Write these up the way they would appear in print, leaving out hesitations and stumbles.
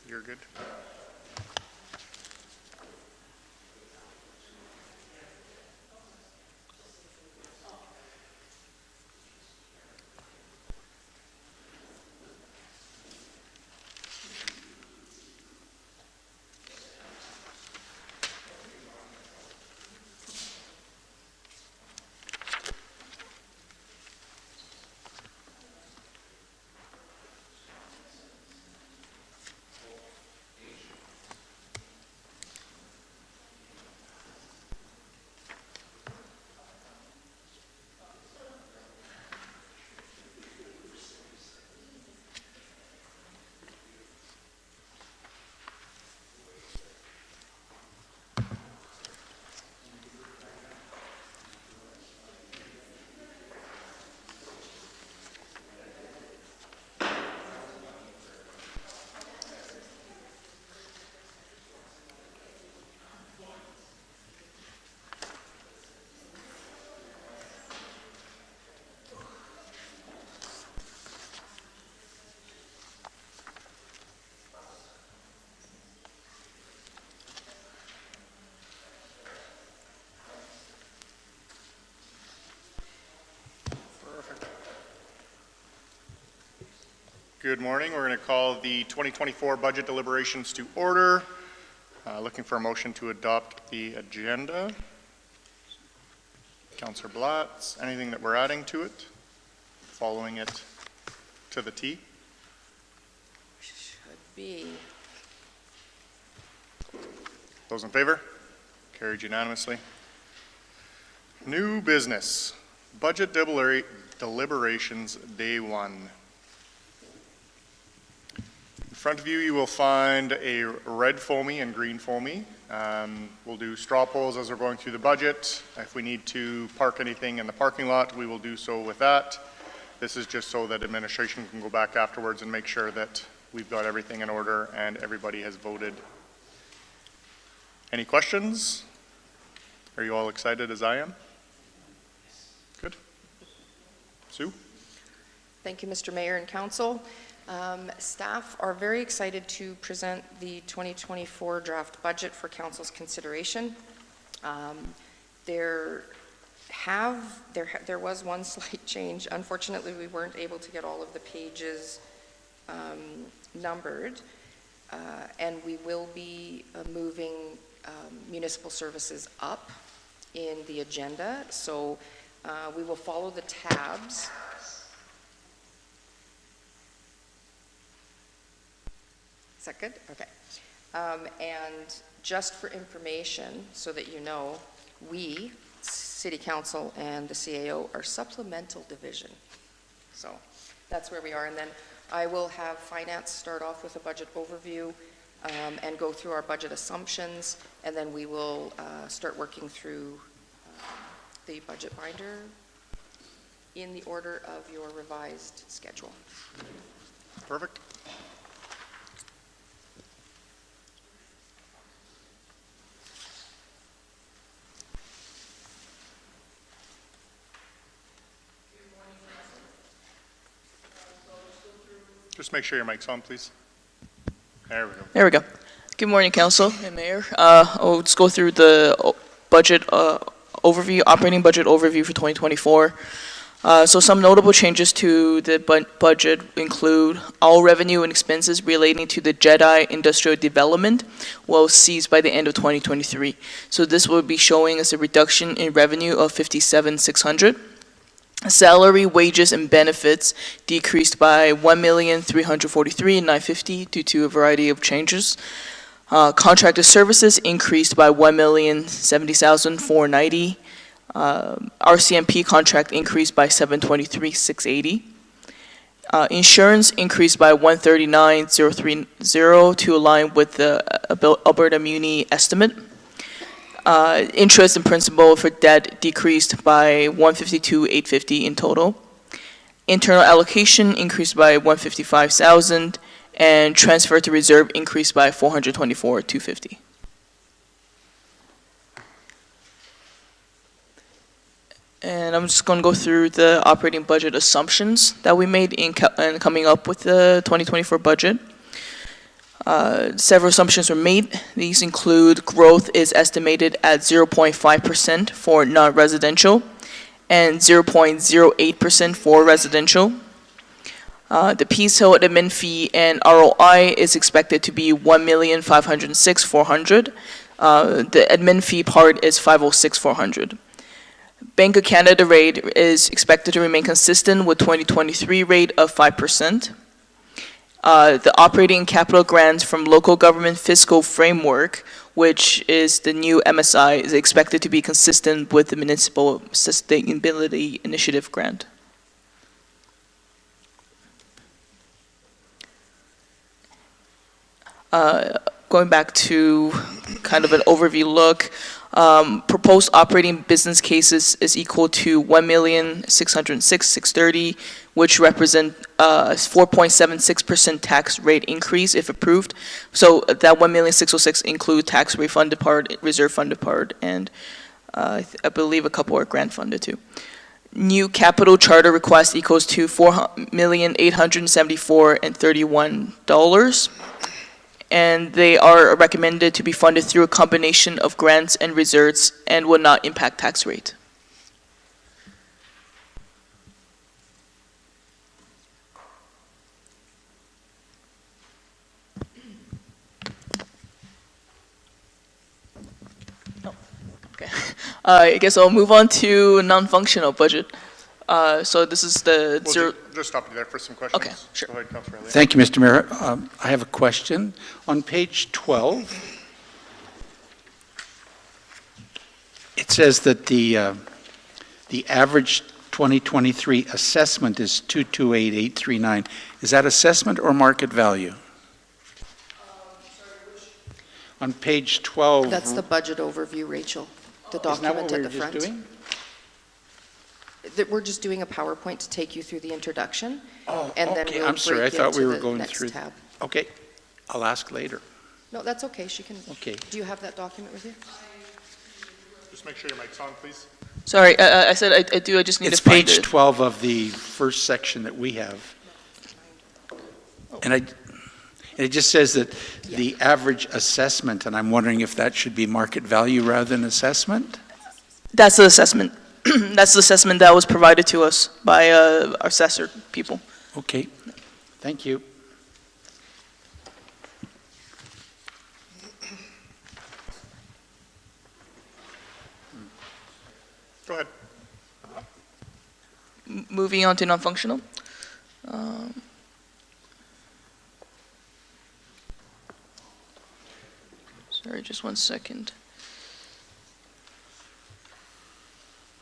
You're good. Good morning. We're going to call the 2024 budget deliberations to order. Looking for a motion to adopt the agenda. Councillor Blatz, anything that we're adding to it? Following it to the T? Should be. Those in favor? Carried unanimously. New business. Budget deliberations day one. In front of you, you will find a red foamy and green foamy. We'll do straw polls as we're going through the budget. If we need to park anything in the parking lot, we will do so with that. This is just so that administration can go back afterwards and make sure that we've got everything in order and everybody has voted. Any questions? Are you all excited as I am? Good. Sue? Thank you, Mr. Mayor and Council. Staff are very excited to present the 2024 draft budget for Council's consideration. There was one slight change. Unfortunately, we weren't able to get all of the pages numbered, and we will be moving municipal services up in the agenda. So we will follow the tabs. Is that good? Okay. And just for information, so that you know, we, City Council and the CAO, are supplemental division. So that's where we are. And then I will have Finance start off with a budget overview and go through our budget assumptions, and then we will start working through the budget binder in the order of your revised schedule. Perfect. Just make sure your mic's on, please. There we go. There we go. Good morning, Council and Mayor. I'll just go through the budget overview, operating budget overview for 2024. So some notable changes to the budget include all revenue and expenses relating to the JEDI industrial development will cease by the end of 2023. So this will be showing us a reduction in revenue of $57,600. Salary, wages, and benefits decreased by $1,343,950 due to a variety of changes. Contracted services increased by $1,070,490. RCMP contract increased by $723,680. Insurance increased by $139,030 to align with the Alberta Muni estimate. Interest and principal for debt decreased by $152,850 in total. Internal allocation increased by $155,000, and transfer to reserve increased by $424,250. And I'm just going to go through the operating budget assumptions that we made in coming up with the 2024 budget. Several assumptions were made. These include growth is estimated at 0.5% for non-residential and 0.08% for residential. The Peace Hill admin fee and ROI is expected to be $1,506,400. The admin fee part is $506,400. Bank of Canada rate is expected to remain consistent with 2023 rate of 5%. The operating and capital grants from local government fiscal framework, which is the new MSI, is expected to be consistent with the Municipal Sustainability Initiative grant. Going back to kind of an overview look, proposed operating business cases is equal to $1,606,630, which represent 4.76% tax rate increase if approved. So that $1,606,000 include tax refunded part, reserve funded part, and I believe a couple are grant funded too. New capital charter request equals to $4,874,031. And they are recommended to be funded through a combination of grants and reserves and will not impact tax rate. Okay. I guess I'll move on to non-functional budget. So this is the We'll zero. just stop you there for some questions. Okay, sure. Go ahead, Councilor Elliott. Thank you, Mr. Mayor. I have a question. On page 12, it says that the average 2023 assessment is 228,839. Is that assessment or market value? On page 12. That's the budget overview, Rachel, the Isn't that what document we at were the just front. doing? That we're just doing a PowerPoint to take you through the introduction. Oh, And then okay, we'll I'm sorry, I break thought we into were the going next through. tab. Okay, I'll ask later. No, that's okay, she can. Okay. Do you have that document with you? Just make sure your mic's on, please. Sorry, I said I do. I just need It's to find page it. 12 of the first section that we have. And it just says that the average assessment, and I'm wondering if that should be market value rather than assessment? That's the assessment. That's the assessment that was provided to us by our assessor people. Okay, thank you. Go ahead. Moving on to non-functional. Sorry, just one second.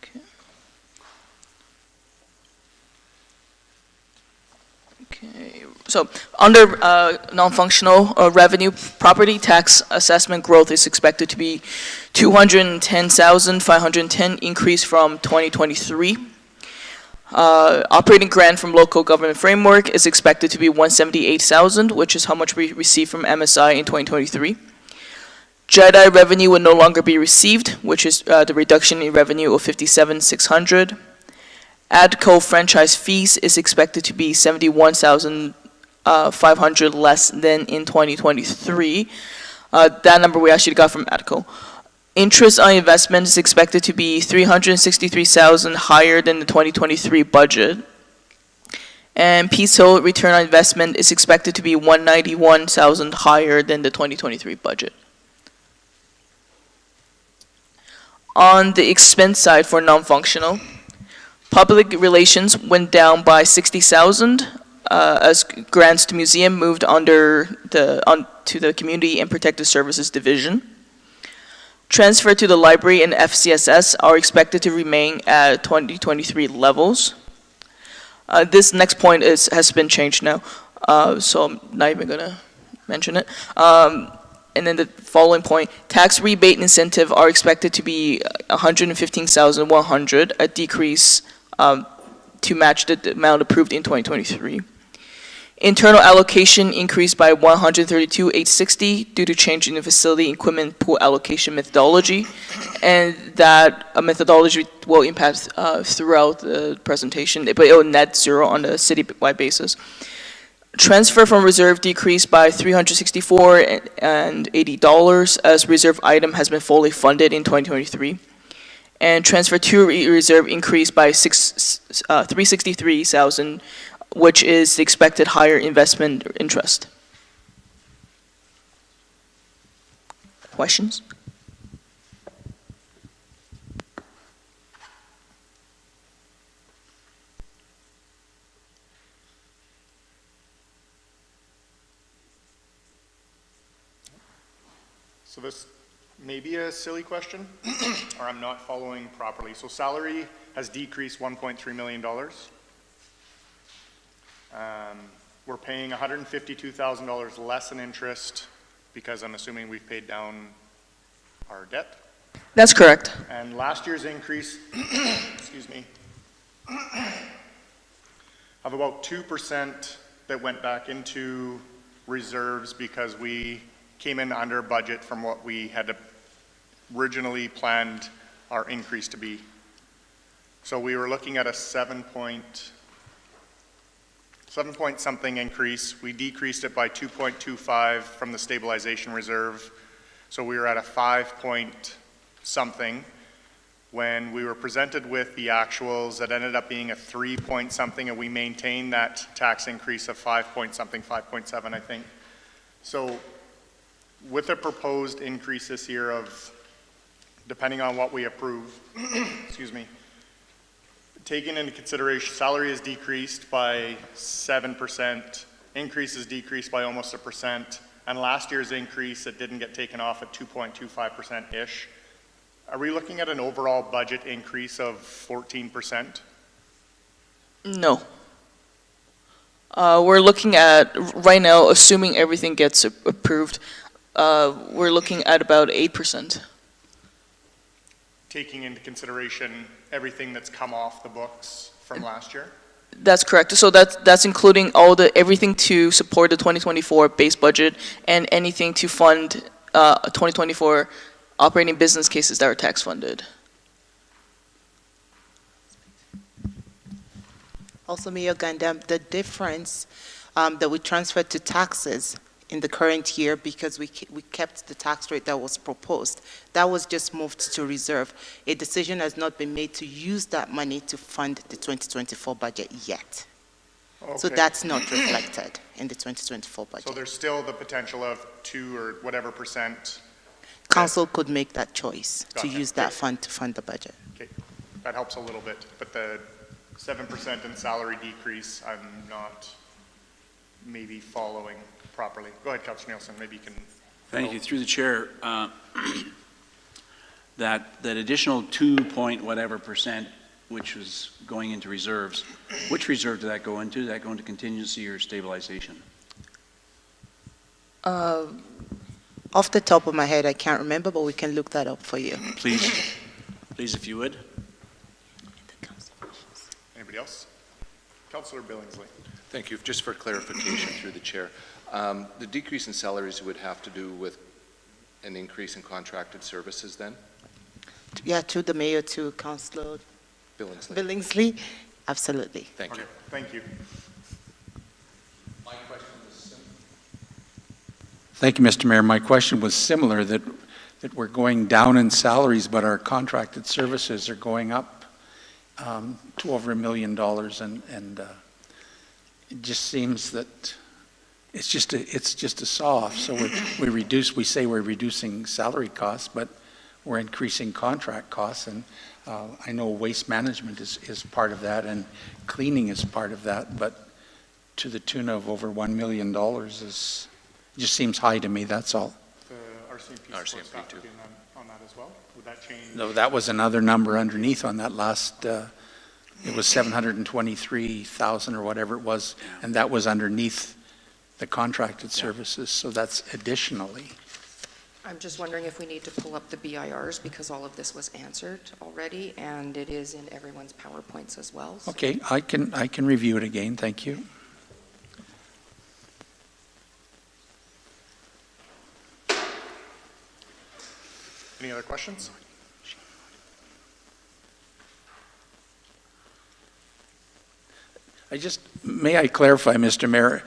Okay. Okay, so under non-functional revenue, property tax assessment growth is expected to be 210,510, increase from 2023. Operating grant from local government framework is expected to be 178,000, which is how much we received from MSI in 2023. JEDI revenue will no longer be received, which is the reduction in revenue of 57,600. ADCO franchise fees is expected to be 71,500 less than in 2023. That number we actually got from ADCO. Interest on investment is expected to be 363,000 higher than the 2023 budget. And Peace Hill return on investment is expected to be 191,000 higher than the 2023 budget. On the expense side for non-functional, public relations went down by 60,000 as grants to museum moved to the Community and Protective Services Division. Transfer to the library and FCSS are expected to remain at 2023 levels. This next point has been changed now, so I'm not even gonna mention it. And then the following point, tax rebate and incentive are expected to be 115,100, a decrease to match the amount approved in 2023. Internal allocation increased by 132,860 due to change in the facility equipment pool allocation methodology, and that methodology will impact throughout the presentation, but it will net zero on a citywide basis. Transfer from reserve decreased by $364.80 as reserve item has been fully funded in 2023. And transfer to reserve increased by $363,000, which is the expected higher investment interest. Questions? So this may be a silly question, or I'm not following properly. So salary has decreased $1.3 million. We're paying $152,000 less in interest because I'm assuming we've paid down our debt. That's correct. And last year's increase, excuse me, of about 2% that went back into reserves because we came in under budget from what we had originally planned our increase to be. So we were looking at a 7 point something increase. We decreased it by 2.25 from the stabilization reserve. So we were at a 5 point something. When we were presented with the actuals, that ended up being a 3 point something, and we maintained that tax increase of 5 point something, 5.7, I think. So with a proposed increase this year of, depending on what we approve, excuse me, taking into consideration, salary is decreased by 7%, increase is decreased by almost 1%, and last year's increase, it didn't get taken off at 2.25%-ish. Are we looking at an overall budget increase of 14%? No. We're looking at, right now, assuming everything gets approved, we're looking at about 8%. Taking into consideration everything that's come off the books from last year? That's correct. So that's including everything to support the 2024 base budget and anything to fund 2024 operating business cases that are tax funded. Also, Mayor Gandam, the difference that we transferred to taxes in the current year, because we kept the tax rate that was proposed, that was just moved to reserve. A decision has not been made to use that money to fund the 2024 budget yet. So Okay. that's not reflected in the 2024 budget. So there's still the potential of 2 or whatever percent. Council could make that choice to Gotcha. use that Okay. fund to fund the budget. Okay, that helps a little bit, but the 7% in salary decrease, I'm not maybe following properly. Go ahead, Councilor Nielsen, maybe you can. Thank you. Through the chair, that additional 2 point whatever percent, which was going into reserves, which reserve did that go into? Did that go into contingency or stabilization? Off the top of my head, I can't remember, but we can look that up for you. Please, please, if you would. Anybody else? Councilor Billingsley. Thank you. Just for clarification through the chair, the decrease in salaries would have to do with an increase in contracted services then? Yeah, to the mayor, to Councilor Billingsley. Billingsley, absolutely. Thank you. Okay, thank you. Thank you, Mr. Mayor. My question was similar, that we're going down in salaries, but our contracted services are going up to over $1 million, and it just seems that it's just a saw-off. So we say we're reducing salary costs, but we're increasing contract costs, and I know waste management is part of that, and cleaning is part of that, but to the tune of over $1 million just seems high to me, that's all. The RCMP RCMP staff too. would be on that as well? Would that change? No, that was another number underneath on that last, it was 723,000 or whatever it was, and that was underneath the contracted services, so that's additionally. I'm just wondering if we need to pull up the BIRs, because all of this was answered already, and it is in everyone's PowerPoints as well. So- Okay, I can review it again, thank you. Any other questions? May I clarify, Mr. Mayor,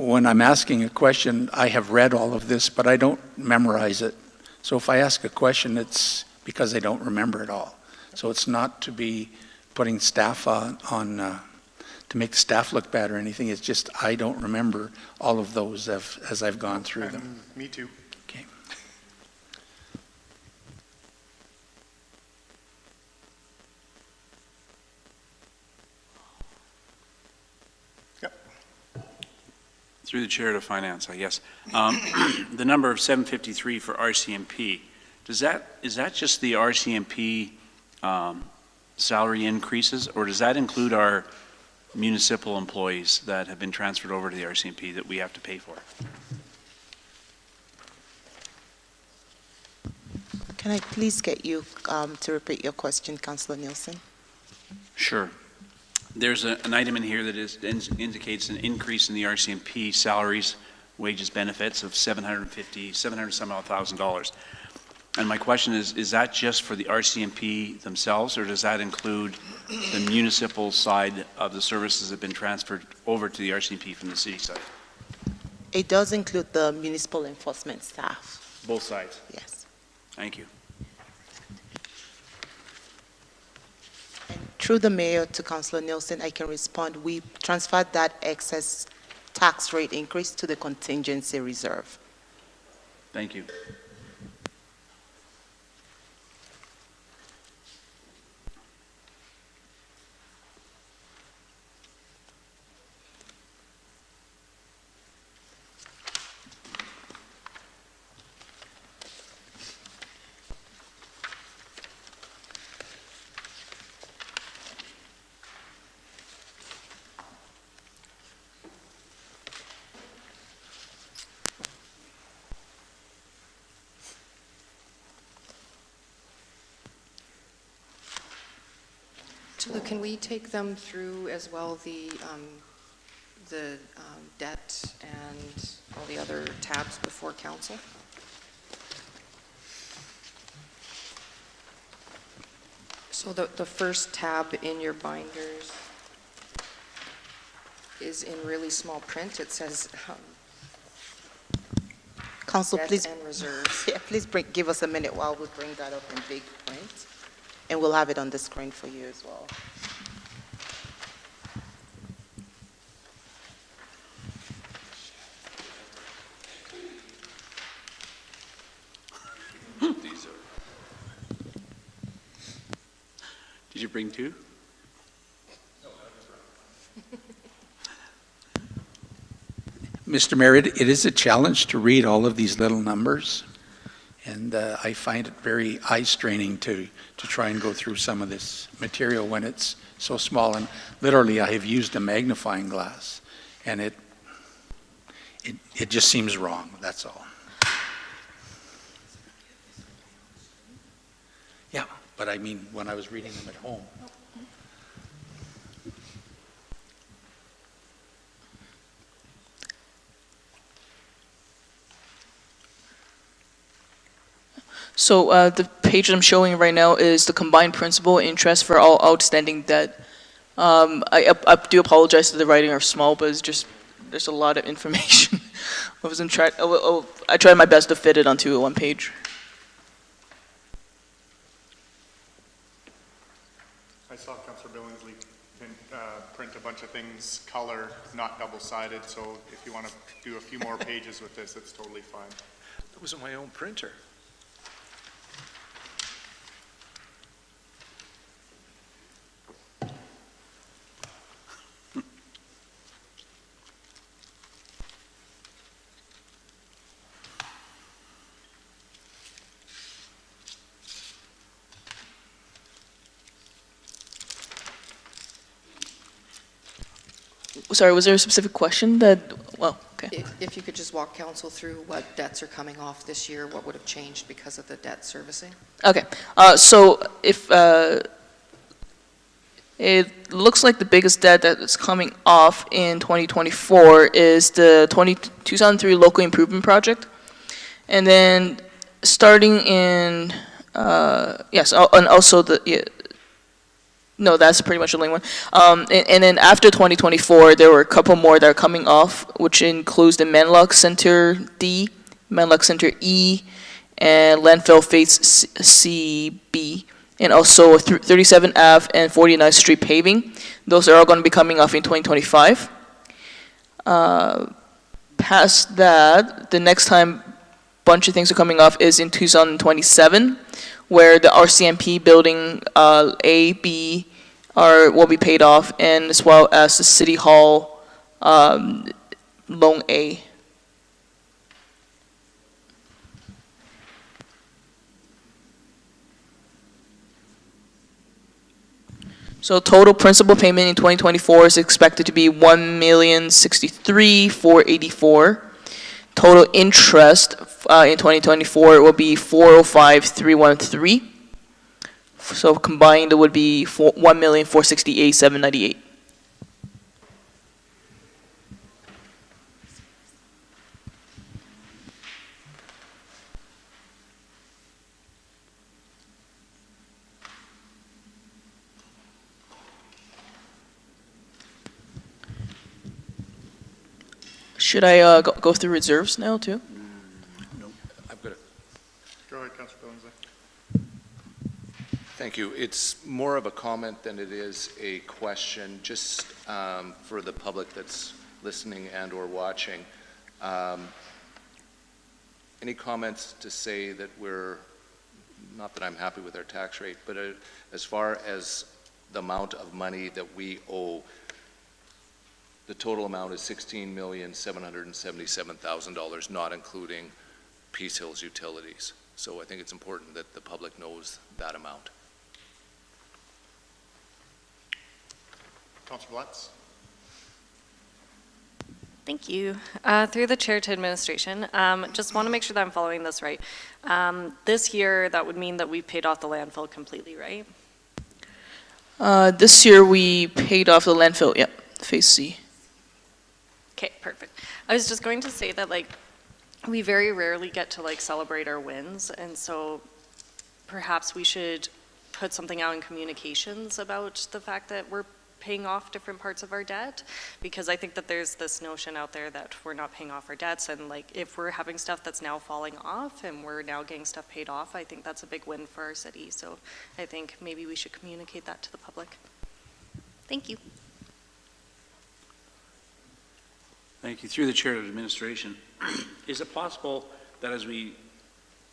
when I'm asking a question, I have read all of this, but I don't memorize it. So if I ask a question, it's because I don't remember it all. So it's not to be putting staff on to make the staff look bad or anything. It's just I don't remember all of those as I've gone through them. Me too. Okay. Through the chair to finance, I guess. The number of 753 for RCMP, is that just the RCMP salary increases, or does that include our municipal employees that have been transferred over to the RCMP that we have to pay for? Can I please get you to repeat your question, Councillor Nielsen? Sure. There's an item in here that indicates an increase in the RCMP salaries, wages, benefits of $700 some odd thousand. And my question is that just for the RCMP themselves, or does that include the municipal side of the services that have been transferred over to the RCMP from the city side? It does include the municipal enforcement staff, Both sides. yes. Thank you. Through the mayor to Councillor Nielsen, I can respond. We transferred that excess tax rate increase to the contingency reserve. Thank you. Tulu, can we take them through as well, the debt and all the other tabs before council? So the first tab in your binders is in really small print. It says Council, debt please, and reserves. yeah, please give us a minute while we bring that up in big print, and we'll have it on the screen for you as well. Did you bring two? Mr. Mayor, it is a challenge to read all of these little numbers, and I find it very eye-straining to try and go through some of this material when it's so small. And literally, I have used a magnifying glass, and it just seems wrong, that's all. Yeah, but I mean, when I was reading them at home. So the page I'm showing right now is the combined principal interest for all outstanding debt. I do apologize that the writing are small, but it's just, there's a lot of information. I tried my best to fit it onto one page. I saw Councillor Billingsley print a bunch of things, color, not double-sided, so if you want to do a few more pages with this, it's totally fine. That wasn't my own printer. Sorry, was there a specific question that, well, okay. If you could just walk council through what debts are coming off this year, what would have changed because of the debt servicing? Okay, so if, it looks like the biggest debt that is coming off in 2024 is the 2003 local improvement project. And then starting in, yes, and also the No, that's pretty much the only one. And then after 2024, there were a couple more that are coming off, which includes the Menlock Center D, Menlock Center E, and landfill phase CB, and also 37 Ave and 49th Street paving. Those are all going to be coming off in 2025. Past that, the next time bunch of things are coming off is in 2027, where the RCMP building A, B will be paid off, and as well as the City Hall Loan A. So total principal payment in 2024 is expected to be $1,063,484. Total interest in 2024 will be $405,313. So combined, it would be $1,468,798. Should I go through reserves now, too? I've got a Go ahead, Councilor Billingsley. Thank you. It's more of a comment than it is a question, just for the public that's listening and or watching. Any comments to say that we're, not that I'm happy with our tax rate, but as far as the amount of money that we owe, the total amount is $16,777,000, not including Peace Hills utilities. So I think it's important that the public knows that amount. Councilor Blatz. Thank you. Through the chair to administration, just want to make sure that I'm following this right. This year, that would mean that we paid off the landfill completely, right? This year, we paid off the landfill, yep, phase C. Okay, perfect. I was just going to say that, like, we very rarely get to, like, celebrate our wins, and so perhaps we should put something out in communications about the fact that we're paying off different parts of our debt, because I think that there's this notion out there that we're not paying off our debts, and like if we're having stuff that's now falling off and we're now getting stuff paid off, I think that's a big win for our city. So I think maybe we should communicate that to the public. Thank you. Thank you. Through the chair of administration, is it possible that as we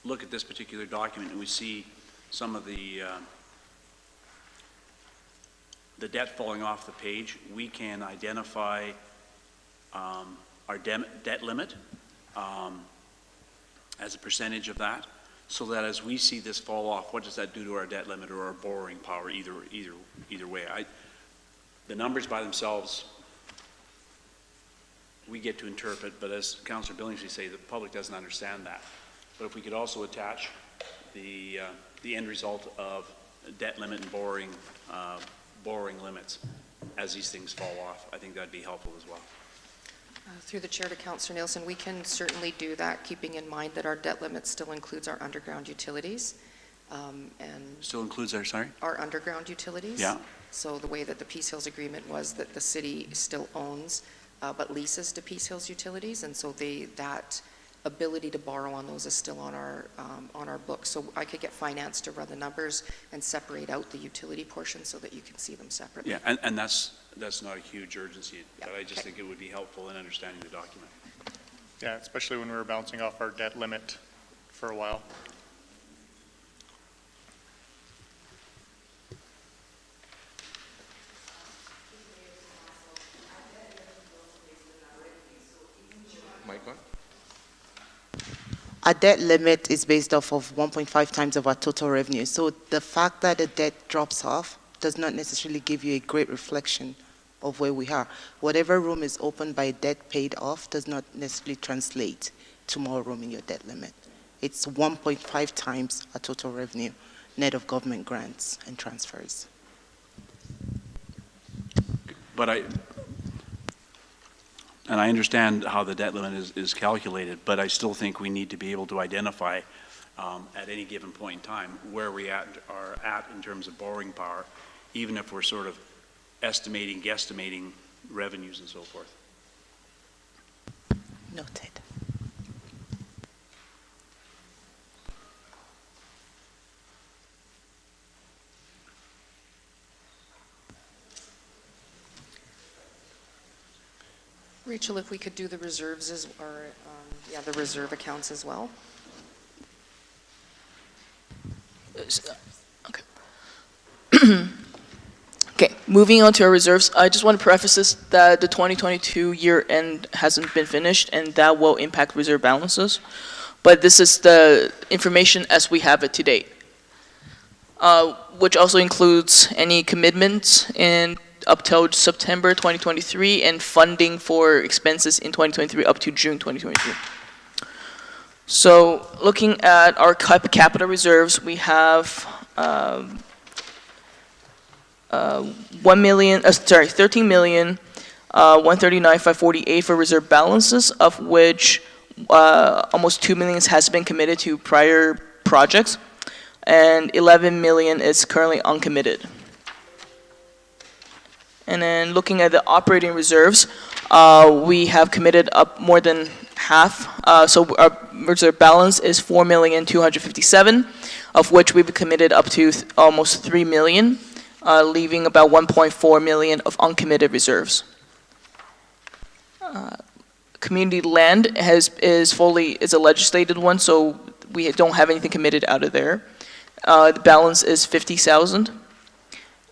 look at this particular document and we see some of the debt falling off the page, we can identify our debt limit as a percentage of that, so that as we see this fall off, what does that do to our debt limit or our borrowing power? Either way, the numbers by themselves we get to interpret, but as Councillor Billingsley say, the public doesn't understand that. But if we could also attach the end result of debt limit and borrowing limits as these things fall off, I think that'd be helpful as well. Through the chair to Councillor Nielsen, we can certainly do that, keeping in mind that our debt limit still includes our underground utilities. And Still includes our, sorry? our underground utilities. Yeah. So the way that the Peace Hills agreement was that the city still owns but leases to Peace Hills utilities, and so that ability to borrow on those is still on our books. So I could get finance to run the numbers and separate out the utility portion so that you can see them separately. Yeah, and that's not a huge urgency, Yeah, but I just okay. think it would be helpful in understanding the document. Yeah, especially when we were bouncing off our debt limit for a while. Mike, what? Our debt limit is based off of 1.5 times of our total revenue. So the fact that the debt drops off does not necessarily give you a great reflection of where we are. Whatever room is opened by debt paid off does not necessarily translate to more room in your debt limit. It's 1.5 times our total revenue, net of government grants and transfers. But I understand how the debt limit is calculated, but I still think we need to be able to identify at any given point in time where we are at in terms of borrowing power even if we're sort of estimating, guesstimating revenues and so forth. Noted. Rachel, if we could do the reserves the reserve accounts as well? Okay, moving on to our reserves, I just want to preface this that the 2022 year end hasn't been finished, and that will impact reserve balances. But this is the information as we have it to date, which also includes any commitments in up till September 2023 and funding for expenses in 2023 up to June 2023. So looking at our capital reserves, we have 13,139,548 for reserve balances, of which almost 2 million has been committed to prior projects, and 11 million is currently uncommitted. And then looking at the operating reserves, we have committed up more than half. So our reserve balance is 4,257,000, of which we've committed up to almost 3 million, leaving about 1.4 million of uncommitted reserves. Community land is a legislated one, so we don't have anything committed out of there. The balance is 50,000.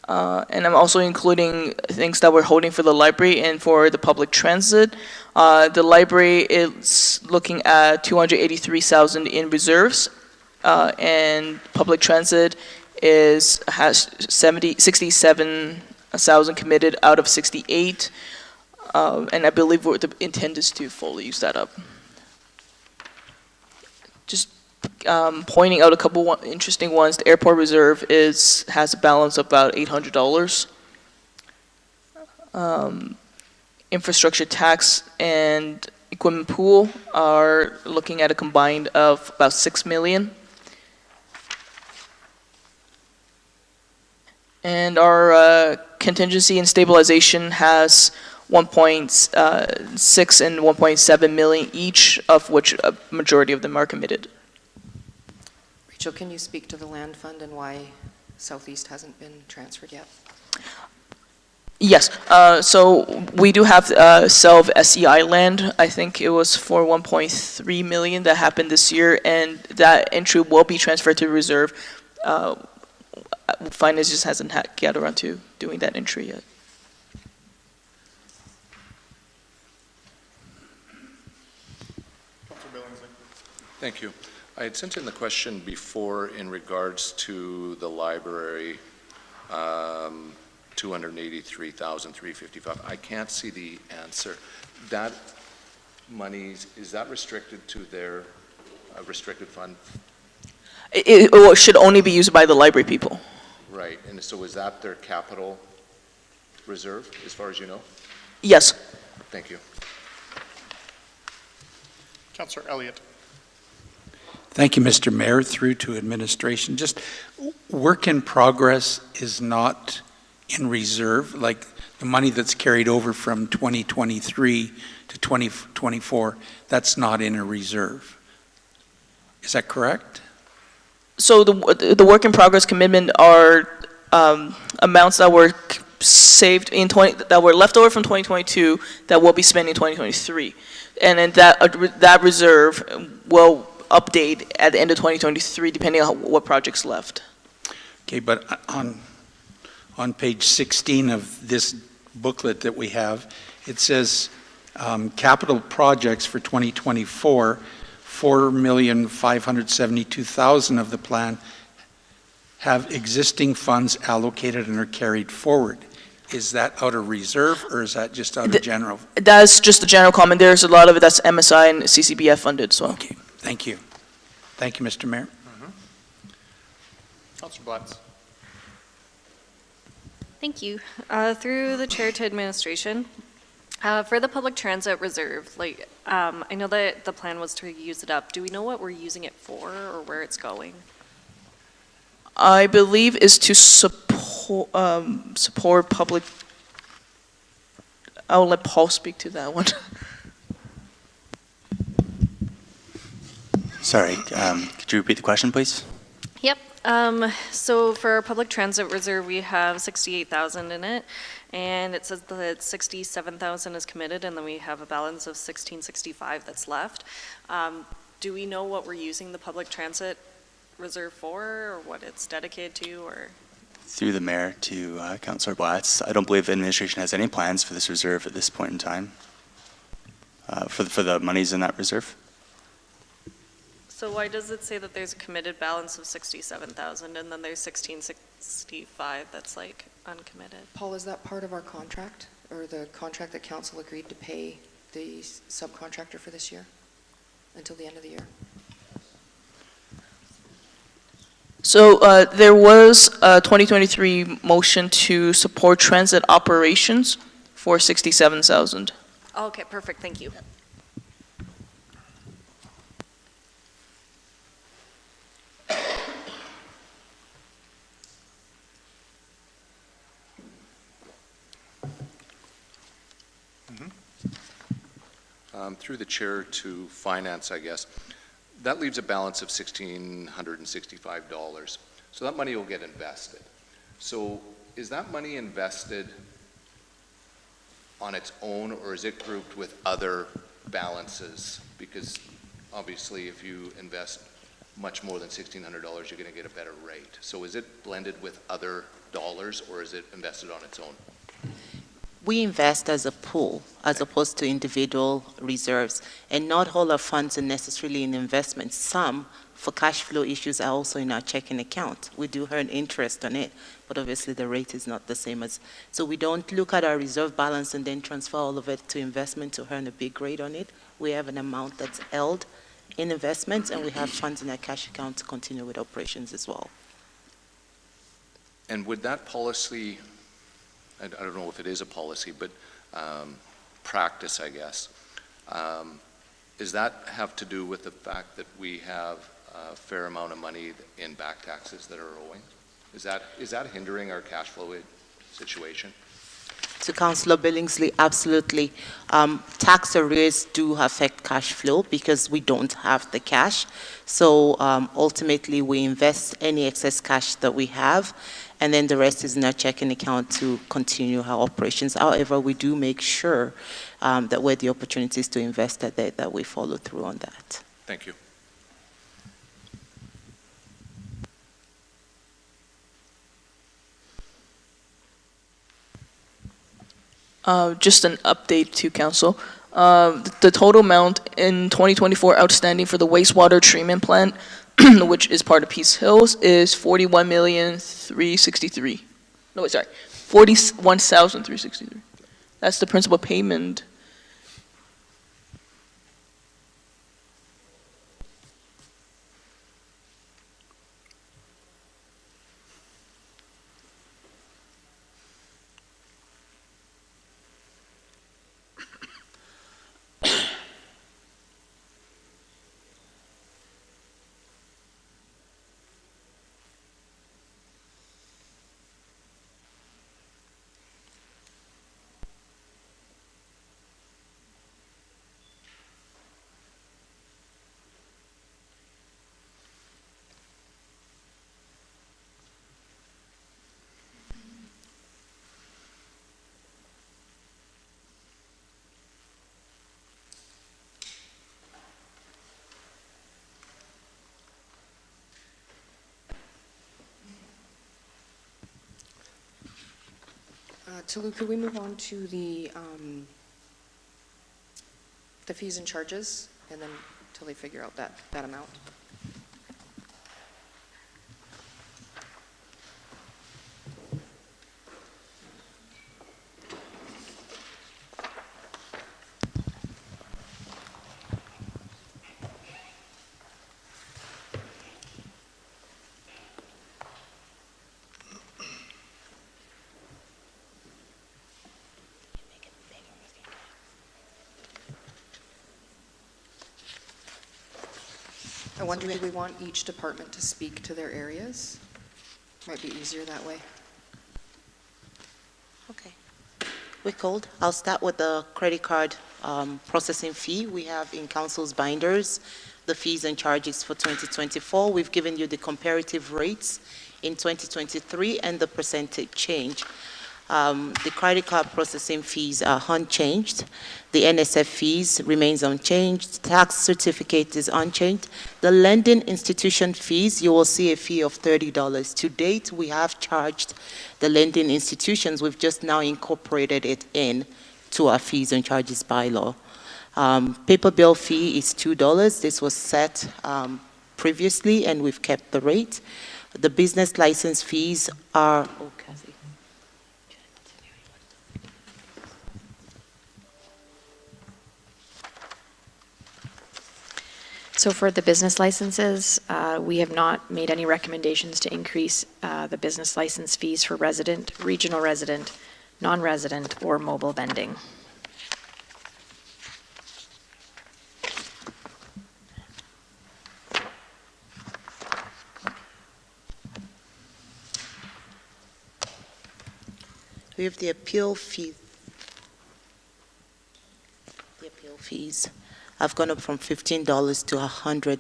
And I'm also including things that we're holding for the library and for the public transit. The library is looking at 283,000 in reserves, and public transit has 67,000 committed out of 68, and I believe the intent is to fully use that up. Just pointing out a couple interesting ones. The airport reserve has a balance of about $800. Infrastructure tax and equipment pool are looking at a combined of about 6 million. And our contingency and stabilization has 1.6 and 1.7 million each, of which a majority of them are committed. Rachel, can you speak to the land fund and why Southeast hasn't been transferred yet? Yes, so we do have sale of SEI land. I think it was for 1.3 million that happened this year, and that entry will be transferred to reserve. Finance just hasn't got around to doing that entry yet. Thank you. I had sent in the question before in regards to the library, 283,355. I can't see the answer. That money, is that restricted to their restricted fund? It should only be used by the library people. Right, and so is that their capital reserve, as far as you know? Yes. Thank you. Councillor Elliott. Thank you, Mr. Mayor, through to administration. Just work in progress is not in reserve, like the money that's carried over from 2023 to 2024, that's not in a reserve. Is that correct? So the work in progress commitment are amounts that were saved that were left over from 2022 that will be spent in 2023, and then that reserve will update at the end of 2023 depending on what projects left. Okay, but on page 16 of this booklet that we have, it says capital projects for 2024, 4,572,000 of the plan have existing funds allocated and are carried forward. Is that out of reserve, or is that just out of general? That's just the general comment. There's a lot of it that's MSI and CCBF funded as well. Okay, thank you. Thank you, Mr. Mayor. Councillor Blatz. Thank you. Through the chair to administration, for the public transit reserve, I know that the plan was to use it up. Do we know what we're using it for or where it's going? I believe is to support support public, I'll let Paul speak to that one. Sorry, could you repeat the question, please? Yep. So for our public transit reserve, we have 68,000 in it, and it says that 67,000 is committed, and then we have a balance of 1665 that's left. Do we know what we're using the public transit reserve for, or what it's dedicated to, or? Through the mayor to Councillor Blatz, I don't believe the administration has any plans for this reserve at this point in time, for the monies in that reserve. So why does it say that there's a committed balance of 67,000 and then there's 1665 that's like uncommitted? Paul, is that part of our contract, or the contract that council agreed to pay the subcontractor for this year, until the end of the year? So there was a 2023 motion to support transit operations for 67,000. Okay, perfect, thank you. Through the chair to finance, I guess, that leaves a balance of $1,665. So that money will get invested. So is that money invested on its own, or is it grouped with other balances? Because obviously if you invest much more than $1,600, you're going to get a better rate. So is it blended with other dollars, or is it invested on its own? We invest as a pool as opposed to individual reserves, and not all our funds are necessarily in investments. Some, for cash flow issues, are also in our checking account. We do earn interest on it, but obviously the rate is not the same as, so we don't look at our reserve balance and then transfer all of it to investment to earn a big rate on it. We have an amount that's held in investments, and we have funds in our cash account to continue with operations as well. And would that policy, I don't know if it is a policy, but practice, I guess, does that have to do with the fact that we have a fair amount of money in back taxes that are owing? Is that hindering our cash flow situation? To Councillor Billingsley, absolutely. Tax arrears do affect cash flow because we don't have the cash. So ultimately, we invest any excess cash that we have, and then the rest is in our checking account to continue our operations. However, we do make sure that where the opportunities to invest are there, that we follow through on that. Thank you. Just an update to council. The total amount in 2024 outstanding for the wastewater treatment plant, which is part of Peace Hills, is 41,363. No, wait, sorry, 41,363. That's the principal payment. Tulu, could we move on to the fees and charges, and then till they figure out that amount? I wonder, do we want each department to speak to their areas? Might be easier that way. We could. I'll start with the credit card processing fee. We have in council's binders the fees and charges for 2024. We've given you the comparative rates in 2023 and the percentage change. The credit card processing fees are unchanged. The NSF fees remains unchanged. Tax certificate is unchanged. The lending institution fees, you will see a fee of $30. To date, we have charged the lending institutions. We've just now incorporated it in to our fees and charges bylaw. Paper bill fee is $2. This was set previously, and we've kept the rate. The business license fees are, oh, Kathy. So for the business licenses, we have not made any recommendations to increase the business license fees for resident, regional resident, non-resident, or mobile vending. We have the appeal fee. The appeal fees have gone up from $15 to $100.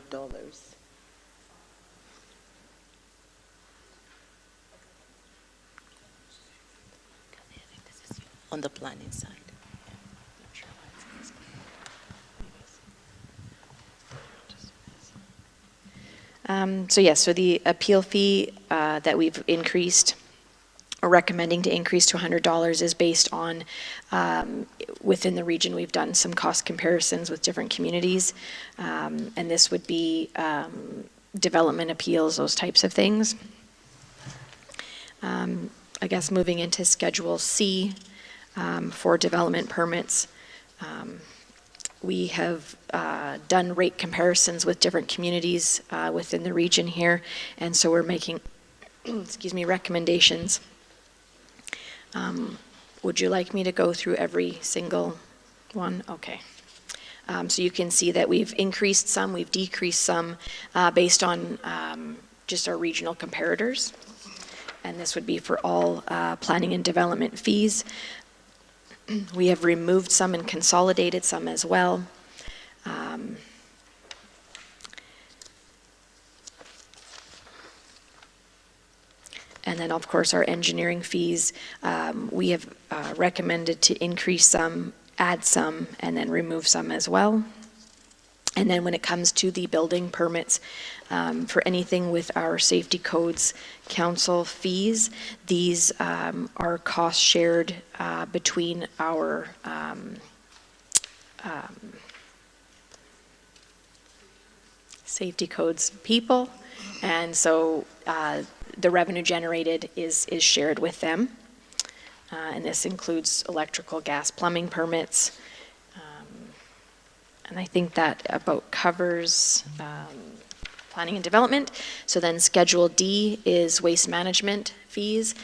On the planning side. So the appeal fee that we've increased, or recommending to increase to $100, is based on, within the region, we've done some cost comparisons with different communities, and this would be development appeals, those types of things. I guess moving into Schedule C for development permits, we have done rate comparisons with different communities within the region here, and so we're making, excuse me, recommendations. Would you like me to go through every single one? Okay. So you can see that we've increased some, we've decreased some based on just our regional comparators. And this would be for all planning and development fees. We have removed some and consolidated some as well. And then, of course, our engineering fees, we have recommended to increase some, add some, and then remove some as well. And then when it comes to the building permits, for anything with our safety codes council fees, these are cost shared between our safety codes people, and so the revenue generated is shared with them, and this includes electrical, gas, plumbing permits, and I think that about covers planning and development. So then Schedule D is waste management fees.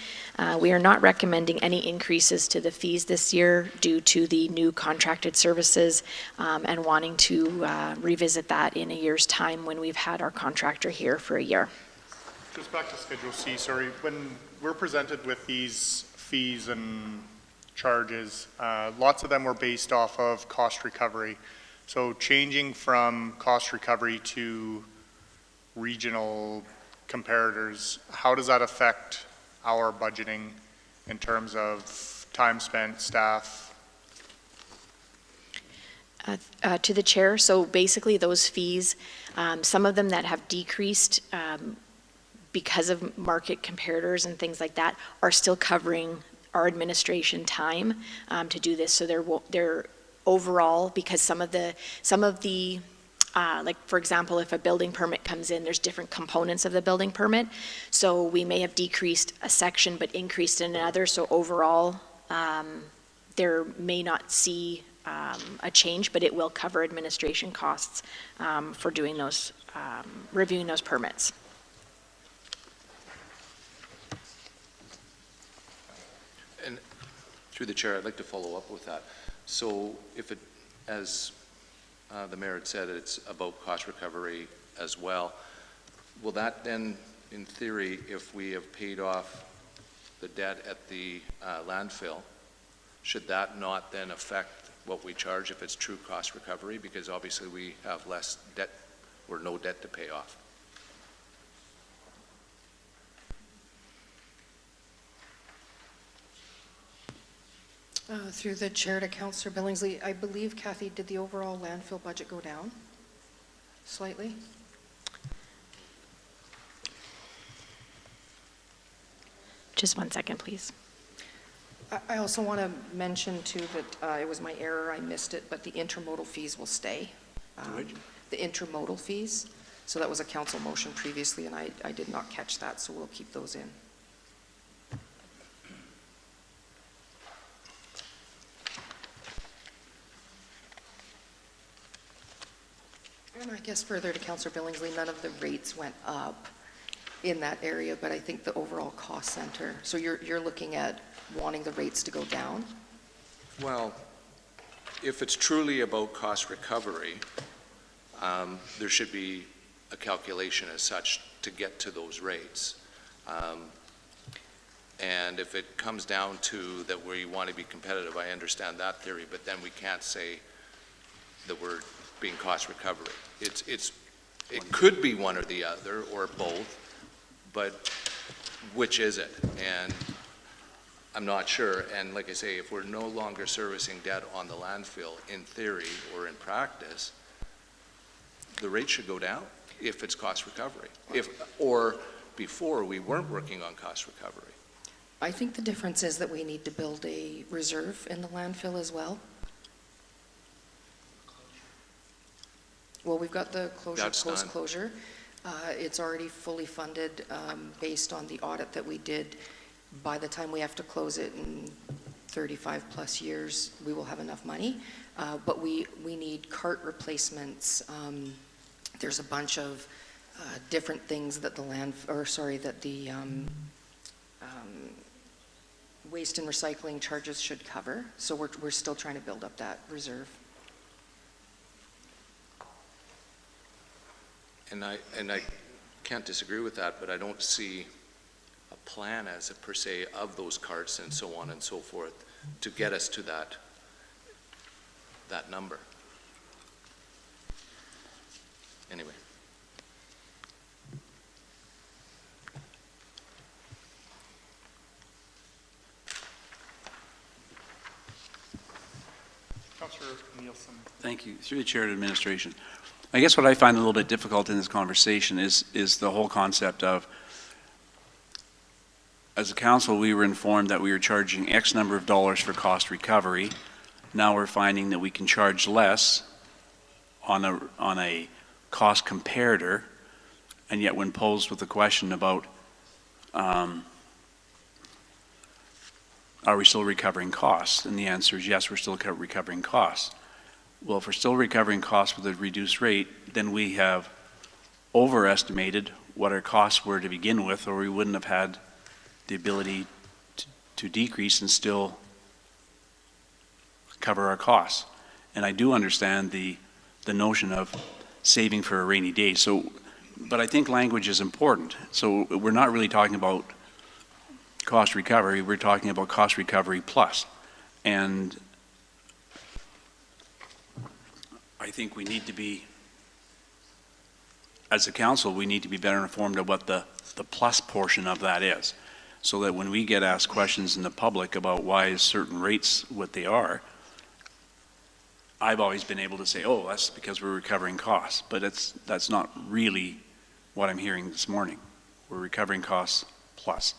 We are not recommending any increases to the fees this year due to the new contracted services, and wanting to revisit that in a year's time when we've had our contractor here for a year. Just back to Schedule C, sorry. When we're presented with these fees and charges, lots of them were based off of cost recovery. So changing from cost recovery to regional comparators, how does that affect our budgeting in terms of time spent, staff? To the chair, so basically those fees, some of them that have decreased because of market comparators and things like that are still covering our administration time to do this. So they're overall, because some of the like, for example, if a building permit comes in, there's different components of the building permit. So we may have decreased a section but increased in another. So overall, there may not see a change, but it will cover administration costs for doing those, reviewing those permits. And through the chair, I'd like to follow up with that. So if it, as the mayor had said, it's about cost recovery as well, will that then, in theory, if we have paid off the debt at the landfill, should that not then affect what we charge if it's true cost recovery? Because obviously we have less debt or no debt to pay off. Through the chair to Councillor Billingsley, I believe, Kathy, did the overall landfill budget go down slightly? Just 1 second, please. I also want to mention too that it was my error, I missed it, but the intermodal fees will stay. The intermodal fees, so that was a council motion previously, and I did not catch that, so we'll keep those in. And I guess further to Councillor Billingsley, none of the rates went up in that area, but I think the overall cost center, so you're looking at wanting the rates to go down? Well, if it's truly about cost recovery, there should be a calculation as such to get to those rates. And if it comes down to that we want to be competitive, I understand that theory, but then we can't say that we're being cost recovery. It could be one or the other, or both, but which is it? And I'm not sure. And like I say, if we're no longer servicing debt on the landfill, in theory or in practice, the rate should go down if it's cost recovery. Or before, we weren't working on cost recovery. I think the difference is that we need to build a reserve in the landfill as well. Well, we've got the closure, That's done. post-closure. It's already fully funded based on the audit that we did. By the time we have to close it in 35 plus years, we will have enough money. But we need cart replacements. There's a bunch of different things that the waste and recycling charges should cover. So we're still trying to build up that reserve. And I can't disagree with that, but I don't see a plan as a per se of those carts and so on and so forth to get us to that number. Anyway. Councillor Nielsen. Thank you. Through the chair to administration. I guess what I find a little bit difficult in this conversation is the whole concept of, as a council, we were informed that we were charging X number of dollars for cost recovery. Now we're finding that we can charge less on a cost comparator, and yet when posed with the question about are we still recovering costs? And the answer is yes, we're still recovering costs. Well, if we're still recovering costs with a reduced rate, then we have overestimated what our costs were to begin with, or we wouldn't have had the ability to decrease and still cover our costs. And I do understand the notion of saving for a rainy day. So, but I think language is important. So we're not really talking about cost recovery, we're talking about cost recovery plus. And I think we need to be, as a council, we need to be better informed of what the plus portion of that is, so that when we get asked questions in the public about why is certain rates what they are, I've always been able to say, oh, that's because we're recovering costs. But that's not really what I'm hearing this morning. We're recovering costs plus.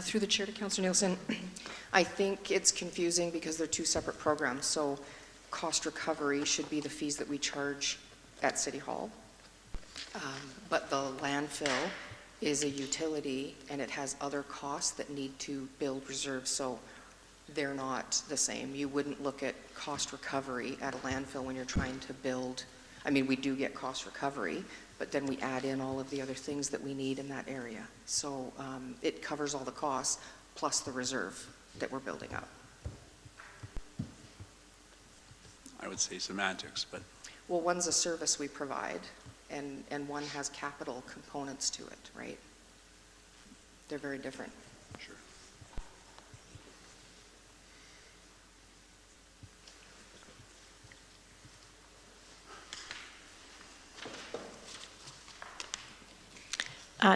Through the chair to Councillor Nielsen, I think it's confusing because they're two separate programs. So cost recovery should be the fees that we charge at City Hall. But the landfill is a utility and it has other costs that need to build reserves. So they're not the same. You wouldn't look at cost recovery at a landfill when you're trying to build. I mean, we do get cost recovery, but then we add in all of the other things that we need in that area. So it covers all the costs plus the reserve that we're building up. I would say semantics, but Well, one's a service we provide, and one has capital components to it, right? They're very different. sure.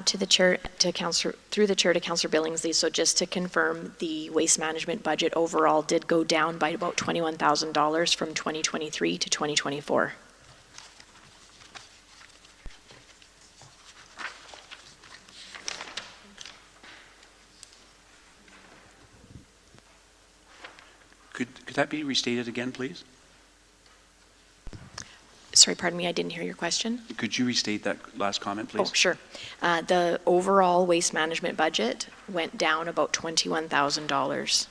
To the chair, to Councillor, through the chair to Councillor Billingsley, so just to confirm, the waste management budget overall did go down by about $21,000 from 2023 to 2024. Could that be restated again, please? Sorry, pardon me, I didn't hear your question. Could you restate that last comment, please? Oh, sure. The overall waste management budget went down about $21,000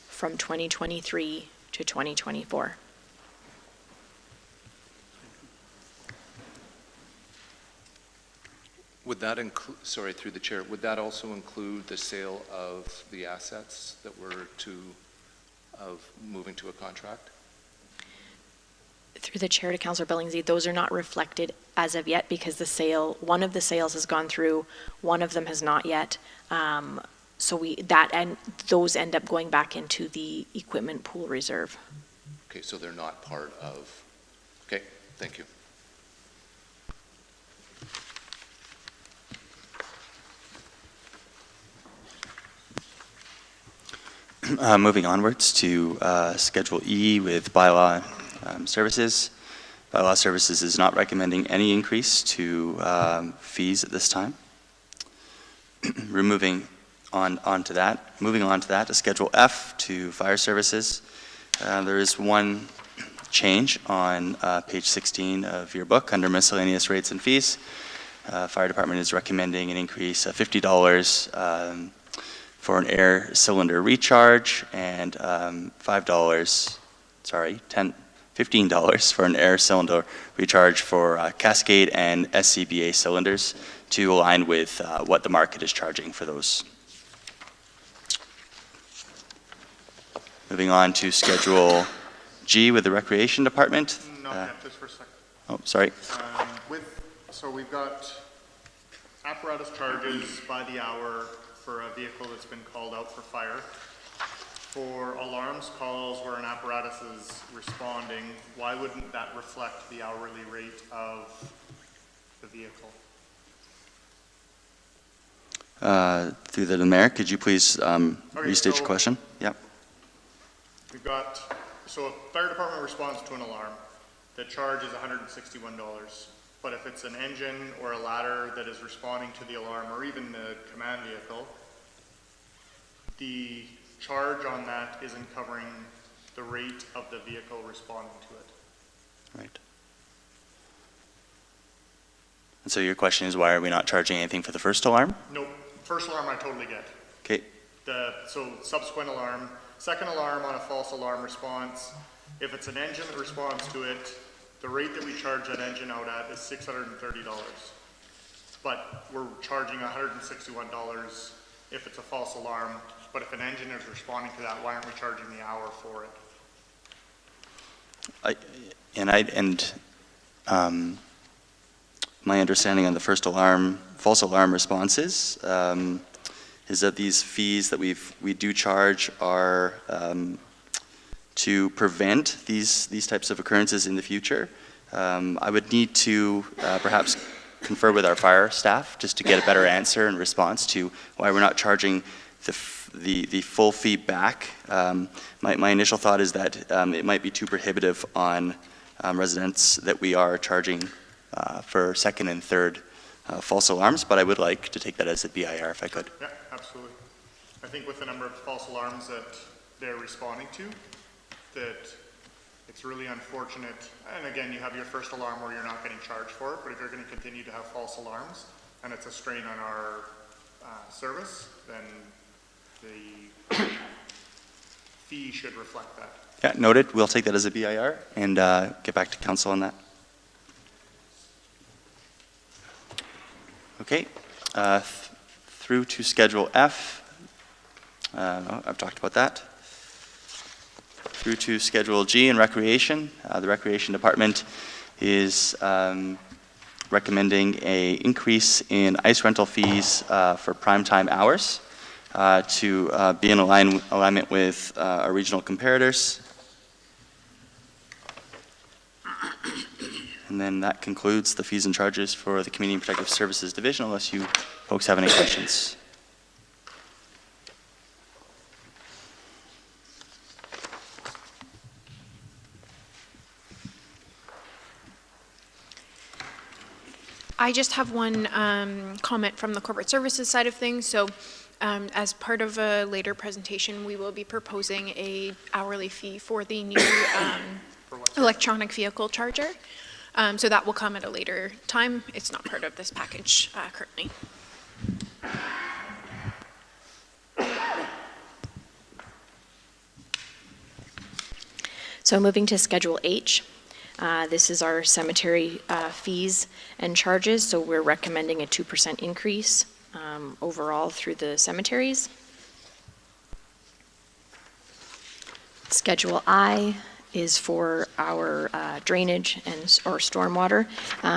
from 2023 to 2024. Would that include, sorry, through the chair, would that also include the sale of the assets that were of moving to a contract? Through the chair to Councillor Billingsley, those are not reflected as of yet because the sale, one of the sales has gone through, one of them has not yet. So those end up going back into the equipment pool reserve. Okay, so they're not part of, okay, thank you. Moving onwards to Schedule E with bylaw services. Bylaw services is not recommending any increase to fees at this time. Moving on to that to Schedule F to fire services. There is one change on page 16 of your book under miscellaneous rates and fees. Fire department is recommending an increase of $50 for an air cylinder recharge and $15 for an air cylinder recharge for Cascade and SCBA cylinders to align with what the market is charging for those. Moving on to Schedule G with the Recreation Department. Not yet, just for a second. Oh, sorry. So we've got apparatus charges by the hour for a vehicle that's been called out for fire. For alarms calls where an apparatus is responding, why wouldn't that reflect the hourly rate of the vehicle? Through the mayor, could you please restate so- your question? Yep. We've got, so if fire department responds to an alarm, the charge is $161. But if it's an engine or a ladder that is responding to the alarm, or even the command vehicle, the charge on that isn't covering the rate of the vehicle responding to it. Right. And so your question is, why are we not charging anything for the first alarm? Nope, first alarm I totally get. Okay. So subsequent alarm, second alarm on a false alarm response, if it's an engine that responds to it, the rate that we charge that engine out at is $630. But we're charging $161 if it's a false alarm. But if an engine is responding to that, why aren't we charging the hour for it? My understanding on the first alarm, false alarm responses, is that these fees that we do charge are to prevent these types of occurrences in the future. I would need to perhaps confer with our fire staff just to get a better answer in response to why we're not charging the full fee back. My initial thought is that it might be too prohibitive on residents that we are charging for second and third false alarms, but I would like to take that as a BIR if I could. Yeah, absolutely. I think with the number of false alarms that they're responding to, that it's really unfortunate. And again, you have your first alarm where you're not getting charged for it, but if you're going to continue to have false alarms and it's a strain on our service, then the fee should reflect that. Yeah, noted. We'll take that as a BIR and get back to council on that. Okay, through to Schedule F. I've talked about that. through to Schedule G in Recreation. The Recreation Department is recommending an increase in ice rental fees for primetime hours to be in alignment with our regional comparators. And then that concludes the fees and charges for the Community and Protective Services Division, unless you folks have any questions. I just have one comment from the corporate services side of things. So as part of a later presentation, we will be proposing a hourly fee for the new electronic vehicle charger. So that will come at a later time. It's not part of this package currently. So moving to Schedule H, this is our cemetery fees and charges. So we're recommending a 2% increase overall through the cemeteries. Schedule I is for our drainage and or stormwater.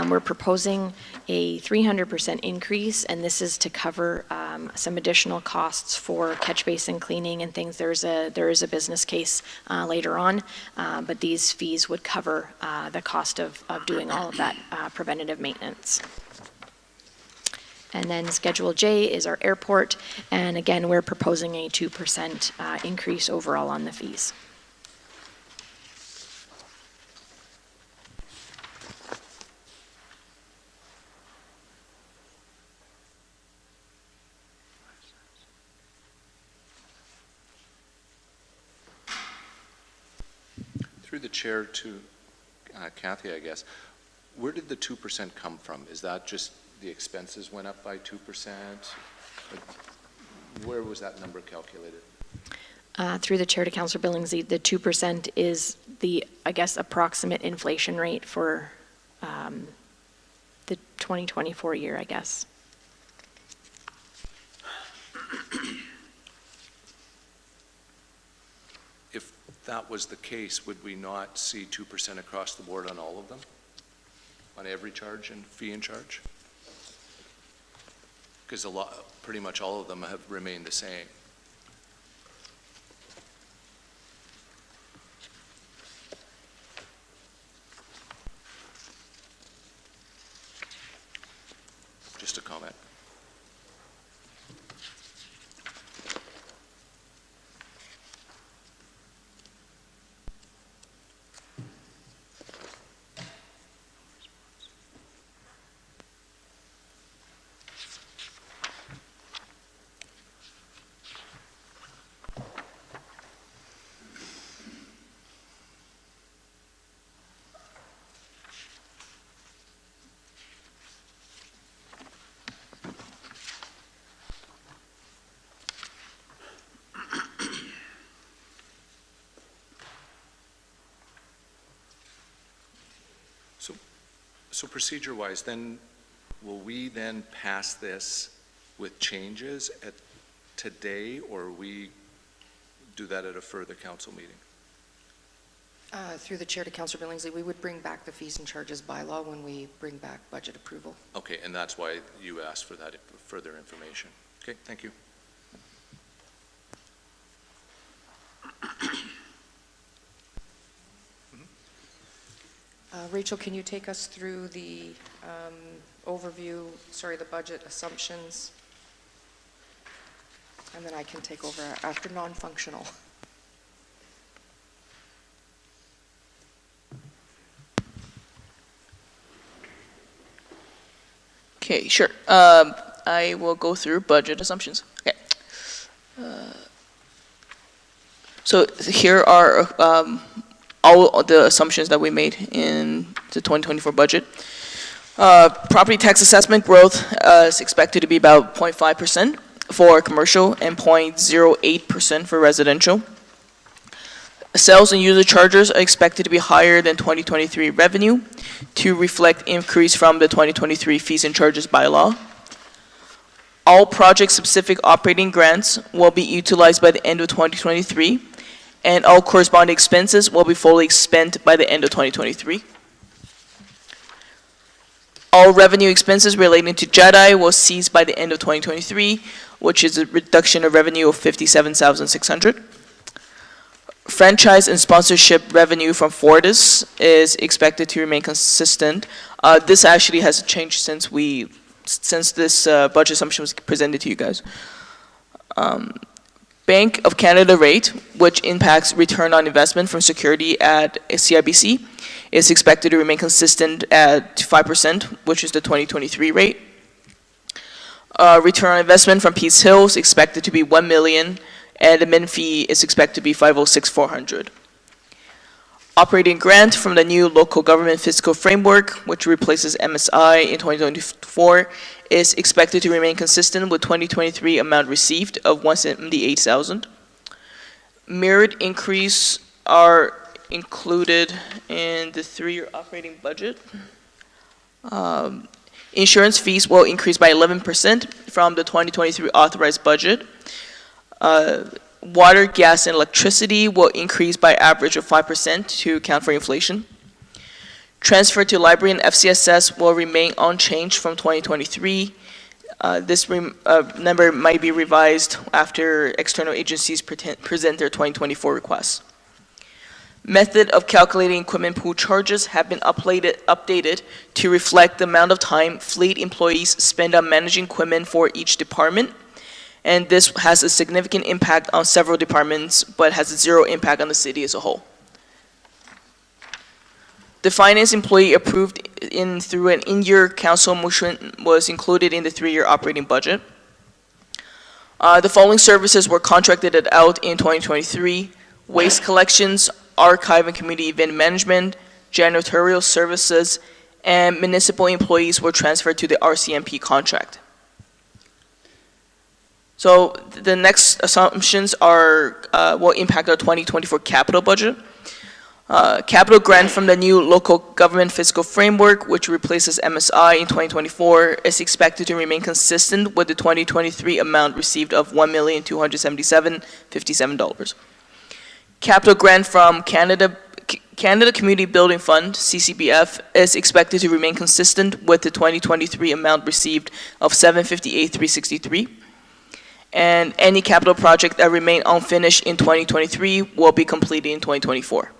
We're proposing a 300% increase, and this is to cover some additional costs for catch basin cleaning and things. There is a business case later on, but these fees would cover the cost of doing all of that preventative maintenance. And then Schedule J is our airport, and again, we're proposing a 2% increase overall on the fees. Through the chair to Kathy, I guess, where did the 2% come from? Is that just the expenses went up by 2%? Where was that number calculated? Through the chair to Councillor Billingsley, the 2% is the, I guess, approximate inflation rate for the 2024 year, I guess. If that was the case, would we not see 2% across the board on all of them? On every charge and fee and charge? Because pretty much all of them have remained the same. Just a comment. So procedure-wise, then, will we then pass this with changes today, or we do that at a further council meeting? Through the chair to Councillor Billingsley, we would bring back the fees and charges bylaw when we bring back budget approval. Okay, and that's why you asked for that further information. Okay, thank you. Rachel, can you take us through the the budget assumptions? And then I can take over after non-functional. Okay, sure. I will go through budget assumptions. Okay. So here are all the assumptions that we made in the 2024 budget. Property tax assessment growth is expected to be about 0.5% for commercial and 0.08% for residential. Sales and user charges are expected to be higher than 2023 revenue to reflect increase from the 2023 fees and charges bylaw. All project-specific operating grants will be utilized by the end of 2023, and all corresponding expenses will be fully spent by the end of 2023. All revenue expenses relating to JEDI will cease by the end of 2023, which is a reduction of revenue of $57,600. Franchise and sponsorship revenue from Fortis is expected to remain consistent. This actually has changed since this budget assumption was presented to you guys. Bank of Canada rate, which impacts return on investment from security at CIBC, is expected to remain consistent at 5%, which is the 2023 rate. Return on investment from Peace Hill is expected to be $1 million, and the min fee is expected to be $506,400. Operating grant from the new local government fiscal framework, which replaces MSI in 2024, is expected to remain consistent with 2023 amount received of $178,000. Merit increase are included in the 3-year operating budget. Insurance fees will increase by 11% from the 2023 authorized budget. Water, gas, and electricity will increase by average of 5% to account for inflation. Transfer to library and FCSS will remain unchanged from 2023. This number might be revised after external agencies present their 2024 requests. Method of calculating equipment pool charges have been updated to reflect the amount of time fleet employees spend on managing equipment for each department. And this has a significant impact on several departments, but has zero impact on the city as a whole. The finance employee approved through an in-year council motion was included in the 3-year operating budget. The following services were contracted out in 2023: waste collections, archive and community event management, janitorial services, and municipal employees were transferred to the RCMP contract. So the next assumptions will impact our 2024 capital budget. Capital grant from the new local government fiscal framework, which replaces MSI in 2024, is expected to remain consistent with the 2023 amount received of $1,277,057. Capital grant from Canada Community Building Fund, CCBF, is expected to remain consistent with the 2023 amount received of $758,363. And any capital project that remain unfinished in 2023 will be completed in 2024.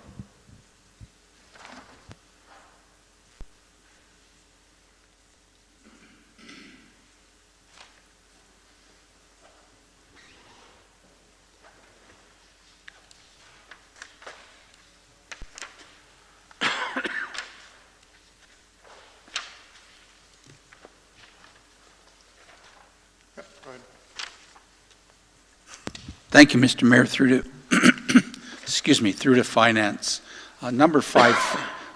Thank you, Mr. Mayor. Through to, through to finance. Number 5,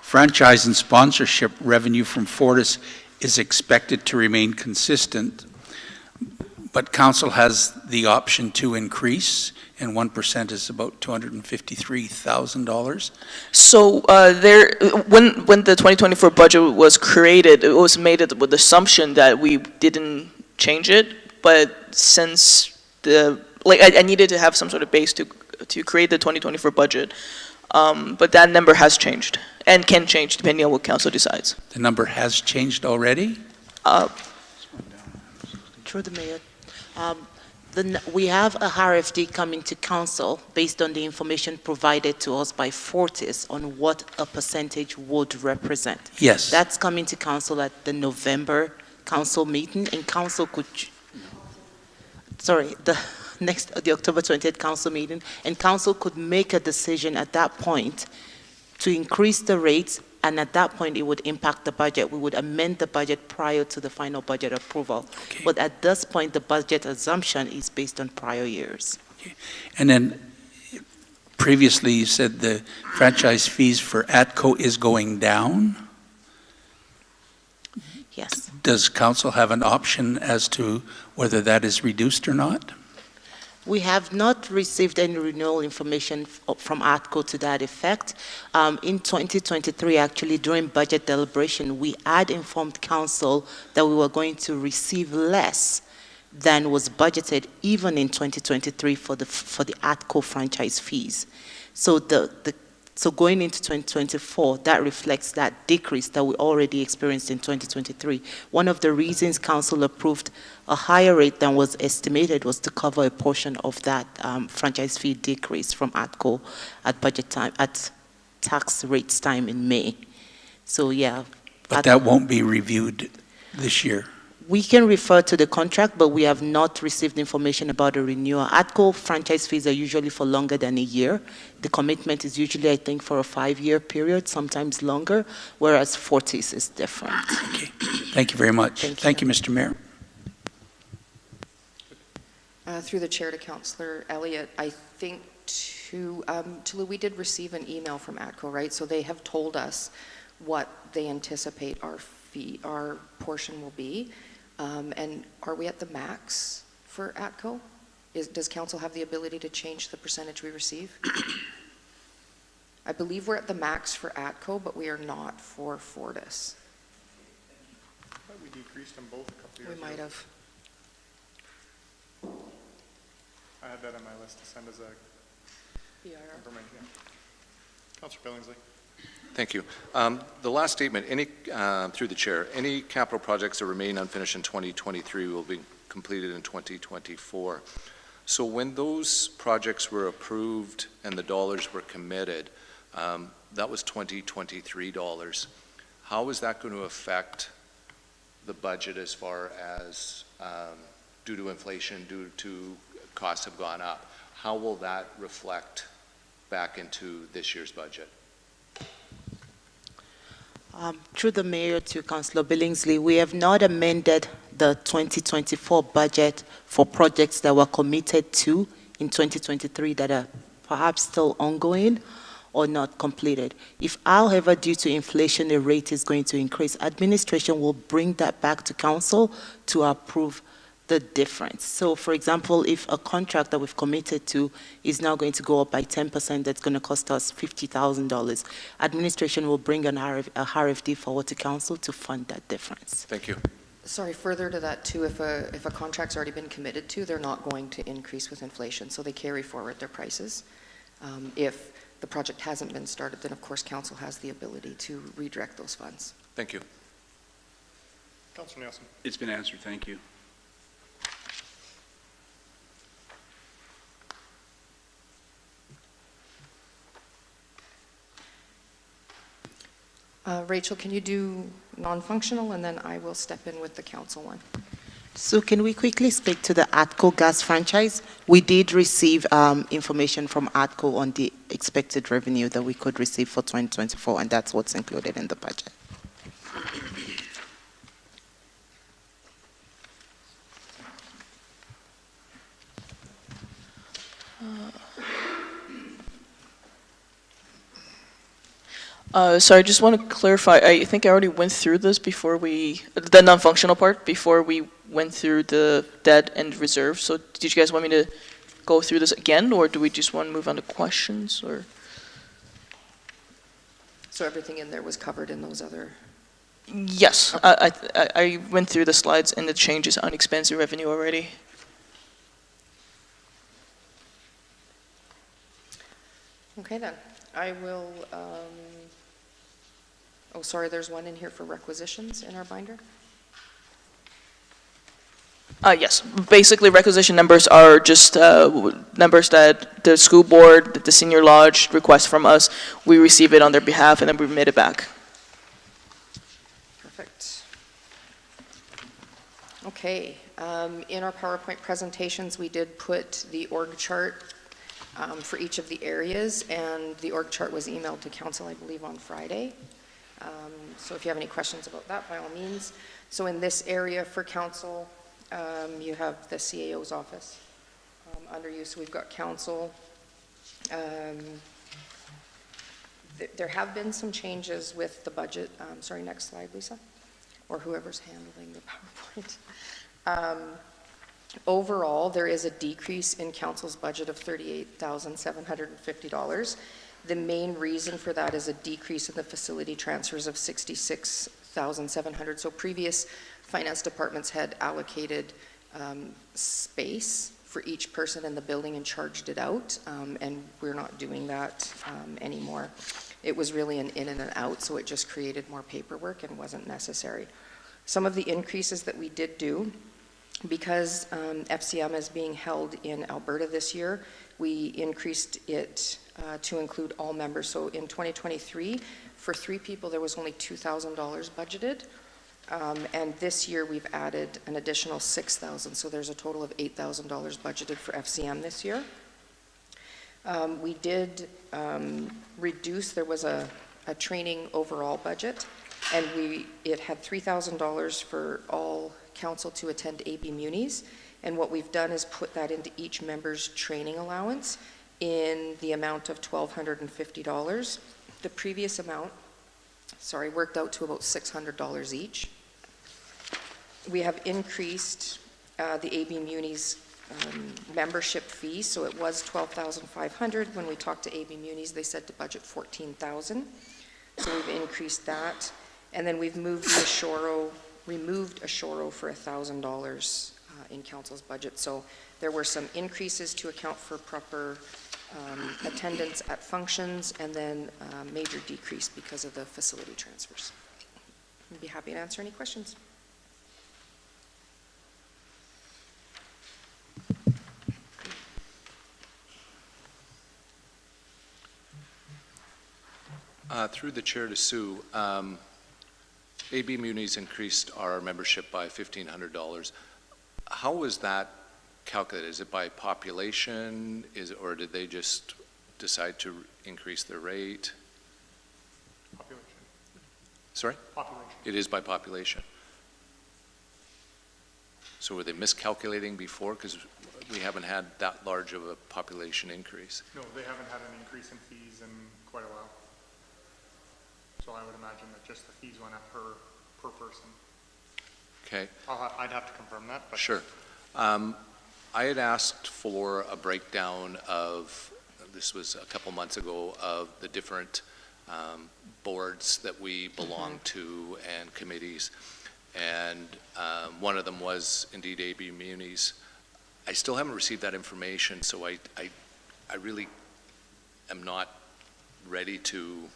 franchise and sponsorship revenue from Fortis is expected to remain consistent, but council has the option to increase, and 1% is about $253,000. So when the 2024 budget was created, it was made with the assumption that we didn't change it, but since I needed to have some sort of base to create the 2024 budget, but that number has changed and can change depending on what council decides. The number has changed already? Through the mayor, we have a RFD coming to council based on the information provided to us by Fortis on what a percentage would represent. Yes. That's coming to council at the November council meeting, and council could, the October 20th council meeting, and council could make a decision at that point to increase the rates, and at that point it would impact the budget. We would amend the budget prior to the final budget approval. Okay. But at this point, the budget assumption is based on prior years. Okay. And then previously you said the franchise fees for ATCO is going down? Yes. Does council have an option as to whether that is reduced or not? We have not received any renewal information from ATCO to that effect. In 2023, actually, during budget deliberation, we had informed council that we were going to receive less than was budgeted even in 2023 for the ADCO franchise fees. So so going into 2024, that reflects that decrease that we already experienced in 2023. One of the reasons council approved a higher rate than was estimated was to cover a portion of that franchise fee decrease from ADCO at budget time, at tax rates time in May. So yeah. But that won't be reviewed this year. We can refer to the contract, but we have not received information about a renewal. ADCO franchise fees are usually for longer than a year. The commitment is usually, I think, for a 5-year period, sometimes longer, whereas Fortis is different. Okay. Thank you very much. Thank you. Mr. Mayor. Through the chair to Councillor Elliott, I think we did receive an email from ATCO, right? So they have told us what they anticipate our portion will be. And are we at the max for ATCO? Does council have the ability to change the percentage we receive? I believe we're at the max for ATCO, but we are not for Fortis. I thought we decreased them both a couple years We ago. might have. I had that on my list to send as a information. Councillor Billingsley. Thank you. The last statement, through the chair, any capital projects that remain unfinished in 2023 will be completed in 2024. So when those projects were approved and the dollars were committed, that was 2023 dollars. How is that going to affect the budget as far as due to inflation, due to costs have gone up? How will that reflect back into this year's budget? Through the mayor to Councillor Billingsley, we have not amended the 2024 budget for projects that were committed to in 2023 that are perhaps still ongoing or not completed. If, however, due to inflation, the rate is going to increase, administration will bring that back to council to approve the difference. So, for example, if a contract that we've committed to is now going to go up by 10%, that's going to cost us $50,000. Administration will bring a RFD forward to council to fund that difference. Thank you. Sorry, further to that too, if a contract's already been committed to, they're not going to increase with inflation, so they carry forward their prices. If the project hasn't been started, then of course council has the ability to redirect those funds. Thank you. Councillor Nielsen. It's been answered, thank you. Rachel, can you do non-functional, and then I will step in with the council one. So can we quickly speak to the ATCO gas franchise? We did receive information from ATCO on the expected revenue that we could receive for 2024, and that's what's included in the budget. So I just want to clarify, I think I already went through this before the non-functional part, before we went through the debt and reserve. So did you guys want me to go through this again, or do we just want to move on to questions, or? So everything in there was covered in those other? Yes, I went through the slides and the changes on expense and revenue already. Okay then, I will, oh sorry, there's one in here for requisitions in our binder? Yes, basically requisition numbers are just numbers that the school board, that the senior lodge requests from us. We receive it on their behalf and then we remit it back. Perfect. Okay, in our PowerPoint presentations, we did put the org chart for each of the areas, and the org chart was emailed to council, I believe, on Friday. So if you have any questions about that, by all means. So in this area for council, you have the CAO's office under you. So we've got council. There have been some changes with the budget. Sorry, next slide, Lisa, or whoever's handling the PowerPoint. Overall, there is a decrease in council's budget of $38,750. The main reason for that is a decrease in the facility transfers of $66,700. So previous finance departments had allocated space for each person in the building and charged it out, and we're not doing that anymore. It was really an in and an out, so it just created more paperwork and wasn't necessary. Some of the increases that we did do, because FCM is being held in Alberta this year, we increased it to include all members. So in 2023, for 3 people, there was only $2,000 budgeted. And this year, we've added an additional $6,000, so there's a total of $8,000 budgeted for FCM this year. We did reduce, there was a training overall budget, and it had $3,000 for all council to attend AB Munis, and what we've done is put that into each member's training allowance in the amount of $1,250. The previous amount, worked out to about $600 each. We have increased the AB Munis membership fee, so it was $12,500. When we talked to AB Munis, they said to budget $14,000. So we've increased that. And then we've removed Ashoro for $1,000 in council's budget. So there were some increases to account for proper attendance at functions, and then a major decrease because of the facility transfers. I'd be happy to answer any questions. Through the chair to Sue, AB Munis increased our membership by $1,500. How was that calculated? Is it by population, or did they just decide to increase the rate? Population. Sorry? Population. It is by population. So were they miscalculating before? Because we haven't had that large of a population increase. No, they haven't had an increase in fees in quite a while. So I would imagine that just the fees went up per person. Okay. I'd have to confirm that, but. Sure. I had asked for a breakdown of, this was a couple months ago, of the different boards that we belong to and committees. And one of them was indeed AB Munis. I still haven't received that information, so I really am not ready to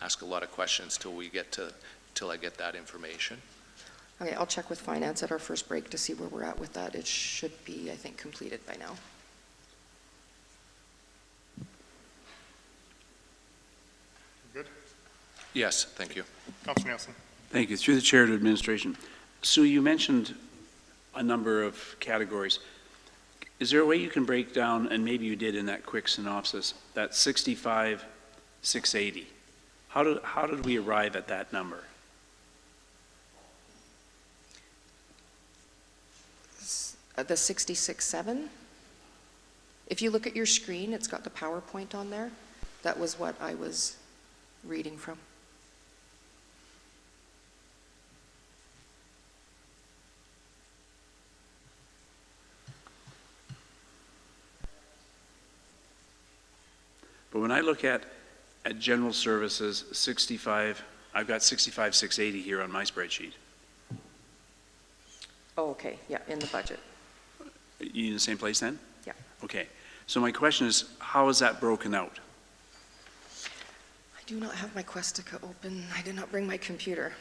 ask a lot of questions till I get that information. Okay, I'll check with finance at our first break to see where we're at with that. It should be, I think, completed by now. Good? Yes, thank you. Councilor Nielsen. Thank you. Through the chair to administration. Sue, you mentioned a number of categories. Is there a way you can break down, and maybe you did in that quick synopsis, that 65,680? How did we arrive at that number? The 66.7. If you look at your screen, it's got the PowerPoint on there. That was what I was reading from. But when I look at general services, 65, I've got 65,680 here on my spreadsheet. Oh, okay, yeah, in the budget. You in the same place then? Yeah. Okay. So my question is, how is that broken out? I do not have my Questica open. I did not bring my computer.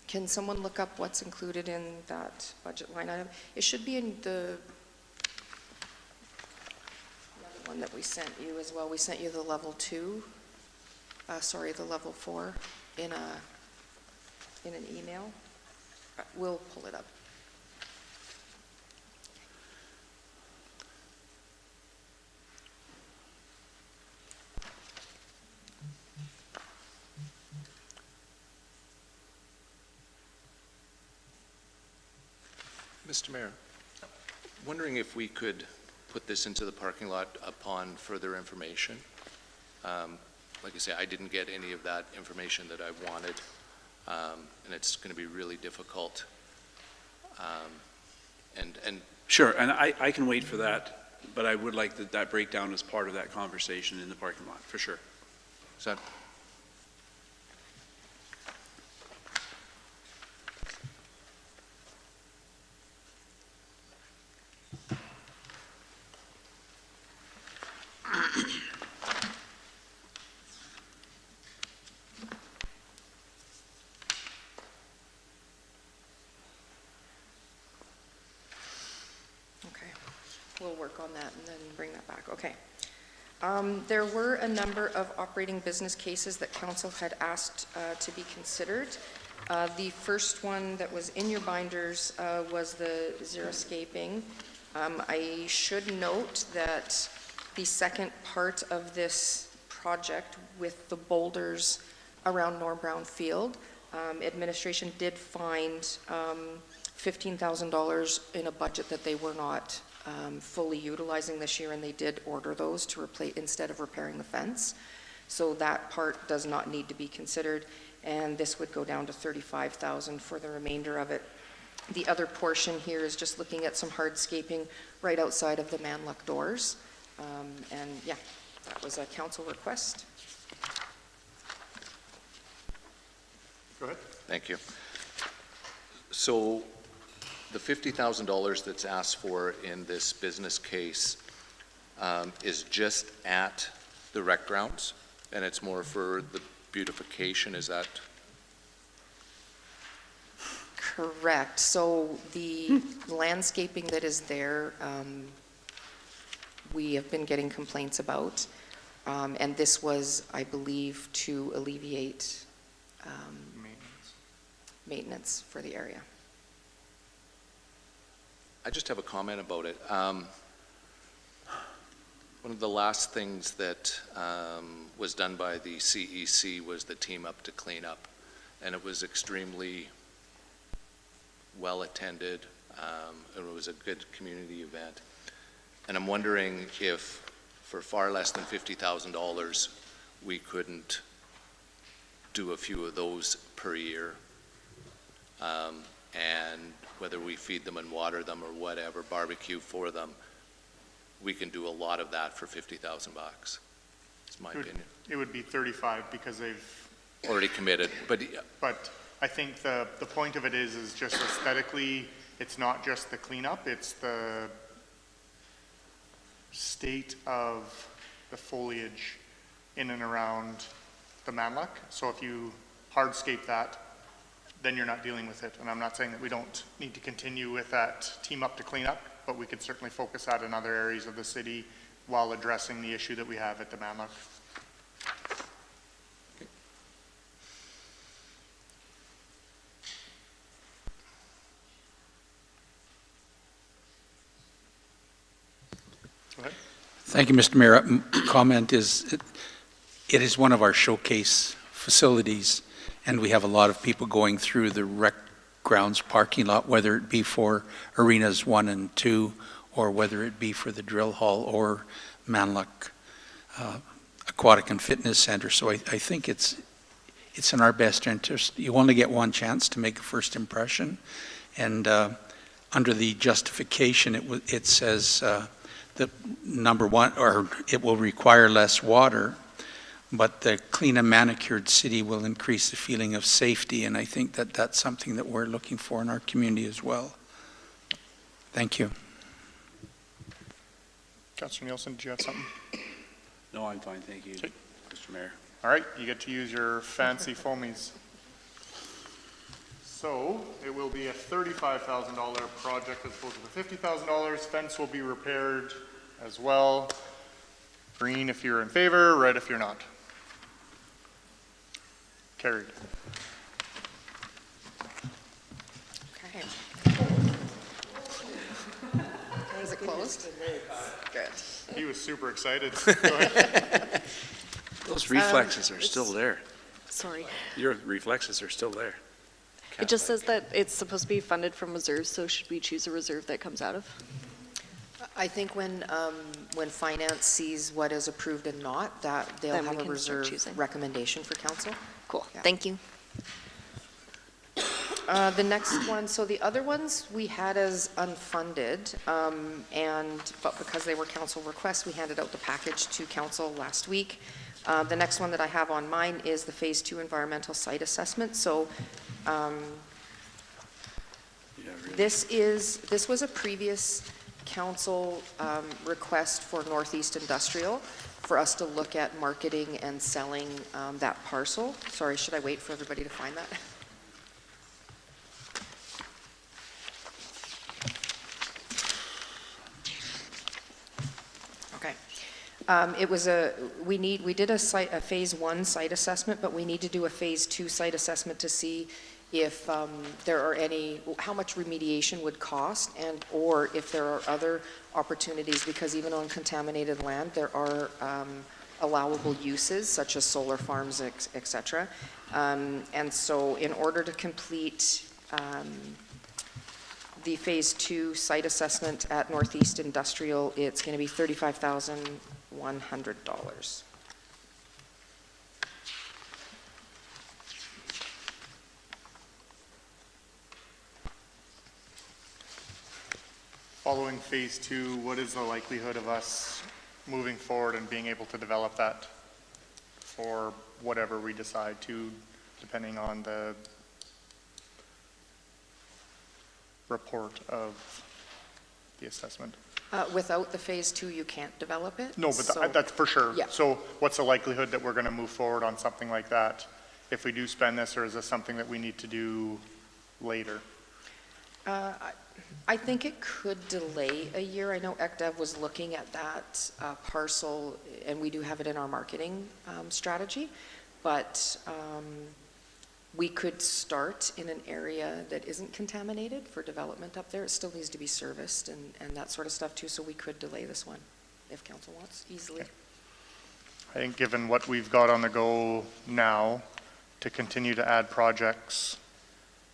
Can someone look up what's included in that budget line item? It should be in the another one that we sent you as well. We sent you the level 2, the level 4 in an email. We'll pull it up. Mr. Mayor, wondering if we could put this into the parking lot upon further information. Like I say, I didn't get any of that information that I wanted, and it's going to be really difficult. And Sure, and I can wait for that, but I would like that breakdown as part of that conversation in the parking lot, for sure. is that we'll work on that and then bring that back, okay. There were a number of operating business cases that council had asked to be considered. The first one that was in your binders was the xeriscaping. I should note that the second part of this project with the boulders around Norm Brown Field, administration did find $15,000 in a budget that they were not fully utilizing this year, and they did order those to replace instead of repairing the fence. So that part does not need to be considered, and this would go down to $35,000 for the remainder of it. The other portion here is just looking at some hardscaping right outside of the Manluck doors. And yeah, that was a council request. Go ahead. Thank you. So the $50,000 that's asked for in this business case is just at the rec grounds, and it's more for the beautification, is that? Correct. So the landscaping that is there, we have been getting complaints about, and this was, I believe, to alleviate maintenance for the area. I just have a comment about it. One of the last things that was done by the CEC was the team up to clean up, and it was extremely well attended. It was a good community event, and I'm wondering if, for far less than $50,000, we couldn't do a few of those per year, and whether we feed them and water them or whatever, barbecue for them, we can do a lot of that for $50,000 bucks. It's my opinion. It would be 35 because they've Already committed, but But I think the point of it is just aesthetically, it's not just the cleanup, it's the state of the foliage in and around the Manluck. So if you hardscape that, then you're not dealing with it. And I'm not saying that we don't need to continue with that team up to clean up, but we could certainly focus that in other areas of the city while addressing the issue that we have at the Manluck. Go ahead. Thank you, Mr. Mayor. Comment is, it is one of our showcase facilities, and we have a lot of people going through the rec grounds parking lot, whether it be for arenas 1 and 2, or whether it be for the drill hall or Manluck Aquatic and Fitness Center. So I think it's in our best interest. You only get one chance to make a first impression, and under the justification, it says that number one, or it will require less water, but the clean and manicured city will increase the feeling of safety, and I think that that's something that we're looking for in our community as well. Thank you. Councilor Nielsen, did you have something? No, I'm fine, thank you, Okay. Mr. Mayor. All right, you get to use your fancy foamies. So it will be a $35,000 project as opposed to the $50,000. Fence will be repaired as well. Green if you're in favor, red if you're not. Carried. Okay. Is it closed? Good. He was super excited. Go ahead. Those reflexes are still there. Sorry. Your reflexes are still there. It just says that it's supposed to be funded from reserves, so should we choose a reserve that comes out of? I think when finance sees what is approved and not, that they'll Then we have a can start reserve choosing. recommendation for council. Cool, Yeah. thank you. The next one, so the other ones we had as unfunded, but because they were council requests, we handed out the package to council last week. The next one that I have on mine is the Phase 2 environmental site assessment. So this was a previous council request for Northeast Industrial for us to look at marketing and selling that parcel. Sorry, should I wait for everybody to find that? We did a phase 1 site assessment, but we need to do a phase 2 site assessment to see if there are how much remediation would cost, or if there are other opportunities, because even on contaminated land, there are allowable uses, such as solar farms, et cetera. And so in order to complete the phase 2 site assessment at Northeast Industrial, it's going to be $35,100. Following phase 2, what is the likelihood of us moving forward and being able to develop that for whatever we decide to, depending on the report of the assessment? Without the phase 2, you can't develop it? No, but that's for sure. Yeah. So what's the likelihood that we're going to move forward on something like that if we do spend this, or is this something that we need to do later? I think it could delay a year. I know ECDEV was looking at that parcel, and we do have it in our marketing strategy, but we could start in an area that isn't contaminated for development up there. It still needs to be serviced and that sort of stuff too, so we could delay this one if council wants, easily. Okay. I think given what we've got on the go now, to continue to add projects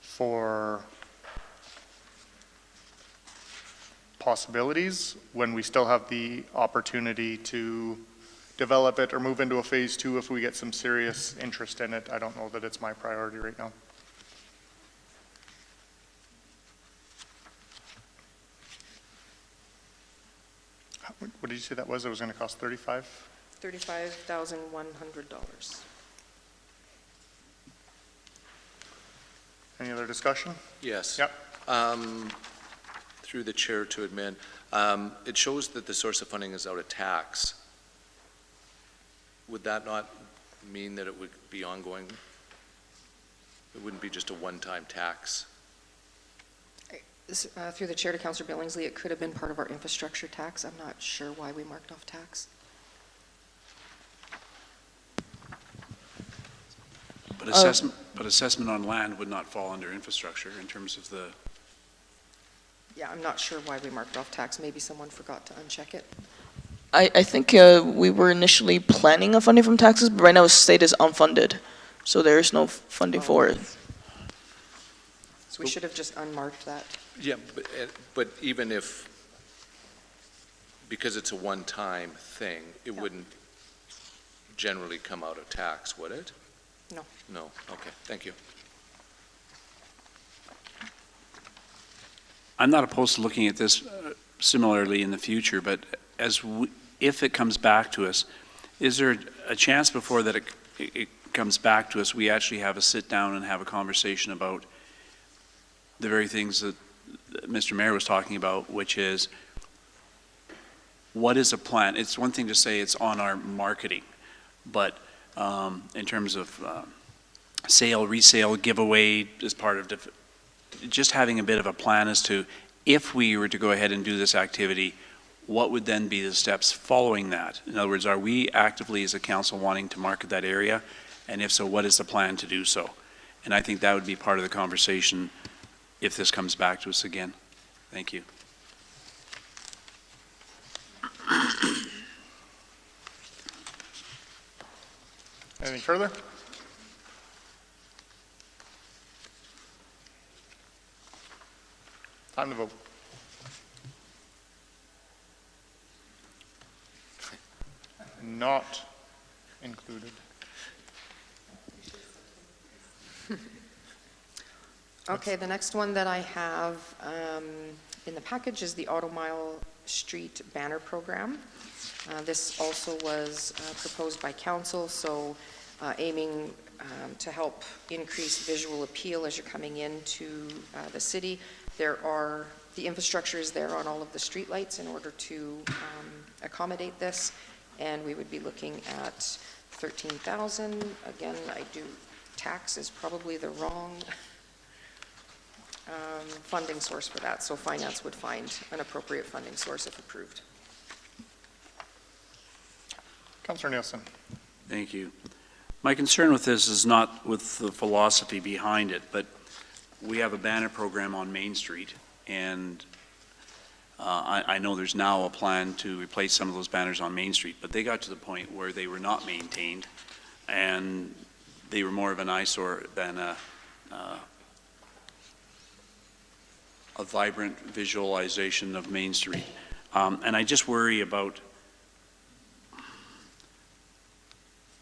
for possibilities when we still have the opportunity to develop it or move into a phase 2 if we get some serious interest in it. I don't know that it's my priority right now. What did you say that was? It was going to cost $35,100. Any other discussion? Yes. Yep. Through the chair to admin, it shows that the source of funding is out of tax. Would that not mean that it would be ongoing? It wouldn't be just a one-time tax? Through the chair to Councillor Billingsley, it could have been part of our infrastructure tax. I'm not sure why we marked off tax. But assessment on land would not fall under infrastructure in terms of the, Yeah, I'm not sure why we marked off tax. Maybe someone forgot to uncheck it. I think we were initially planning on funding from taxes, but right now it's stated as unfunded, so there is no funding for it. So we should have just unmarked that. Yeah, but even if, because it's a one-time thing, it wouldn't generally come out of tax, would it? No. No, okay, thank you. I'm not opposed to looking at this similarly in the future, but if it comes back to us, is there a chance before that it comes back to us, we actually have a sit down and have a conversation about the very things that Mr. Mayor was talking about, which is, what is a plan? It's one thing to say it's on our marketing, but in terms of sale, resale, giveaway as part of just having a bit of a plan as to, if we were to go ahead and do this activity, what would then be the steps following that? In other words, are we actively as a council wanting to market that area? And if so, what is the plan to do so? And I think that would be part of the conversation if this comes back to us again. Thank you. Anything further? Time to vote. Not included. Okay, the next one that I have in the package is the Auto Mile Street Banner Program. This also was proposed by council, so aiming to help increase visual appeal as you're coming into the city. The infrastructure is there on all of the streetlights in order to accommodate this, and we would be looking at $13,000. Again, tax is probably the wrong funding source for that, so finance would find an appropriate funding source if approved. Councillor Nielsen. Thank you. My concern with this is not with the philosophy behind it, but we have a banner program on Main Street, and I know there's now a plan to replace some of those banners on Main Street, but they got to the point where they were not maintained, and they were more of an eyesore than a vibrant visualization of Main Street. And I just worry about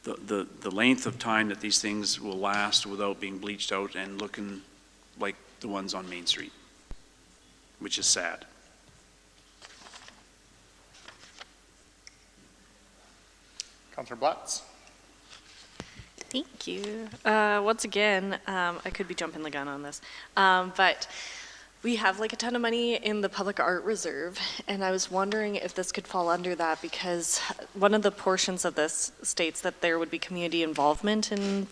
the length of time that these things will last without being bleached out and looking like the ones on Main Street, which is sad. Councillor Blatz. Thank you. Once again, I could be jumping the gun on this, but we have like a ton of money in the public art reserve, and I was wondering if this could fall under that, because one of the portions of this states that there would be community involved in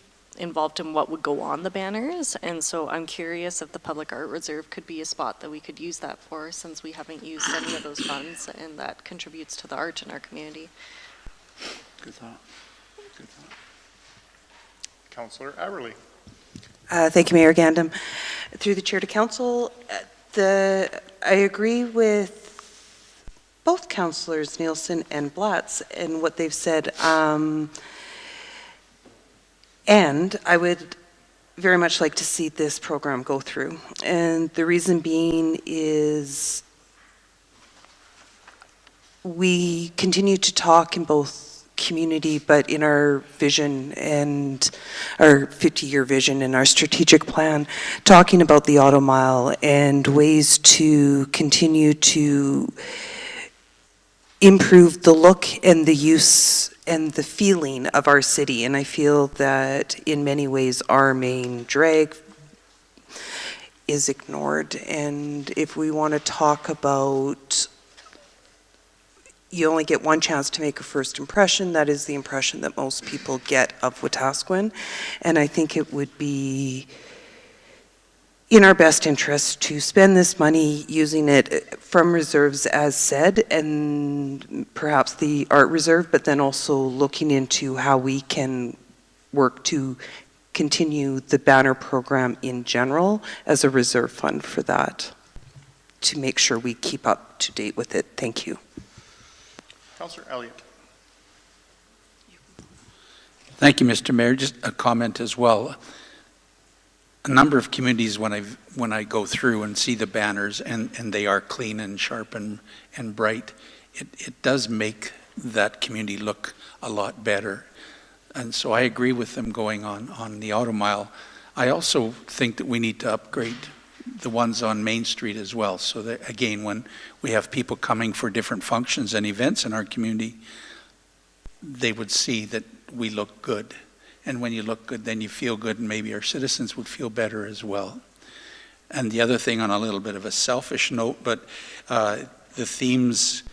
what would go on the banners, and so I'm curious if the public art reserve could be a spot that we could use that for, since we haven't used any of those funds, and that contributes to the art in our community. Good thought. Good thought. Councillor Averly. Thank you, Mayor Gandam. Through the chair to council, I agree with both councillors Nielsen and Blatz and what they've said. And I would very much like to see this program go through. And the reason being is we continue to talk in both community, but in our vision and our 50-year vision and our strategic plan, talking about the auto mile and ways to continue to improve the look and the use and the feeling of our city. And I feel that in many ways our main drag is ignored. And if we want to talk about, you only get one chance to make a first impression, that is the impression that most people get of Wetaskiwin. And I think it would be in our best interest to spend this money using it from reserves as said, and perhaps the art reserve, but then also looking into how we can work to continue the banner program in general as a reserve fund for that, to make sure we keep up to date with it. Thank you. Councillor Elliott. Thank you, Mr. Mayor. Just a comment as well. A number of communities, when I go through and see the banners and they are clean and sharp and bright, it does make that community look a lot better. And so I agree with them going on the auto mile. I also think that we need to upgrade the ones on Main Street as well, so that again, when we have people coming for different functions and events in our community, they would see that we look good. And when you look good, then you feel good, and maybe our citizens would feel better as well. And the other thing, on a little bit of a selfish note, but the themes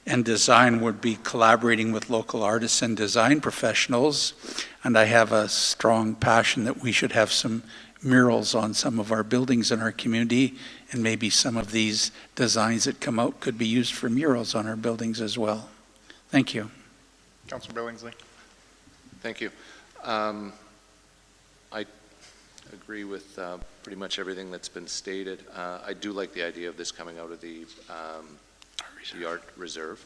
and design would be collaborating with local artists and design professionals, and I have a strong passion that we should have some murals on some of our buildings in our community, and maybe some of these designs that come out could be used for murals on our buildings as well. Thank you. Councillor Billingsley. Thank you. I agree with pretty much everything that's been stated. I do like the idea of this coming out of the art reserve.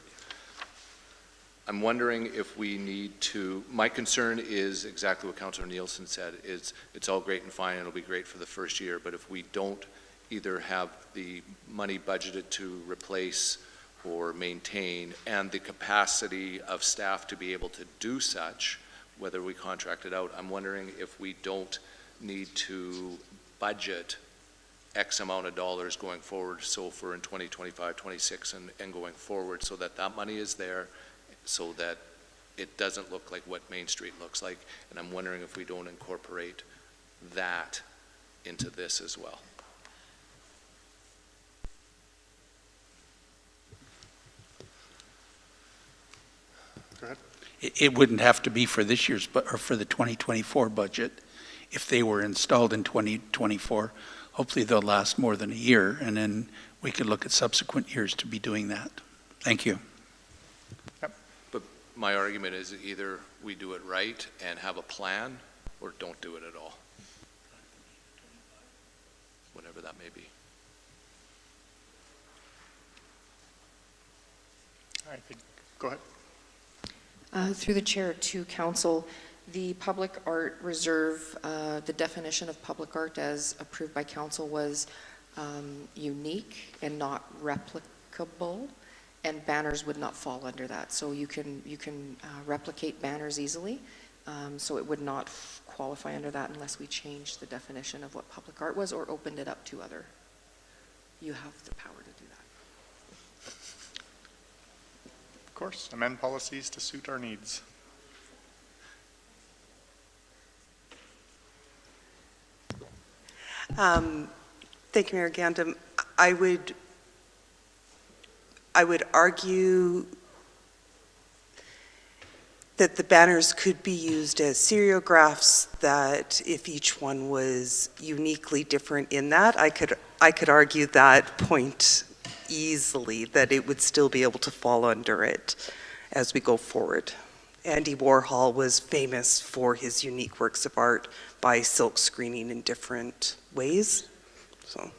I'm wondering if we need to, my concern is exactly what Councillor Nielsen said, is it's all great and fine, it'll be great for the first year, but if we don't either have the money budgeted to replace or maintain and the capacity of staff to be able to do such, whether we contract it out, I'm wondering if we don't need to budget X amount of dollars going forward, so for in 2025, 26 and going forward, so that that money is there, so that it doesn't look like what Main Street looks like. And I'm wondering if we don't incorporate that into this as well. Go ahead. It wouldn't have to be for this year's, or for the 2024 budget. If they were installed in 2024, hopefully they'll last more than a year, and then we could look at subsequent years to be doing that. Thank you. my argument is either we do it right and have a plan, or don't do it at all. Whatever that may be. I think, go ahead. Through the chair to council, the public art reserve, the definition of public art as approved by council was unique and not replicable, and banners would not fall under that. So you can replicate banners easily, so it would not qualify under that unless we changed the definition of what public art was or opened it up to other. You have the power to do that. Of course, amend policies to suit our needs. Thank you, Mayor Gandam. I would argue that the banners could be used as seriographs, that if each one was uniquely different in that, I could argue that point easily, that it would still be able to fall under it as we go forward. Andy Warhol was famous for his unique works of art by silk screening in different ways. So.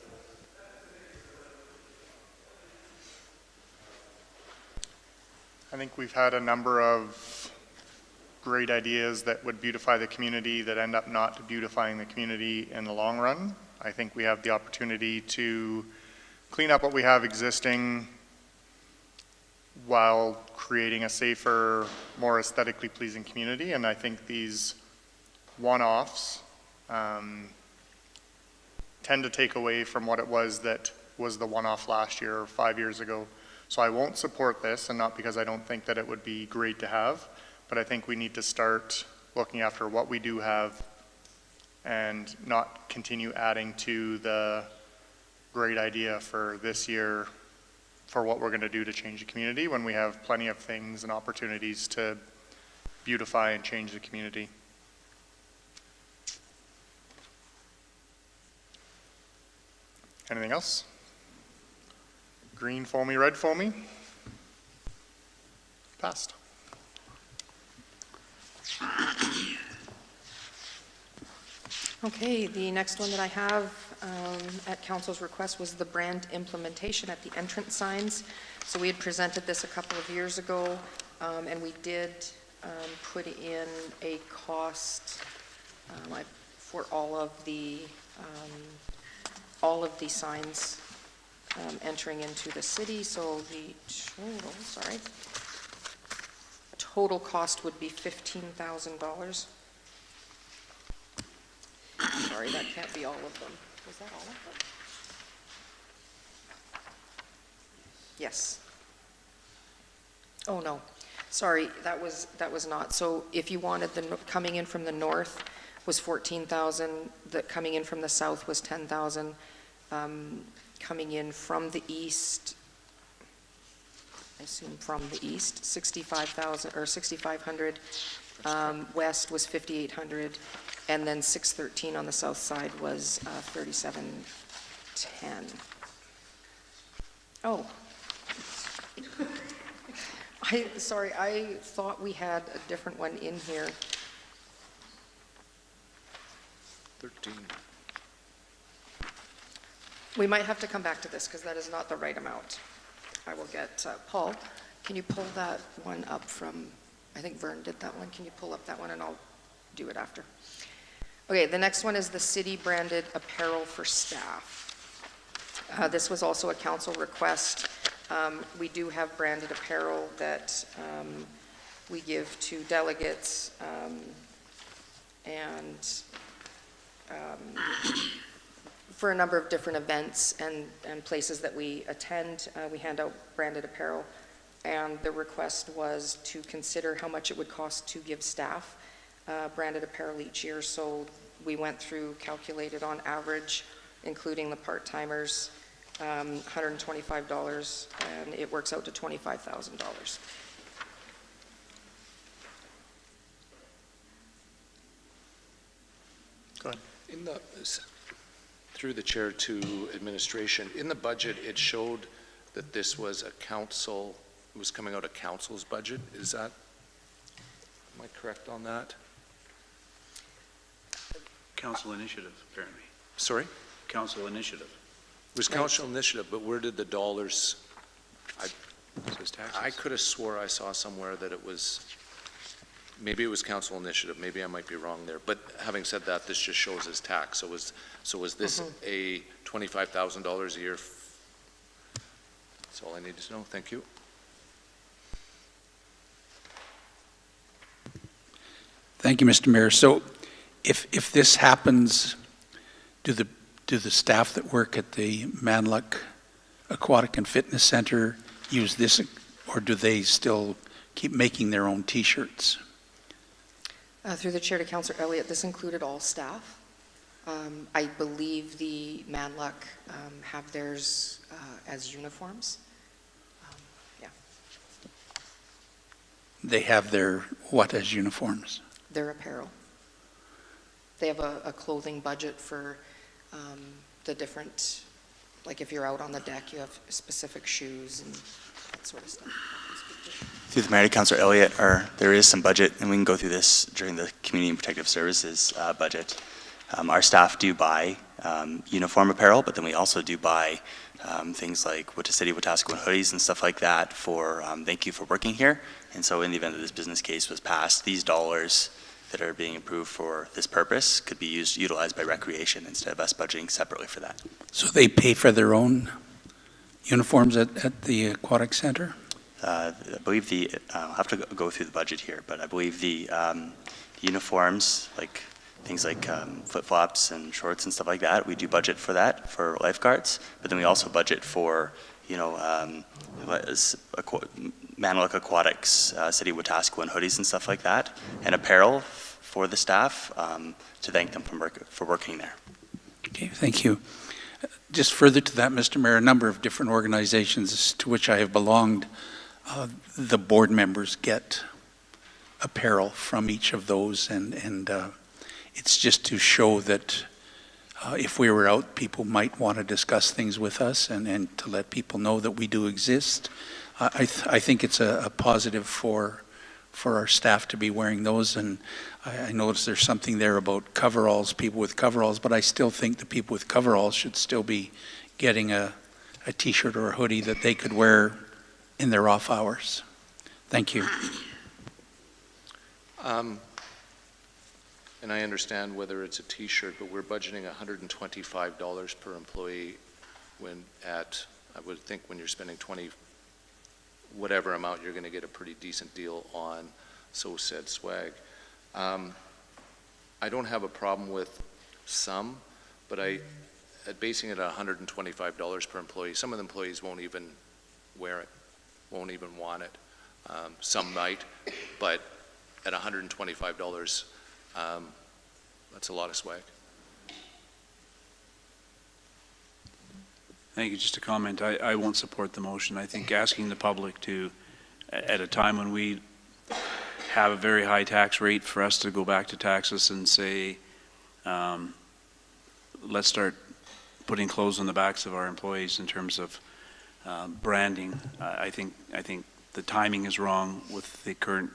I think we've had a number of great ideas that would beautify the community that end up not beautifying the community in the long run. I think we have the opportunity to clean up what we have existing while creating a safer, more aesthetically pleasing community. And I think these one-offs tend to take away from what it was that was the one-off last year or 5 years ago. So I won't support this, and not because I don't think that it would be great to have, but I think we need to start looking after what we do have and not continue adding to the great idea for this year for what we're going to do to change the community when we have plenty of things and opportunities to beautify and change the community. Anything else? Green foamy, red foamy? Passed. Okay, the next one that I have at council's request was the brand implementation at the entrance signs. So we had presented this a couple of years ago, and we did put in a cost for all of the signs entering into the city. So the total cost would be $15,000. Sorry, that can't be all of them. Was that all of them? Yes. Oh, no. Sorry, that was not. So if you wanted the coming in from the north was 14,000, the coming in from the south was 10,000, coming in from the east, I assume from the east, 65,000 or 6,500, west was 5,800, and then 613 on the south side was 3,710. Oh. Sorry, I thought we had a different one in here. 13. We might have to come back to this because that is not the right amount. I will get, Paul, can you pull that one up from, I think Vern did that one. Can you pull up that one and I'll do it after. Okay, the next one is the city branded apparel for staff. This was also a council request. We do have branded apparel that we give to delegates and for a number of different events and places that we attend, we hand out branded apparel. And the request was to consider how much it would cost to give staff branded apparel each year. So we went through, calculated on average, including the part-timers, $125, and it works out to $25,000. Go ahead. Through the chair to administration, in the budget, it showed that this was a council, it was coming out of council's budget. Is that Am I correct on that? Council initiative, apparently. Sorry? Council initiative. It was council initiative, but where did the dollars? It says taxes. I could have swore I saw somewhere that it was, maybe it was council initiative, maybe I might be wrong there. But having said that, this just shows as tax. So was this a $25,000 a year? That's all I need to know. Thank you. Thank you, Mr. Mayor. So if this happens, do the staff that work at the Manluck Aquatic and Fitness Center use this, or do they still keep making their own T-shirts? Through the chair to Councillor Elliott, this included all staff. I believe the Manluck have theirs as uniforms. Yeah, They have their what as uniforms? their apparel. They have a clothing budget for the different, like if you're out on the deck, you have specific shoes and that sort of stuff. Through the Mayor to Councillor Elliott, there is some budget, and we can go through this during the Community and Protective Services budget. Our staff do buy uniform apparel, but then we also do buy things like City Wetaskiwin hoodies and stuff like that for thank you for working here. And so in the event that this business case was passed, these dollars that are being approved for this purpose could be utilized by recreation instead of us budgeting separately for that. So they pay for their own uniforms at the aquatic center? I believe I'll have to go through the budget here, but I believe the uniforms, like things like flip-flops and shorts and stuff like that, we do budget for that for lifeguards, but then we also budget for, Manawak Aquatics, City Wetaskiwin hoodies and stuff like that, and apparel for the staff to thank them for working there. Okay, thank you. Just further to that, Mr. Mayor, a number of different organizations to which I have belonged, the board members get apparel from each of those, and it's just to show that if we were out, people might want to discuss things with us and to let people know that we do exist. I think it's a positive for our staff to be wearing those, and I notice there's something there about coveralls, people with coveralls, but I still think the people with coveralls should still be getting a T-shirt or a hoodie that they could wear in their off hours. Thank you. And I understand whether it's a T-shirt, but we're budgeting $125 per employee I would think when you're spending whatever amount, you're going to get a pretty decent deal on so said swag. I don't have a problem with some, but basing it at $125 per employee, some of the employees won't even wear it, won't even want it. Some might, but at $125, that's a lot of swag. Thank you. Just a comment. I won't support the motion. I think asking the public to, at a time when we have a very high tax rate, for us to go back to taxes and say, let's start putting clothes on the backs of our employees in terms of branding. I think the timing is wrong with the current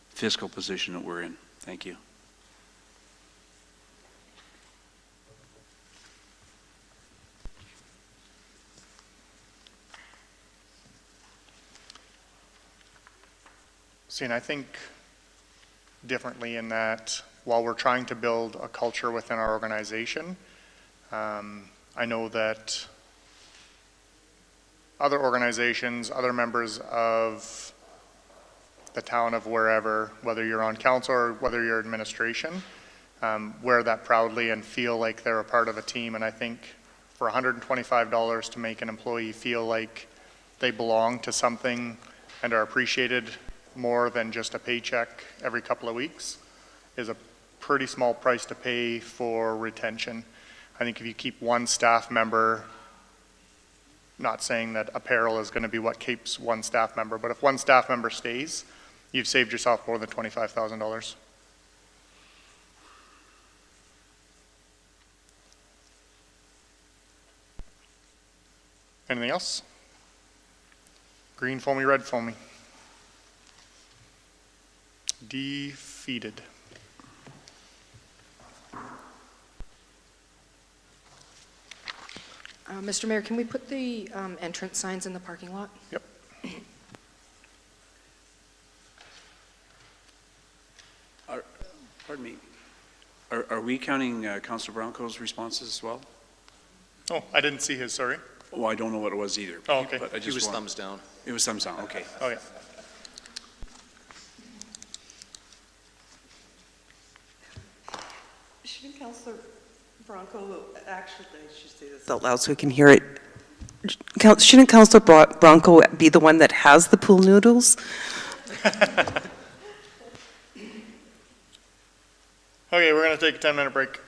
fiscal position that we're in. Thank you. See, and I think differently in that while we're trying to build a culture within our organization, I know that other organizations, other members of the town of wherever, whether you're on council or whether you're administration, wear that proudly and feel like they're a part of a team. And I think for $125 to make an employee feel like they belong to something and are appreciated more than just a paycheck every couple of weeks is a pretty small price to pay for retention. I think if you keep one staff member, not saying that apparel is going to be what keeps one staff member, but if one staff member stays, you've saved yourself more than $25,000. Anything else? Green foamy, red foamy. Defeated. Mr. Mayor, can we put the entrance signs in the parking lot? Yep. Pardon me, are we counting Councilor Bronco's responses as well? Oh, I didn't see his, sorry. Well, I don't know what it was either. Oh, okay. But I He just was want- thumbs down. It was thumbs down, okay. Oh, yeah. Shouldn't Councilor Bronco, actually, I should say this. Out loud so we can hear it. Shouldn't Councilor Bronco be the one that has the pool noodles? Okay, we're going to take a 10-minute break.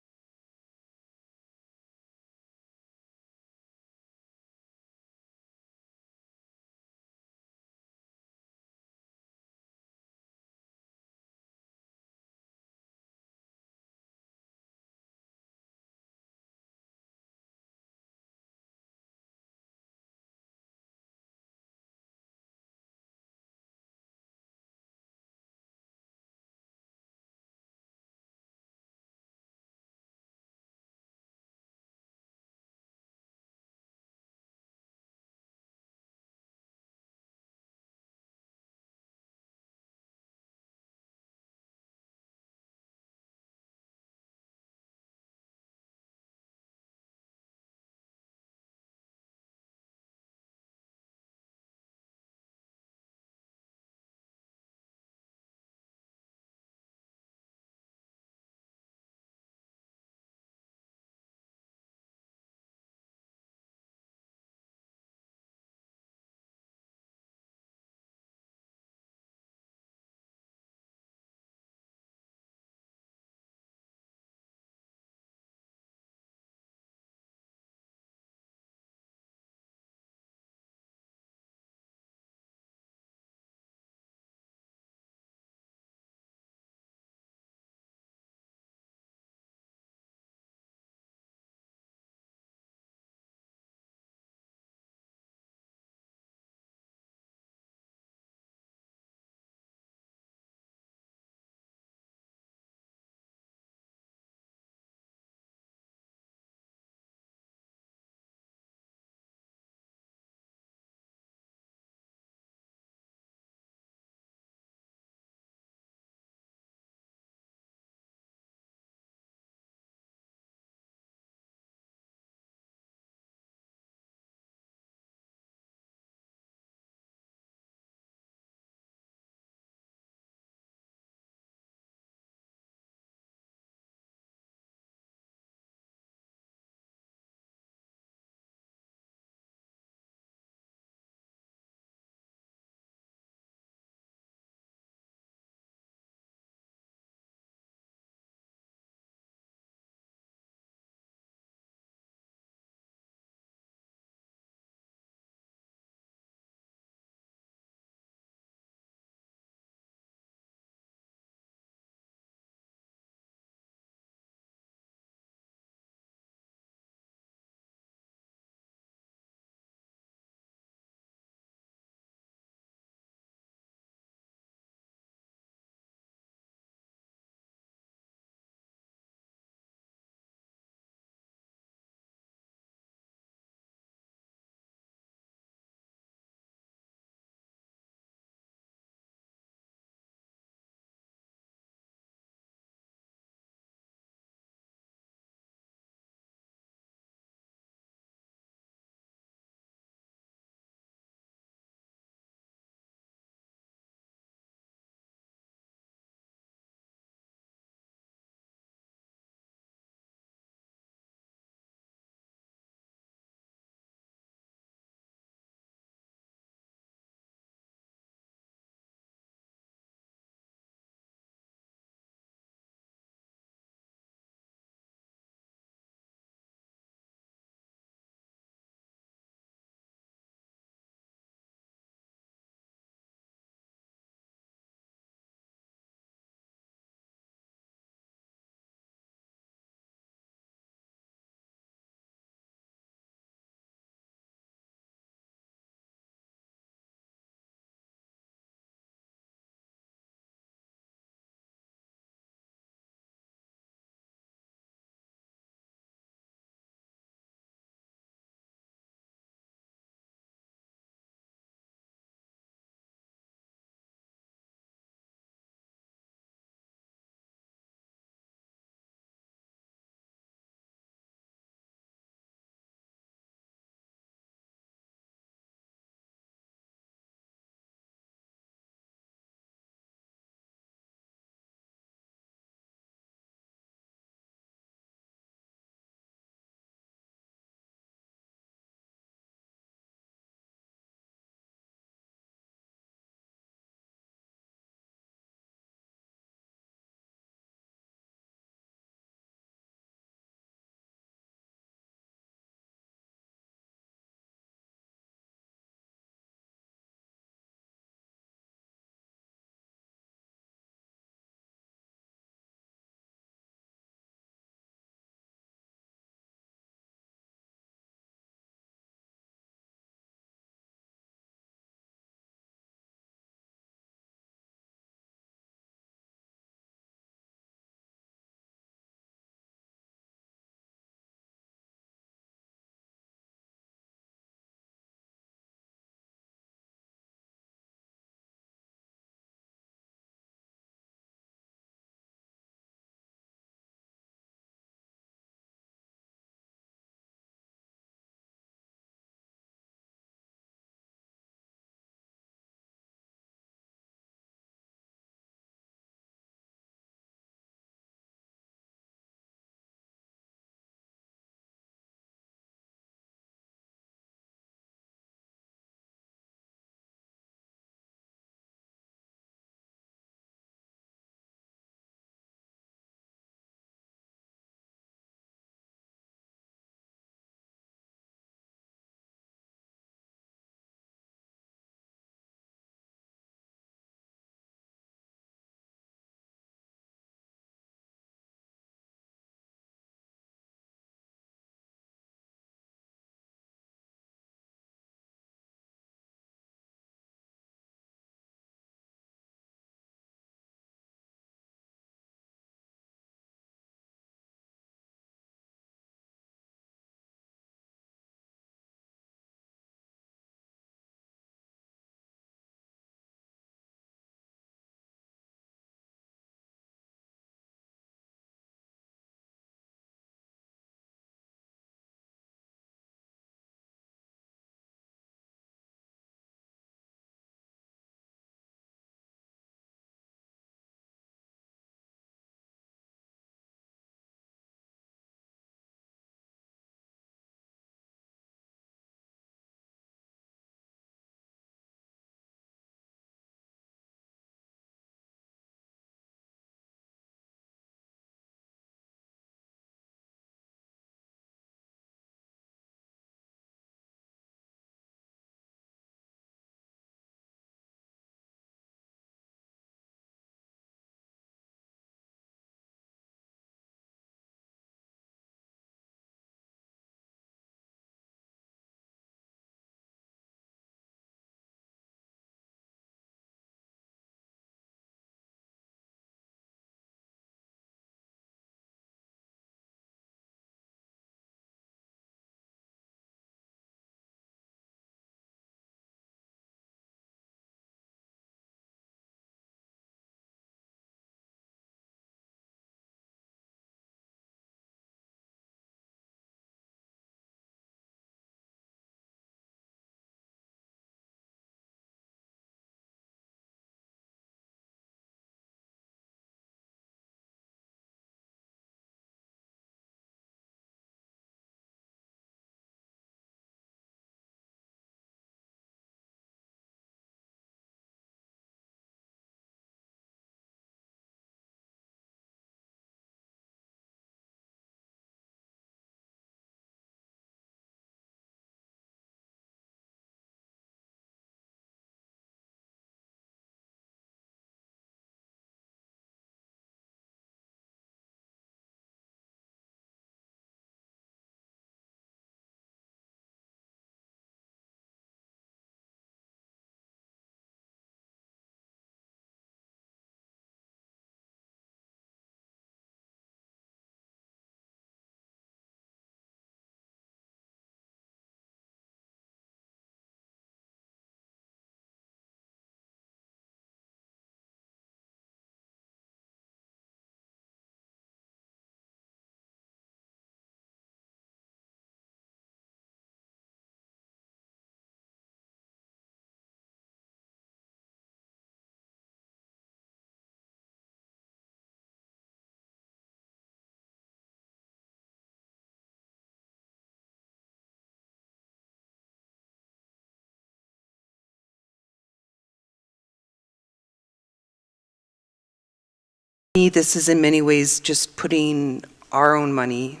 me, this is in many ways just putting our own money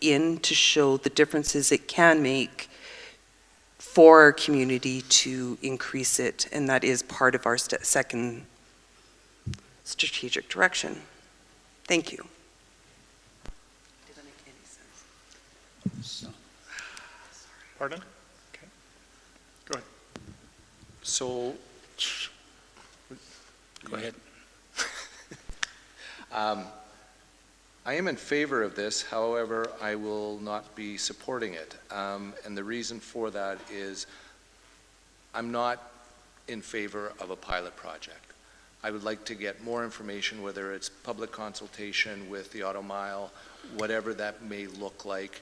in to show the differences it can make for our community to increase it, and that is part of our second strategic direction. Thank you. Did that make any sense? Pardon? Okay. Go ahead. So, Go ahead. I am in favor of this, however, I will not be supporting it. And the reason for that is I'm not in favor of a pilot project. I would like to get more information, whether it's public consultation with the Auto Mile, whatever that may look like,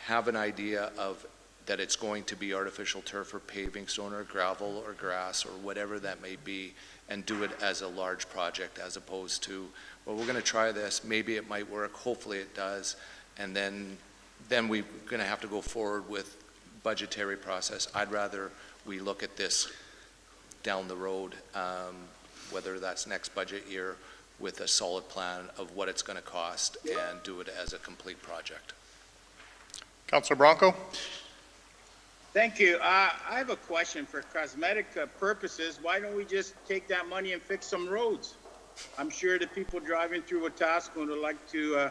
have an idea of that it's going to be artificial turf or paving stone or gravel or grass or whatever that may be, and do it as a large project as opposed to, well, we're going to try this, maybe it might work, hopefully it does, and then we're going to have to go forward with budgetary process. I'd rather we look at this down the road, whether that's next budget year, with a solid plan of what it's going to cost and do it as a complete project. Councilor Bronco? Thank you. I have a question for cosmetic purposes. Why don't we just take that money and fix some roads? I'm sure the people driving through Wetaskiwin would like to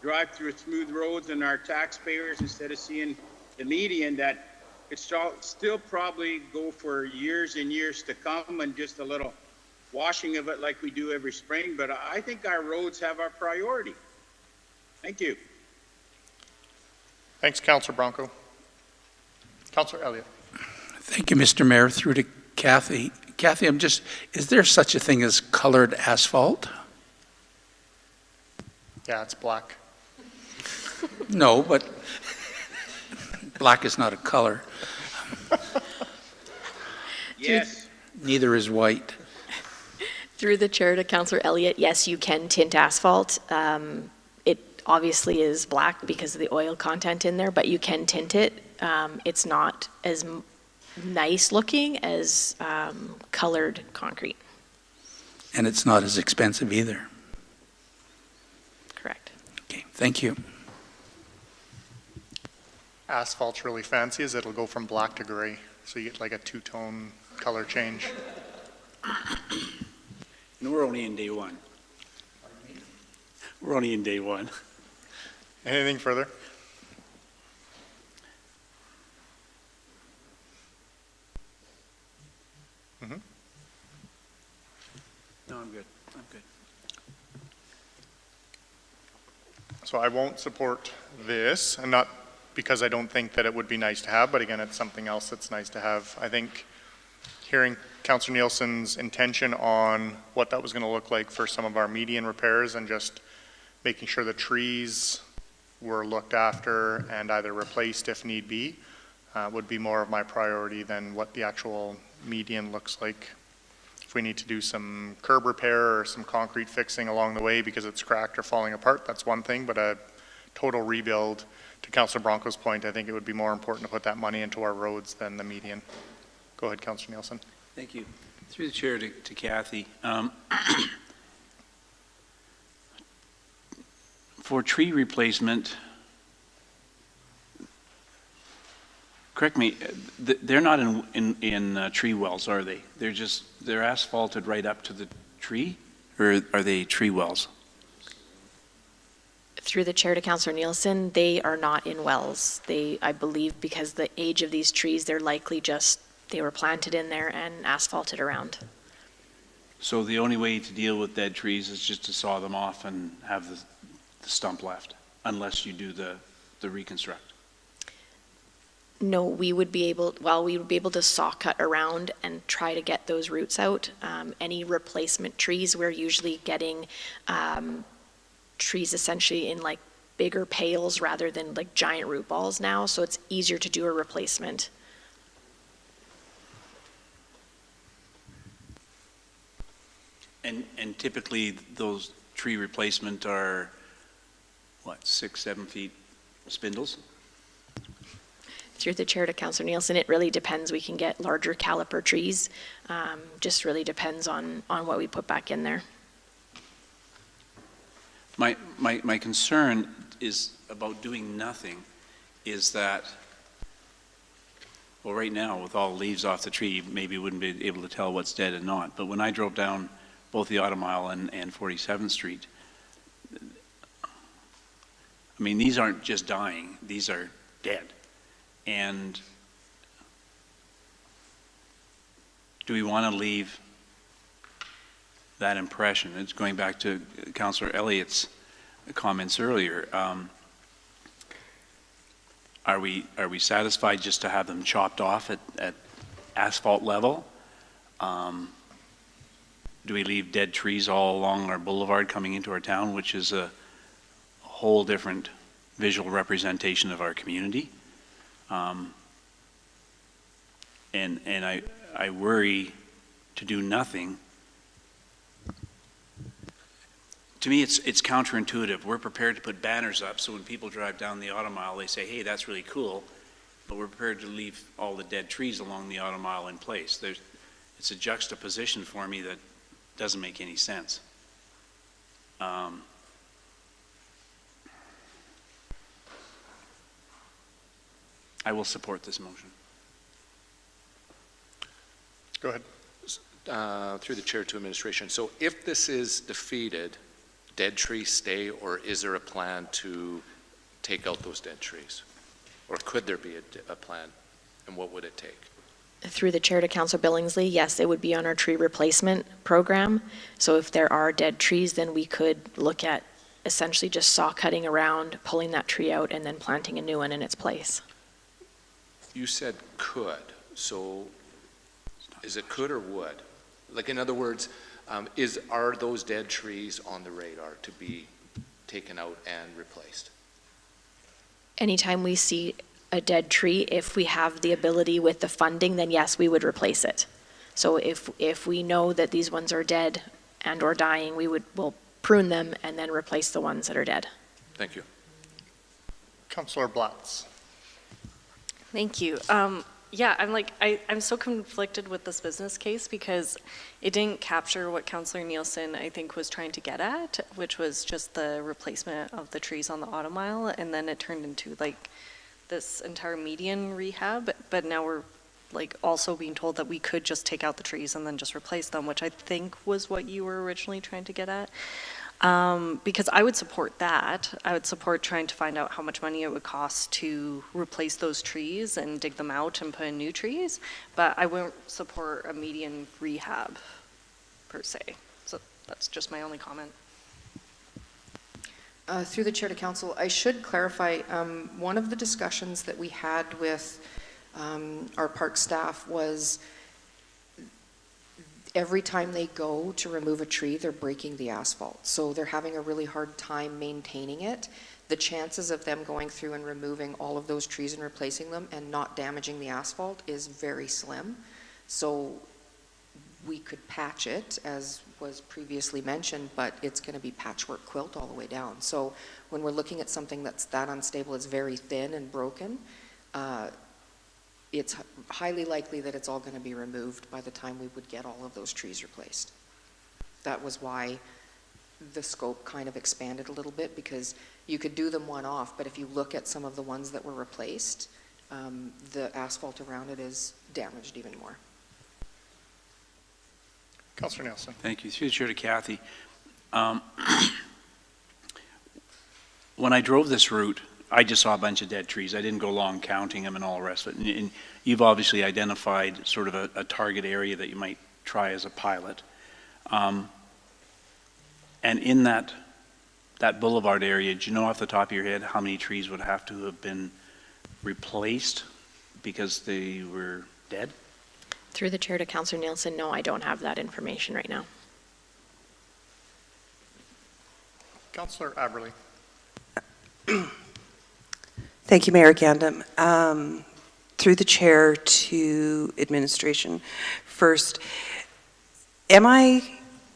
drive through smooth roads, and our taxpayers, instead of seeing the median, that it still probably go for years and years to come, and just a little washing of it like we do every spring. But I think our roads have our priority. Thank you. Thanks, Councilor Bronco. Councilor Elliott. Thank you, Mr. Mayor. Through to Kathy. Kathy, is there such a thing as colored asphalt? Yeah, it's black. No, but black is not a color. Yes. Neither is white. Through the chair to Councillor Elliott, yes, you can tint asphalt. It obviously is black because of the oil content in there, but you can tint it. It's not as nice looking as colored concrete. And it's not as expensive either. Correct. Okay, thank you. Asphalt's really fancy, is it'll go from black to gray, so you get like a two-tone color change. And we're only in day one. We're only in day one. Anything further? No, I'm good. I'm good. So I won't support this, and not because I don't think that it would be nice to have, but again, it's something else that's nice to have. I think hearing Councillor Nielsen's intention on what that was going to look like for some of our median repairs and just making sure the trees were looked after and either replaced if need be, would be more of my priority than what the actual median looks like. If we need to do some curb repair or some concrete fixing along the way because it's cracked or falling apart, that's one thing, but a total rebuild, to Councillor Bronco's point, I think it would be more important to put that money into our roads than the median. Go ahead, Councillor Nielsen. Thank you. Through the chair to Kathy. For tree replacement, correct me, they're not in tree wells, are they? They're asphalted right up to the tree, or are they tree wells? Through the chair to Councillor Nielsen, they are not in wells. I believe because the age of these trees, they're likely they were planted in there and asphalted around. So the only way to deal with dead trees is just to saw them off and have the stump left, unless you do the reconstruct. No, we would be able to saw cut around and try to get those roots out. Any replacement trees, we're usually getting trees essentially in like bigger pails rather than like giant root balls now, so it's easier to do a replacement. And typically, those tree replacement are, what, 6-7 feet spindles? Through the chair to Councillor Nielsen, it really depends. We can get larger caliper trees. Just really depends on what we put back in there. My concern is about doing nothing, is that, well, right now, with all leaves off the tree, maybe you wouldn't be able to tell what's dead and not. But when I drove down both the Auto Mile and 47th Street, I mean, these aren't just dying, these are dead. And do we want to leave that impression? It's going back to Councillor Elliott's comments earlier. Are we satisfied just to have them chopped off at asphalt level? Do we leave dead trees all along our boulevard coming into our town, which is a whole different visual representation of our community? And I worry to do nothing. To me, it's counterintuitive. We're prepared to put banners up, so when people drive down the Auto Mile, they say, hey, that's really cool, but we're prepared to leave all the dead trees along the Auto Mile in place. It's a juxtaposition for me that doesn't make any sense. I will support this motion. Go ahead. Through the chair to administration. So if this is defeated, dead trees stay, or is there a plan to take out those dead trees? Or could there be a plan, and what would it take? Through the chair to Councillor Billingsley, yes, it would be on our tree replacement program. So if there are dead trees, then we could look at essentially just saw cutting around, pulling that tree out, and then planting a new one in its place. You said could, so is it could or would? Like, in other words, are those dead trees on the radar to be taken out and replaced? Anytime we see a dead tree, if we have the ability with the funding, then yes, we would replace it. So if we know that these ones are dead and or dying, we'll prune them and then replace the ones that are dead. Thank you. Councillor Blatz. Thank you. Yeah, I'm so conflicted with this business case because it didn't capture what Councillor Nielsen, I think, was trying to get at, which was just the replacement of the trees on the Auto Mile, and then it turned into like this entire median rehab, but now we're like also being told that we could just take out the trees and then just replace them, which I think was what you were originally trying to get at. Because I would support that. I would support trying to find out how much money it would cost to replace those trees and dig them out and put in new trees, but I wouldn't support a median rehab per se. So that's just my only comment. Through the chair to council, I should clarify, one of the discussions that we had with our park staff was every time they go to remove a tree, they're breaking the asphalt. So they're having a really hard time maintaining it. The chances of them going through and removing all of those trees and replacing them and not damaging the asphalt is very slim. So we could patch it, as was previously mentioned, but it's going to be patchwork quilt all the way down. So when we're looking at something that's that unstable, it's very thin and broken, it's highly likely that it's all going to be removed by the time we would get all of those trees replaced. That was why the scope kind of expanded a little bit, because you could do them one off, but if you look at some of the ones that were replaced, the asphalt around it is damaged even more. Councillor Nielsen. Thank you. Through the chair to Kathy. When I drove this route, I just saw a bunch of dead trees. I didn't go along counting them and all the rest of it. And you've obviously identified sort of a target area that you might try as a pilot. And in that boulevard area, do you know off the top of your head how many trees would have to have been replaced because they were dead? Through the chair to Councillor Nielsen, no, I don't have that information right now. Councillor Aberley. Thank you, Mayor Gandam. Through the chair to administration, first, am I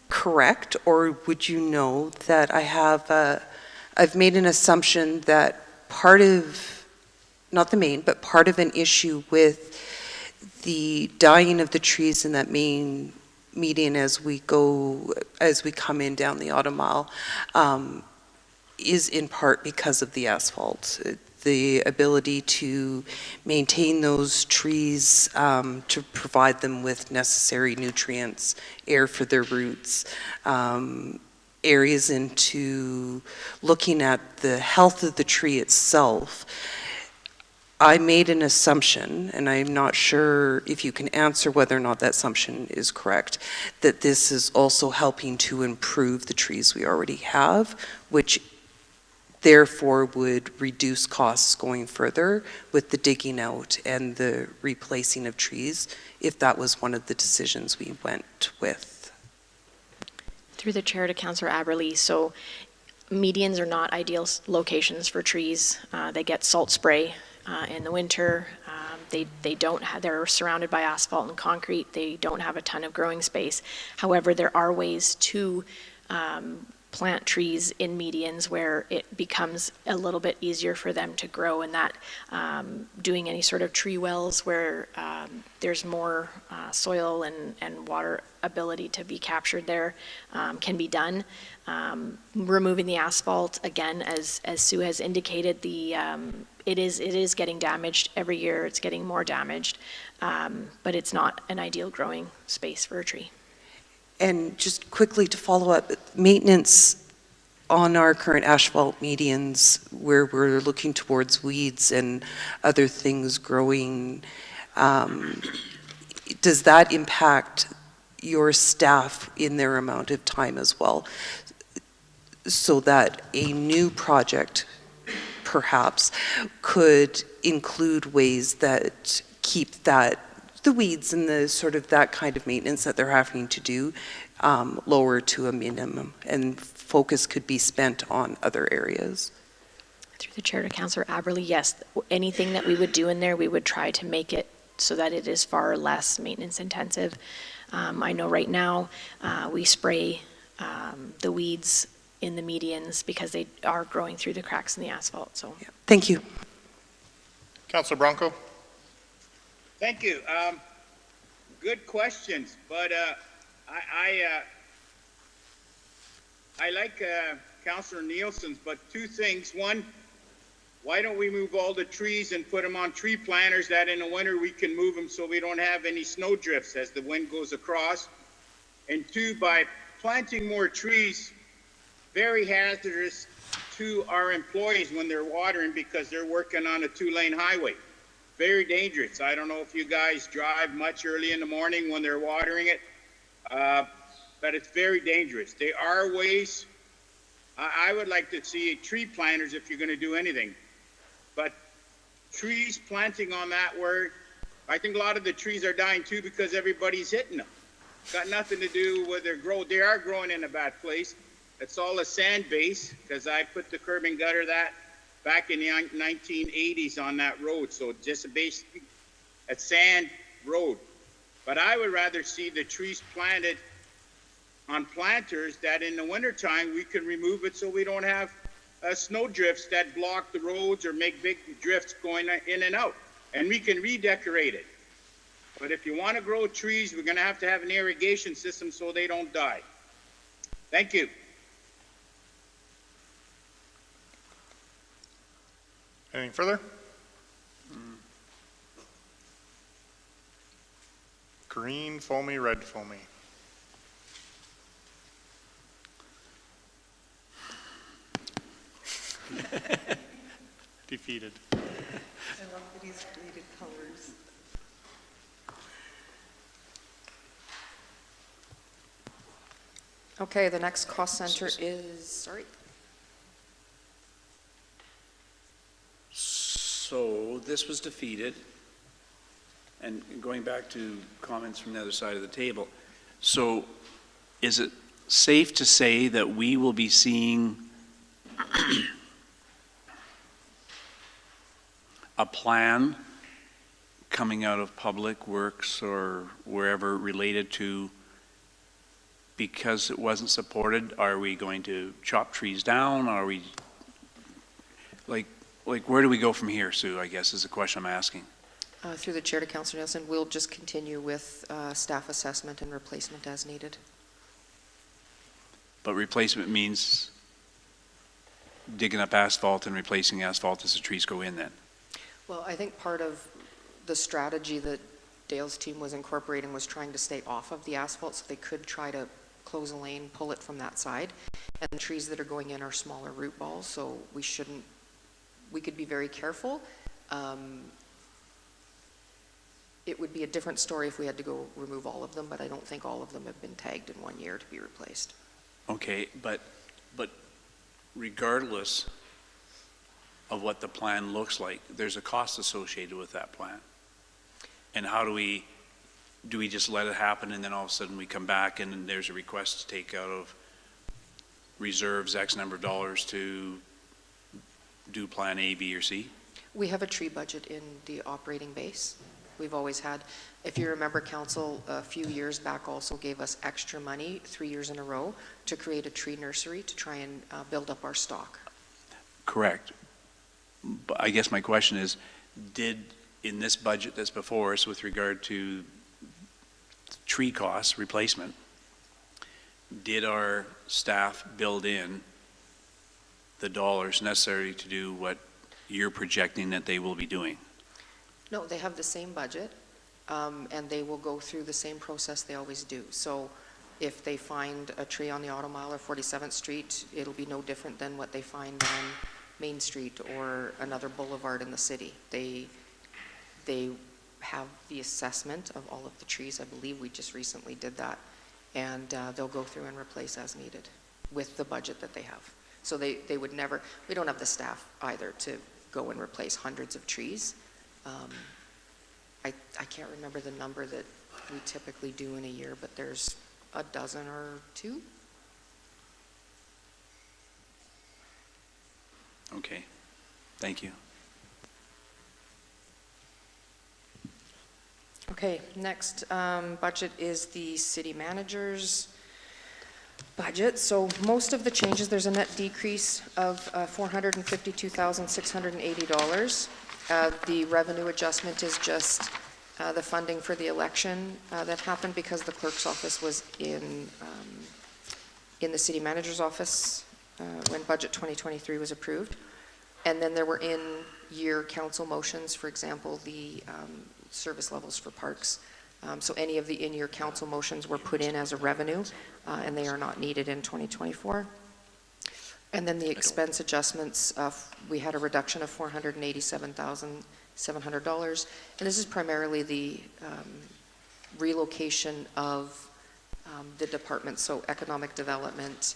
correct, or would you know that I've made an assumption that part of, not the main, but part of an issue with the dying of the trees in that main median as we come in down the Auto Mile is in part because of the asphalt. The ability to maintain those trees, to provide them with necessary nutrients, air for their roots, areas into looking at the health of the tree itself. I made an assumption, and I'm not sure if you can answer whether or not that assumption is correct, that this is also helping to improve the trees we already have, which therefore would reduce costs going further with the digging out and the replacing of trees, if that was one of the decisions we went with. Through the chair to Councillor Aberle, so medians are not ideal locations for trees. They get salt spray in the winter. They don't have, they're surrounded by asphalt and concrete. They don't have a ton of growing space. However, there are ways to plant trees in medians where it becomes a little bit easier for them to grow, and that doing any sort of tree wells where there's more soil and water ability to be captured there can be done. Removing the asphalt, again, as Sue has indicated, it is getting damaged every year. It's getting more damaged, but it's not an ideal growing space for a tree. And just quickly to follow up, maintenance on our current asphalt medians where we're looking towards weeds and other things growing, does that impact your staff in their amount of time as well? So that a new project perhaps could include ways that keep that the weeds and the sort of that kind of maintenance that they're having to do lower to a minimum, and focus could be spent on other areas. Through the chair to Councillor Aberle, yes, anything that we would do in there, we would try to make it so that it is far less maintenance intensive. I know right now we spray the weeds in the medians because they are growing through the cracks in the asphalt. So, yeah. Thank you. Councillor Bronco? Thank you. Good questions, but I like Councillor Nielsen's, but two things. One, why don't we move all the trees and put them on tree planters that in the winter we can move them so we don't have any snow drifts as the wind goes across? And two, by planting more trees, very hazardous to our employees when they're watering because they're working on a 2-lane highway. Very dangerous. I don't know if you guys drive much early in the morning when they're watering it, but it's very dangerous. There are ways. I would like to see tree planters if you're going to do anything, but trees planting on that where I think a lot of the trees are dying too because everybody's hitting them. Got nothing to do with their growth. They are growing in a bad place. It's all a sand base because I put the curb and gutter that back in the 1980s on that road. So just basically a sand road. But I would rather see the trees planted on planters that in the wintertime we can remove it so we don't have snow drifts that block the roads or make big drifts going in and out. And we can redecorate it. But if you want to grow trees, we're going to have an irrigation system so they don't die. Thank you. Anything further? Green foamy, red foamy. Defeated. I love that he's created colors. Okay, the next cost center is, sorry. So this was defeated, and going back to comments from the other side of the table, so is it safe to say that we will be seeing a plan coming out of Public Works or wherever related to, because it wasn't supported, are we going to chop trees down? Are we, like where do we go from here, Sue, I guess is the question I'm asking. Through the chair to Councillor Nielsen, we'll just continue with staff assessment and replacement as needed. But replacement means digging up asphalt and replacing asphalt as the trees go in then? Well, I think part of the strategy that Dale's team was incorporating was trying to stay off of the asphalt so they could try to close a lane, pull it from that side. And the trees that are going in are smaller root balls, so we could be very careful. It would be a different story if we had to go remove all of them, but I don't think all of them have been tagged in 1 year to be replaced. Okay, but regardless of what the plan looks like, there's a cost associated with that plan. And how do we just let it happen and then all of a sudden we come back and then there's a request to take out of reserves X number of dollars to do plan A, B, or C? We have a tree budget in the operating base. We've always had, if you remember, council a few years back also gave us extra money 3 years in a row to create a tree nursery to try and build up our stock. Correct. But I guess my question is, in this budget that's before us with regard to tree costs, replacement, did our staff build in the dollars necessary to do what you're projecting that they will be doing? No, they have the same budget, and they will go through the same process they always do. So if they find a tree on the Auto Mile or 47th Street, it'll be no different than what they find on Main Street or another boulevard in the city. They have the assessment of all of the trees. I believe we just recently did that. And they'll go through and replace as needed with the budget that they have. So they would never, we don't have the staff either to go and replace hundreds of trees. I can't remember the number that we typically do in a year, but there's a dozen or two. Okay, thank you. Okay, next budget is the city manager's budget. So most of the changes, there's a net decrease of $452,680. The revenue adjustment is just the funding for the election that happened because the clerk's office was in the city manager's office when budget 2023 was approved. And then there were in-year council motions, for example, the service levels for parks. So any of the in-year council motions were put in as a revenue, and they are not needed in 2024. And then the expense adjustments, we had a reduction of $487,700. And this is primarily the relocation of the departments, so economic development.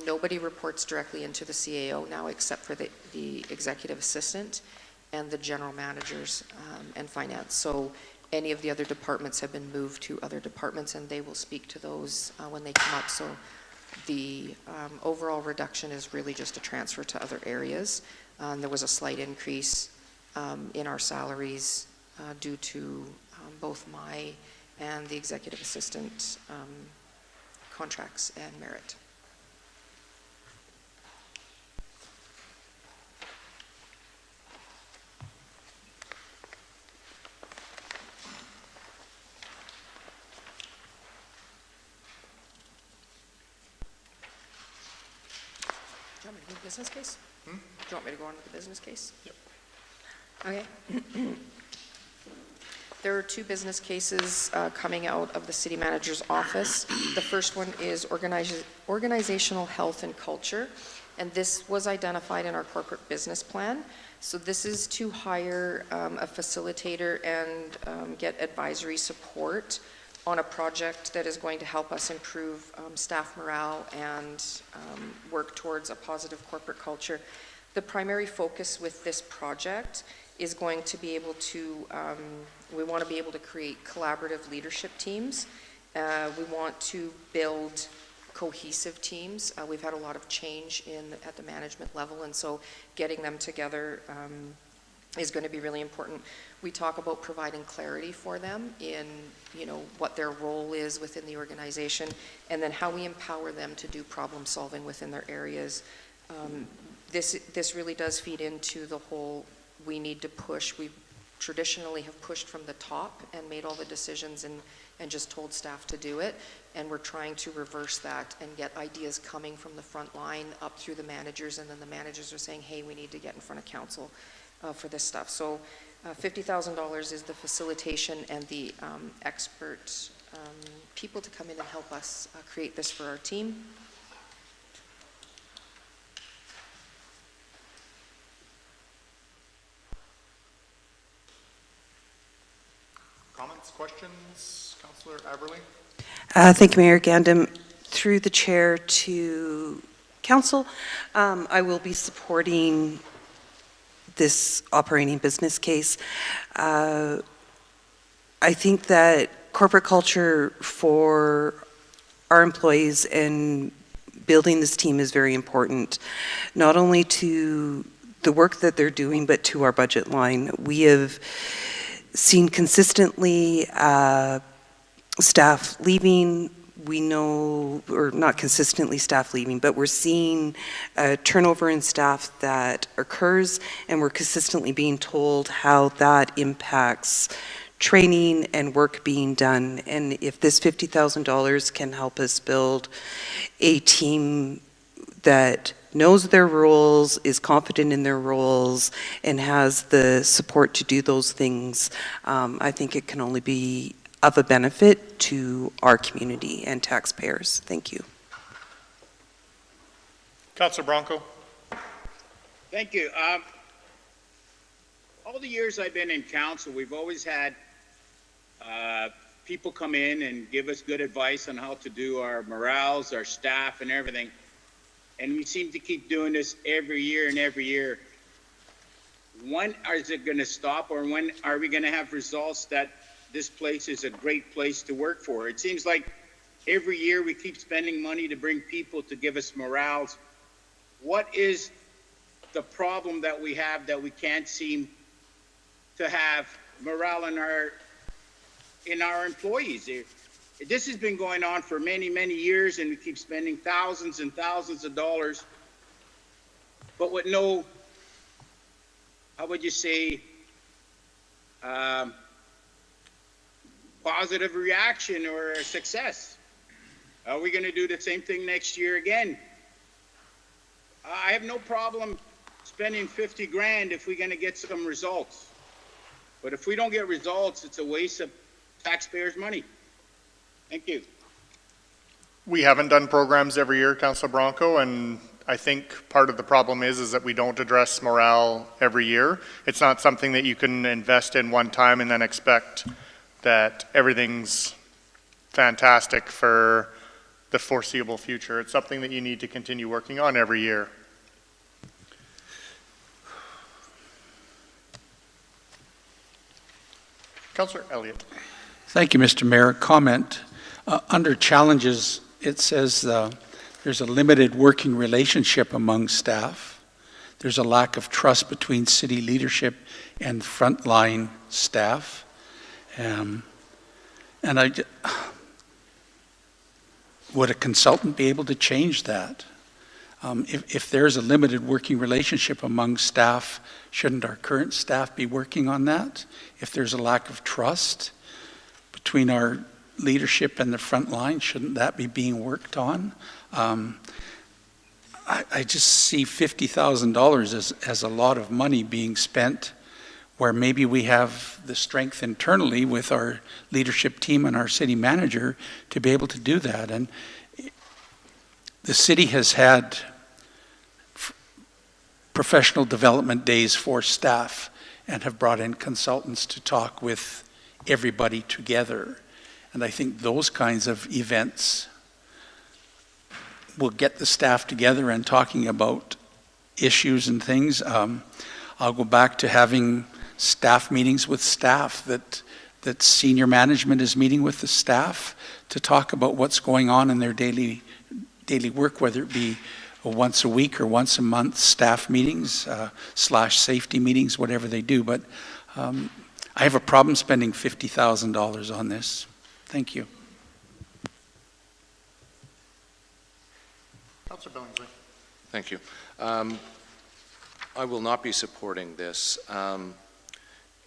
Nobody reports directly into the CAO now except for the executive assistant and the general managers and finance. So any of the other departments have been moved to other departments, and they will speak to those when they come up. So the overall reduction is really just a transfer to other areas. There was a slight increase in our salaries due to both my and the executive assistant contracts and merit. Do you want me to do business case? Do you want me to go on with the business case? Yep. Okay. There are two business cases coming out of the city manager's office. The first one is organizational health and culture, and this was identified in our corporate business plan. So this is to hire a facilitator and get advisory support on a project that is going to help us improve staff morale and work towards a positive corporate culture. The primary focus with this project is going to be able to, we want to be able to create collaborative leadership teams. We want to build cohesive teams. We've had a lot of change at the management level, and so getting them together is going to be really important. We talk about providing clarity for them in, what their role is within the organization, and then how we empower them to do problem solving within their areas. This really does feed into the whole, we need to push. We've traditionally have pushed from the top and made all the decisions and just told staff to do it. And we're trying to reverse that and get ideas coming from the front line up through the managers, and then the managers are saying, hey, we need to get in front of council for this stuff. So $50,000 is the facilitation and the expert people to come in and help us create this for our team. Comments, questions? Councillor Aberley? Thank you, Mayor Gandam. Through the chair to council, I will be supporting this operating business case. I think that corporate culture for our employees and building this team is very important, not only to the work that they're doing, but to our budget line. We have seen consistently staff leaving. We know, or not consistently staff leaving, but we're seeing turnover in staff that occurs, and we're consistently being told how that impacts training and work being done. And if this $50,000 can help us build a team that knows their roles, is confident in their roles, and has the support to do those things, I think it can only be of a benefit to our community and taxpayers. Thank you. Councillor Bronco? Thank you. All the years I've been in council, we've always had people come in and give us good advice on how to do our morales, our staff, and everything. And we seem to keep doing this every year and every year. When is it going to stop, or when are we going to have results that this place is a great place to work for? It seems like every year we keep spending money to bring people to give us morales. What is the problem that we have that we can't seem to have morale in our employees? This has been going on for many, many years, and we keep spending thousands and thousands of dollars, but with no, how would you say, positive reaction or success. Are we going to do the same thing next year again? I have no problem spending 50 grand if we're going to get some results. But if we don't get results, it's a waste of taxpayers' money. Thank you. We haven't done programs every year, Councillor Bronco, and I think part of the problem is that we don't address morale every year. It's not something that you can invest in one time and then expect that everything's fantastic for the foreseeable future. It's something that you need to continue working on every year. Councillor Elliott. Thank you, Mr. Mayor. Comment. Under challenges, it says there's a limited working relationship among staff. There's a lack of trust between city leadership and frontline staff. Would a consultant be able to change that? If there's a limited working relationship among staff, shouldn't our current staff be working on that? If there's a lack of trust between our leadership and the front line, shouldn't that be being worked on? I just see $50,000 as a lot of money being spent where maybe we have the strength internally with our leadership team and our city manager to be able to do that. And the city has had professional development days for staff and have brought in consultants to talk with everybody together. And I think those kinds of events will get the staff together and talking about issues and things. I'll go back to having staff meetings with staff, that senior management is meeting with the staff to talk about what's going on in their daily work, whether it be once a week or once a month staff meetings / safety meetings, whatever they do. But I have a problem spending $50,000 on this. Thank you. Councillor Billingsley. Thank you. I will not be supporting this.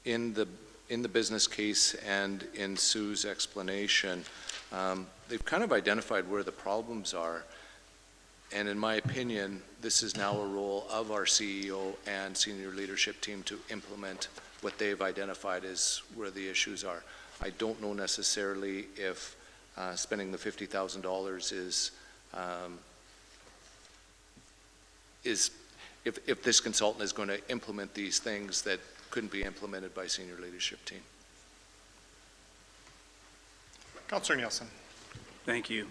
in the business case and in Sue's explanation, they've kind of identified where the problems are. And in my opinion, this is now a role of our CEO and senior leadership team to implement what they've identified as where the issues are. I don't know necessarily if spending the $50,000 is if this consultant is going to implement these things that couldn't be implemented by senior leadership team. Councillor Nielsen. Thank you.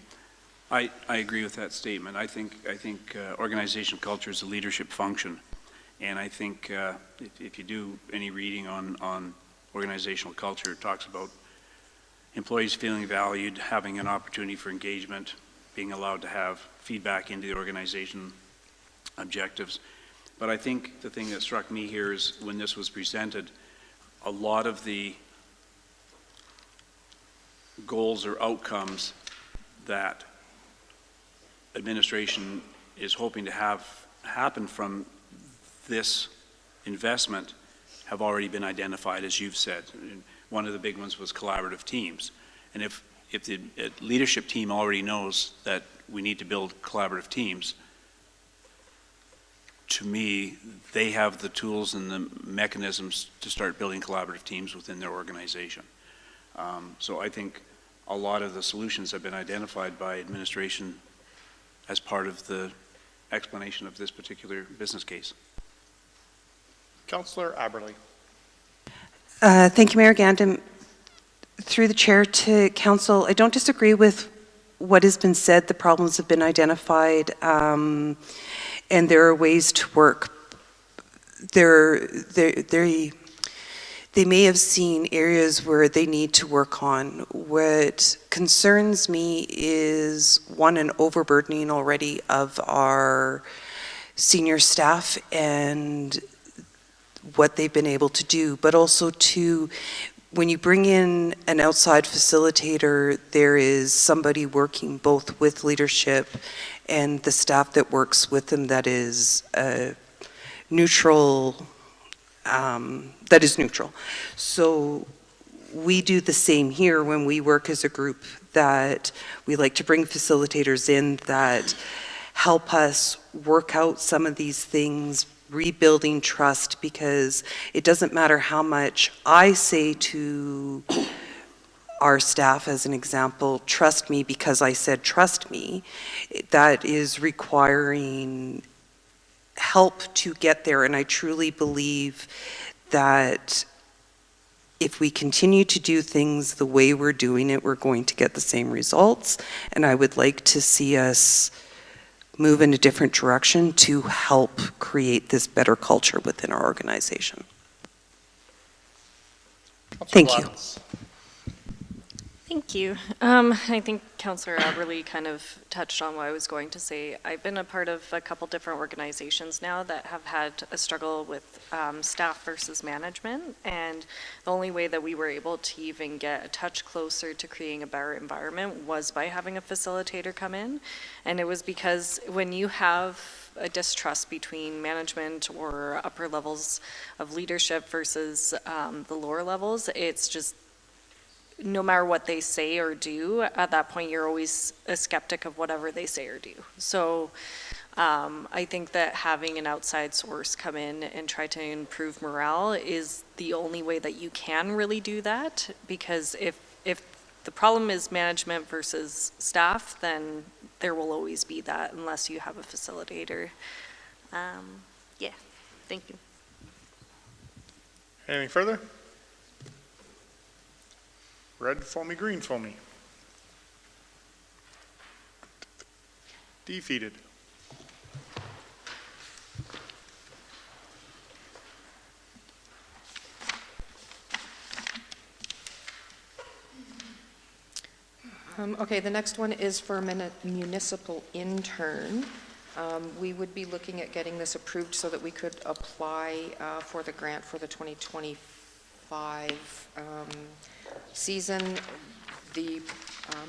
I agree with that statement. I think organizational culture is a leadership function, and I think if you do any reading on organizational culture, it talks about employees feeling valued, having an opportunity for engagement, being allowed to have feedback into the organization objectives. But I think the thing that struck me here is when this was presented, a lot of the goals or outcomes that administration is hoping to have happen from this investment have already been identified, as you've said. One of the big ones was collaborative teams. And if the leadership team already knows that we need to build collaborative teams, to me, they have the tools and the mechanisms to start building collaborative teams within their organization. So I think a lot of the solutions have been identified by administration as part of the explanation of this particular business case. Councillor Aberley. Thank you, Mayor Gandam. Through the chair to council, I don't disagree with what has been said. The problems have been identified, and there are ways to work. They may have seen areas where they need to work on. What concerns me is, one, an overburdening already of our senior staff and what they've been able to do, but also two, when you bring in an outside facilitator, there is somebody working both with leadership and the staff that works with them that is neutral. So we do the same here when we work as a group, that we like to bring facilitators in that help us work out some of these things, rebuilding trust, because it doesn't matter how much I say to our staff, as an example, trust me because I said trust me, that is requiring help to get there. And I truly believe that if we continue to do things the way we're doing it, we're going to get the same results. And I would like to see us move in a different direction to help create this better culture within our organization. Thank you. Thank you. I think Councillor Aberley kind of touched on what I was going to say. I've been a part of a couple different organizations now that have had a struggle with staff versus management, and the only way that we were able to even get a touch closer to creating a better environment was by having a facilitator come in. And it was because when you have a distrust between management or upper levels of leadership versus the lower levels, it's just, no matter what they say or do, at that point you're always a skeptic of whatever they say or do. So I think that having an outside source come in and try to improve morale is the only way that you can really do that, because if the problem is management versus staff, then there will always be that unless you have a facilitator. Yeah, thank you. Anything further? Red foamy, green foamy. Defeated. Okay, the next one is for a municipal intern. We would be looking at getting this approved so that we could apply for the grant for the 2025 season. The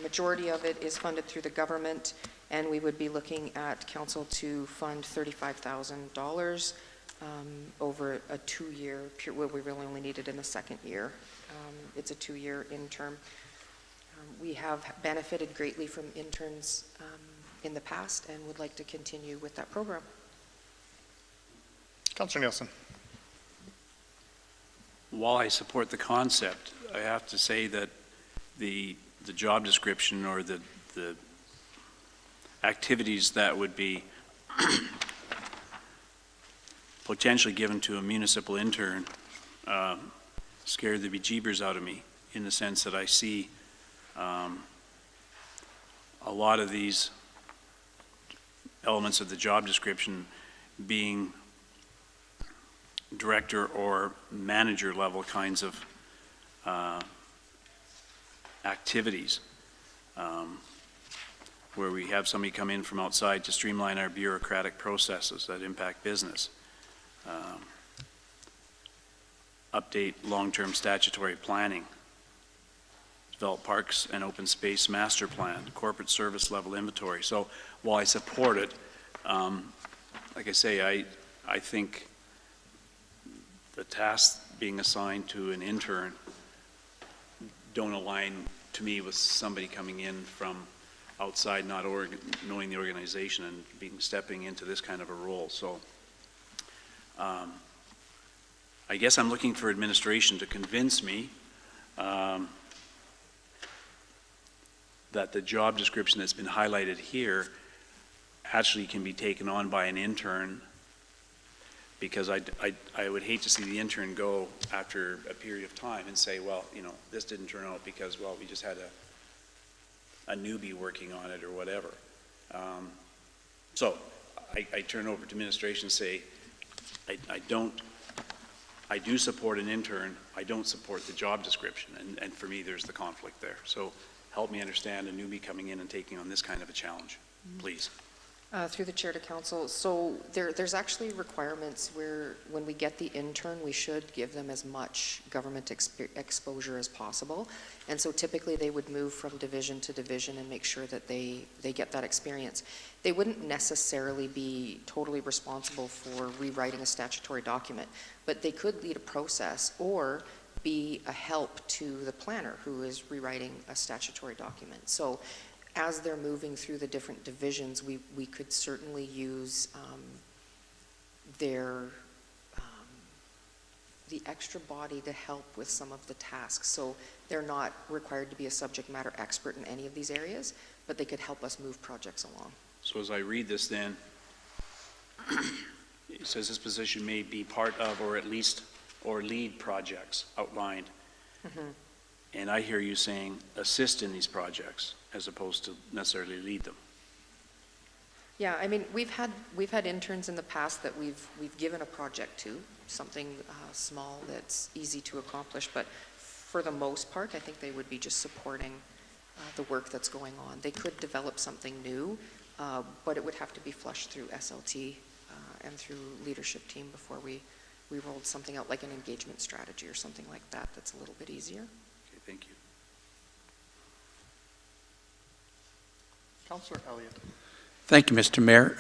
majority of it is funded through the government, and we would be looking at council to fund $35,000. over a 2-year, where we really only need it in the second year. It's a 2-year interim. We have benefited greatly from interns in the past and would like to continue with that program. Councillor Nielsen. While I support the concept, I have to say that the job description or the activities that would be potentially given to a municipal intern scared the bejeebers out of me, in the sense that I see a lot of these elements of the job description being director or manager level kinds of activities, where we have somebody come in from outside to streamline our bureaucratic processes that impact business, update long-term statutory planning, develop parks and open space master plan, corporate service level inventory. So while I support it, like I say, I think the tasks being assigned to an intern don't align to me with somebody coming in from outside, not knowing the organization and stepping into this kind of a role. So I guess I'm looking for administration to convince me that the job description that's been highlighted here actually can be taken on by an intern, because I would hate to see the intern go after a period of time and say, well, you know, this didn't turn out because, well, we just had a newbie working on it or whatever. So I turn over to administration and say, I do support an intern, I don't support the job description, and for me there's the conflict there. So help me understand a newbie coming in and taking on this kind of a challenge, please. Through the chair to council, so there's actually requirements where when we get the intern, we should give them as much government exposure as possible. And so typically they would move from division to division and make sure that they get that experience. They wouldn't necessarily be totally responsible for rewriting a statutory document, but they could lead a process or be a help to the planner who is rewriting a statutory document. So as they're moving through the different divisions, we could certainly use the extra body to help with some of the tasks. So they're not required to be a subject matter expert in any of these areas, but they could help us move projects along. So as I read this then, it says this position may be part of or at least or lead projects outlined. Mm-hmm. And I hear you saying assist in these projects as opposed to necessarily lead them. Yeah, I mean, we've had interns in the past that we've given a project to, something small that's easy to accomplish, but for the most part, I think they would be just supporting the work that's going on. They could develop something new, but it would have to be flushed through SLT and through leadership team before we rolled something out, like an engagement strategy or something like that that's a little bit easier. Okay, thank you. Councillor Elliott. Thank you, Mr. Mayor.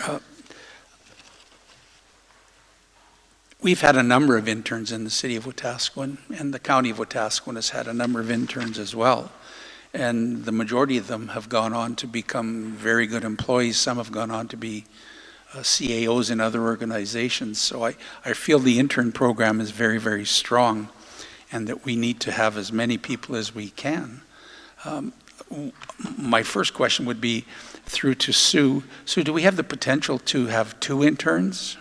We've had a number of interns in the city of Wetaskiwin, and the county of Wetaskiwin has had a number of interns as well. And the majority of them have gone on to become very good employees. Some have gone on to be CAOs in other organizations. So I feel the intern program is very, very strong, and that we need to have as many people as we can. My first question would be through to Sue. Sue, do we have the potential to have 2 interns?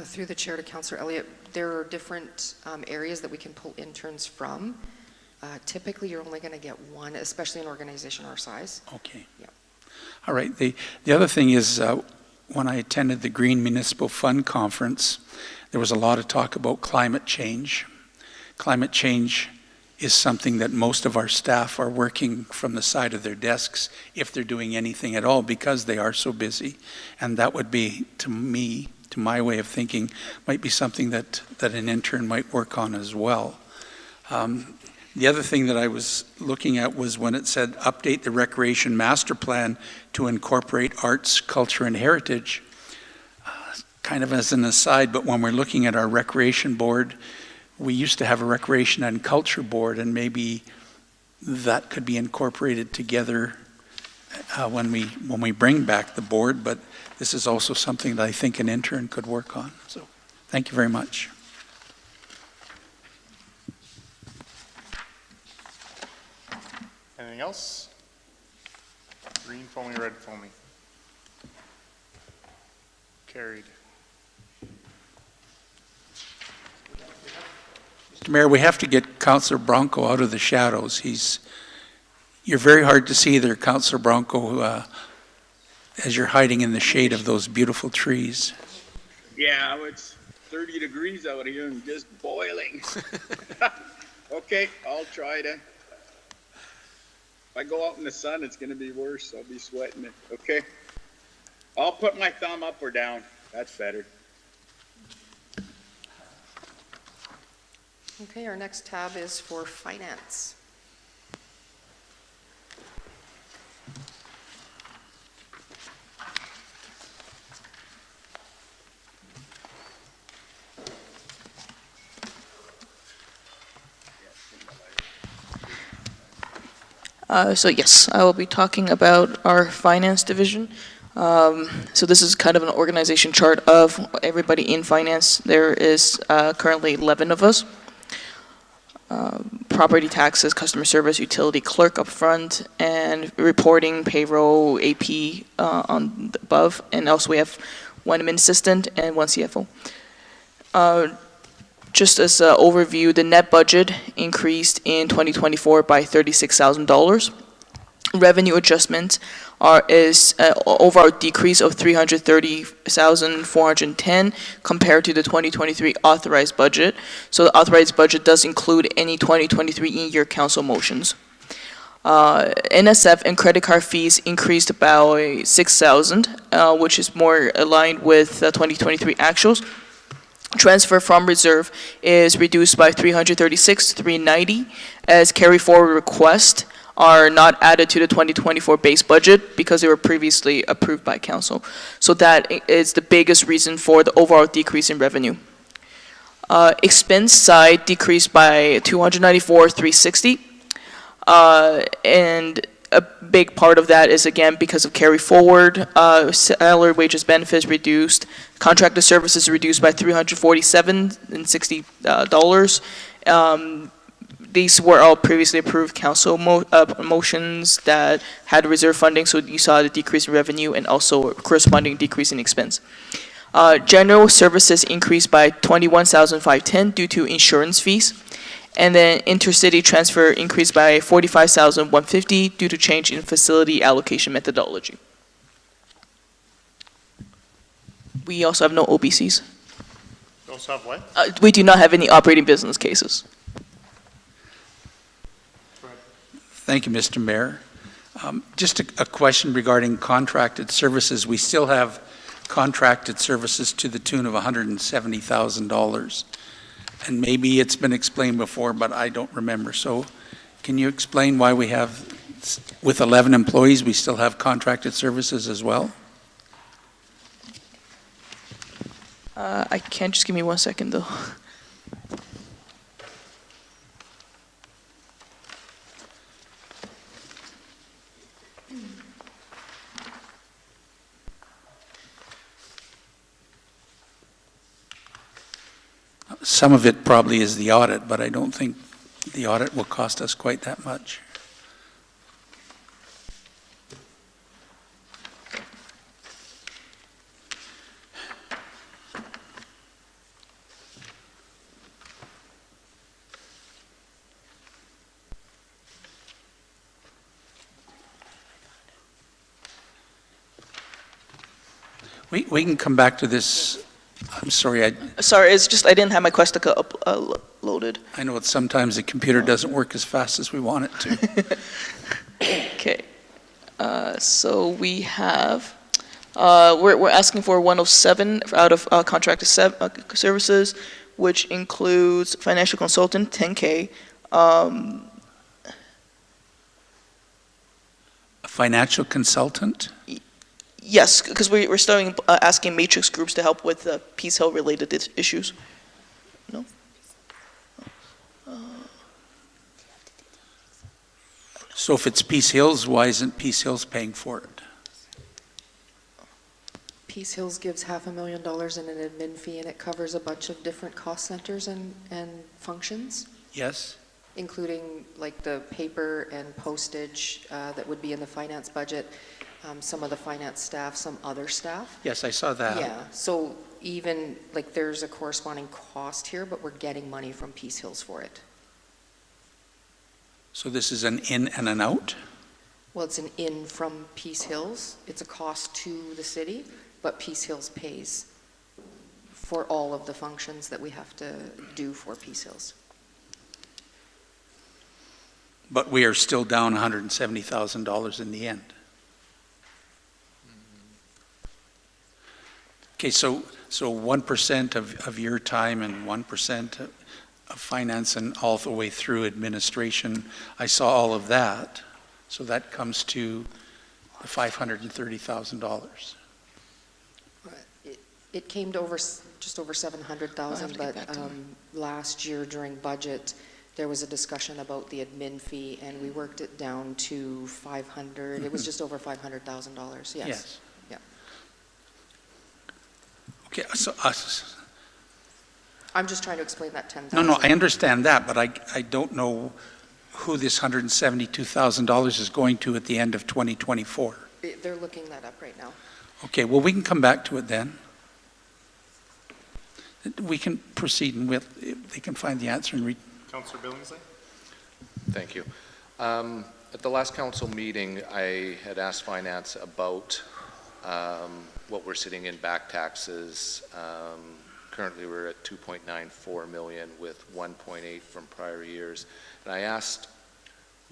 Through the chair to Councillor Elliott, there are different areas that we can pull interns from. Typically, you're only going to get 1, especially an organization our size. Okay. Yeah. All right. The other thing is, when I attended the Green Municipal Fund Conference, there was a lot of talk about climate change. Climate change is something that most of our staff are working from the side of their desks, if they're doing anything at all, because they are so busy. And that would be, to me, to my way of thinking, might be something that an intern might work on as well. The other thing that I was looking at was when it said update the recreation master plan to incorporate arts, culture, and heritage. kind of as an aside, but when we're looking at our recreation board, we used to have a recreation and culture board, and maybe that could be incorporated together when we bring back the board, but this is also something that I think an intern could work on. So thank you very much. Anything else? Green foamy, red foamy. Carried. Mr. Mayor, we have to get Councillor Bronco out of the shadows. You're very hard to see there, Councillor Bronco, as you're hiding in the shade of those beautiful trees. Yeah, it's 30 degrees out here and just boiling. Okay, I'll try to. If I go out in the sun, it's gonna be worse. I'll be sweating it, okay? I'll put my thumb up or down. That's better. Okay, our next tab is for finance. So yes, I will be talking about our finance division. So this is kind of an organization chart of everybody in finance. There is currently 11 of us. Property taxes, customer service, utility clerk up front, and reporting, payroll, AP on the above. And also we have one admin assistant and one CFO. Just as an overview, the net budget increased in 2024 by $36,000. Revenue adjustment is overall decrease of $330,410 compared to the 2023 authorized budget. So the authorized budget does include any 2023 in-year council motions. NSF and credit card fees increased about $6,000, which is more aligned with 2023 actuals. Transfer from reserve is reduced by $336,390 as carry forward requests are not added to the 2024 base budget because they were previously approved by council. So that is the biggest reason for the overall decrease in revenue. Expense side decreased by $294,360, and a big part of that is again because of carry forward. Salary, wages, benefits reduced. Contracted services reduced by $347.60. These were all previously approved council motions that had reserve funding, so you saw the decrease in revenue and also a corresponding decrease in expense. General services increased by $21,510 due to insurance fees. And then intercity transfer increased by $45,150 due to change in facility allocation methodology. We also have no OBCs. You also have what? We do not have any operating business cases. Thank you, Mr. Mayor. Just a question regarding contracted services. We still have contracted services to the tune of $170,000. And maybe it's been explained before, but I don't remember. So can you explain why we have, with 11 employees, we still have contracted services as well? I can't, just give me 1 second though. Some of it probably is the audit, but I don't think the audit will cost us quite that much. We can come back to this. I'm sorry, Sorry, it's just I didn't have my Questica loaded. I know sometimes the computer doesn't work as fast as we want it to. Okay. So we have, we're asking for 107 out of contracted services, which includes financial consultant, 10K. A financial consultant? Yes, because we're starting asking matrix groups to help with Peace Hill related issues. No? So if it's Peace Hills, why isn't Peace Hills paying for it? Peace Hills gives $500,000 in an admin fee, and it covers a bunch of different cost centers and functions, Yes? including like the paper and postage that would be in the finance budget, some of the finance staff, some other staff. Yes, I saw that. Yeah, so even, like, there's a corresponding cost here, but we're getting money from Peace Hills for it. So this is an in and an out? Well, it's an in from Peace Hills. It's a cost to the city, but Peace Hills pays for all of the functions that we have to do for Peace Hills. But we are still down $170,000 in the end. Okay, so 1% of your time and 1% of finance and all the way through administration, I saw all of that. So that comes to the $530,000. It came to just over 700,000, but last year during budget, there was a discussion about the admin fee, and we worked it down to 500. It was just over $500,000, yes. Yes. Yeah. Okay, so I'm just trying to explain that 10,000. no, I understand that, but I don't know who this $172,000 is going to at the end of 2024. They're looking that up right now. Okay, well, we can come back to it then. We can proceed and they can find the answer and read. Councillor Billingsley? Thank you. At the last council meeting, I had asked finance about what we're sitting in back taxes. Currently, we're at 2.94 million with 1.8 from prior years. And I asked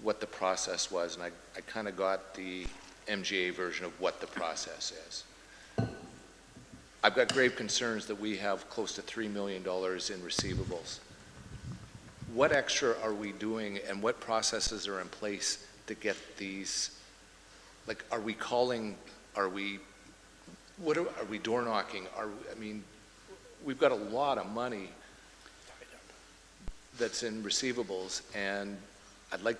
what the process was, and I kind of got the MGA version of what the process is. I've got grave concerns that we have close to $3 million in receivables. What extra are we doing, and what processes are in place to get these? Like, are we calling? Are we door knocking? I mean, we've got a lot of money that's in receivables, and like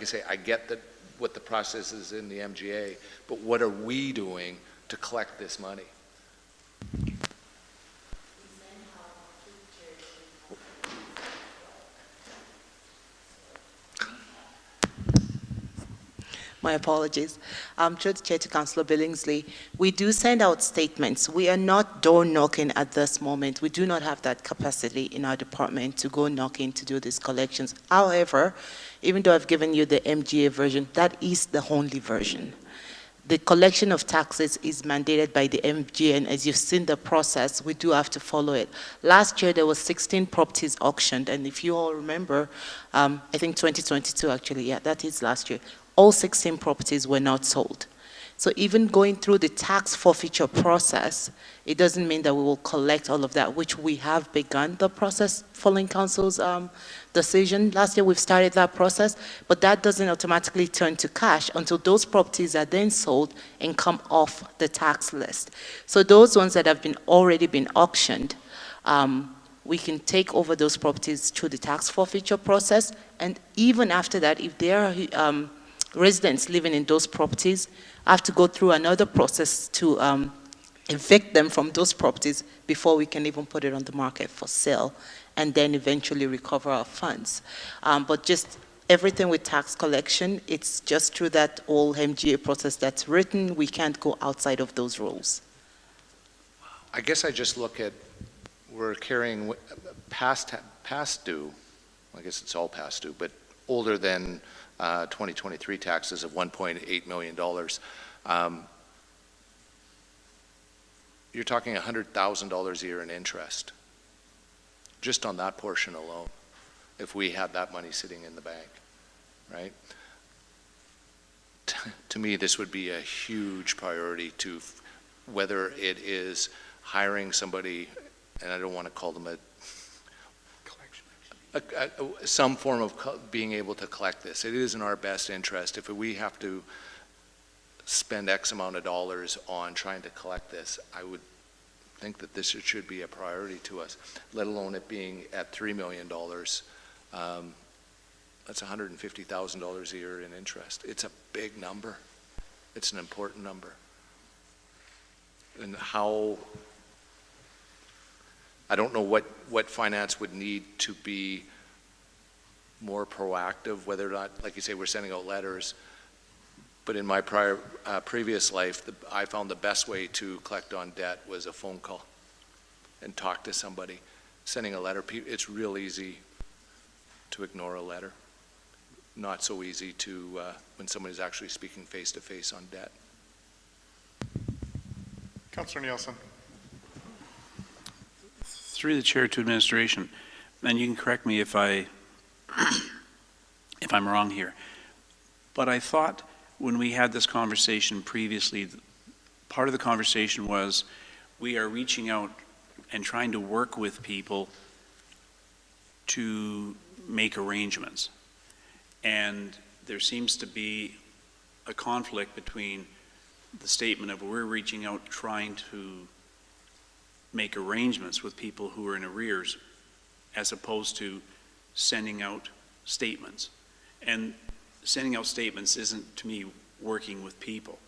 I say, I get that what the process is in the MGA, but what are we doing to collect this money? My apologies. Through the chair to Councillor Billingsley, we do send out statements. We are not door knocking at this moment. We do not have that capacity in our department to go knocking to do these collections. However, even though I've given you the MGA version, that is the only version. The collection of taxes is mandated by the MGA, and as you've seen the process, we do have to follow it. Last year, there was 16 properties auctioned, and if you all remember, I think 2022 actually, yeah, that is last year. All 16 properties were not sold. So even going through the tax forfeiture process, it doesn't mean that we will collect all of that, which we have begun the process following council's decision. Last year we've started that process, but that doesn't automatically turn to cash until those properties are then sold and come off the tax list. So those ones that have already been auctioned, we can take over those properties through the tax forfeiture process, and even after that, if there are residents living in those properties, have to go through another process to evict them from those properties before we can even put it on the market for sale, and then eventually recover our funds. But just everything with tax collection, it's just through that old MGA process that's written. We can't go outside of those rules. I guess I just look at, we're carrying past due, I guess it's all past due, but older than 2023 taxes of $1.8 million. You're talking $100,000 a year in interest, just on that portion alone, if we had that money sitting in the bank, right? To me, this would be a huge priority to, whether it is hiring somebody, and I don't want to call them some form of being able to collect this. It is in our best interest. If we have to spend X amount of dollars on trying to collect this, I would think that this should be a priority to us, let alone it being at $3 million. That's $150,000 a year in interest. It's a big number. It's an important number. And how, I don't know what finance would need to be more proactive, whether or not, like you say, we're sending out letters. But in my previous life, I found the best way to collect on debt was a phone call and talk to somebody. Sending a letter, it's real easy to ignore a letter. Not so easy to, when somebody's actually speaking face-to-face on debt. Councillor Nielsen. Through the chair to administration, and you can correct me if I'm wrong here, but I thought when we had this conversation previously, part of the conversation was we are reaching out and trying to work with people to make arrangements. And there seems to be a conflict between the statement of we're reaching out trying to make arrangements with people who are in arrears as opposed to sending out statements. And sending out statements isn't, to me, working with people.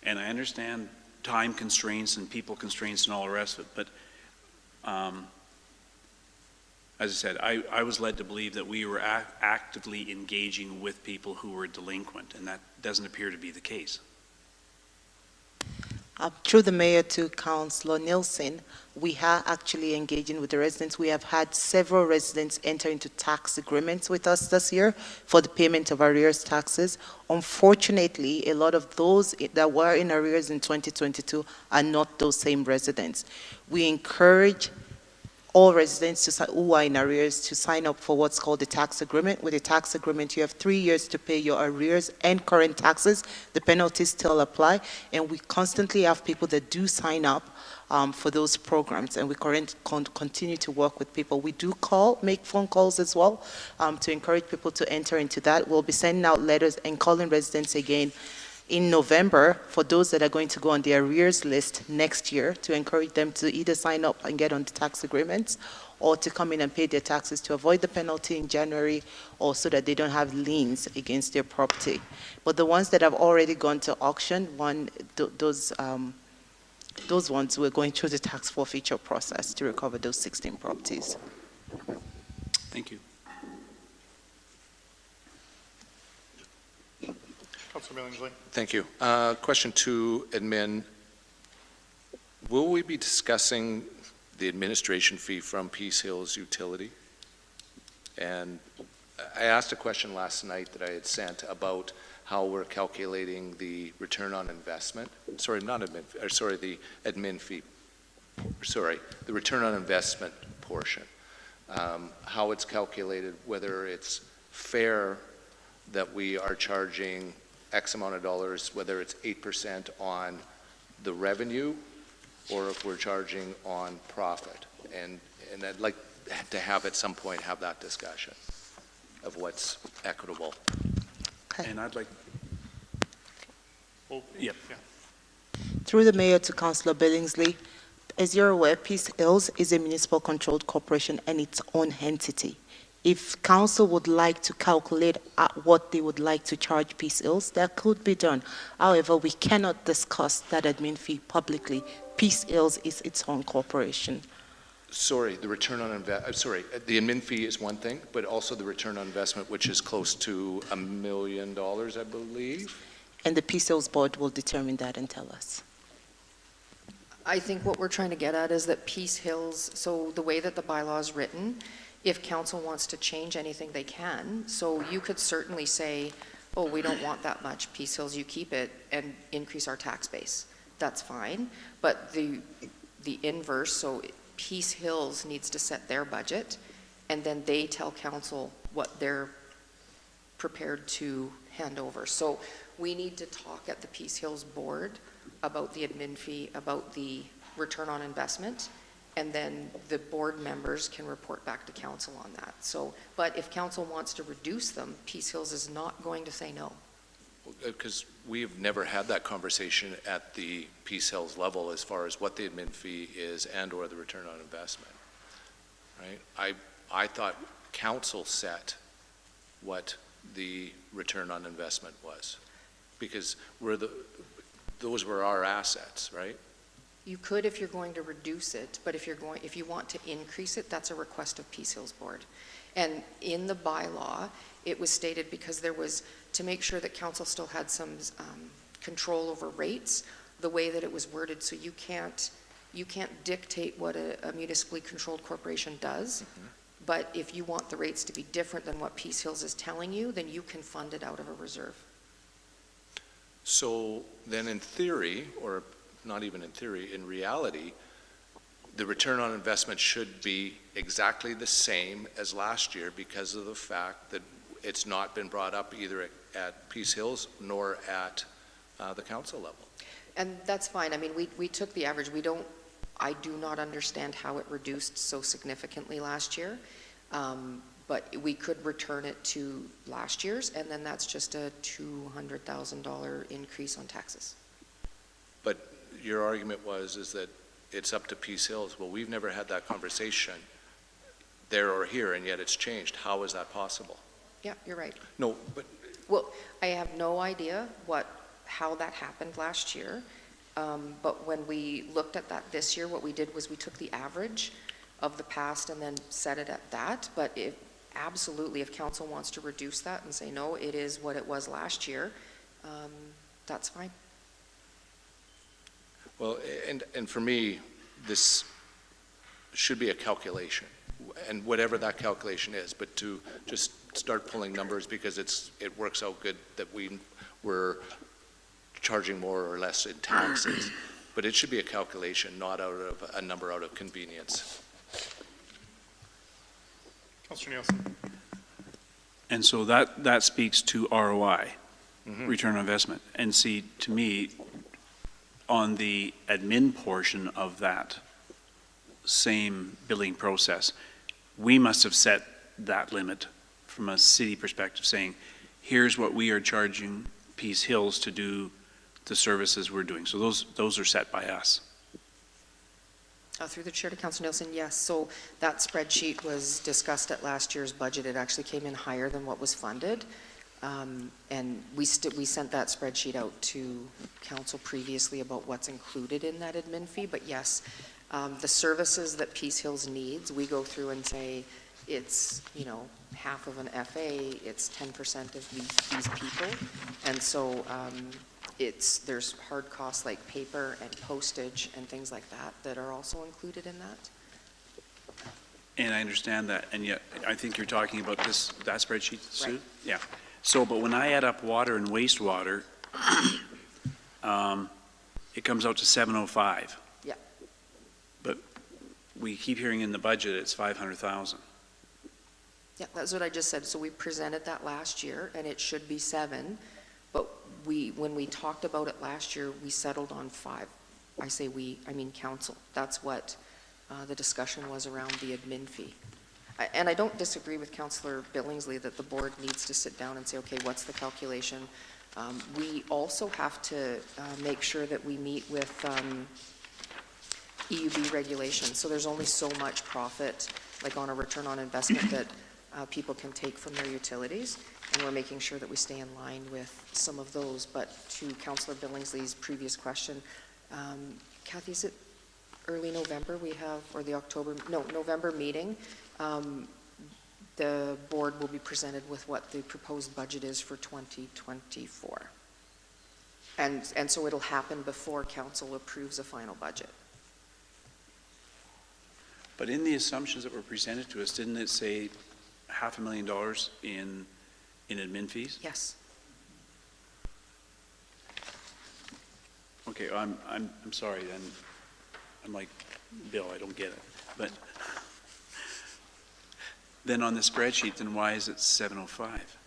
And I understand time constraints and people constraints and all the rest of it, but as I said, I was led to believe that we were actively engaging with people who were delinquent, and that doesn't appear to be the case. Through the mayor to Councillor Nielsen, we are actually engaging with the residents. We have had several residents enter into tax agreements with us this year for the payment of arrears taxes. Unfortunately, a lot of those that were in arrears in 2022 are not those same residents. We encourage all residents who are in arrears to sign up for what's called the tax agreement. With a tax agreement, you have 3 years to pay your arrears and current taxes. The penalties still apply, and we constantly have people that do sign up for those programs, and we continue to work with people. We do make phone calls as well to encourage people to enter into that. We'll be sending out letters and calling residents again in November for those that are going to go on the arrears list next year, to encourage them to either sign up and get on the tax agreements or to come in and pay their taxes to avoid the penalty in January, or so that they don't have liens against their property. But the ones that have already gone to auction, those ones, we're going through the tax forfeiture process to recover those 16 properties. Thank you. Councillor Billingsley. Thank you. Question to admin. Will we be discussing the administration fee from Peace Hills Utility? And I asked a question last night that I had sent about how we're calculating the return on investment. Sorry, not admin, sorry, the admin fee. Sorry, the return on investment portion. How it's calculated, whether it's fair that we are charging X amount of dollars, whether it's 8% on the revenue or if we're charging on profit. And I'd like to have at some point have that discussion of what's equitable. Okay. And I'd like, Yeah. Through the mayor to Councillor Billingsley, as you're aware, Peace Hills is a municipal controlled corporation and its own entity. If council would like to calculate what they would like to charge Peace Hills, that could be done. However, we cannot discuss that admin fee publicly. Peace Hills is its own corporation. Sorry, the return on sorry, the admin fee is one thing, but also the return on investment, which is close to $1 million, I believe. And the Peace Hills board will determine that and tell us. I think what we're trying to get at is that Peace Hills, so the way that the bylaw is written, if council wants to change anything, they can. So you could certainly say, oh, we don't want that much, Peace Hills, you keep it, and increase our tax base. That's fine. But the inverse, so Peace Hills needs to set their budget, and then they tell council what they're prepared to hand over. So we need to talk at the Peace Hills board about the admin fee, about the return on investment, and then the board members can report back to council on that. So, but if council wants to reduce them, Peace Hills is not going to say no. Because we've never had that conversation at the Peace Hills level as far as what the admin fee is and/or the return on investment, right? I thought council set what the return on investment was, because those were our assets, right? You could if you're going to reduce it, but if you want to increase it, that's a request of Peace Hills Board. And in the bylaw, it was stated because there was, to make sure that council still had some control over rates, the way that it was worded, so you can't dictate what a municipally controlled corporation does. But if you want the rates to be different than what Peace Hills is telling you, then you can fund it out of a reserve. So then in theory, or not even in theory, in reality, the return on investment should be exactly the same as last year because of the fact that it's not been brought up either at Peace Hills nor at the council level. And that's fine. I mean, we took the average. I do not understand how it reduced so significantly last year. But we could return it to last year's, and then that's just a $200,000 increase on taxes. But your argument is that it's up to Peace Hills. Well, we've never had that conversation there or here, and yet it's changed. How is that possible? Yeah, you're right. No, but Well, I have no idea how that happened last year. But when we looked at that this year, what we did was we took the average of the past and then set it at that. But absolutely, if council wants to reduce that and say, no, it is what it was last year, that's fine. well, and for me, this should be a calculation, and whatever that calculation is, but to just start pulling numbers because it works out good that we're charging more or less in taxes, but it should be a calculation, not out of a number out of convenience. Councillor Nielsen. And so that speaks to ROI, return on investment. And see, to me, on the admin portion of that same billing process, we must have set that limit from a city perspective, saying, here's what we are charging Peace Hills to do the services we're doing. So those are set by us. Through the chair to Councillor Nielsen, yes. So that spreadsheet was discussed at last year's budget. It actually came in higher than what was funded. And we sent that spreadsheet out to council previously about what's included in that admin fee. But yes, the services that Peace Hills needs, we go through and say it's, half of an FA, it's 10% of these people. And so there's hard costs like paper and postage and things like that are also included in that. And I understand that, and yet I think you're talking about that spreadsheet, Sue? Right. Yeah. So, but when I add up water and wastewater, it comes out to 705. Yeah. But we keep hearing in the budget it's 500,000. Yeah, that's what I just said. So we presented that last year, and it should be 7. But when we talked about it last year, we settled on 5. I say we, I mean council. That's what the discussion was around the admin fee. And I don't disagree with Councillor Billingsley that the board needs to sit down and say, okay, what's the calculation? We also have to make sure that we meet with EUB regulations. So there's only so much profit, like on a return on investment, that people can take from their utilities. And we're making sure that we stay in line with some of those. But to Councillor Billingsley's previous question, Kathy, is it early November we have, or the November meeting? The board will be presented with what the proposed budget is for 2024. And so it'll happen before council approves a final budget. But in the assumptions that were presented to us, didn't it say $500,000 in admin fees? Yes. Okay, I'm sorry then. I'm like, Bill, I don't get it. But then on the spreadsheet, then why is it 705?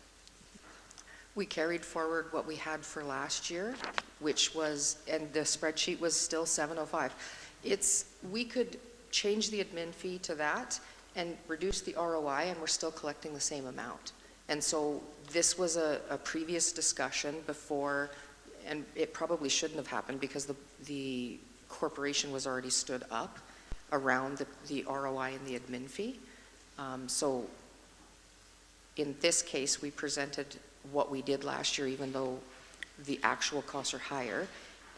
We carried forward what we had for last year, which was, and the spreadsheet was still 705. We could change the admin fee to that and reduce the ROI, and we're still collecting the same amount. And so this was a previous discussion before, and it probably shouldn't have happened because the corporation was already stood up around the ROI and the admin fee. So in this case, we presented what we did last year, even though the actual costs are higher.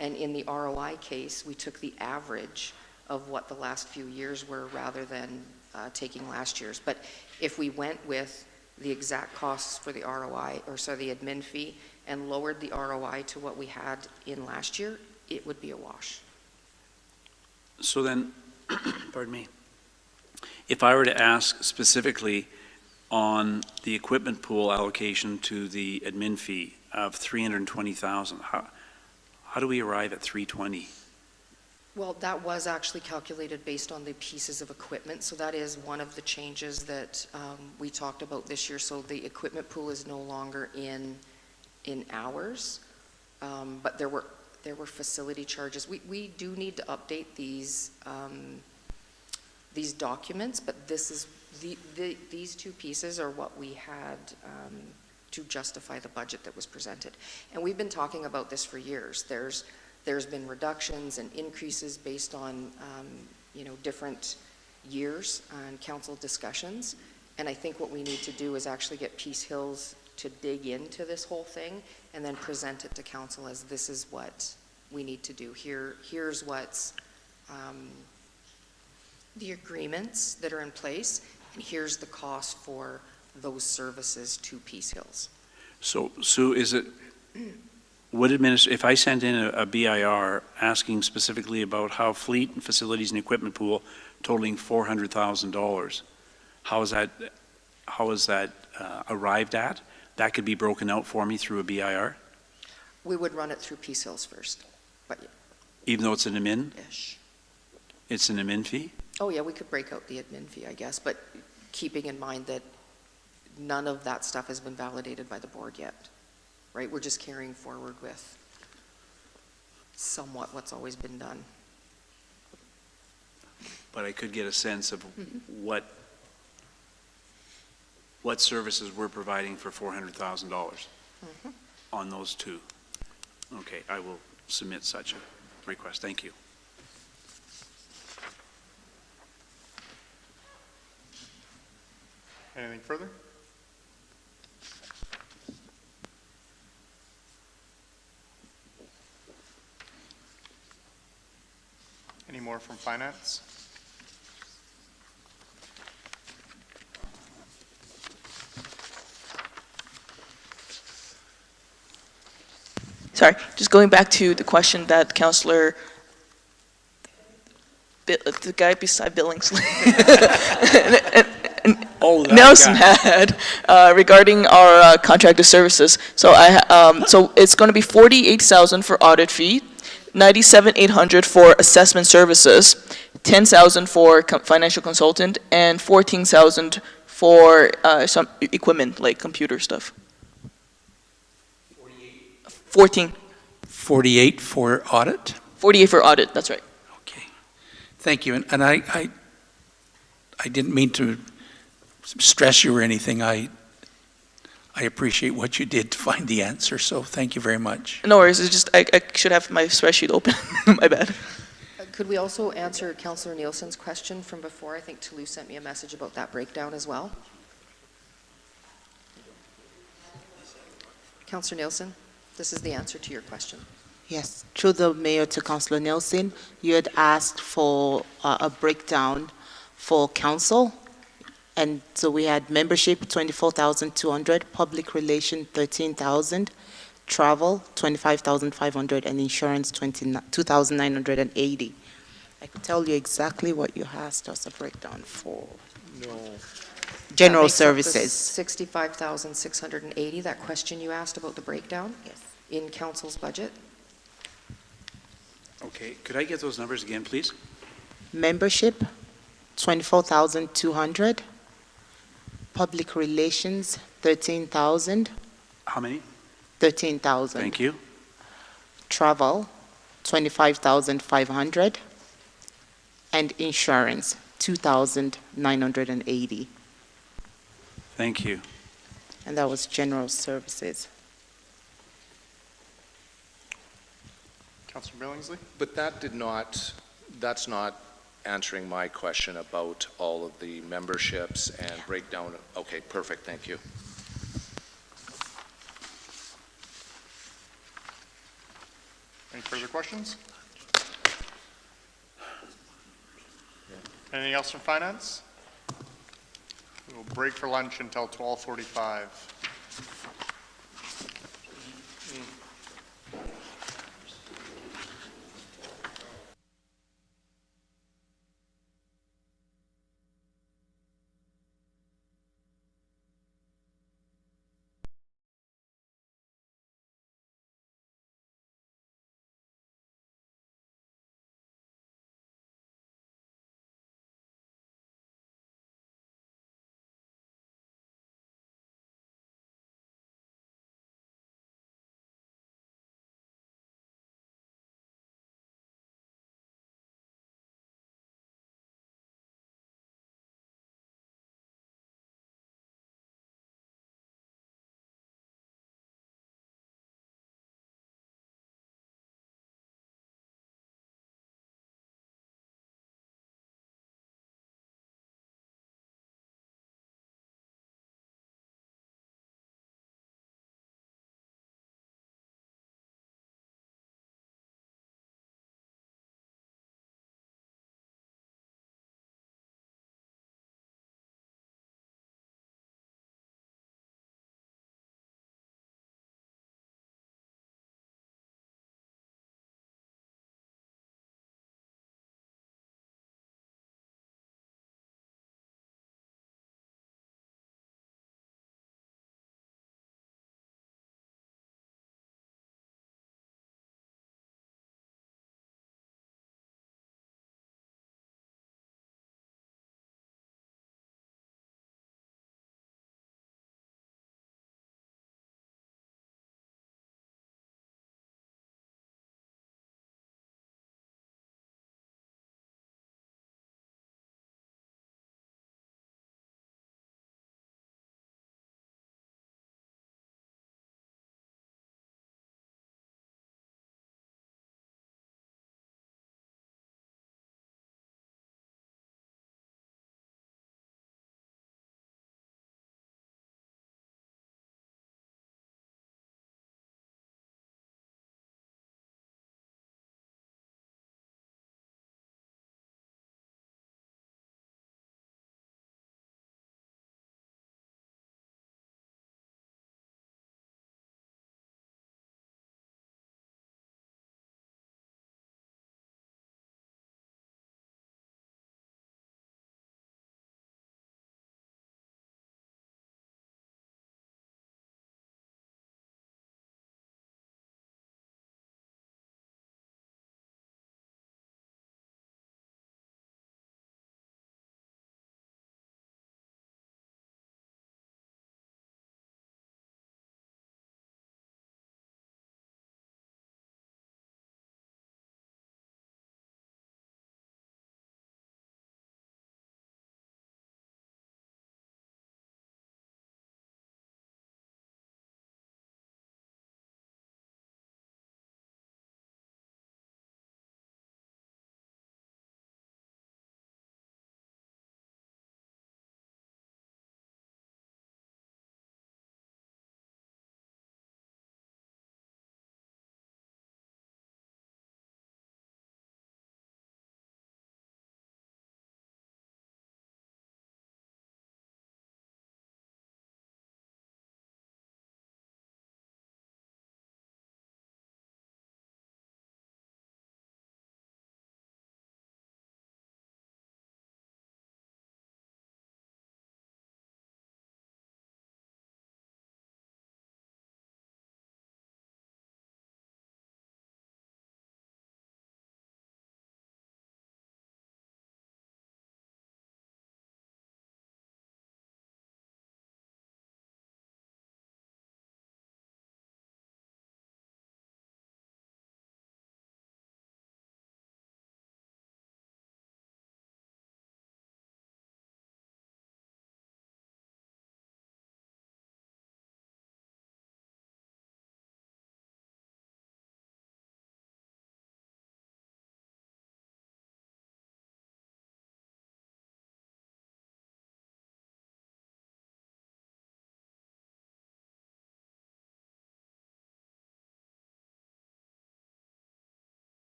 And in the ROI case, we took the average of what the last few years were rather than taking last year's. But if we went with the exact costs for the ROI, or sorry, the admin fee, and lowered the ROI to what we had in last year, it would be a wash. So then, pardon me, if I were to ask specifically on the equipment pool allocation to the admin fee of $320,000, how do we arrive at 320? Well, that was actually calculated based on the pieces of equipment, so that is one of the changes that we talked about this year. So the equipment pool is no longer in hours, but there were facility charges. We do need to update these documents, but this is these two pieces are what we had to justify the budget that was presented. And we've been talking about this for years. There's been reductions and increases based on, different years and council discussions. And I think what we need to do is actually get Peace Hills to dig into this whole thing and then present it to council as this is what we need to do. Here's what's the agreements that are in place, and here's the cost for those services to Peace Hills. So, Sue, is it, if I sent in a BIR asking specifically about how fleet and facilities and equipment pool totaling $400,000, how is that arrived at? That could be broken out for me through a BIR? We would run it through Peace Hills first, but Even though it's an admin? ish. It's an admin fee? Oh, yeah, we could break out the admin fee, I guess, but keeping in mind that none of that stuff has been validated by the board yet, right? We're just carrying forward with somewhat what's always been done. But I could get a sense of what services we're providing for $400,000 on those two. Okay, I will submit such a request. Thank you. Anything further? Any more from finance? Sorry, just going back to the question that Councillor, the guy beside Billingsley, Nelson had regarding our contracted services. So so it's going to be $48,000 for audit fee, $97,800 for assessment services, $10,000 for financial consultant, and $14,000 for some equipment like computer stuff. 48 for audit? 48 for audit, that's right. Okay. Thank you. And I didn't mean to stress you or anything. I appreciate what you did to find the answer, so thank you very much. No worries, it's just I should have my spreadsheet open. My bad. Could we also answer Councillor Nielsen's question from before? I think Toulouse sent me a message about that breakdown as well. Councillor Nielsen, this is the answer to your question. Yes, through the mayor to Councillor Nelson, you had asked for a breakdown for council. And so we had membership, 24,200, public relation, 13,000, travel, 25,500, and insurance, 2,980. I could tell you exactly what you asked us a breakdown for. No. General That makes up the services. 65,680, that question you asked about the breakdown? Yes. In council's budget? Okay, could I get those numbers again, please? Membership, 24,200. Public relations, 13,000. How many? 13,000. Thank you. Travel, 25,500. And insurance, 2,980. Thank you. and that was general services. Councillor Billingsley? But that's not answering my question about all of the memberships and breakdown. Okay, perfect, thank you. Any further questions? Anything else from finance? We will break for lunch until 12:45.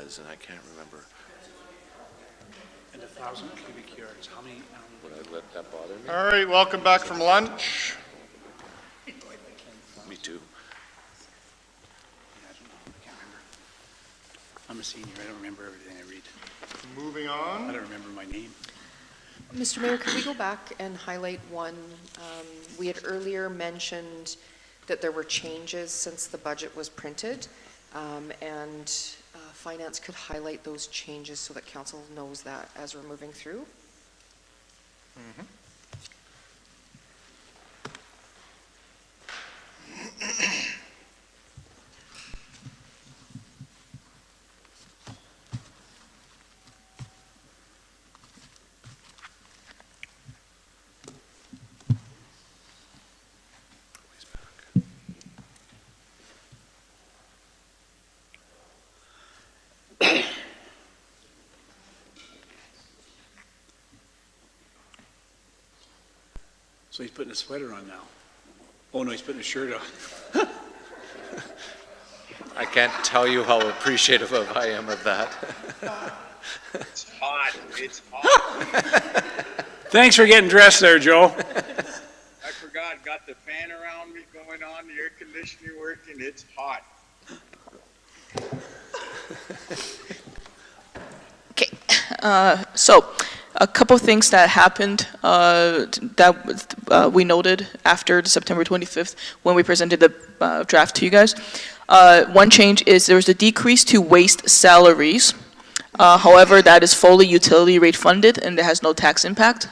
was, and I can't remember. And 1,000 cubic yards, how many? Would I let that bother me? All right, welcome back from lunch. Me too. I don't know, I can't remember. I'm a senior, I don't remember everything I read. Moving I on. don't remember my name. Mr. Mayor, could we go back and highlight one? We had earlier mentioned that there were changes since the budget was printed, and Finance could highlight those changes so that council knows that as we're moving through. So he's putting a sweater on now. Oh no, he's putting a shirt on. I can't tell you how appreciative of I am of that. It's hot, it's hot. Thanks for getting dressed there, Joe. I forgot, got the fan around me going on, the air conditioning working, it's hot. Okay, so a couple of things that happened that we noted after the September 25th when we presented the draft to you guys. One change is there was a decrease to waste salaries. However, that is fully utility rate funded and it has no tax impact.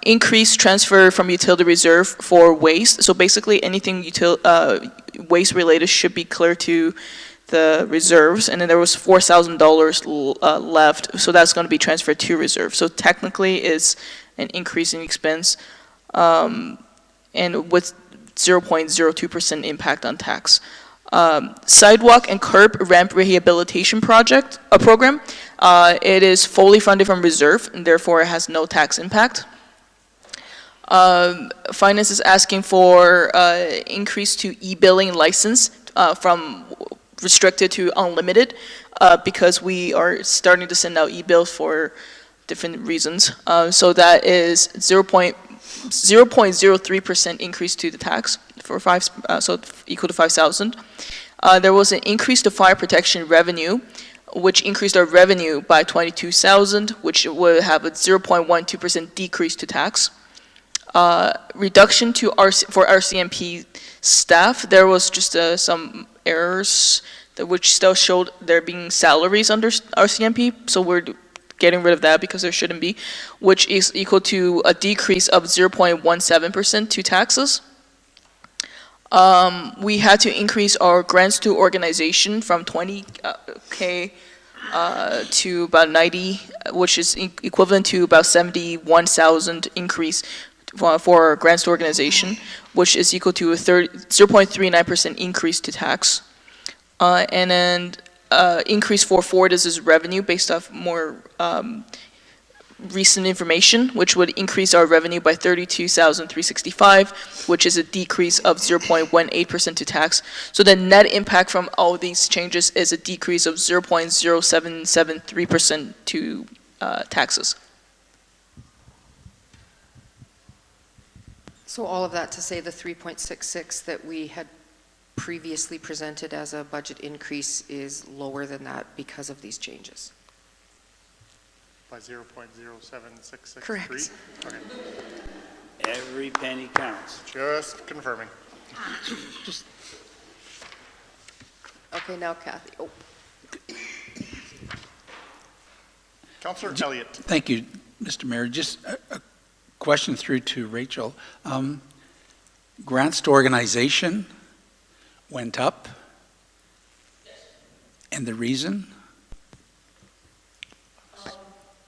Increased transfer from utility reserve for waste. So basically anything waste related should be clear to the reserves, and then there was $4,000 left, so that's going to be transferred to reserve. So technically it's an increase in expense, and with 0.02% impact on tax. Sidewalk and curb ramp rehabilitation program, it is fully funded from reserve, and therefore it has no tax impact. Finance is asking for increase to e-billing license from restricted to unlimited, because we are starting to send out e-bills for different reasons. So that is 0.03% increase to the tax for so equal to 5,000. There was an increase to fire protection revenue, which increased our revenue by 22,000, which will have a 0.12% decrease to tax. Reduction to for RCMP staff, there was just some errors which still showed there being salaries under RCMP, so we're getting rid of that because there shouldn't be, which is equal to a decrease of 0.17% to taxes. We had to increase our grants to organization from 20K to about 90, which is equivalent to about 71,000 increase for grants to organization, which is equal to a 0.39% increase to tax. And then increase for Fortis' revenue based off more recent information, which would increase our revenue by 32,365, which is a decrease of 0.18% to tax. So the net impact from all these changes is a decrease of 0.0773% to taxes. So all of that to say the 3.66 that we had previously presented as a budget increase is lower than that because of these changes. By 0.07663? Correct. Okay, Every penny counts. just confirming. Okay, now Kathy. Oh, Councillor Elliott. Thank you, Mr. Mayor. Just a question through to Rachel. Grants to organization went up, and the reason?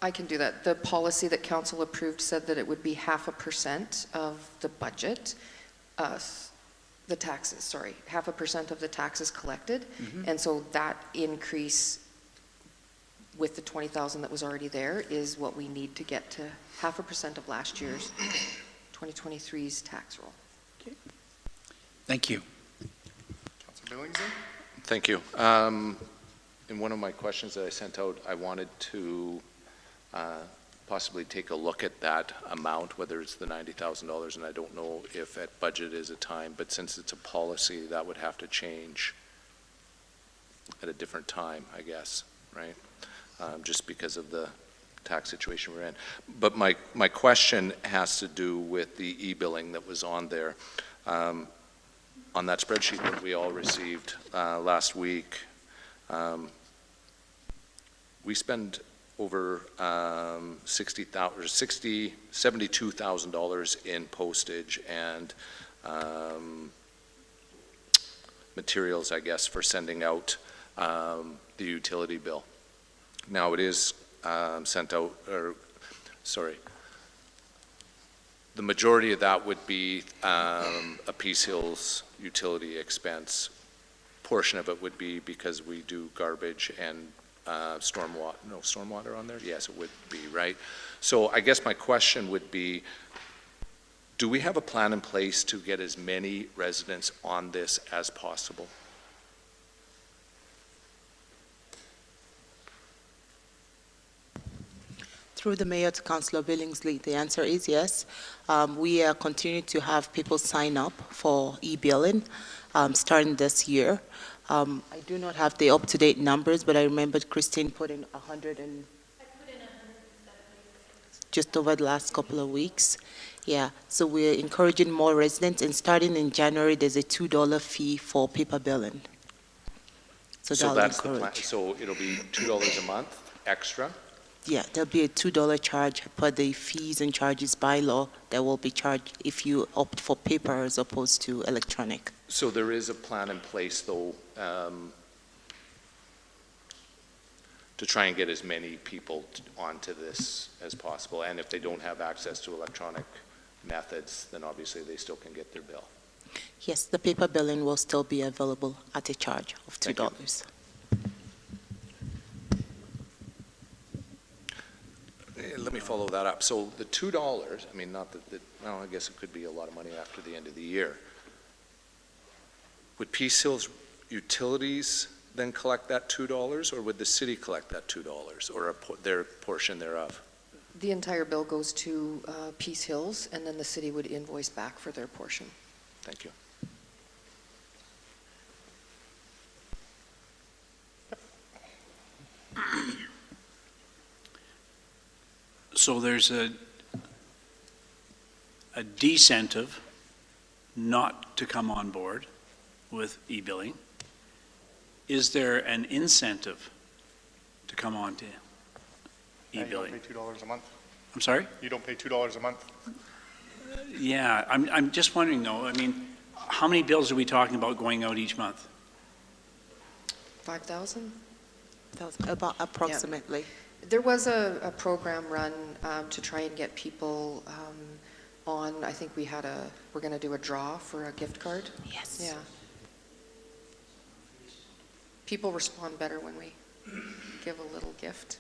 I can do that. The policy that council approved said that it would be 0.5% of the budget, the taxes, sorry, 0.5% of the taxes collected. And so that increase with the 20,000 that was already there is what we need to get to 0.5% of last year's 2023's tax roll. Okay. Thank you. Councillor Billingsley? Thank you. in one of my questions that I sent out, I wanted to possibly take a look at that amount, whether it's the $90,000, and I don't know if at budget is a time, but since it's a policy, that would have to change at a different time, I guess, right? Just because of the tax situation we're in. But my question has to do with the e-billing that was on there. On that spreadsheet that we all received last week, we spend over $72,000 in postage and materials, I guess, for sending out the utility bill. Now it is sent out, or sorry, the majority of that would be a Peace Hills utility expense. Portion of it would be because we do garbage and stormwater on there? Yes, it would be, right? So I guess my question would be, do we have a plan in place to get as many residents on this as possible? Through the mayor to Councillor Billingsley, the answer is yes. We are continuing to have people sign up for e-billing starting this year. I do not have the up-to-date numbers, but I remembered Christine put in 100 and just over the last couple of weeks. Yeah, so we're encouraging more residents, and starting in January, there's a $2 fee for paper billing. So that's the plan. So it'll be $2 a month extra? Yeah, there'll be a $2 charge per the fees and charges by law that will be charged if you opt for paper as opposed to electronic. So there is a plan in place, though, to try and get as many people onto this as possible. And if they don't have access to electronic methods, then obviously they still can get their bill. Yes, the paper billing will still be available at a charge of $2. Thank you. Let me follow that up. So the $2, I mean, not that, well, I guess it could be a lot of money after the end of the year. Would Peace Hills Utilities then collect that $2, or would the city collect that $2, or their portion thereof? The entire bill goes to Peace Hills, and then the city would invoice back for their portion. Thank you. So there's a decentive not to come on board with e-billing. Is there an incentive to come on to e-billing? You don't pay $2 a month. I'm sorry? You don't pay $2 a month. Yeah, I'm just wondering though, I mean, how many bills are we talking about going out each month? 5,000? About approximately. There was a program run to try and get people on. I think we're going to do a draw for a gift card. Yes. Yeah. People respond better when we give a little gift.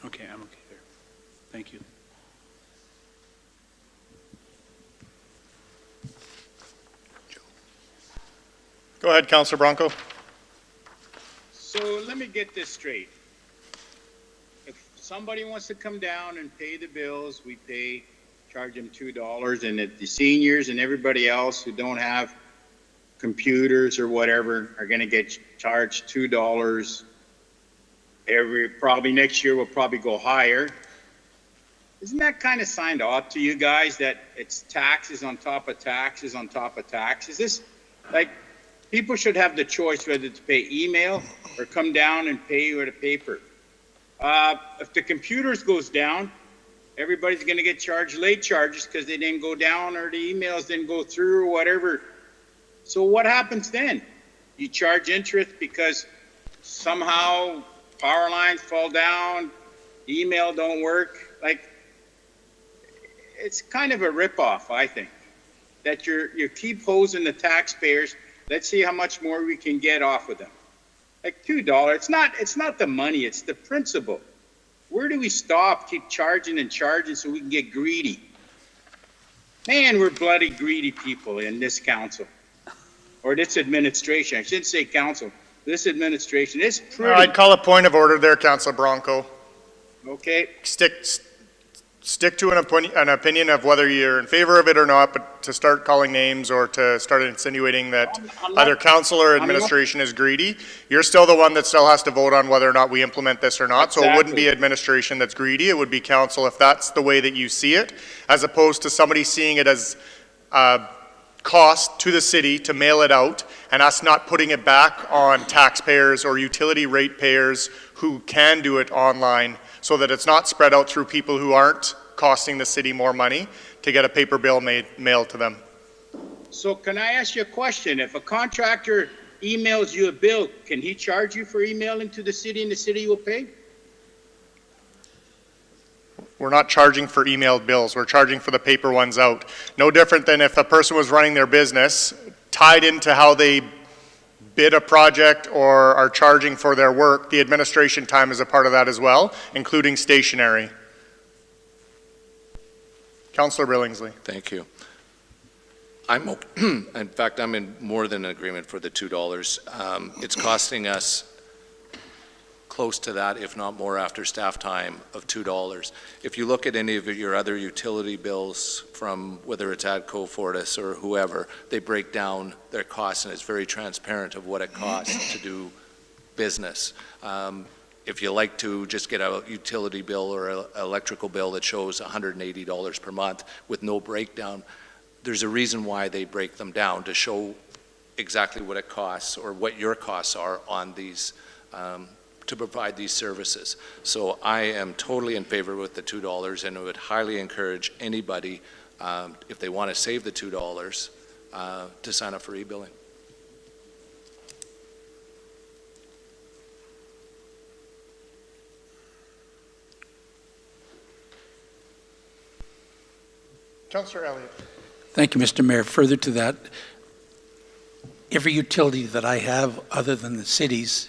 Okay, I'm okay there. Thank you. Go ahead, Councillor Bronco. So let me get this straight. If somebody wants to come down and pay the bills, we charge them $2, and if the seniors and everybody else who don't have computers or whatever are gonna get charged $2 probably next year will probably go higher. Isn't that kind of signed off to you guys that it's taxes on top of taxes on top of taxes? This, like, people should have the choice whether to pay email or come down and pay with a paper. If the computers goes down, everybody's gonna get charged late charges because they didn't go down or the emails didn't go through or whatever. So what happens then? You charge interest because somehow power lines fall down, email don't work. Like, it's kind of a ripoff, I think, that you keep hosing the taxpayers. Let's see how much more we can get off of them. Like $2, it's not the money, it's the principle. Where do we stop, keep charging and charging so we can get greedy? Man, we're bloody greedy people in this council. or this administration, I shouldn't say council, this administration is pretty, I'd call a point of order there, Councilor Bronco. okay? Stick to an opinion of whether you're in favor of it or not, but to start calling names or to start insinuating that I'm not- either council or administration is greedy, you're still the one that still has to vote on whether or not we implement this or not. So it wouldn't be administration that's greedy, it would be council if that's the way that you see it, as opposed to somebody seeing it as cost to the city to mail it out and us not putting it back on taxpayers or utility ratepayers who can do it online, so that it's not spread out through people who aren't costing the city more money to get a paper bill mailed to them. So can I ask you a question? If a contractor emails you a bill, can he charge you for emailing to the city and the city will pay? We're not charging for emailed bills, we're charging for the paper ones out. No different than if a person was running their business, tied into how they bid a project or are charging for their work, the administration time is a part of that as well, including stationery. Councillor Billingsley. Thank you. In fact, I'm in more than agreement for the $2. It's costing us close to that, if not more, after staff time of $2. If you look at any of your other utility bills from whether it's ADCO, Fortis, or whoever, they break down their costs, and it's very transparent of what it costs to do business. If you like to just get a utility bill or an electrical bill that shows $180 per month with no breakdown, there's a reason why they break them down, to show exactly what it costs or what your costs are on these to provide these services. So I am totally in favor with the $2, and I would highly encourage anybody, if they want to save the $2, to sign up for e-billing. Councillor Elliott. Thank you, Mr. Mayor. Further to that, every utility that I have, other than the cities,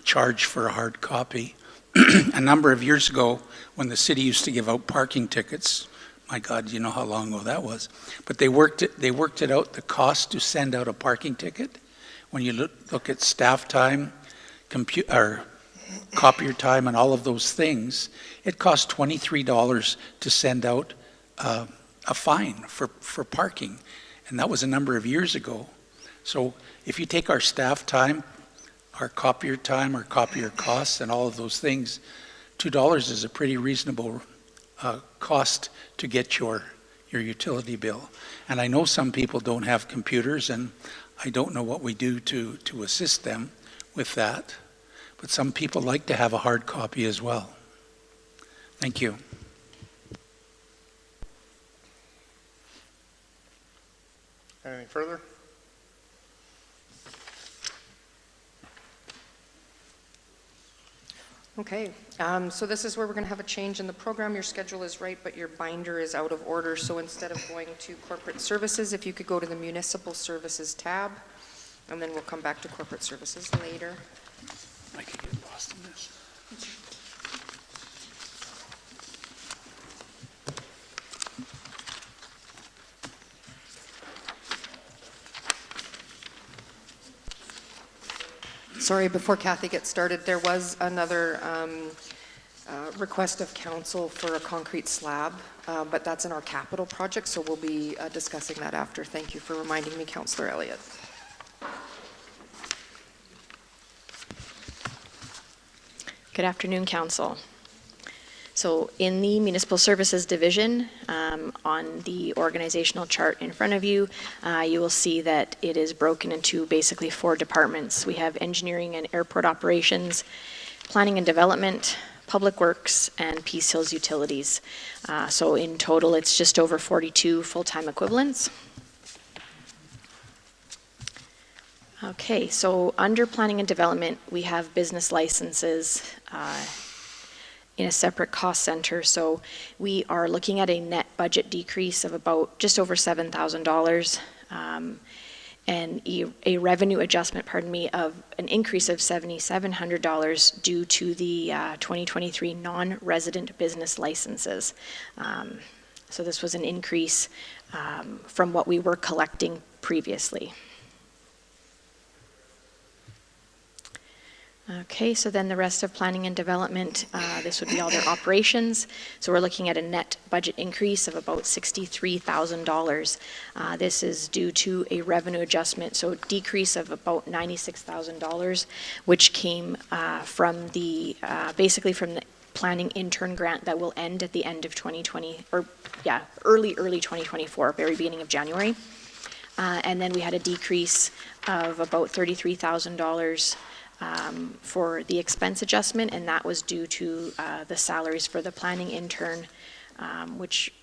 charge for a hard copy. A number of years ago, when the city used to give out parking tickets, my God, you know how long ago that was, but they worked it out, the cost to send out a parking ticket. When you look at staff time, copier time, and all of those things, it costs $23 to send out a fine for parking, and that was a number of years ago. So if you take our staff time, our copier costs, and all of those things, $2 is a pretty reasonable cost to get your utility bill. And I know some people don't have computers, and I don't know what we do to assist them with that, but some people like to have a hard copy as well. Thank you. Anything further? Okay, so this is where we're going to have a change in the program. Your schedule is right, but your binder is out of order. So instead of going to corporate services, if you could go to the municipal services tab, and then we'll come back to corporate services later. I could get lost in this. Sorry, before Kathy gets started, there was another request of council for a concrete slab, but that's in our capital project, so we'll be discussing that after. Thank you for reminding me, Councillor Elliott. Good afternoon, Council. So in the Municipal Services Division, on the organizational chart in front of you, you will see that it is broken into basically 4 departments. We have engineering and airport operations, planning and development, public works, and Peace Hills utilities. So in total, it's just over 42 full-time equivalents. Okay, so under planning and development, we have business licenses in a separate cost center. So we are looking at a net budget decrease of about just over $7,000 and a revenue adjustment, of an increase of $7,700 due to the 2023 non-resident business licenses. So this was an increase from what we were collecting previously. Okay, so then the rest of planning and development, this would be all their operations. So we're looking at a net budget increase of about $63,000. This is due to a revenue adjustment, so decrease of about $96,000, which came from the, basically from the planning intern grant that will end at the end of 2020, or yeah, early 2024, very beginning of January. And then we had a decrease of about $33,000 for the expense adjustment, and that was due to the salaries for the planning intern, which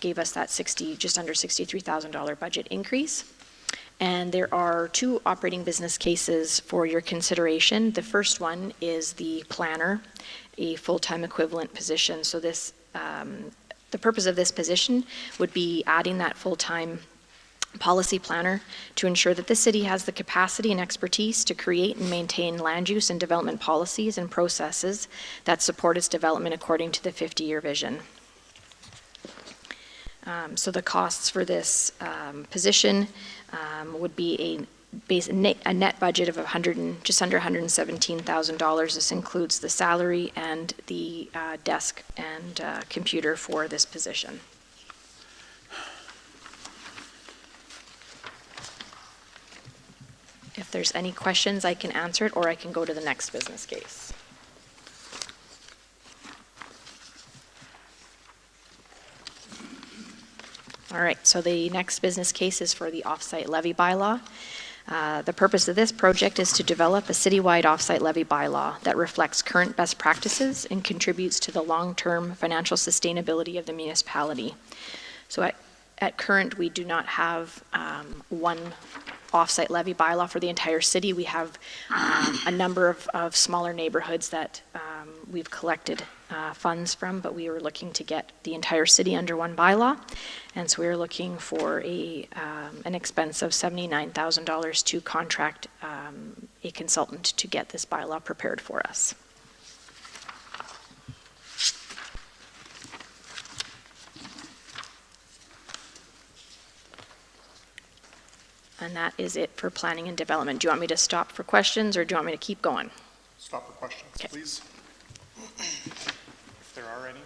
gave us that just under $63,000 budget increase. And there are two operating business cases for your consideration. The first one is the planner, a full-time equivalent position. So this, the purpose of this position would be adding that full-time policy planner to ensure that the city has the capacity and expertise to create and maintain land use and development policies and processes that support its development according to the 50-year vision. So the costs for this position would be a net budget of just under $117,000. This includes the salary and the desk and computer for this position. If there's any questions, I can answer it, or I can go to the next business case. All right, so the next business case is for the offsite levy bylaw. The purpose of this project is to develop a citywide offsite levy bylaw that reflects current best practices and contributes to the long-term financial sustainability of the municipality. So at current, we do not have one offsite levy bylaw for the entire city. We have a number of smaller neighborhoods that we've collected funds from, but we were looking to get the entire city under one bylaw. And so we were looking for an expense of $79,000 to contract a consultant to get this bylaw prepared for us. And that is it for planning and development. Do you want me to stop for questions, or do you want me to keep going? Stop for questions, Okay. please. If there are any.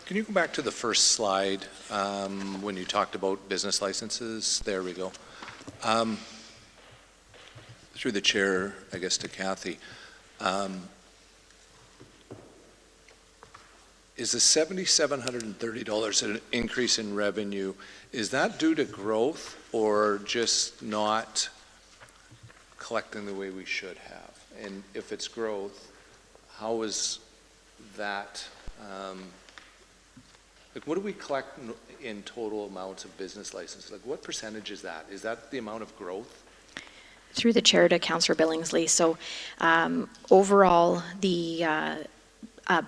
Can you go back to the first slide when you talked about business licenses? There we go. Through the chair, I guess, to Kathy. Is the $7,730 an increase in revenue, is that due to growth or just not collecting the way we should have? And if it's growth, how is that, like what do we collect in total amounts of business licenses? Like what percentage is that? Is that the amount of growth? Through the chair to Councillor Billingsley. So overall, the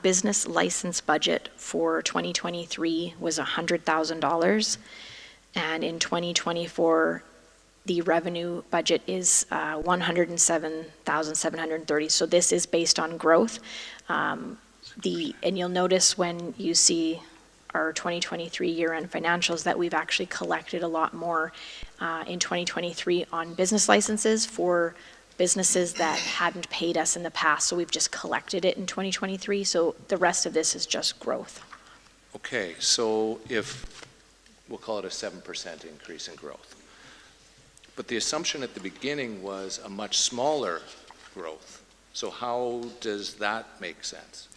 business license budget for 2023 was $100,000, and in 2024 the revenue budget is $107,730. So this is based on growth. And you'll notice when you see our 2023 year-end financials that we've actually collected a lot more in 2023 on business licenses for businesses that hadn't paid us in the past, so we've just collected it in 2023, so the rest of this is just growth. Okay, so if, we'll call it a 7% increase in growth, but the assumption at the beginning was a much smaller growth, so how does that make sense?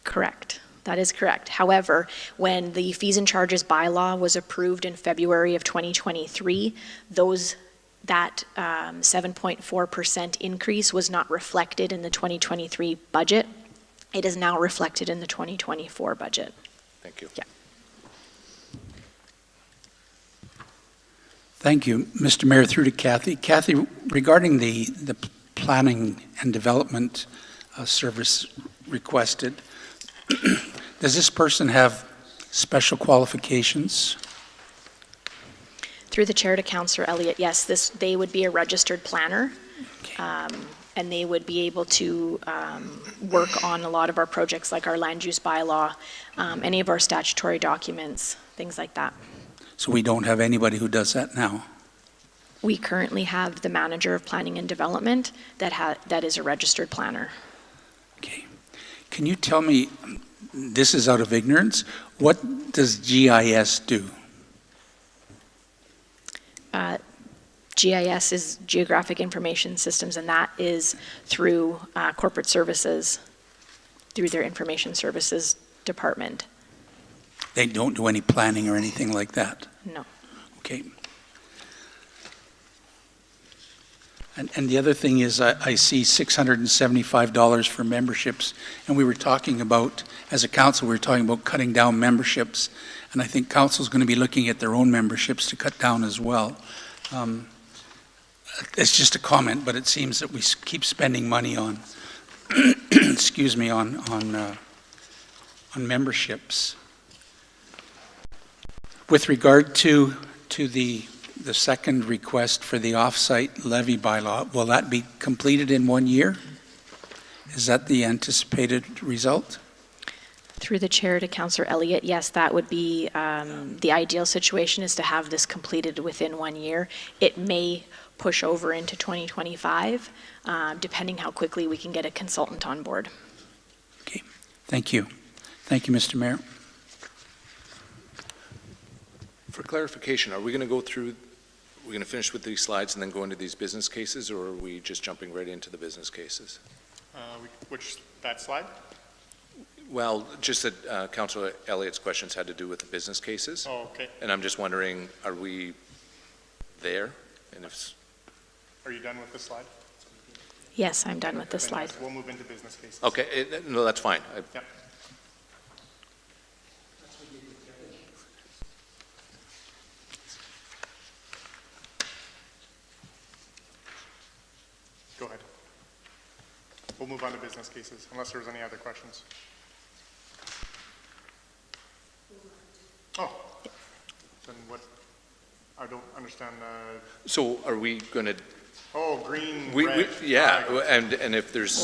Correct. That is correct. However, when the fees and charges bylaw was approved in February of 2023, that 7.4% increase was not reflected in the 2023 budget. It is now reflected in the 2024 budget. Thank you. Yeah. Thank you, Mr. Mayor, through to Kathy. Kathy, regarding the planning and development service requested, does this person have special qualifications? Through the chair to Councillor Elliott, yes, they would be a registered planner, and they would be able to work on a lot of our projects, like our land use bylaw, any of our statutory documents, things like that. So we don't have anybody who does that now? We currently have the manager of planning and development that is a registered planner. Okay. Can you tell me, this is out of ignorance, what does GIS do? GIS is Geographic Information Systems, and that is through corporate services, through their information services department. They don't do any planning or anything like that? No. Okay. And the other thing is, I see $675 for memberships, and we were talking about, as a council, we were talking about cutting down memberships, and I think council's going to be looking at their own memberships to cut down as well. It's just a comment, but it seems that we keep spending money on, excuse me, on memberships. With regard to the second request for the off-site levy bylaw, will that be completed in 1 year? Is that the anticipated result? Through the chair to Councillor Elliott, yes, that would be the ideal situation, is to have this completed within 1 year. It may push over into 2025, depending how quickly we can get a consultant on board. Okay, thank you. Thank you, Mr. Mayor. For clarification, are we going to go through, we're going to finish with these slides and then go into these business cases, or are we just jumping right into the business cases? That slide? Well, just that Councillor Elliott's questions had to do with the business cases. Oh, okay. And I'm just wondering, are we there? And if Are you done with this slide? Yes, I'm done with this Then slide. yes, we'll move into business cases. okay, no, that's fine. Yep. Go ahead. We'll move on to business cases, unless there's any other questions. Oh, then what, I don't understand, So are we going to, green, we, red. yeah, flag. and if there's,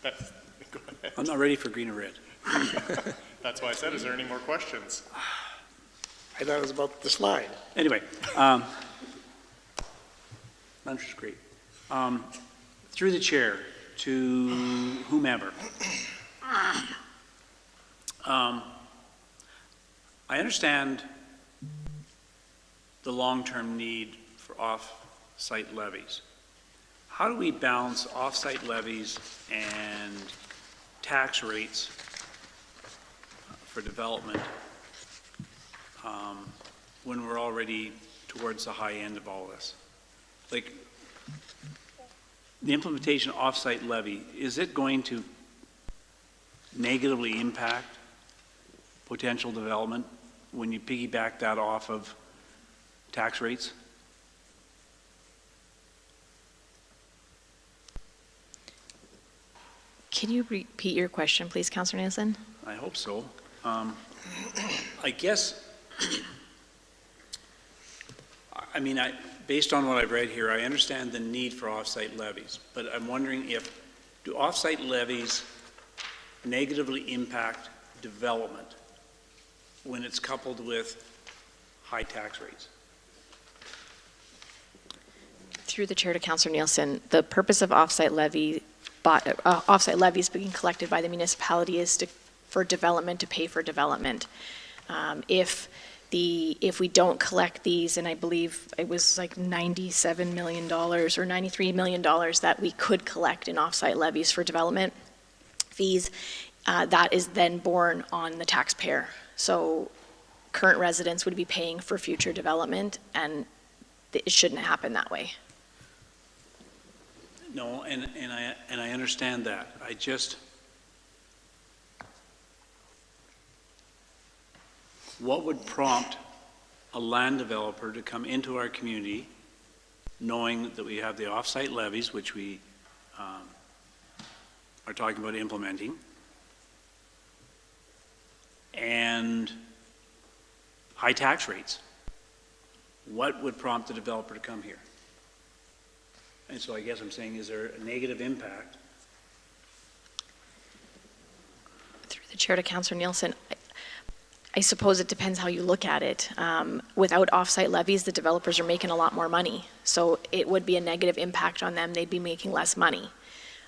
That's, go ahead. I'm not ready for green or red. That's why I said, is there any more questions? I thought it was about the slide. Anyway, lunch is great. Through the chair to whomever. I understand the long-term need for off-site levies. How do we balance off-site levies and tax rates for development when we're already towards the high end of all this? Like, the implementation of off-site levy, is it going to negatively impact potential development when you piggyback that off of tax rates? Can you repeat your question, please, Councillor Nielsen? I hope so. I guess, based on what I've read here, I understand the need for off-site levies, but I'm wondering do off-site levies negatively impact development when it's coupled with high tax rates? Through the chair to Councillor Nielsen, the purpose of off-site levies being collected by the municipality is for development, to pay for development. If we don't collect these, and I believe it was like $97 million or $93 million that we could collect in off-site levies for development fees, that is then borne on the taxpayer. So current residents would be paying for future development, and it shouldn't happen that way. No, and I understand that. I just, what would prompt a land developer to come into our community knowing that we have the off-site levies, which we are talking about implementing, and high tax rates? What would prompt the developer to come here? And so I guess I'm saying, is there a negative impact? Through the chair to Councillor Nielsen, I suppose it depends how you look at it. Without off-site levies, the developers are making a lot more money. So it would be a negative impact on them. They'd be making less money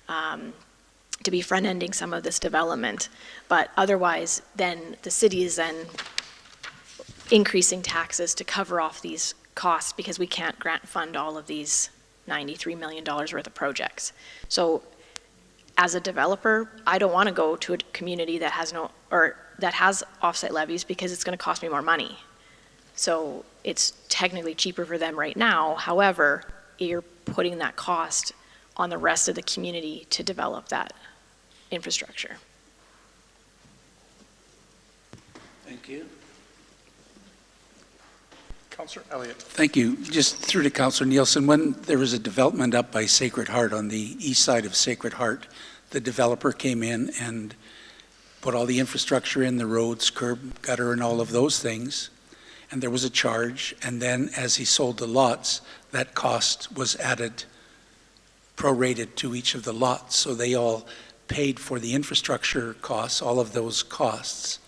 to be front-ending some of this development. But otherwise, then the city is then increasing taxes to cover off these costs because we can't grant fund all of these $93 million worth of projects. So as a developer, I don't want to go to a community that has no, or that has offsite levies because it's going to cost me more money. So it's technically cheaper for them right now. However, you're putting that cost on the rest of the community to develop that infrastructure. Thank you. Councillor Elliott. Thank you. Just through to Councillor Nielsen, when there was a development up by Sacred Heart on the east side of Sacred Heart, the developer came in and put all the infrastructure in, the roads, curb, gutter, and all of those things, and there was a charge, and then as he sold the lots, that cost was added, prorated to each of the lots, so they all paid for the infrastructure costs, all of those costs,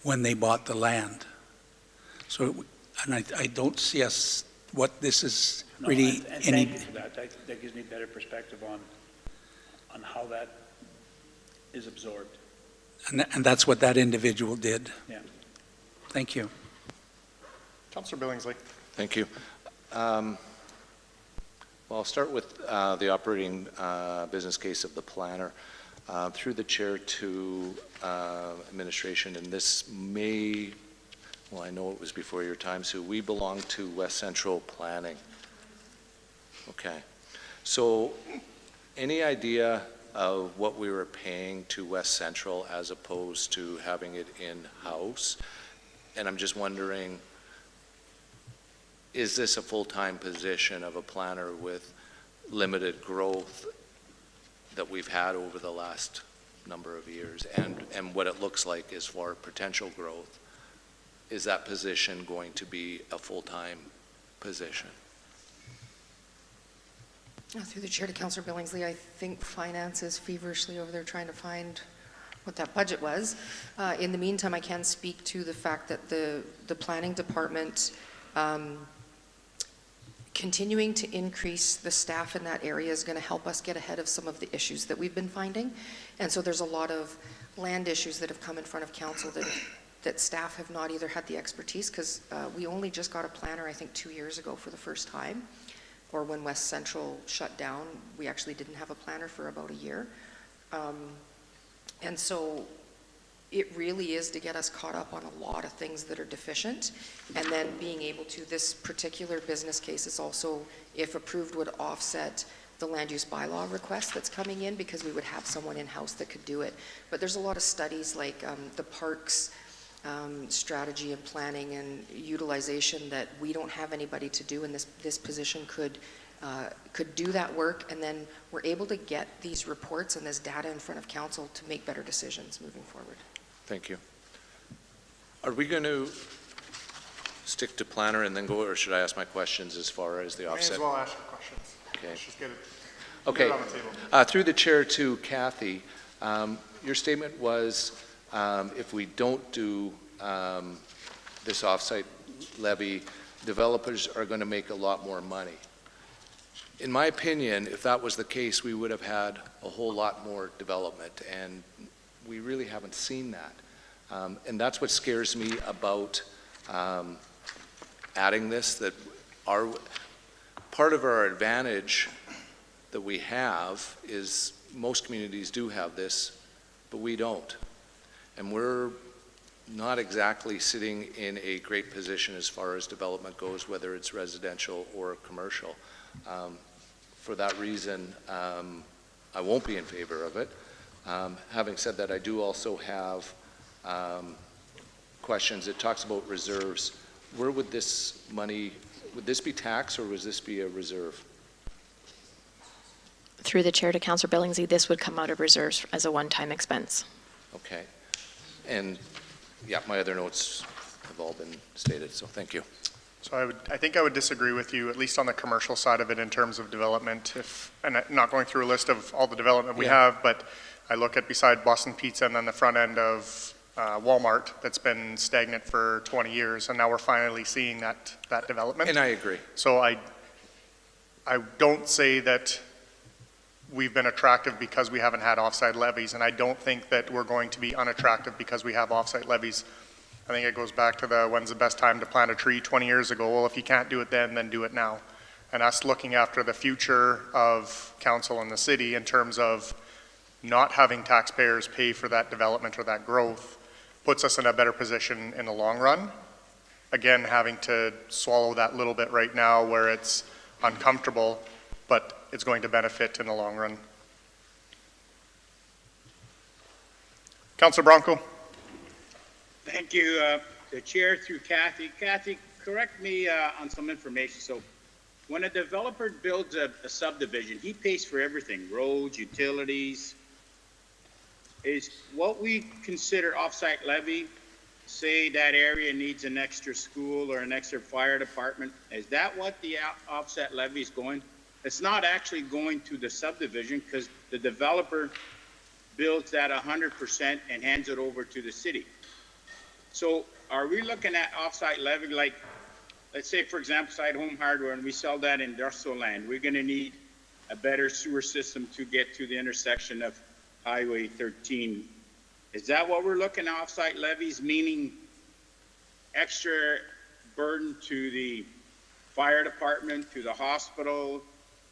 when they bought the land. So, and I don't see us, what this is really And any... thank you for that. That gives me better perspective on how that is absorbed. And that's what that individual did. Yeah. Thank you. Councillor Billingsley. Thank you. Well, I'll start with the operating business case of the planner. Through the chair to administration, and this may, well, I know it was before your time, Sue, we belong to West Central Planning. Okay. So any idea of what we were paying to West Central as opposed to having it in-house? And I'm just wondering, is this a full-time position of a planner with limited growth that we've had over the last number of years, and what it looks like is for potential growth? Is that position going to be a full-time position? Through the chair to Councillor Billingsley, I think finance is feverishly over there trying to find what that budget was. In the meantime, I can speak to the fact that the planning department continuing to increase the staff in that area is going to help us get ahead of some of the issues that we've been finding. And so there's a lot of land issues that have come in front of council that staff have not either had the expertise, because we only just got a planner, I think, 2 years ago for the first time, or when West Central shut down, we actually didn't have a planner for about a year. And so it really is to get us caught up on a lot of things that are deficient, and then being able to, this particular business case is also, if approved, would offset the land use bylaw request that's coming in, because we would have someone in-house that could do it. But there's a lot of studies like the parks strategy and planning and utilization that we don't have anybody to do, and this position could do that work, and then we're able to get these reports and this data in front of council to make better decisions moving forward. Thank you. Are we going to stick to planner and then go, or should I ask my questions as far as the offset? May as well ask your questions. Okay. Let's just get it, Okay. get it on the table. Through the chair to Kathy, your statement was if we don't do this offsite levy, developers are going to make a lot more money. In my opinion, if that was the case, we would have had a whole lot more development, and we really haven't seen that. And that's what scares me about adding this, that part of our advantage that we have is most communities do have this, but we don't. And we're not exactly sitting in a great position as far as development goes, whether it's residential or commercial. For that reason, I won't be in favor of it. Having said that, I do also have questions. It talks about reserves. Where would this money, would this be tax, or would this be a reserve? Through the chair to Councillor Billingsley, this would come out of reserves as a one-time expense. Okay. And yeah, my other notes have all been stated, so thank you. So I think I would disagree with you, at least on the commercial side of it in terms of development. And not going through a list of all the development we have, but I look at beside Boston Pizza and then the front end of Walmart that's been stagnant for 20 years, and now we're finally seeing that development. And I agree. So I don't say that we've been attractive because we haven't had offsite levies, and I don't think that we're going to be unattractive because we have offsite levies. I think it goes back to when's the best time to plant a tree 20 years ago. Well, if you can't do it then do it now. And us looking after the future of council and the city in terms of not having taxpayers pay for that development or that growth puts us in a better position in the long run. Again, having to swallow that little bit right now where it's uncomfortable, but it's going to benefit in the long run. Councilor Bronco. Thank you, the chair through Kathy. Kathy, correct me on some information. So when a developer builds a subdivision, he pays for everything, roads, utilities. Is what we consider offsite levy, say that area needs an extra school or an extra fire department, is that what the offset levy is going? It's not actually going to the subdivision because the developer builds that 100% and hands it over to the city. So are we looking at offsite levy like, let's say, for example, Side Home Hardware, and we sell that industrial land, we're going to need a better sewer system to get to the intersection of Highway 13. Is that what we're looking at, offsite levies, meaning extra burden to the fire department, to the hospital?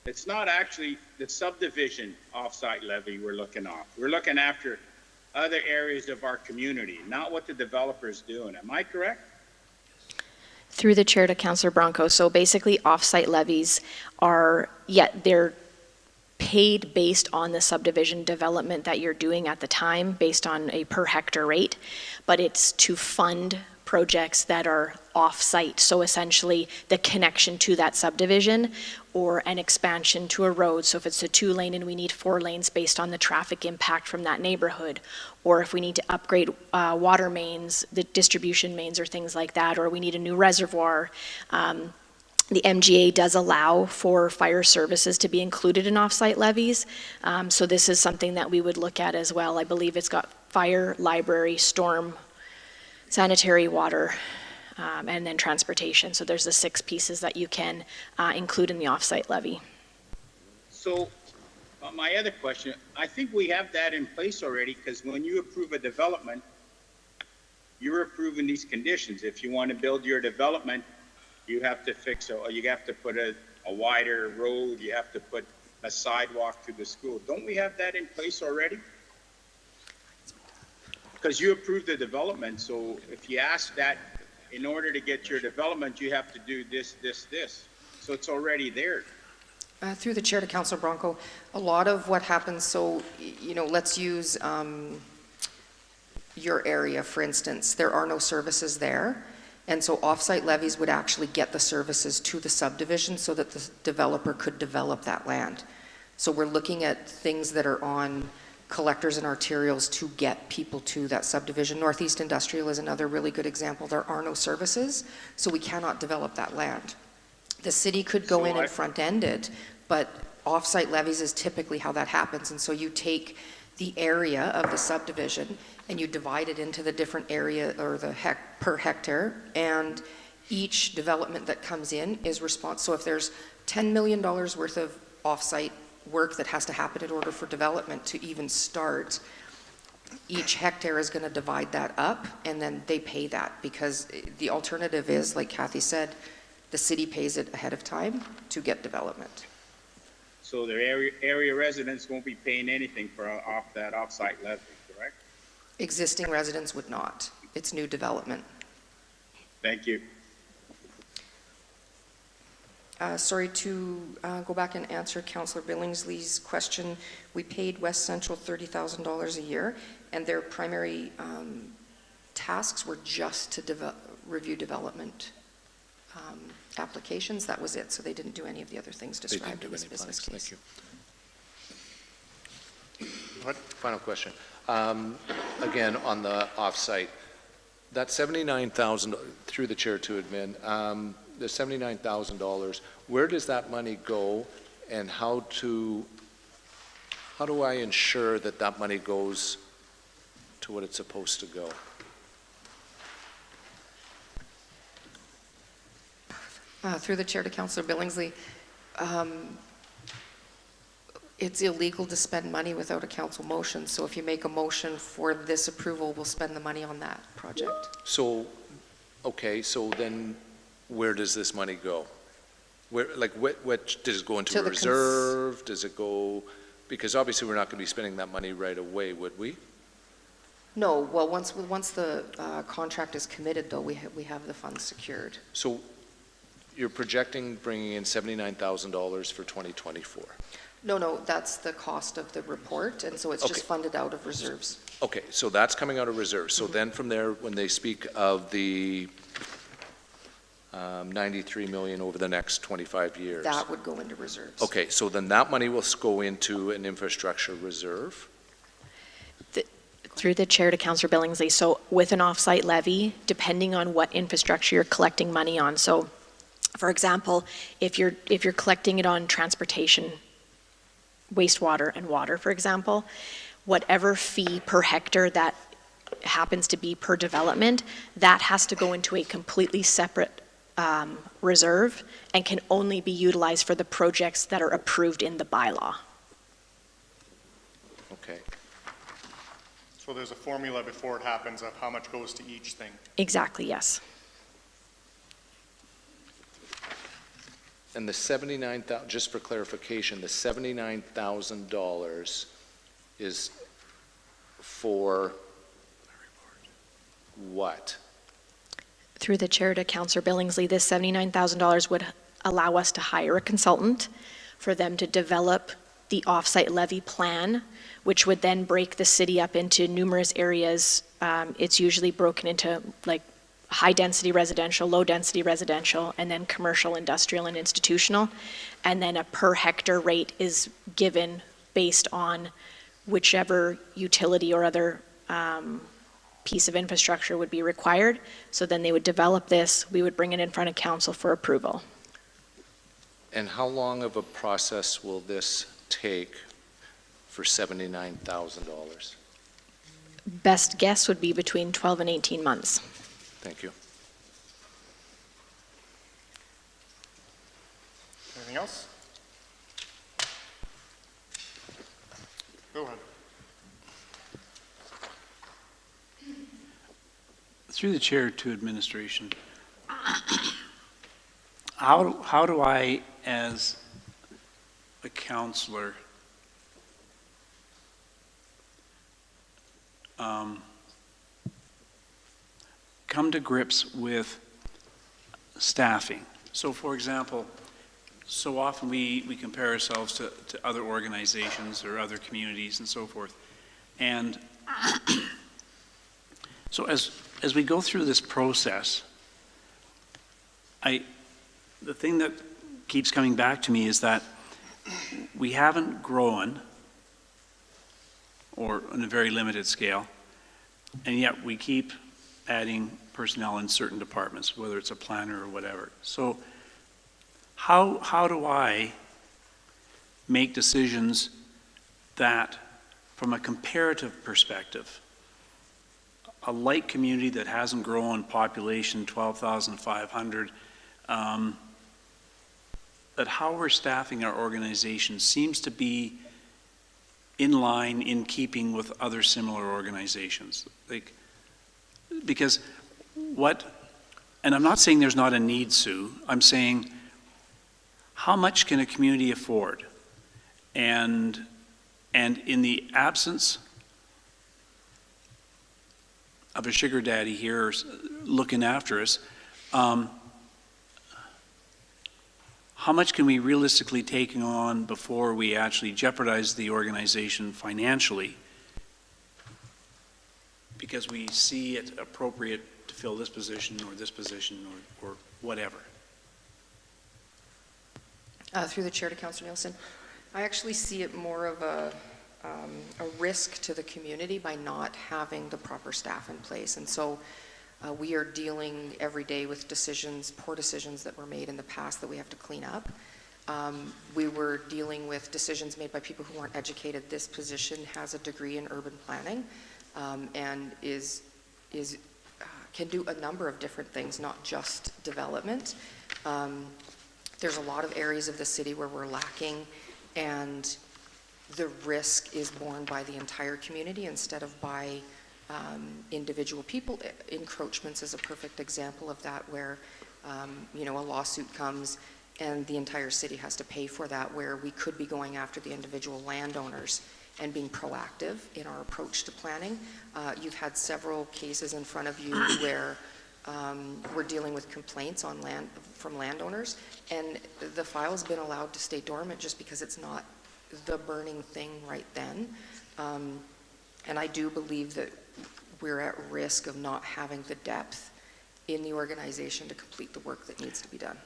It's not actually the subdivision offsite levy we're looking at. We're looking after other areas of our community, not what the developer's doing. Am I correct? Through the chair to Councillor Bronco. So basically, off-site levies are, they're paid based on the subdivision development that you're doing at the time, based on a per hectare rate, but it's to fund projects that are off-site. So essentially, the connection to that subdivision or an expansion to a road. So if it's a 2-lane and we need 4 lanes based on the traffic impact from that neighborhood, or if we need to upgrade water mains, the distribution mains or things like that, or we need a new reservoir. The MGA does allow for fire services to be included in off-site levies. So this is something that we would look at as well. I believe it's got fire, library, storm, sanitary, water, and then transportation. So there's the 6 pieces that you can include in the off-site levy. So my other question, I think we have that in place already, because when you approve a development, you're approving these conditions. If you want to build your development, you have to you have to put a wider road, you have to put a sidewalk to the school. Don't we have that in place already? Because you approved the development, so if you ask that in order to get your development, you have to do this. So it's already there. Through the chair to Councilor Bronco, a lot of what happens, so, let's use your area, for instance. There are no services there. And so off-site levies would actually get the services to the subdivision so that the developer could develop that land. So we're looking at things that are on collectors and arterials to get people to that subdivision. Northeast Industrial is another really good example. There are no services, so we cannot develop that land. The city could go in and front-end it, but off-site levies is typically how that happens. And so you take the area of the subdivision and you divide it into the different area or the per hectare, and each development that comes in is responsible. So if there's $10 million worth of off-site work that has to happen in order for development to even start, each hectare is going to divide that up, and then they pay that, because the alternative is, like Kathy said, the city pays it ahead of time to get development. So the area residents won't be paying anything for that off-site levy, correct? Existing residents would not. It's new development. Thank you. Sorry to go back and answer Councillor Billingsley's question. We paid West Central $30,000 a year, and their primary tasks were just to review development applications. That was it. So they didn't do any of the other things described in this business case. Thank you. Final question. Again, on the off-site, that $79,000, through the chair to admin, the $79,000, where does that money go, and how do I ensure that that money goes to what it's supposed to go? Through the chair to Councillor Billingsley, it's illegal to spend money without a council motion, so if you make a motion for this approval, we'll spend the money on that project. So, okay, so then where does this money go? Where, like, what, does it go into To a the reserve? Does it go, because obviously we're not going to be spending that money right away, would we? No, well, once the contract is committed, though, we have the funds secured. So you're projecting bringing in $79,000 for 2024? No, that's the cost of the report, and so it's just Okay. funded out of reserves. Okay, so that's coming out of reserves. So then from there, when they speak of the 93 million over the next 25 years. That would go into reserves. Okay, so then that money will go into an infrastructure reserve? Through the chair to Councillor Billingsley, so with an offsite levy, depending on what infrastructure you're collecting money on, so for example, if you're collecting it on transportation, wastewater and water, for example, whatever fee per hectare that happens to be per development, that has to go into a completely separate reserve and can only be utilized for the projects that are approved in the bylaw. Okay. So there's a formula before it happens of how much goes to each thing. Exactly, yes. And the 79,000, just for clarification, the $79,000 is for what? Through the chair to Councillor Billingsley, this $79,000 would allow us to hire a consultant for them to develop the offsite levy plan, which would then break the city up into numerous areas. It's usually broken into like high-density residential, low-density residential, and then commercial, industrial, and institutional. And then a per hectare rate is given based on whichever utility or other piece of infrastructure would be required. So then they would develop this, we would bring it in front of council for approval. And how long of a process will this take for $79,000? Best guess would be between 12 and 18 months. Thank you. Anything else? Go ahead. Through the chair to administration, how do I, as a counselor, come to grips with staffing? So for example, so often we compare ourselves to other organizations or other communities and so forth. And so as we go through this process, the thing that keeps coming back to me is that we haven't grown, or on a very limited scale, and yet we keep adding personnel in certain departments, whether it's a planner or whatever. So how do I make decisions that, from a comparative perspective, a like community that hasn't grown population 12,500, that how we're staffing our organization seems to be in line, in keeping with other similar organizations. Because and I'm not saying there's not a need, Sue, I'm saying how much can a community afford? And in the absence of a sugar daddy here looking after us, how much can we realistically take on before we actually jeopardize the organization financially because we see it appropriate to fill this position or whatever? Through the chair to Councillor Nielsen, I actually see it more of a risk to the community by not having the proper staff in place. And so we are dealing every day with poor decisions that were made in the past that we have to clean up. We were dealing with decisions made by people who weren't educated. This position has a degree in urban planning and can do a number of different things, not just development. There's a lot of areas of the city where we're lacking, and the risk is borne by the entire community instead of by individual people. Encroachments is a perfect example of that, where a lawsuit comes and the entire city has to pay for that, where we could be going after the individual landowners and being proactive in our approach to planning. You've had several cases in front of you where we're dealing with complaints on land from landowners, and the file's been allowed to stay dormant just because it's not the burning thing right then. And I do believe that we're at risk of not having the depth in the organization to complete the work that needs to be done.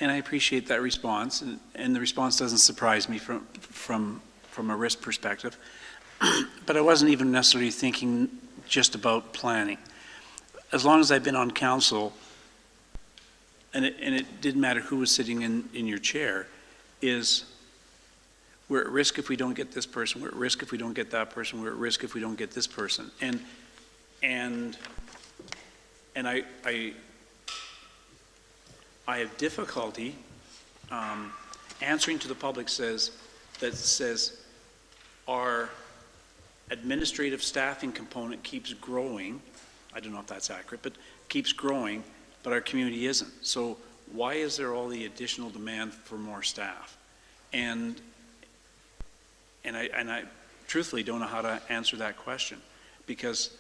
And I appreciate that response, and the response doesn't surprise me from a risk perspective. But I wasn't even necessarily thinking just about planning. As long as I've been on council, and it didn't matter who was sitting in your chair, is we're at risk if we don't get this person, we're at risk if we don't get that person, we're at risk if we don't get this person. And I have difficulty answering to the public that says our administrative staffing component keeps growing. I don't know if that's accurate, but keeps growing, but our community isn't. So why is there all the additional demand for more staff? And I truthfully don't know how to answer that question, because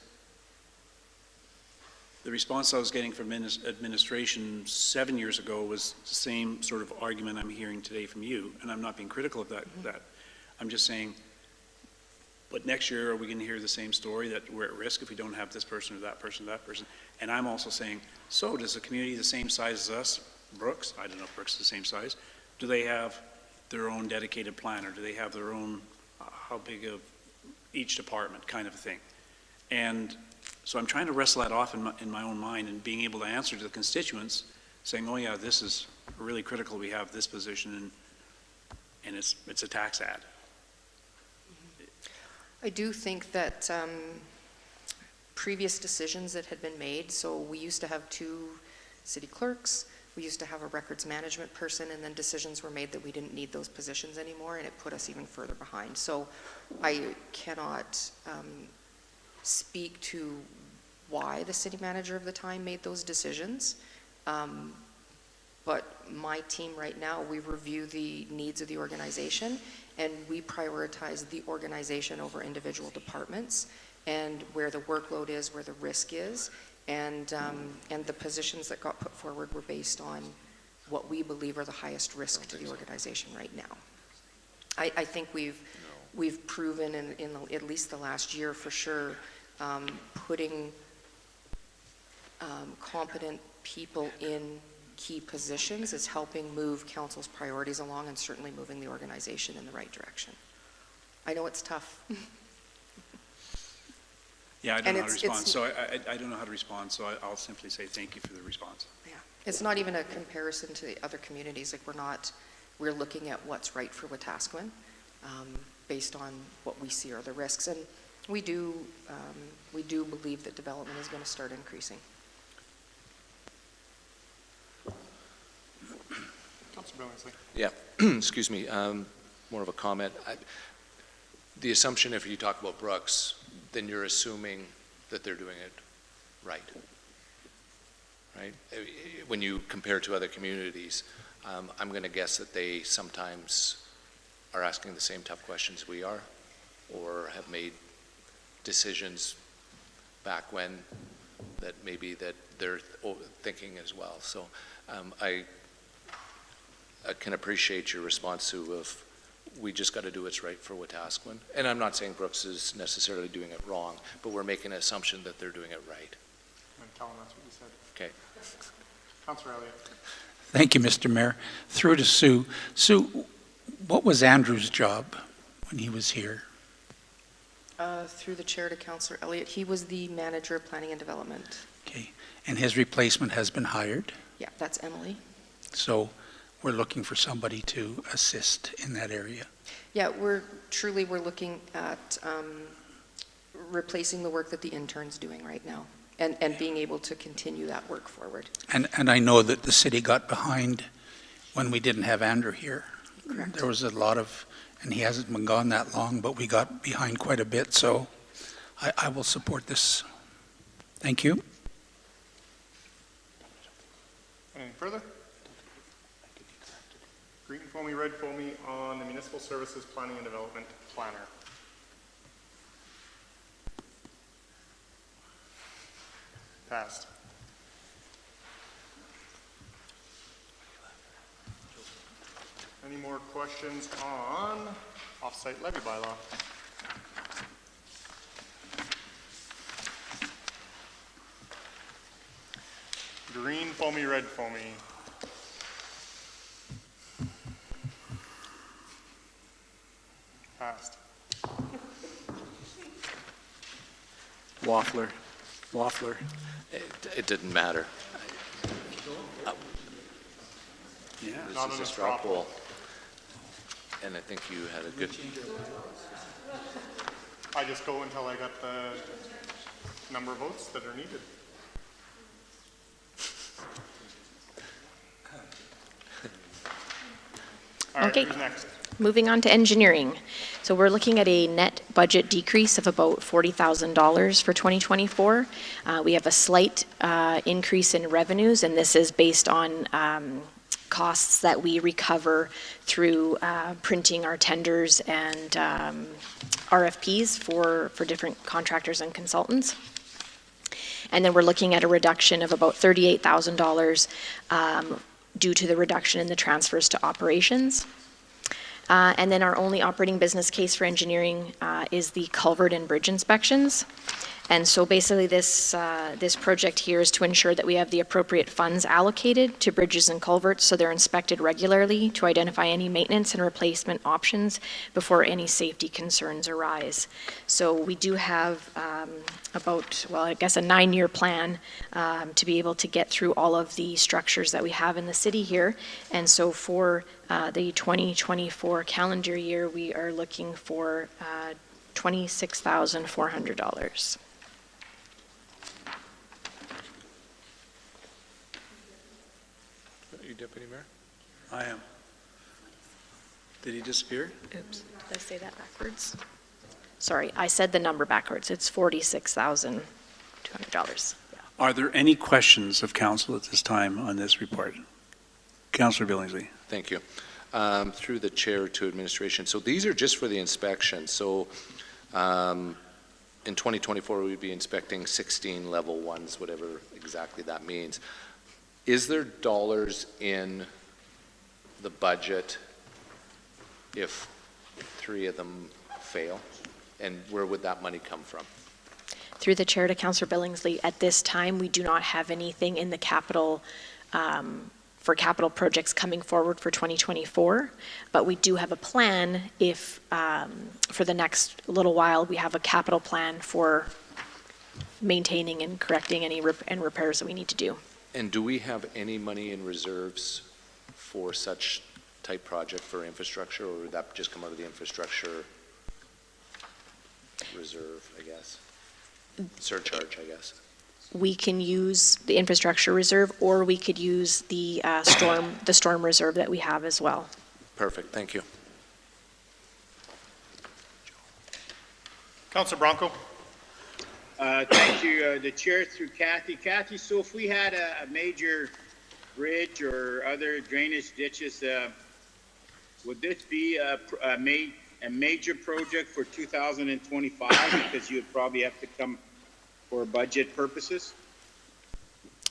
the response I was getting from administration 7 years ago was the same sort of argument I'm hearing today from you, and I'm not being critical of that. I'm just saying, but next year, are we going to hear the same story that we're at risk if we don't have this person or that person or that person? And I'm also saying, so does the community the same size as us, Brooks? I don't know if Brooks is the same size. Do they have their own dedicated planner? Do they have their own, how big of each department kind of a thing? And so I'm trying to wrestle that off in my own mind, and being able to answer to the constituents, saying, oh yeah, this is really critical, we have this position, and it's a tax ad. I do think that previous decisions that had been made, so we used to have 2 city clerks, we used to have a records management person, and then decisions were made that we didn't need those positions anymore, and it put us even further behind. So I cannot speak to why the city manager of the time made those decisions. But my team right now, we review the needs of the organization, and we prioritize the organization over individual departments, and where the workload is, where the risk is, and the positions that got put forward were based on what we believe are the highest risk to the organization right now. I think we've proven in at least the last year for sure, putting competent people in key positions is helping move council's priorities along, and certainly moving the organization in the right direction. I know it's tough. Yeah, I don't know how to respond. So I don't know how to respond, so I'll simply say thank you for the response. Yeah, it's not even a comparison to the other communities. Like, we're looking at what's right for Wetaskiwin, based on what we see are the risks, and we do believe that development is going to start increasing. Yeah, excuse me, more of a comment. The assumption, if you talk about Brooks, then you're assuming that they're doing it right? When you compare to other communities, I'm going to guess that they sometimes are asking the same tough questions we are, or have made decisions back when that maybe that they're thinking as well. So I can appreciate your response to of we just got to do what's right for Wetaskiwin. And I'm not saying Brooks is necessarily doing it wrong, but we're making an assumption that they're doing it right. And tell them that's what you said. Okay. Councillor Elliott. Thank you, Mr. Mayor. Through to Sue. Sue, what was Andrew's job when he was here? Through the chair to Councillor Elliott, he was the manager of planning and development. Okay, and his replacement has been hired? Yeah, that's Emily. So we're looking for somebody to assist in that area. Yeah, we're looking at replacing the work that the intern's doing right now. and being able to continue that work forward. And I know that the city got behind when we didn't have Andrew here. Correct. There was a lot of, and he hasn't been gone that long, but we got behind quite a bit, so I will support this. Thank you. Any further? Green foamy, red foamy on the Municipal Services Planning and Development Planner. Passed. Any more questions on off-site levy bylaw? Green foamy, red foamy. Passed. Waffler. It didn't matter. Yeah. Not This on is a a straw straw poll. poll. And I think you had a good, I just go until I got the number of votes that are needed. All right, Okay. who's next? Moving on to engineering. So we're looking at a net budget decrease of about $40,000 for 2024. We have a slight increase in revenues, and this is based on costs that we recover through printing our tenders and RFPs for different contractors and consultants. And then we're looking at a reduction of about $38,000 due to the reduction in the transfers to operations. And then our only operating business case for engineering is the culvert and bridge inspections. And so basically this project here is to ensure that we have the appropriate funds allocated to bridges and culverts so they're inspected regularly to identify any maintenance and replacement options before any safety concerns arise. So we do have about, well, I guess a 9-year plan to be able to get through all of the structures that we have in the city here. And so for the 2024 calendar year, we are looking for $26,400. Are you Deputy Mayor? I am. Did he disappear? Oops, did I say that backwards? Sorry, I said the number backwards. It's $46,200. Are there any questions of council at this time on this report? Councillor Billingsley. thank you. Through the chair to administration. So these are just for the inspection. So in 2024, we'd be inspecting 16 level ones, whatever exactly that means. Is there dollars in the budget if 3 of them fail? And where would that money come from? Through the chair to Councillor Billingsley, at this time, we do not have anything in the capital, for capital projects coming forward for 2024, but we do have a plan if, for the next little while, we have a capital plan for maintaining and correcting any repairs that we need to do. And do we have any money in reserves for such type project for infrastructure, or would that just come out of the infrastructure reserve, I guess? Surcharge, I guess. We can use the infrastructure reserve, or we could use the storm reserve that we have as well. Perfect, thank you. Councilor Bronco? Thank you, the chair through Kathy. Kathy, so if we had a major bridge or other drainage ditches, would this be a major project for 2025? Because you would probably have to come for budget purposes?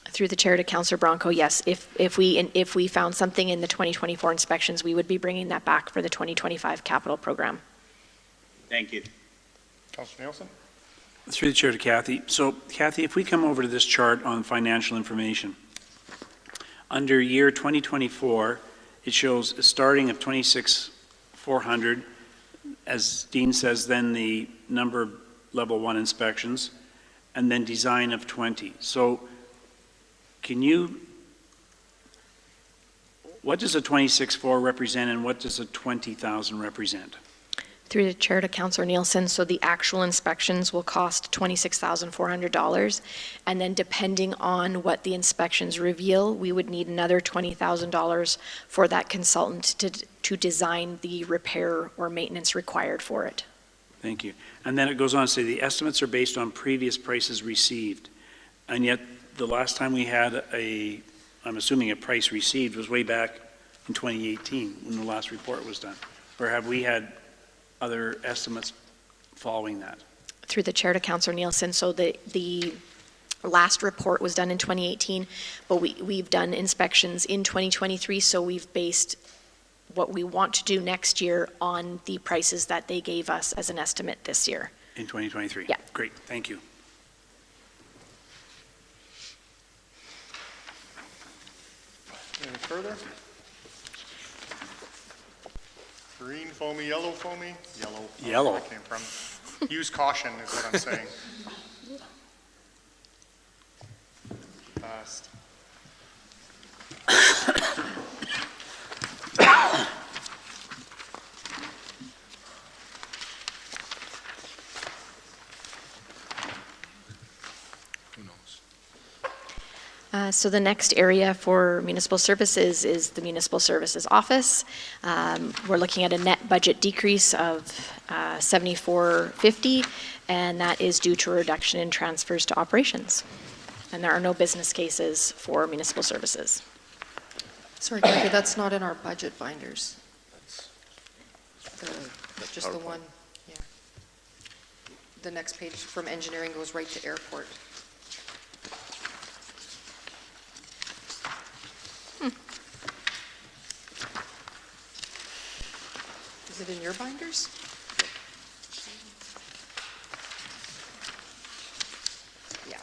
Through the chair to Councillor Bronco, yes. If we found something in the 2024 inspections, we would be bringing that back for the 2025 capital program. Thank you. Councilor Nielsen? Through the chair to Kathy. So Kathy, if we come over to this chart on financial information, under year 2024, it shows a starting of 26,400, as Dean says, then the number of level 1 inspections, and then design of 20. So what does a 26,400 represent and what does a 20,000 represent? Through the chair to Councillor Nielsen, so the actual inspections will cost $26,400, and then depending on what the inspections reveal, we would need another $20,000 for that consultant to design the repair or maintenance required for it. Thank you. And then it goes on to say the estimates are based on previous prices received. And yet, the last time we had I'm assuming a price received was way back in 2018 when the last report was done. Or have we had other estimates following that? Through the chair to Councillor Nielsen, so the last report was done in 2018, but we've done inspections in 2023, so we've based what we want to do next year on the prices that they gave us as an estimate this year. In 2023? Yeah. Great, thank you. Any further? Green foamy, yellow foamy? Yellow. That's Yellow. where that came from. Use caution is what I'm saying. Fast. Who knows? So the next area for municipal services is the municipal services office. We're looking at a net budget decrease of $74.50, and that is due to a reduction in transfers to operations. And there are no business cases for municipal services. Sorry, Kathy, that's not in our budget binders. Just the one, yeah. The next page from engineering goes right to airport. Is it in your binders? Yeah.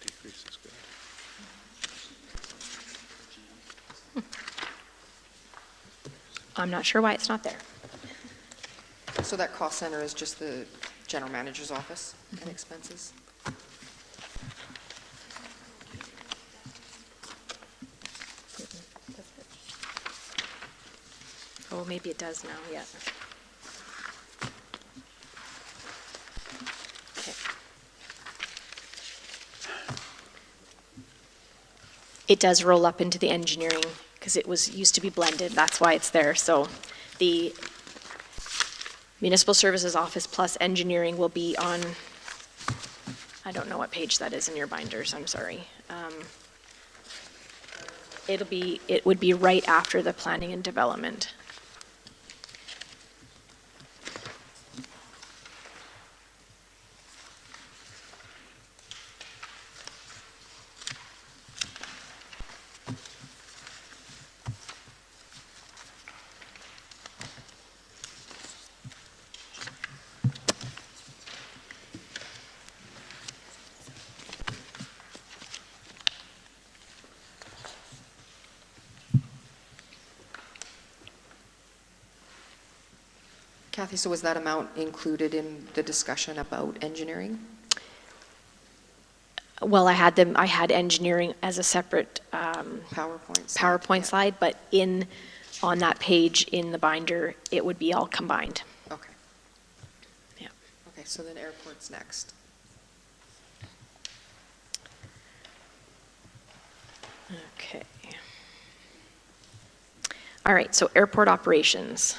Decrease is good. I'm not sure why it's not there. So that cost center is just the general manager's office and expenses? Oh, maybe it does now, yeah. Okay. It does roll up into the engineering because it used to be blended. That's why it's there. So the municipal services office plus engineering will be on, I don't know what page that is in your binders, I'm sorry. It would be right after the planning and development. Kathy, so was that amount included in the discussion about engineering? Well, I had engineering as a separate PowerPoint slide, but on that page in the binder, it would be all combined. Okay. Yeah. Okay, so then airport's next. Okay. All right, so airport operations.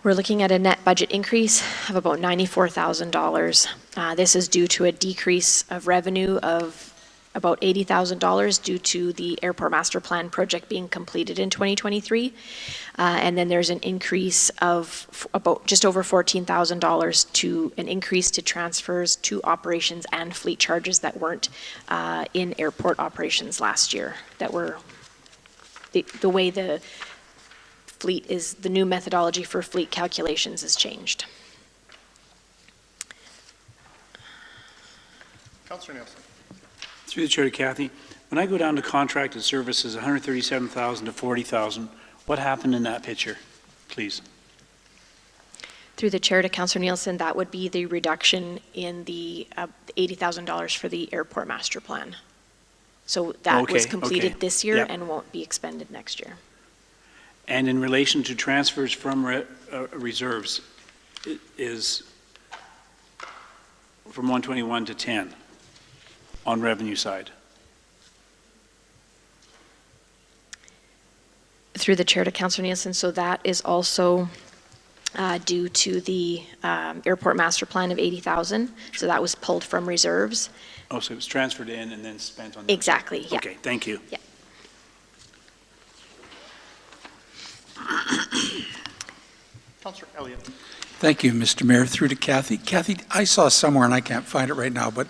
We're looking at a net budget increase of about $94,000. This is due to a decrease of revenue of about $80,000 due to the airport master plan project being completed in 2023. And then there's an increase of about just over $14,000 to an increase to transfers to operations and fleet charges that weren't in airport operations last year, that were the way the new methodology for fleet calculations has changed. Councillor Nielsen. Through the chair to Kathy, when I go down to contracted services, 137,000 to 40,000, what happened in that picture? please. Through the chair to Councillor Nielsen, that would be the reduction in the $80,000 for the airport master plan. So that was Okay, completed okay. this year Yep. and won't be expended next year. And in relation to transfers from reserves, is from 121 to 10 on revenue side? Through the chair to Councillor Nielsen, so that is also due to the airport master plan of 80,000. So that was pulled from reserves. Oh, so it was transferred in and then spent on? the- Exactly, yeah. Okay, thank you. Yeah. Councillor Elliott. Thank you, Mr. Mayor. Through to Kathy. Kathy, I saw somewhere, and I can't find it right now, but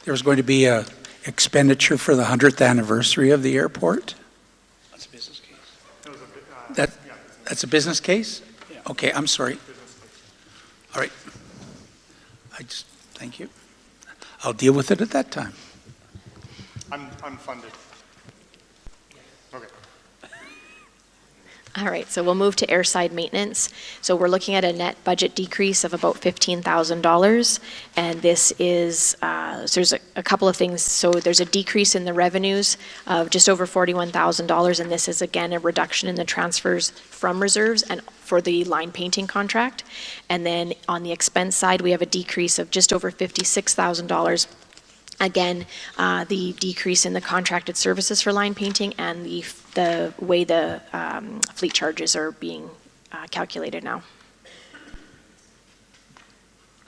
there was going to be a expenditure for the 100th anniversary of the airport? That's a business case. That's a business case? Yeah. Okay, I'm sorry. All right. Thank you. I'll deal with it at that time. Unfunded. Okay. All right, so we'll move to airside maintenance. So we're looking at a net budget decrease of about $15,000. And this is, so there's a couple of things. So there's a decrease in the revenues of just over $41,000. And this is again a reduction in the transfers from reserves and for the line painting contract. And then on the expense side, we have a decrease of just over $56,000. Again, the decrease in the contracted services for line painting and the way the fleet charges are being calculated now.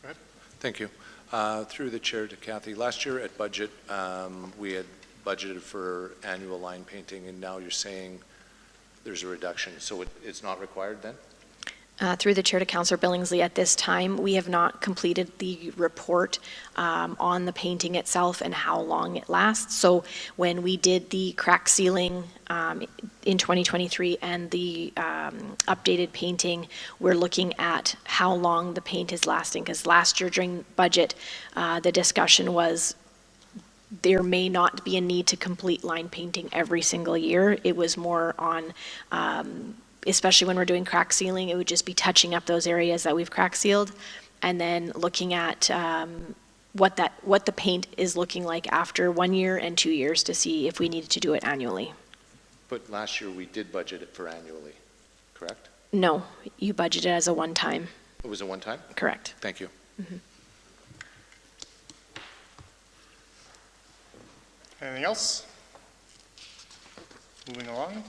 Go ahead. Thank you. Through the chair to Kathy, last year at budget, we had budgeted for annual line painting, and now you're saying there's a reduction, so it's not required then? Through the chair to Councillor Billingsley, at this time, we have not completed the report on the painting itself and how long it lasts. So when we did the crack sealing in 2023 and the updated painting, we're looking at how long the paint is lasting. Because last year during budget, the discussion was there may not be a need to complete line painting every single year. It was more on especially when we're doing crack sealing, it would just be touching up those areas that we've crack sealed, and then looking at what the paint is looking like after 1 year and 2 years to see if we needed to do it annually. But last year, we did budget it for annually, correct? No, you budget it as a one-time. It was a one-time? Correct. Thank you. Mhm. Anything else? Moving along.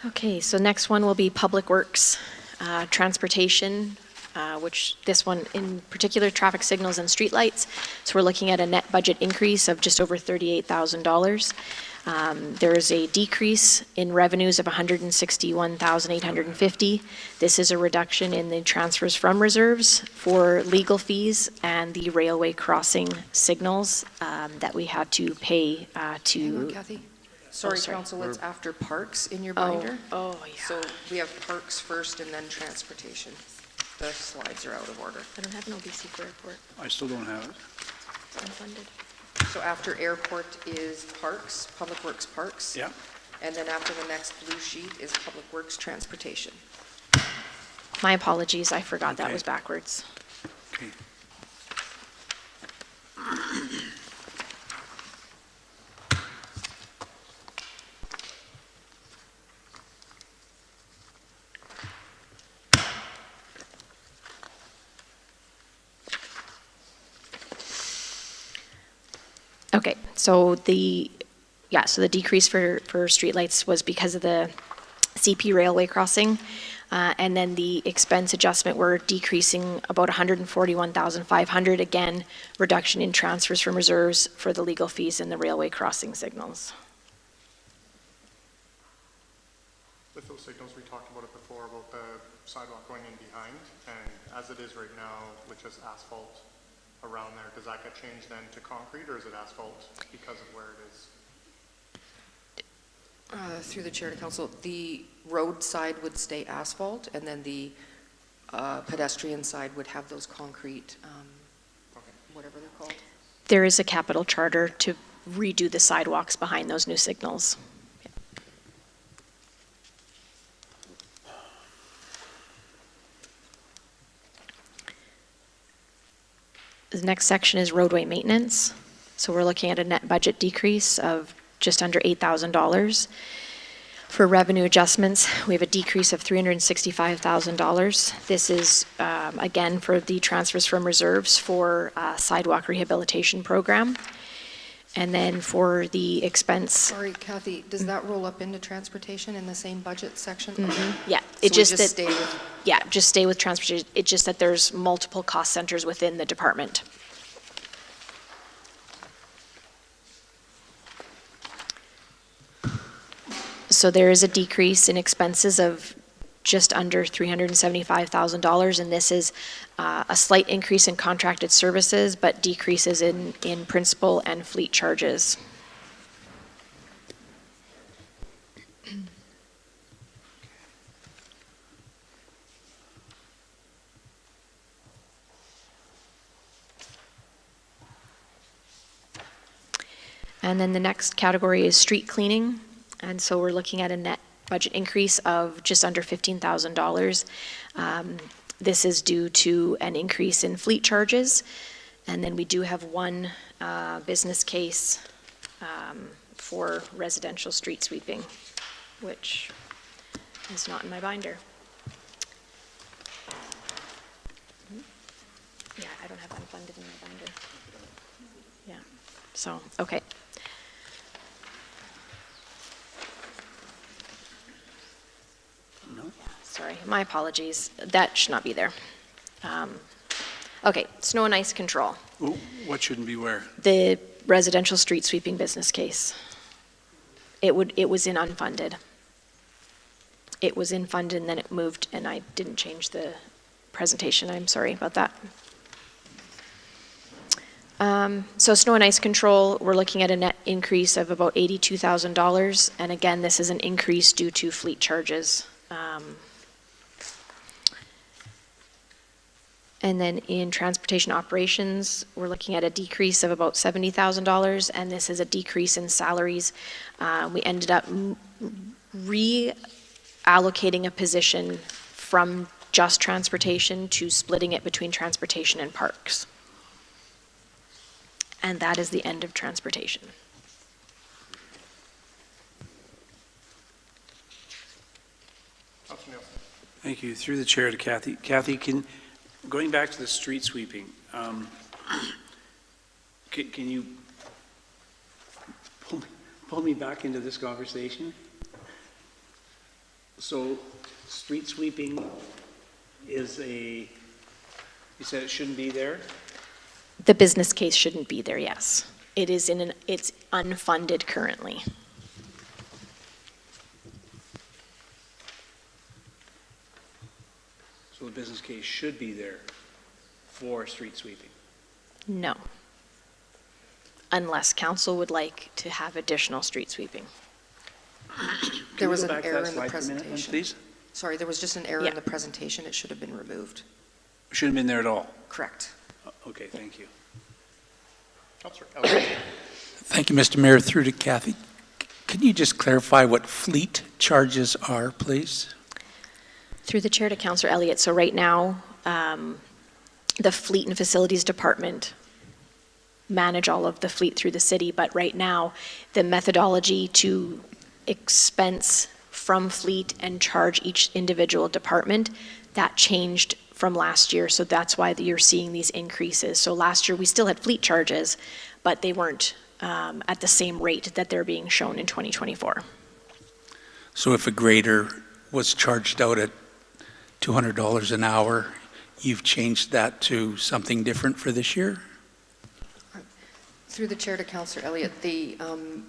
Okay, so next one will be Public Works, Transportation, which this one in particular, traffic signals and streetlights. So we're looking at a net budget increase of just over $38,000. There is a decrease in revenues of $161,850. This is a reduction in the transfers from reserves for legal fees and the railway crossing signals that we had to pay to. Hang on, Kathy. Sorry, Council, it's after parks in your binder. Oh, yeah. So we have parks first and then transportation. The slides are out of order. I don't have an OBC for airport. I still don't have it. It's unfunded. So after airport is parks, Public Works Parks. Yeah. And then after the next blue sheet is Public Works Transportation. My apologies, I forgot that Okay. was backwards. Okay. Okay, so the decrease for streetlights was because of the CP railway crossing. And then the expense adjustment, we're decreasing about $141,500, again, reduction in transfers from reserves for the legal fees and the railway crossing signals. With those signals, we talked about it before, about the sidewalk going in behind, and as it is right now, with just asphalt around there, does that get changed then to concrete, or is it asphalt because of where it is? Through the chair to council, the road side would stay asphalt, and then the pedestrian side would have those concrete, whatever they're called. There is a capital charter to redo the sidewalks behind those new signals. next section is roadway maintenance. So we're looking at a net budget decrease of just under $8,000. For revenue adjustments, we have a decrease of $365,000. This is, again, for the transfers from reserves for sidewalk rehabilitation program. And then for the expense. Sorry, Kathy, does that roll up into transportation in the same budget section? Yeah, So it we just that, stay with, yeah, just stay with transportation. It's just that there's multiple cost centers within the department. So there is a decrease in expenses of just under $375,000, and this is a slight increase in contracted services, but decreases in principal and fleet charges. And then the next category is street cleaning. And so we're looking at a net budget increase of just under $15,000. This is due to an increase in fleet charges. And then we do have one business case for residential street sweeping, which is not in my binder. Yeah, I don't have unfunded in my binder. Yeah, so, okay. Sorry, my apologies. That should not be there. Okay, snow and ice control. Ooh, what shouldn't be where? The residential street sweeping business case. It was in unfunded. It was in funded and then it moved, and I didn't change the presentation. I'm sorry about that. So snow and ice control, we're looking at a net increase of about $82,000. And again, this is an increase due to fleet charges. And then in transportation operations, we're looking at a decrease of about $70,000, and this is a decrease in salaries. We ended up reallocating a position from just transportation to splitting it between transportation and parks. And that is the end of transportation. Thank you. Through the chair to Kathy. Kathy, going back to the street sweeping, can you pull me back into this conversation? So, street sweeping is you said it shouldn't be there? The business case shouldn't be there, yes. It's unfunded currently. So the business case should be there for street sweeping? No. Unless council would like to have additional street sweeping. there was an Can we go back to error that in the slide for a minute, then, presentation. please? Sorry, there was just an error Yeah. in the presentation. It should have been removed. Shouldn't have been there at all? Correct. Okay, thank you. Councillor Elliott. Thank you, Mr. Mayor. Through to Kathy. Can you just clarify what fleet charges are, please? Through the chair to Councillor Elliott. So right now, the Fleet and Facilities Department manage all of the fleet through the city, but right now, the methodology to expense from fleet and charge each individual department, that changed from last year, so that's why you're seeing these increases. So last year, we still had fleet charges, but they weren't at the same rate that they're being shown in 2024. So if a grader was charged out at $200 an hour, you've changed that to something different for this year? Through the chair to Councillor Elliott,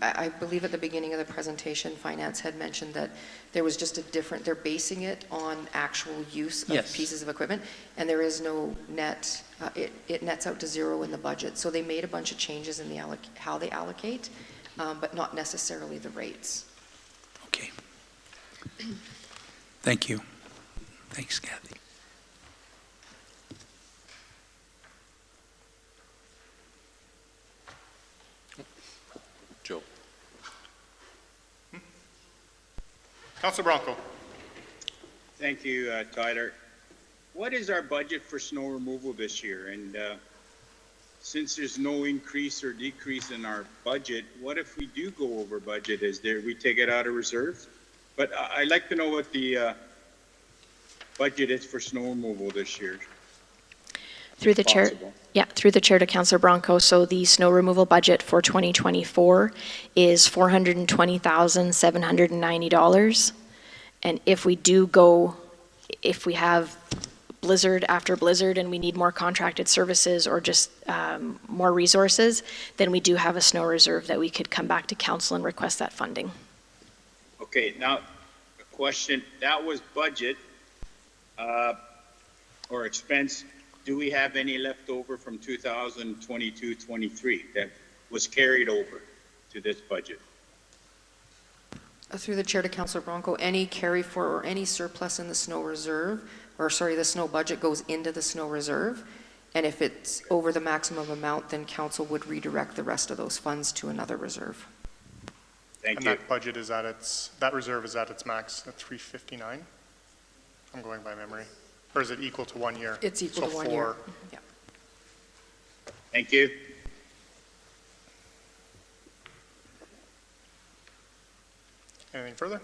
I believe at the beginning of the presentation, Finance had mentioned that there was just they're basing it on actual use of Yes. pieces of equipment, and there is no net, it nets out to zero in the budget. So they made a bunch of changes in how they allocate, but not necessarily the rates. Okay. Thank you. Thanks, Kathy. Joe. Councillor Bronco. Thank you, Tyler. What is our budget for snow removal this year? And since there's no increase or decrease in our budget, what if we do go over budget? We take it out of reserve? But I'd like to know what the budget is for snow removal this year. Through the chair, Possible. yeah, through the chair to Councillor Bronco. So the snow removal budget for 2024 is $420,790. And if we have blizzard after blizzard and we need more contracted services or just more resources, then we do have a snow reserve that we could come back to council and request that funding. Okay, now, a question, that was budget, or expense. Do we have any left over from 2022-23 that was carried over to this budget? Through the chair to Councillor Bronco, any carry for or any surplus in the snow reserve, or sorry, the snow budget goes into the snow reserve. And if it's over the maximum amount, then council would redirect the rest of those funds to another reserve. Thank And you. that budget is at that reserve is at its max at 359? I'm going by memory. Or is it equal to 1 year? It's equal to 1 year. Yeah. Thank you. Anything further?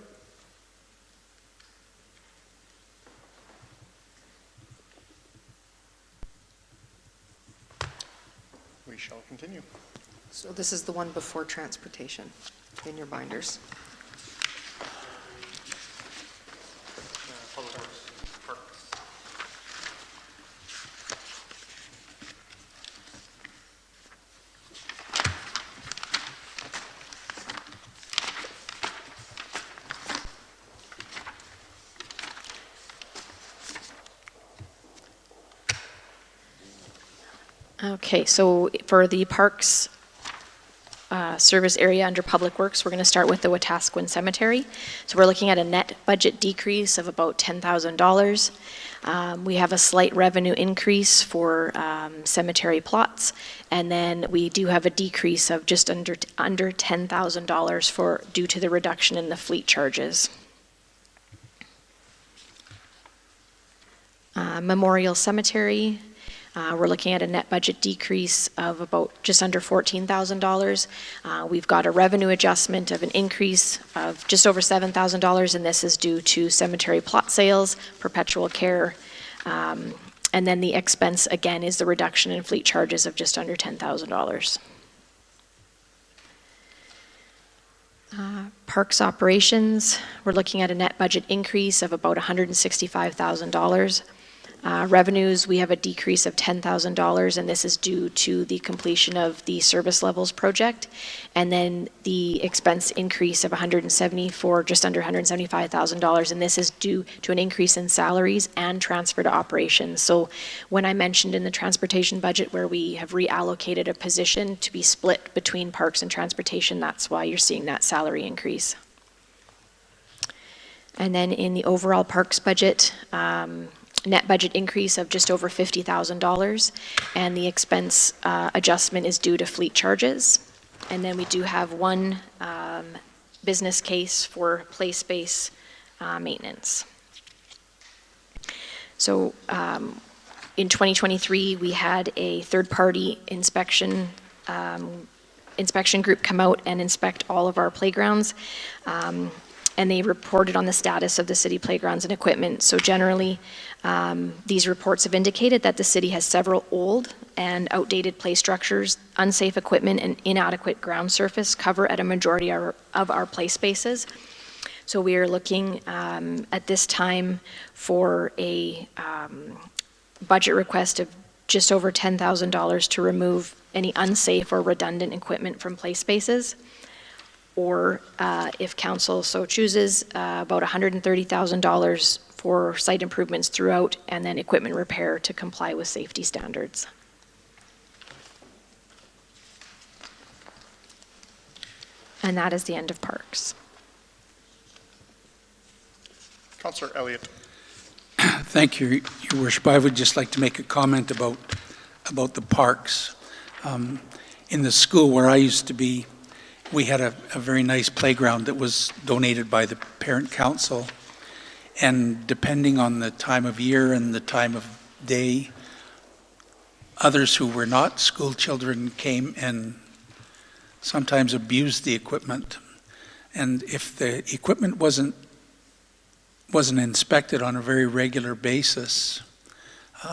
We shall continue. So this is the one before transportation in your binders. Public Works, Parks. Okay, so for the parks service area under Public Works, we're going to start with the Wetaskiwin Cemetery. So we're looking at a net budget decrease of about $10,000. We have a slight revenue increase for cemetery plots, and then we do have a decrease of just under $10,000 due to the reduction in the fleet charges. Memorial Cemetery, we're looking at a net budget decrease of about just under $14,000. We've got a revenue adjustment of an increase of just over $7,000, and this is due to cemetery plot sales, perpetual care, and then the expense, again, is the reduction in fleet charges of just under $10,000. Parks operations, we're looking at a net budget increase of about $165,000. Revenues, we have a decrease of $10,000, and this is due to the completion of the service levels project. And then the expense increase of just under $175,000, and this is due to an increase in salaries and transfer to operations. So when I mentioned in the transportation budget where we have reallocated a position to be split between parks and transportation, that's why you're seeing that salary increase. And then in the overall parks budget, net budget increase of just over $50,000, and the expense adjustment is due to fleet charges. And then we do have one business case for play space maintenance. So in 2023, we had a third-party inspection group come out and inspect all of our playgrounds. And they reported on the status of the city playgrounds and equipment. So generally, these reports have indicated that the city has several old and outdated play structures, unsafe equipment, and inadequate ground surface cover at a majority of our play spaces. So we are looking at this time for a budget request of just over $10,000 to remove any unsafe or redundant equipment from play spaces. Or if council so chooses, about $130,000 for site improvements throughout, and then equipment repair to comply with safety standards. And that is the end of parks. Councillor Elliott. Thank you, Your Worship. I would just like to make a comment about the parks. In the school where I used to be, we had a very nice playground that was donated by the parent council. And depending on the time of year and the time of day, others who were not school children came and sometimes abused the equipment. And if the equipment wasn't inspected on a very regular basis,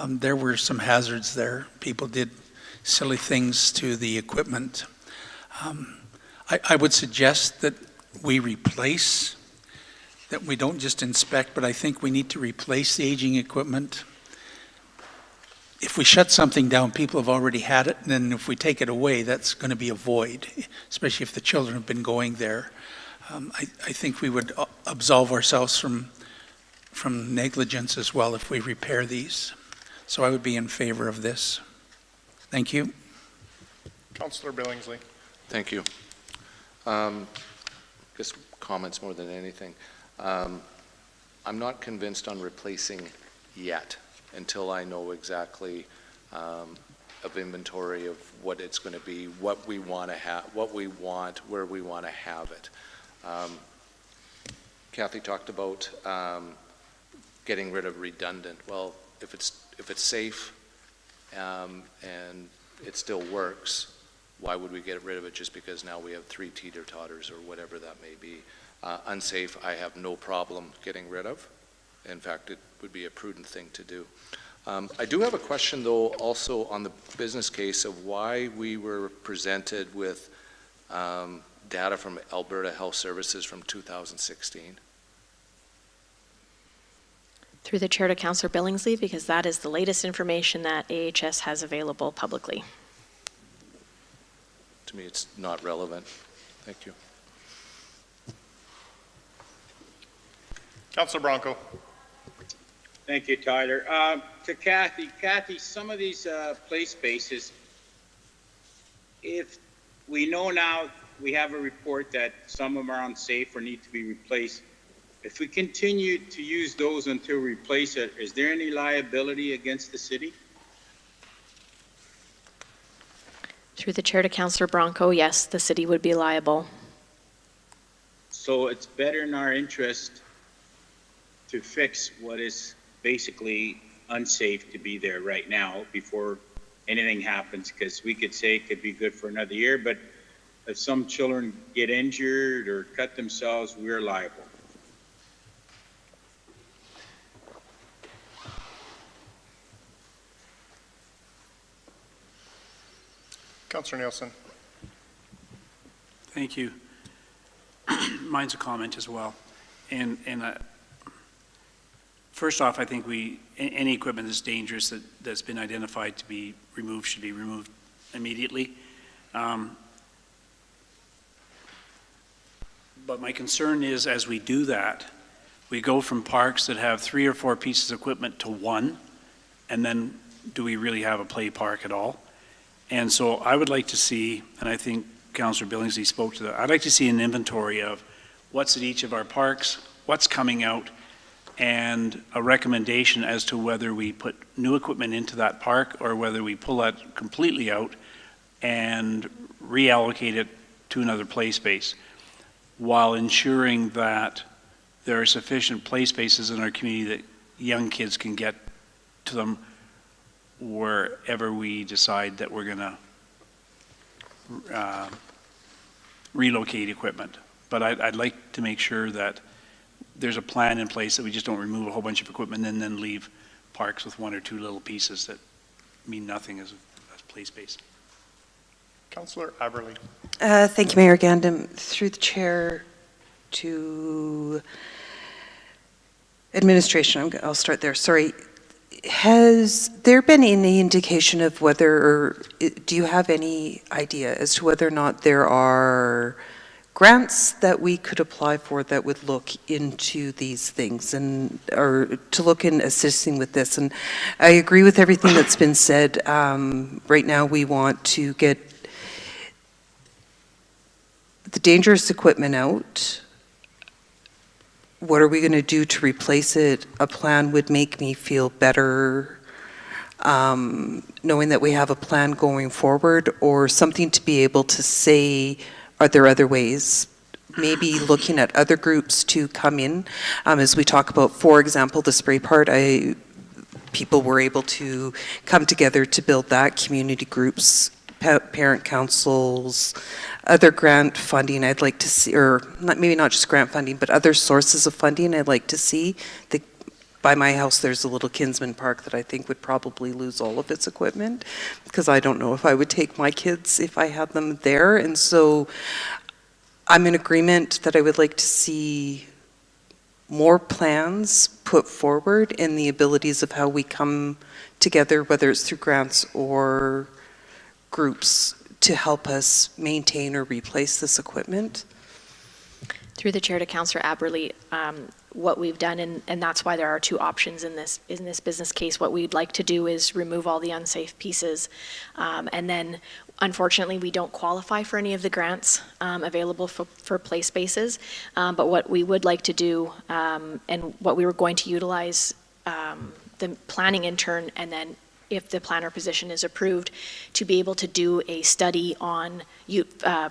there were some hazards there. People did silly things to the equipment. I would suggest that we replace, that we don't just inspect, but I think we need to replace the aging equipment. If we shut something down, people have already had it, and then if we take it away, that's going to be a void, especially if the children have been going there. I think we would absolve ourselves from negligence as well if we repair these. So I would be in favor of this. Thank you. Councillor Billingsley. Thank you. Just comments more than anything. I'm not convinced on replacing yet until I know exactly of inventory of what it's going to be, what we want to have, what we want, where we want to have it. Kathy talked about getting rid of redundant. Well, if it's safe and it still works, why would we get rid of it just because now we have 3 teeter-totters or whatever that may be? Unsafe, I have no problem getting rid of. In fact, it would be a prudent thing to do. I do have a question, though, also on the business case of why we were presented with data from Alberta Health Services from 2016. Through the chair to Councillor Billingsley, because that is the latest information that AHS has available publicly. To me, it's not relevant. Thank you. Councillor Bronco. Thank you, Tyler. To Kathy. Kathy, some of these play spaces, if we know now, we have a report that some of them are unsafe or need to be replaced. If we continue to use those until we replace it, is there any liability against the city? Through the chair to Councillor Bronco, yes, the city would be liable. So it's better in our interest to fix what is basically unsafe to be there right now before anything happens, because we could say it could be good for another year, but if some children get injured or cut themselves, we're liable. Councillor Nielsen. Thank you. Mine's a comment as well. And first off, I think any equipment that's dangerous that's been identified to be removed should be removed immediately. But my concern is, as we do that, we go from parks that have 3 or 4 pieces of equipment to 1, and then do we really have a play park at all? And so I would like to see, and I think Councillor Billingsley spoke to that, I'd like to see an inventory of what's at each of our parks, what's coming out, and a recommendation as to whether we put new equipment into that park or whether we pull that completely out and reallocate it to another play space, while ensuring that there are sufficient play spaces in our community that young kids can get to them wherever we decide that we're going to relocate equipment. But I'd like to make sure that there's a plan in place that we just don't remove a whole bunch of equipment and then leave parks with 1 or 2 little pieces that mean nothing as play space. Councillor Aberley. Thank you, Mayor Gandam. Through the chair to administration, I'll start there. Sorry. Has there been any indication of whether, or do you have any idea as to whether or not there are grants that we could apply for that would look into these things and, or to look in assisting with this? And I agree with everything that's been said. Right now we want to get the dangerous equipment out. What are we going to do to replace it? A plan would make me feel better, knowing that we have a plan going forward, or something to be able to say, are there other ways? Maybe looking at other groups to come in. As we talk about, for example, the spray part, people were able to come together to build that, community groups, parent councils, other grant funding I'd like to see, or not, maybe not just grant funding, but other sources of funding I'd like to see. By my house, there's a little Kinsman Park that I think would probably lose all of its equipment, because I don't know if I would take my kids if I had them there. And so I'm in agreement that I would like to see more plans put forward in the abilities of how we come together, whether it's through grants or groups, to help us maintain or replace this equipment. Through the chair to Councillor Aberley, what we've done, and that's why there are two options in this business case. What we'd like to do is remove all the unsafe pieces, and then unfortunately we don't qualify for any of the grants available for play spaces. But what we would like to do, and what we were going to utilize the planning intern, and then if the planner position is approved, to be able to do a study on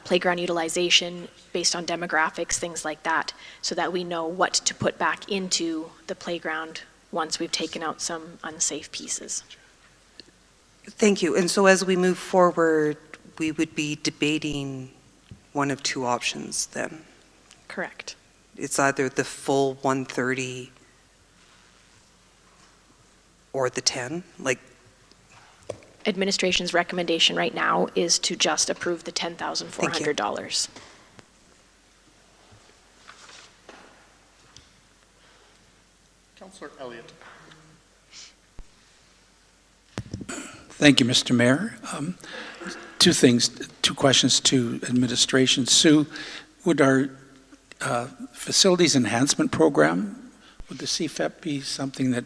playground utilization based on demographics, things like that, so that we know what to put back into the playground once we've taken out some unsafe pieces. Thank you. And so as we move forward, we would be debating one of two options then. Correct. It's either the full 130 or the 10, like. Administration's recommendation right now is to just approve the $10,400. Councillor Elliott. Thank you, Mr. Mayor. Two questions to administration. Sue, would our facilities enhancement program, would the CFEP be something that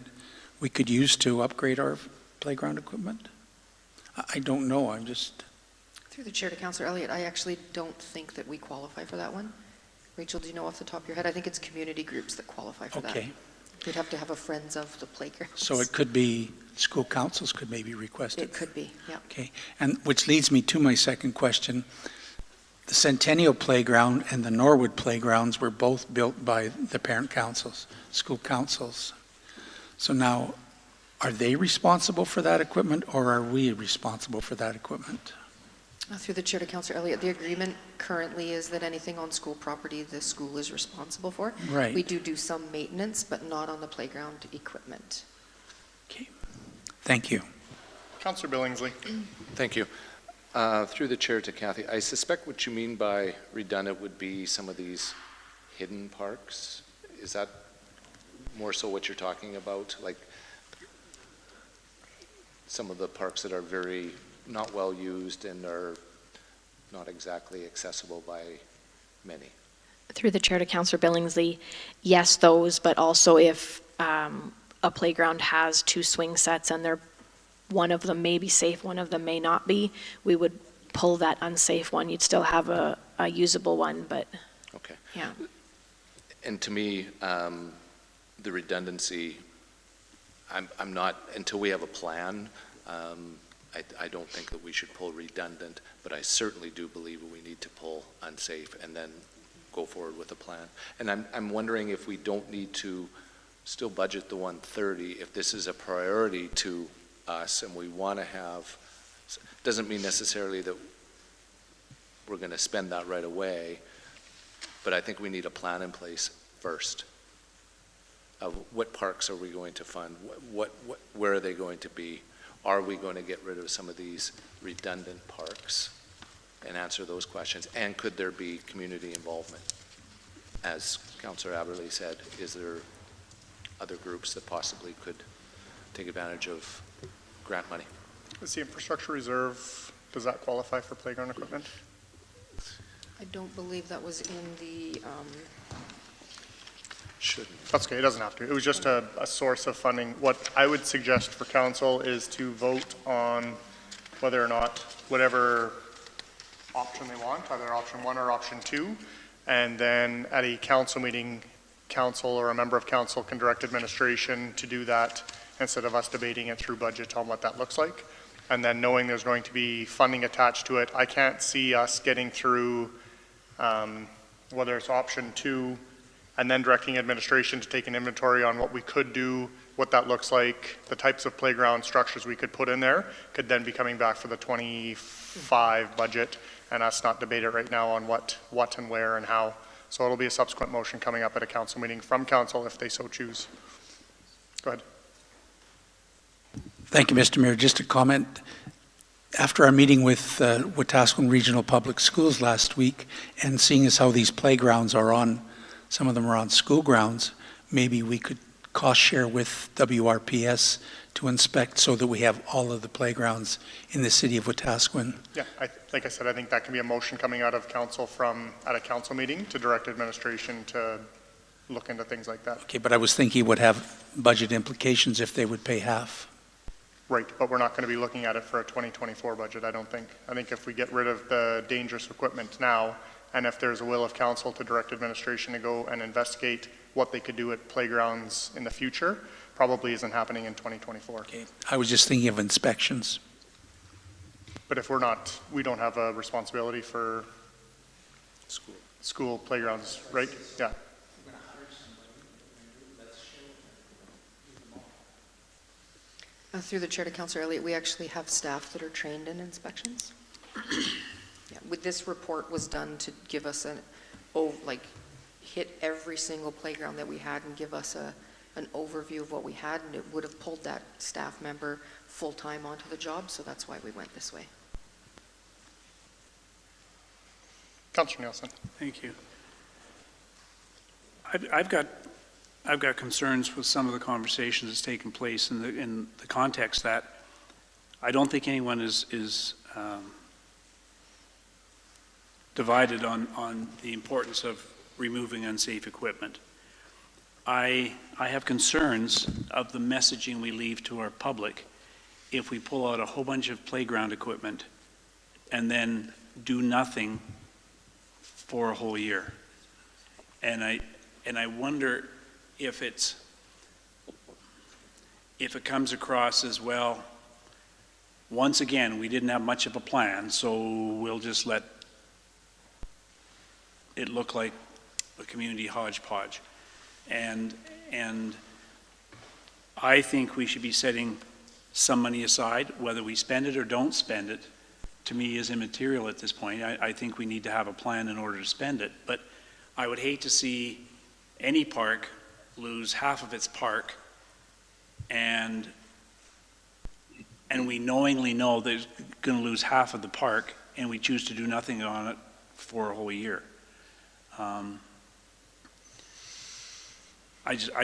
we could use to upgrade our playground equipment? I don't know, I'm just... Through the chair to Councillor Elliott, I actually don't think that we qualify for that one. Rachel, do you know off the top of your head? I think it's community groups that qualify for that. Okay. We'd have to have a Friends of the Playgrounds. So it could be, school councils could maybe request it? It could be, yeah. Okay, and which leads me to my second question. The Centennial Playground and the Norwood Playgrounds were both built by the parent councils, school councils. So now, are they responsible for that equipment, or are we responsible for that equipment? Through the chair to Councillor Elliott, the agreement currently is that anything on school property the school is responsible for. Right. We do some maintenance, but not on the playground equipment. Okay, thank you. Councillor Billingsley. Thank you. Through the chair to Kathy, I suspect what you mean by redundant would be some of these hidden parks. Is that more so what you're talking about? Like some of the parks that are very not well used and are not exactly accessible by many? Through the chair to Councillor Billingsley, yes, those, but also if a playground has two swing sets and one of them may be safe, one of them may not be, we would pull that unsafe one. You'd still have a usable one, but okay. Yeah. And to me, the redundancy, I'm not, until we have a plan, I don't think that we should pull redundant, but I certainly do believe we need to pull unsafe and then go forward with a plan. And I'm wondering if we don't need to still budget the 130, if this is a priority to us and we want to have, doesn't mean necessarily that we're going to spend that right away, but I think we need a plan in place first of what parks are we going to fund, where are they going to be? Are we going to get rid of some of these redundant parks and answer those questions? And could there be community involvement? As Councillor Aberley said, is there other groups that possibly could take advantage of grant money? Is the infrastructure reserve, does that qualify for playground equipment? I don't believe that was in the, Shouldn't. That's okay, it doesn't have to. It was just a source of funding. What I would suggest for council is to vote on whether or not whatever option they want, either option 1 or option 2, and then at a council meeting, council or a member of council can direct administration to do that instead of us debating it through budget on what that looks like. And then knowing there's going to be funding attached to it, I can't see us getting through whether it's option 2 and then directing administration to take an inventory on what we could do what that looks like, the types of playground structures we could put in there, could then be coming back for the 25 budget, and us not debate it right now on what and where and how. So it'll be a subsequent motion coming up at a council meeting from council if they so choose. Go ahead. Thank you, Mr. Mayor. Just a comment. After our meeting with Wetaskiwin Regional Public Schools last week, and seeing as how these playgrounds are on, some of them are on school grounds, maybe we could cost share with WRPS to inspect so that we have all of the playgrounds in the city of Wetaskiwin. Yeah, like I said, I think that can be a motion coming out of council at a council meeting to direct administration to look into things like that. Okay, but I was thinking it would have budget implications if they would pay half. Right, but we're not going to be looking at it for a 2024 budget, I don't think. I think if we get rid of the dangerous equipment now, and if there's a will of council to direct administration to go and investigate what they could do at playgrounds in the future, probably isn't happening in 2024. Okay, I was just thinking of inspections. But if we don't have a responsibility for school playgrounds, right? Yeah. Through the chair to Councillor Elliott, we actually have staff that are trained in inspections. Yeah, this report was done to give us hit every single playground that we had and give us an overview of what we had, and it would have pulled that staff member full-time onto the job, so that's why we went this way. Councillor Nielsen. Thank you. I've got concerns with some of the conversations that's taken place in the context that I don't think anyone is divided on the importance of removing unsafe equipment. I have concerns of the messaging we leave to our public if we pull out a whole bunch of playground equipment and then do nothing for a whole year. And I wonder if it comes across as, well, once again, we didn't have much of a plan, so we'll just let it look like a community hodgepodge. And I think we should be setting some money aside, whether we spend it or don't spend it, to me is immaterial at this point. I think we need to have a plan in order to spend it. But I would hate to see any park lose half of its park, and we knowingly know that it's going to lose half of the park, and we choose to do nothing on it for a whole year. I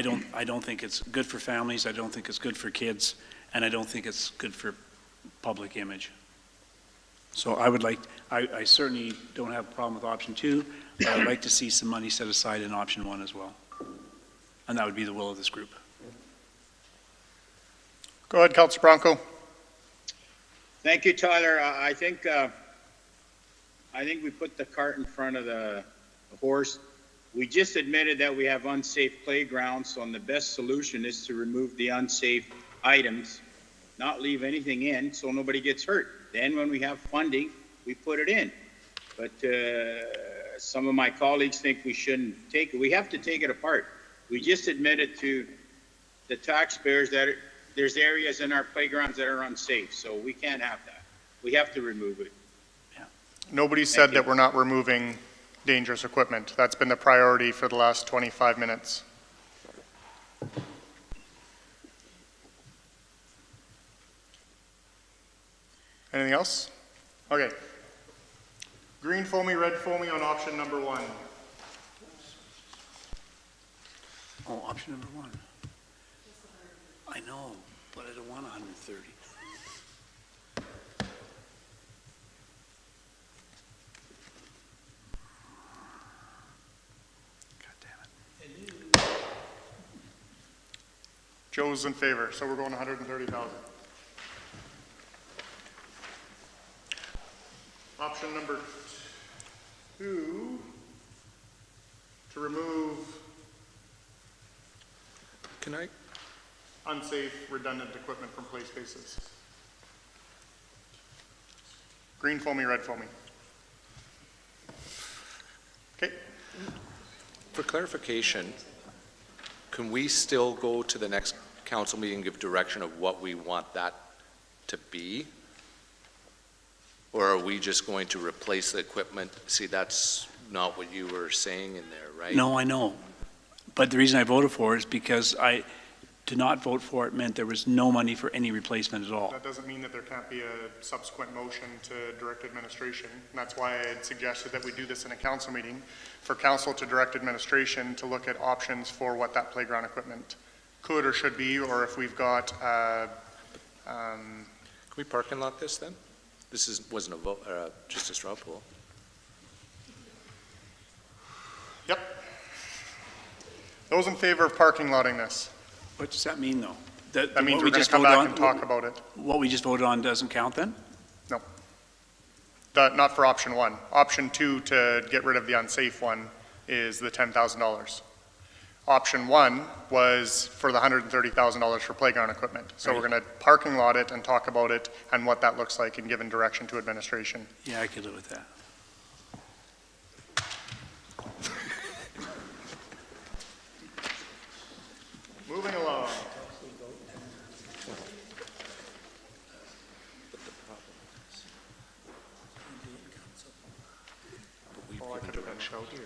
don't think it's good for families. I don't think it's good for kids, and I don't think it's good for public image. So I certainly don't have a problem with option 2, but I'd like to see some money set aside in option 1 as well. And that would be the will of this group. Go ahead, Councillor Bronco. Thank you, Tyler. I think we put the cart in front of the horse. We just admitted that we have unsafe playgrounds, so the best solution is to remove the unsafe items, not leave anything in so nobody gets hurt. Then when we have funding, we put it in. But some of my colleagues think we shouldn't take it. We have to take it apart. We just admitted to the taxpayers that there's areas in our playgrounds that are unsafe, so we can't have that. We have to remove it. Nobody said that we're not removing dangerous equipment. That's been the priority for the last 25 minutes. Anything else? Okay. Green foamy, red foamy on option number 1. Oh, option number 1. I know, but I don't want 130. God damn it. Joe's in favor, so we're going 130,000. Option number 2, to remove unsafe, redundant equipment from play spaces. Green foamy, red foamy. Okay. For clarification, can we still go to the next council meeting give direction of what we want that to be? Or are we just going to replace the equipment? See, that's not what you were saying in there, right? No, I know. But the reason I voted for it is because to not vote for it meant there was no money for any replacement at all. That doesn't mean that there can't be a subsequent motion to direct administration. And that's why I had suggested that we do this in a council meeting, for council to direct administration to look at options for what that playground equipment could or should be, or if we've got, Can we parking lot this then? This wasn't a vote, just a straw poll. Yep. Those in favor of parking lotting this? What does that mean, though? That means we're going to come back and talk about it. What we just voted on doesn't count then? No. Not for option one. Option two, to get rid of the unsafe one, is the $10,000. Option one was for the $130,000 for playground equipment. So we're going to parking lot it and talk about it and what that looks like and given direction to administration. Yeah, I could live with that. Moving along. Oh, I could have been showed here.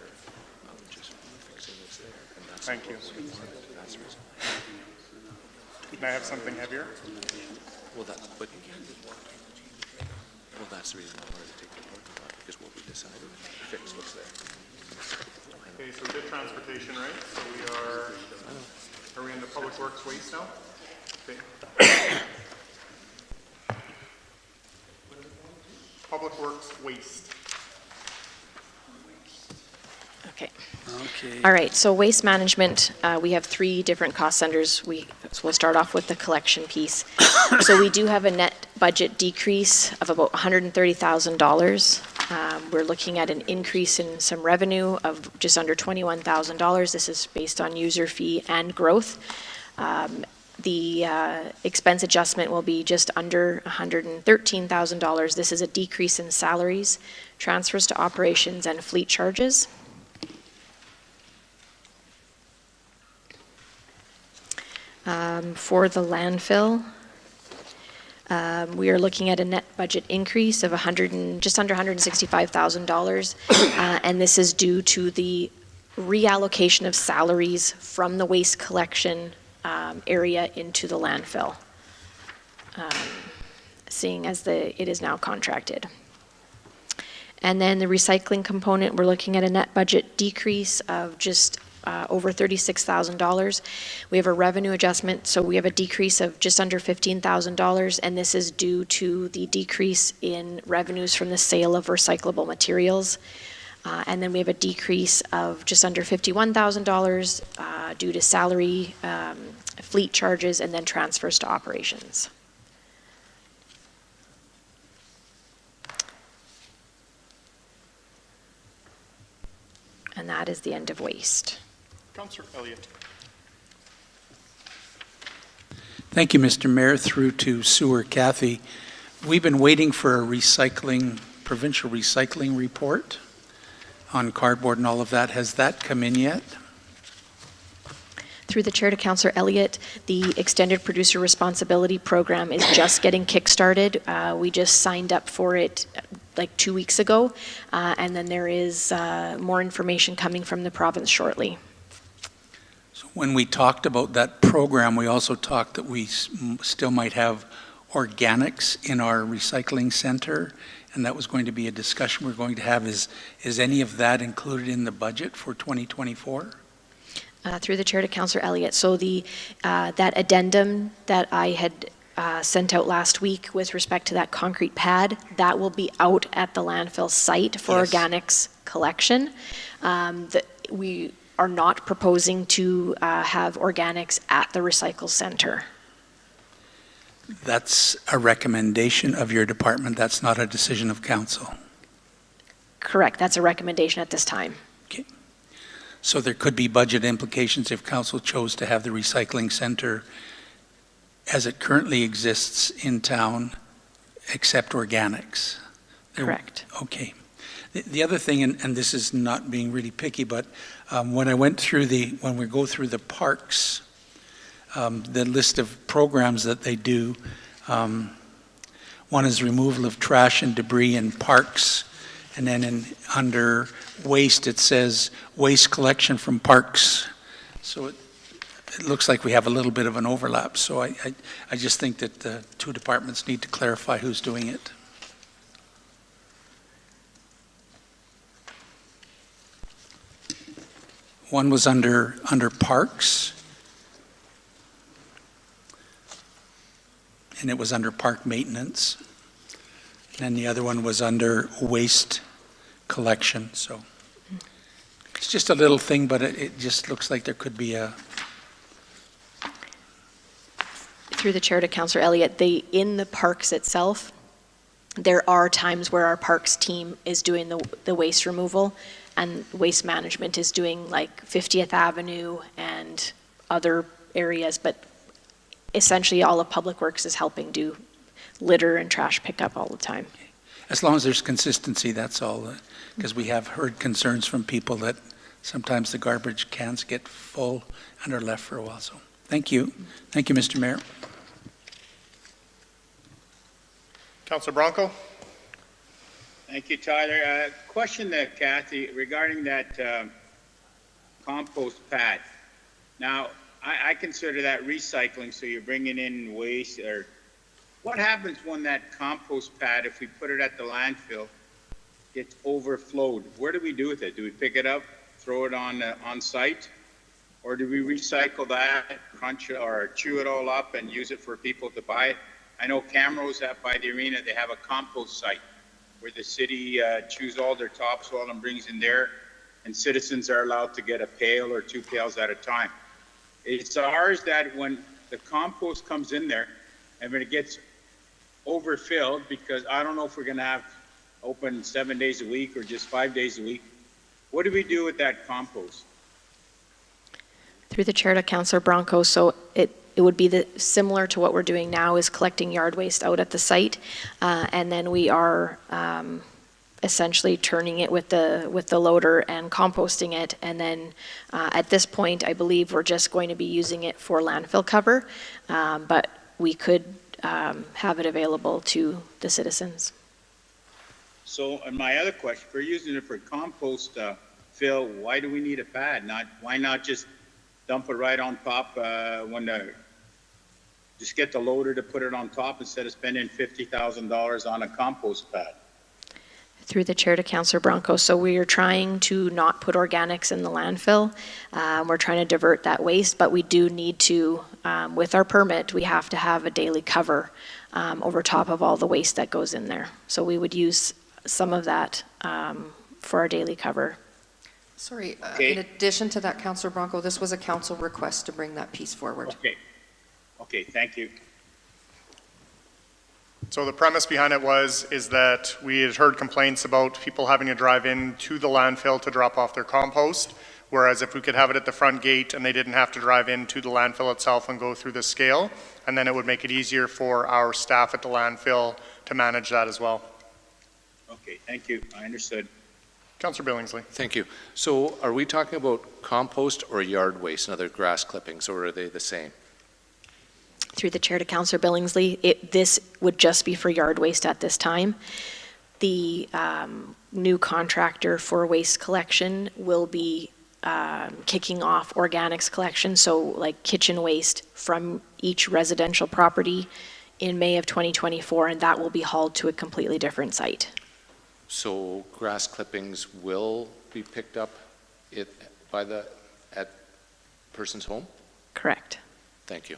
Thank you. Can I have something heavier? Well, that's the reason I wanted to take the parking lot, because what we decided, fix what's there. Okay, so we did transportation, right? So are we in the public works waste now? Okay. Public works waste. Okay. Okay. All right, so waste management, we have 3 different cost centers. So we'll start off with the collection piece. So we do have a net budget decrease of about $130,000. We're looking at an increase in some revenue of just under $21,000. This is based on user fee and growth. The expense adjustment will be just under $113,000. This is a decrease in salaries, transfers to operations, and fleet charges. For the landfill, we are looking at a net budget increase of just under $165,000, and this is due to the reallocation of salaries from the waste collection area into the landfill, seeing as it is now contracted. And then the recycling component, we're looking at a net budget decrease of just over $36,000. We have a revenue adjustment, so we have a decrease of just under $15,000, and this is due to the decrease in revenues from the sale of recyclable materials. And then we have a decrease of just under $51,000 due to salary, fleet charges, and then transfers to operations. And that is the end of waste. Councillor Elliott. Thank you, Mr. Mayor, through to Sewer Kathy. We've been waiting for a provincial recycling report on cardboard and all of that. Has that come in yet? Through the chair to Councillor Elliott, the Extended Producer Responsibility Program is just getting kick-started. We just signed up for it like 2 weeks ago, and then there is more information coming from the province shortly. So when we talked about that program, we also talked that we still might have organics in our recycling center, and that was going to be a discussion we're going to have. Is any of that included in the budget for 2024? Through the chair to Councillor Elliott. So that addendum that I had sent out last week with respect to that concrete pad, that will be out at the landfill site for organics collection. We are not proposing to have organics at the recycle center. That's a recommendation of your department. That's not a decision of council. Correct. That's a recommendation at this time. Okay. So there could be budget implications if council chose to have the recycling center as it currently exists in town, except organics. Correct. Okay. The other thing, and this is not being really picky, but when we go through the parks, the list of programs that they do. One is removal of trash and debris in parks, and then under waste, it says waste collection from parks. So it looks like we have a little bit of an overlap, so I just think that the two departments need to clarify who's doing it. One was under parks, and it was under park maintenance. And the other one was under waste collection, so. It's just a little thing, but it just looks like there could be a. Through the chair to Councillor Elliott, in the parks itself, there are times where our parks team is doing the waste removal, and waste management is doing like 50th Avenue and other areas, but essentially all of Public Works is helping do litter and trash pickup all the time. As long as there's consistency, that's all, because we have heard concerns from people that sometimes the garbage cans get full and are left for a while, so thank you. Thank you, Mr. Mayor. Councillor Bronco? Thank you, Tyler. Question to Kathy regarding that compost pad. Now, I consider that recycling, so you're bringing in waste, or what happens when that compost pad, if we put it at the landfill, gets overflowed? Where do we do with it? Do we pick it up, throw it on site, or do we recycle that, crunch it, or chew it all up and use it for people to buy it? I know Camrose by the arena, they have a compost site where the city chews all their topsoil and brings in there, and citizens are allowed to get a pail or 2 pails at a time. It's ours that when the compost comes in there, and when it gets overfilled, because I don't know if we're gonna have open 7 days a week or just 5 days a week, what do we do with that compost? Through the chair to Councillor Bronco, so it would be similar to what we're doing now, is collecting yard waste out at the site, and then we are essentially turning it with the loader and composting it, and then at this point, I believe we're just going to be using it for landfill cover, but we could have it available to the citizens. So, and my other question, if we're using it for compost fill, why do we need a pad? Why not just dump it right on top just get the loader to put it on top instead of spending $50,000 on a compost pad? Through the chair to Councillor Bronco, so we are trying to not put organics in the landfill. We're trying to divert that waste, but we do need to, with our permit, we have to have a daily cover over top of all the waste that goes in there. So we would use some of that for our daily cover. Sorry, Okay. in addition to that, Councillor Bronco, this was a council request to bring that piece forward. Okay, thank you. So the premise behind it is that we had heard complaints about people having to drive in to the landfill to drop off their compost, whereas if we could have it at the front gate and they didn't have to drive in to the landfill itself and go through the scale, and then it would make it easier for our staff at the landfill to manage that as well. Okay, thank you. I understood. Councillor Billingsley. Thank you. So are we talking about compost or yard waste and other grass clippings, or are they the same? Through the chair to Councillor Billingsley, this would just be for yard waste at this time. The new contractor for waste collection will be kicking off organics collection, so like kitchen waste from each residential property in May of 2024, and that will be hauled to a completely different site. So grass clippings will be picked up at person's home? Correct. Thank you.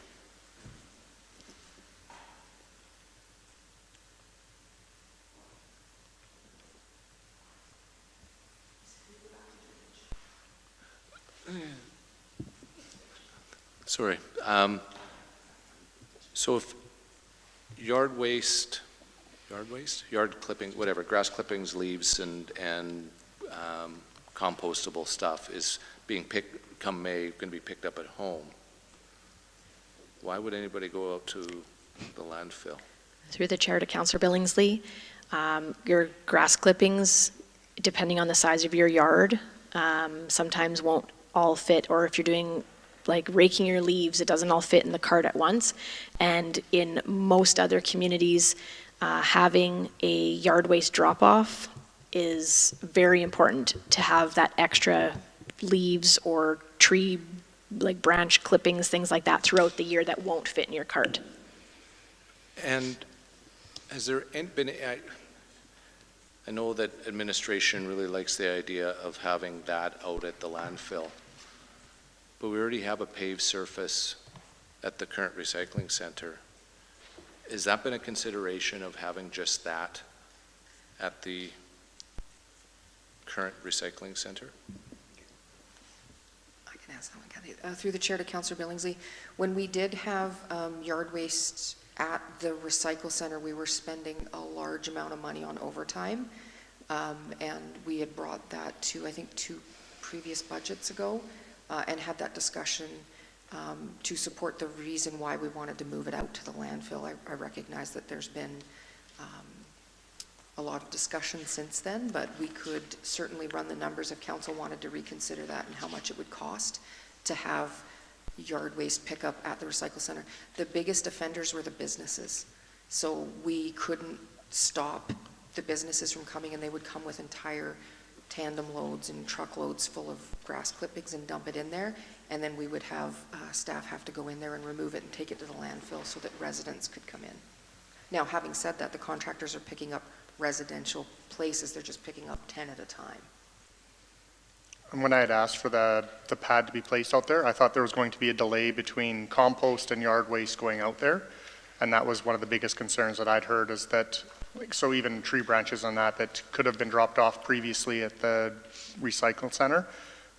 Sorry. So if yard clippings, whatever, grass clippings, leaves, and compostable stuff is being picked, come May, going to be picked up at home, why would anybody go out to the landfill? Through the chair to Councillor Billingsley, your grass clippings, depending on the size of your yard, sometimes won't all fit, or if you're doing like raking your leaves, it doesn't all fit in the cart at once. And in most other communities, having a yard waste drop-off is very important, to have that extra leaves or tree, like branch clippings, things like that throughout the year that won't fit in your cart. And has there been, I know that administration really likes the idea of having that out at the landfill, but we already have a paved surface at the current recycling center. Has that been a consideration of having just that at the current recycling center? I can ask that one, Kathy. Through the chair to Councillor Billingsley, when we did have yard waste at the recycle center, we were spending a large amount of money on overtime, and we had brought that to, I think, 2 previous budgets ago, and had that discussion to support the reason why we wanted to move it out to the landfill. I recognize that there's been a lot of discussion since then, but we could certainly run the numbers if council wanted to reconsider that and how much it would cost to have yard waste pickup at the recycle center. The biggest offenders were the businesses. So we couldn't stop the businesses from coming, and they would come with entire tandem loads and truckloads full of grass clippings and dump it in there. And then we would have staff have to go in there and remove it and take it to the landfill so that residents could come in. Now, having said that, the contractors are picking up residential places. They're just picking up 10 at a time. And when I had asked for the pad to be placed out there, I thought there was going to be a delay between compost and yard waste going out there. And that was one of the biggest concerns that I'd heard, is that, like, so even tree branches on that could have been dropped off previously at the recycle center,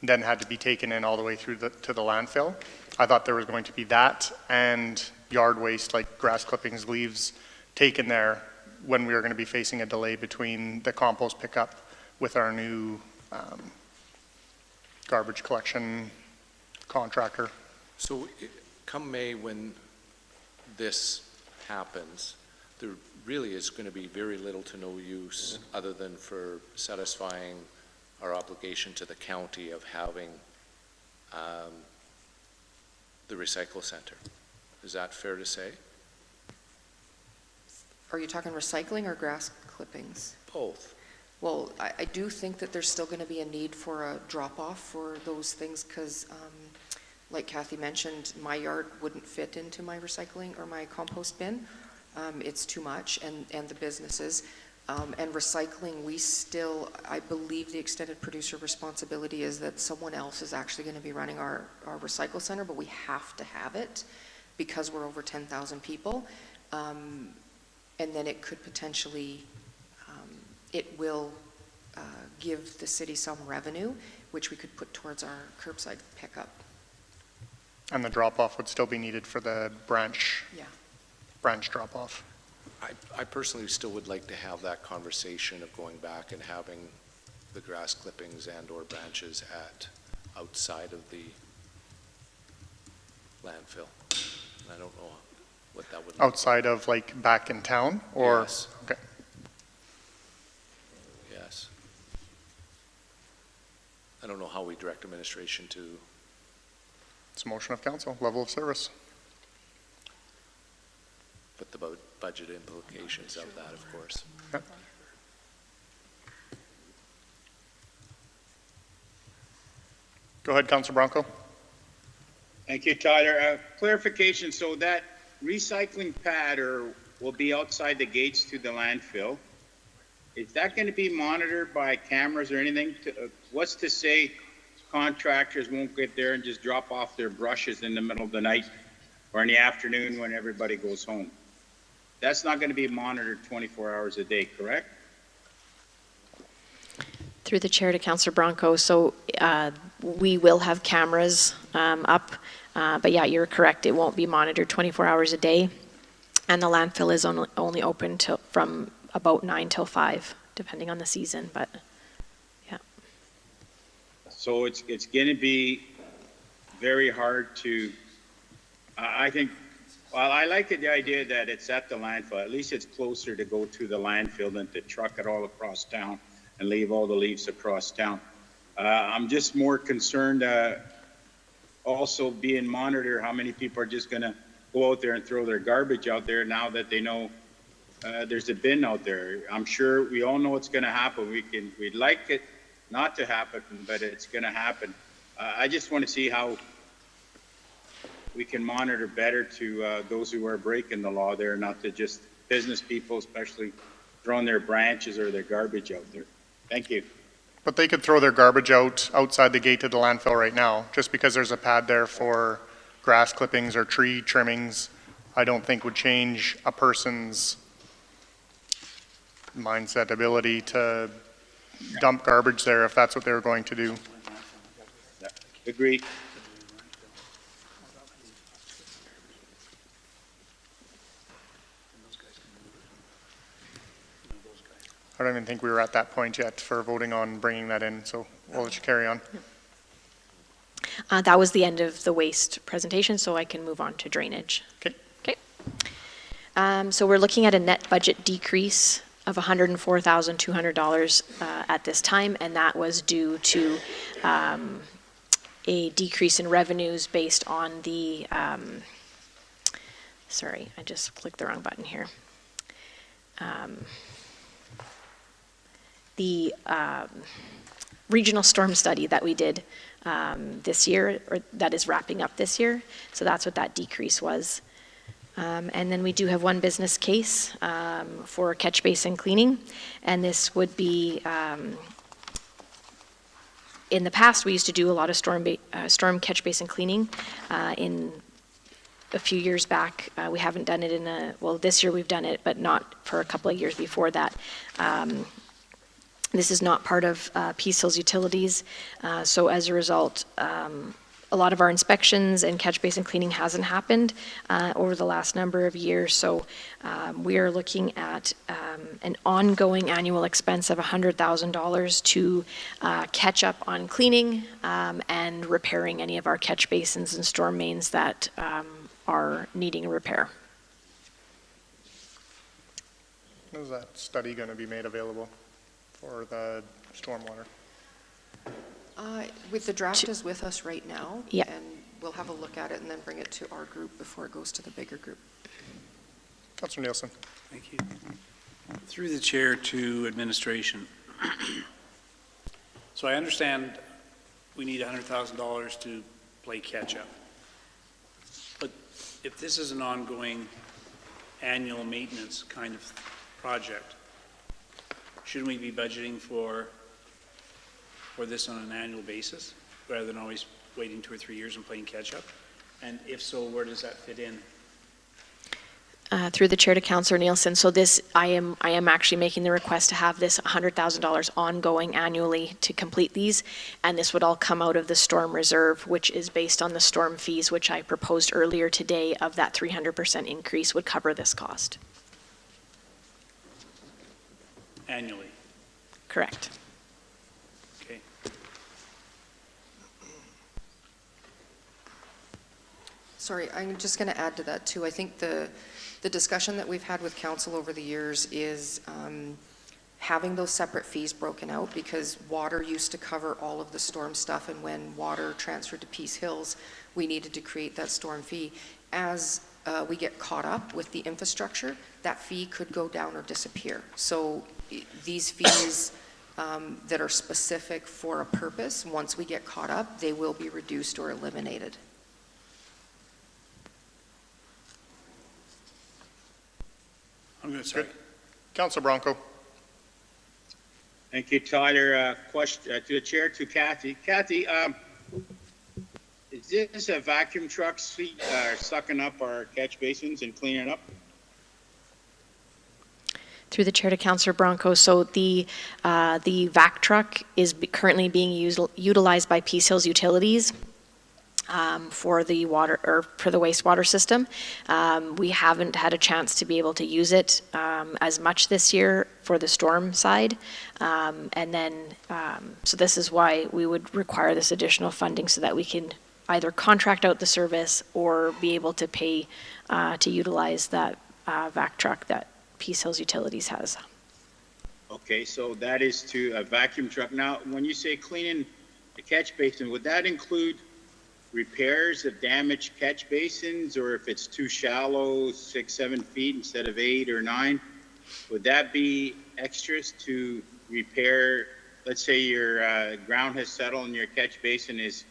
then had to be taken in all the way through to the landfill. I thought there was going to be that and yard waste, like grass clippings, leaves, taken there when we were going to be facing a delay between the compost pickup with our new garbage collection contractor. So come May, when this happens, there really is going to be very little to no use other than for satisfying our obligation to the county of having the recycle center. Is that fair to say? Are you talking recycling or grass clippings? Both. Well, I do think that there's still going to be a need for a drop-off for those things, because like Kathy mentioned, my yard wouldn't fit into my recycling or my compost bin. It's too much, and the businesses. And recycling, we still, I believe the extended producer responsibility is that someone else is actually going to be running our recycle center, but we have to have it because we're over 10,000 people. And then it could potentially, it will give the city some revenue, which we could put towards our curbside pickup. And the drop-off would still be needed for the branch drop-off. I personally still would like to have that conversation of going back and having the grass clippings and or branches outside of the landfill. And I don't know what that would look Outside of, like, back in town, or? Yes. Okay. Yes. I don't know how we direct administration to. It's a motion of council, level of service. But the budget implications of that, of course. Yep. Go ahead, Councilor Bronco. Thank you, Tyler. Clarification, so that recycling pad will be outside the gates to the landfill. Is that going to be monitored by cameras or anything? What's to say contractors won't get there and just drop off their brushes in the middle of the night or in the afternoon when everybody goes home? That's not going to be monitored 24 hours a day, correct? Through the chair to Councillor Bronco, so we will have cameras up, but yeah, you're correct, it won't be monitored 24 hours a day, and the landfill is only open from about 9 till 5, depending on the season, but yeah. So it's going to be very hard to, I think, well, I like the idea that it's at the landfill. At least it's closer to go to the landfill than to truck it all across town and leave all the leaves across town. I'm just more concerned also being monitored, how many people are just gonna go out there and throw their garbage out there now that they know there's a bin out there. I'm sure we all know it's gonna happen. We'd like it not to happen, but it's gonna happen. I just want to see how we can monitor better to those who are breaking the law there, not to just business people, especially throwing their branches or their garbage out there. Thank you. But they could throw their garbage out outside the gate of the landfill right now, just because there's a pad there for grass clippings or tree trimmings, I don't think would change a person's mindset, ability to dump garbage there if that's what they were going to do. Agreed. I don't even think we were at that point yet for voting on bringing that in, so we'll let you carry on. That was the end of the waste presentation, so I can move on to drainage. Okay. Okay. So we're looking at a net budget decrease of $104,200 at this time, and that was due to a decrease in revenues based on the, sorry, I just clicked the wrong button here. The regional storm study that we did this year, or that is wrapping up this year. So that's what that decrease was. And then we do have one business case for catch basin cleaning. And this would be, in the past, we used to do a lot of storm catch basin cleaning. In a few years back, we haven't done it well, this year we've done it, but not for a couple of years before that. This is not part of Peace Hills Utilities, so as a result, a lot of our inspections and catch basin cleaning hasn't happened over the last number of years, so we are looking at an ongoing annual expense of $100,000 to catch up on cleaning and repairing any of our catch basins and storm mains that are needing repair. When is that study going to be made available for the stormwater? With the draft is with us right now. Yeah. And we'll have a look at it and then bring it to our group before it goes to the bigger group. Councilor Nielsen. Thank you. Through the chair to administration. So I understand we need $100,000 to play catch-up. But if this is an ongoing annual maintenance kind of project, shouldn't we be budgeting for this on an annual basis, rather than always waiting 2 or 3 years and playing catch-up? And if so, where does that fit in? Through the chair to Councillor Nielsen, so this, I am actually making the request to have this $100,000 ongoing annually to complete these, and this would all come out of the storm reserve, which is based on the storm fees, which I proposed earlier today of that 300% increase would cover this cost. Annually? Correct. Okay. Sorry, I'm just going to add to that too. I think the discussion that we've had with council over the years is having those separate fees broken out, because water used to cover all of the storm stuff, and when water transferred to Peace Hills, we needed to create that storm fee. As we get caught up with the infrastructure, that fee could go down or disappear. So these fees that are specific for a purpose, once we get caught up, they will be reduced or eliminated. I'm good, sorry. Councilor Bronco. Thank you, Tyler. Question to the chair, to Kathy. Kathy, is this a vacuum truck sucking up our catch basins and cleaning up? Through the chair to Councillor Bronco, so the vac truck is currently being utilized by Peace Hills Utilities for the water, or for the wastewater system. We haven't had a chance to be able to use it as much this year for the storm side. And then, so this is why we would require this additional funding, so that we can either contract out the service or be able to pay to utilize that vac truck that Peace Hills Utilities has. Okay, so that is to a vacuum truck. Now, when you say cleaning the catch basin, would that include repairs of damaged catch basins, or if it's too shallow, 6, 7 feet instead of 8 or 9, would that be extras to repair? Let's say your ground has settled and your catch basin is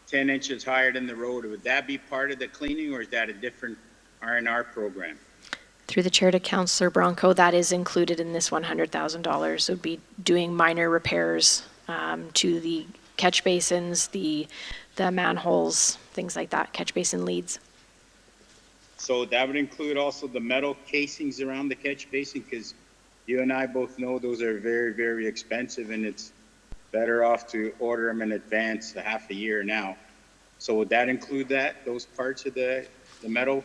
10 inches higher than the road. Would that be part of the cleaning, or is that a different R&R program? Through the chair to Councillor Bronco, that is included in this $100,000. It would be doing minor repairs to the catch basins, the manholes, things like that, catch basin leads. So that would include also the metal casings around the catch basin, because you and I both know those are very, very expensive, and it's better off to order them in advance, a half a year now. So would that include those parts of the metal?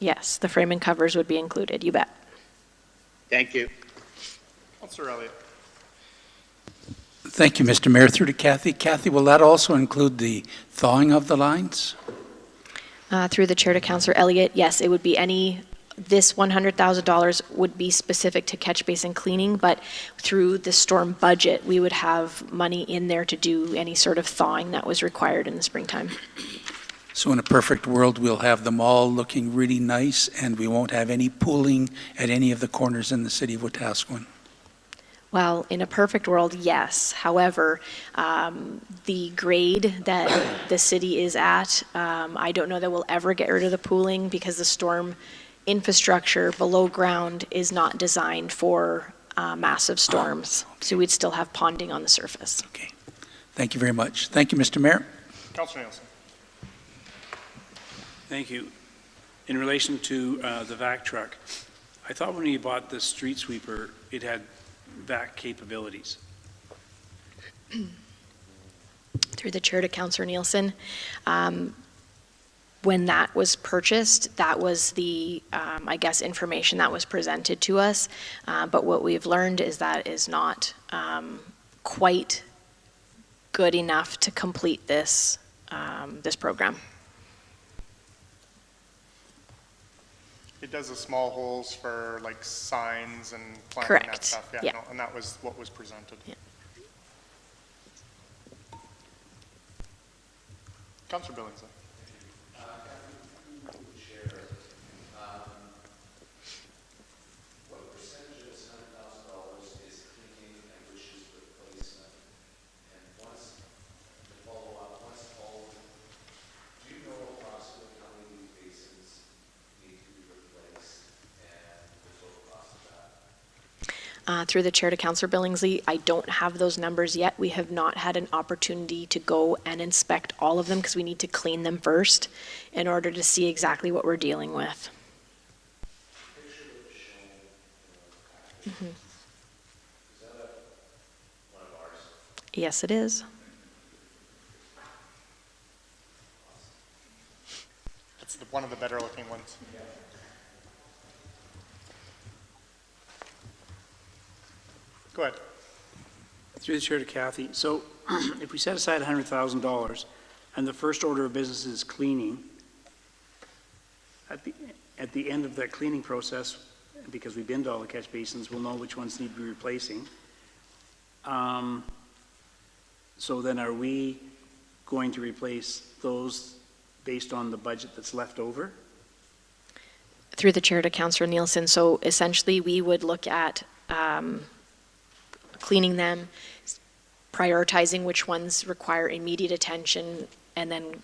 Yes, the frame and covers would be included, you bet. Thank you. Councillor Elliott. Thank you, Mr. Mayor. Through to Kathy. Kathy, will that also include the thawing of the lines? Through the chair to Councillor Elliott, yes, it would be this $100,000 would be specific to catch basin cleaning, but through the storm budget, we would have money in there to do any sort of thawing that was required in the springtime. So in a perfect world, we'll have them all looking really nice, and we won't have any pooling at any of the corners in the city of Wetaskiwin. Well, in a perfect world, yes. However, the grade that the city is at, I don't know that we'll ever get rid of the pooling, because the storm infrastructure below ground is not designed for massive storms. So we'd still have ponding on the surface. Okay. Thank you very much. Thank you, Mr. Mayor. Councillor Nielsen. Thank you. In relation to the vac truck, I thought when you bought the street sweeper, it had vac capabilities. Through the chair to Councillor Nielsen, when that was purchased, that was the, I guess, information that was presented to us. But what we've learned is that is not quite good enough to complete this, this program. It does the small holes for like signs and planting Correct. that stuff. Yeah. No, and that was what was presented. Yeah. Councillor Billingsley. What percentage of this $100,000 is cleaning and wishes replacement? And once, to follow up, once all, do you know approximately how many of these basins need to be replaced and the total cost of that? Through the chair to Councillor Billingsley, I don't have those numbers yet. We have not had an opportunity to go and inspect all of them, because we need to clean them first in order to see exactly what we're dealing with. Mm-hmm. Yes, it is. It's one of the better looking ones. Go ahead. Through the chair to Kathy. So if we set aside $100,000 and the first order of business is cleaning, at the end of that cleaning process, because we binned all the catch basins, we'll know which ones need to be replacing. So then are we going to replace those based on the budget that's left over? Through the chair to Councillor Nielsen, so essentially we would look at cleaning them, prioritizing which ones require immediate attention, and then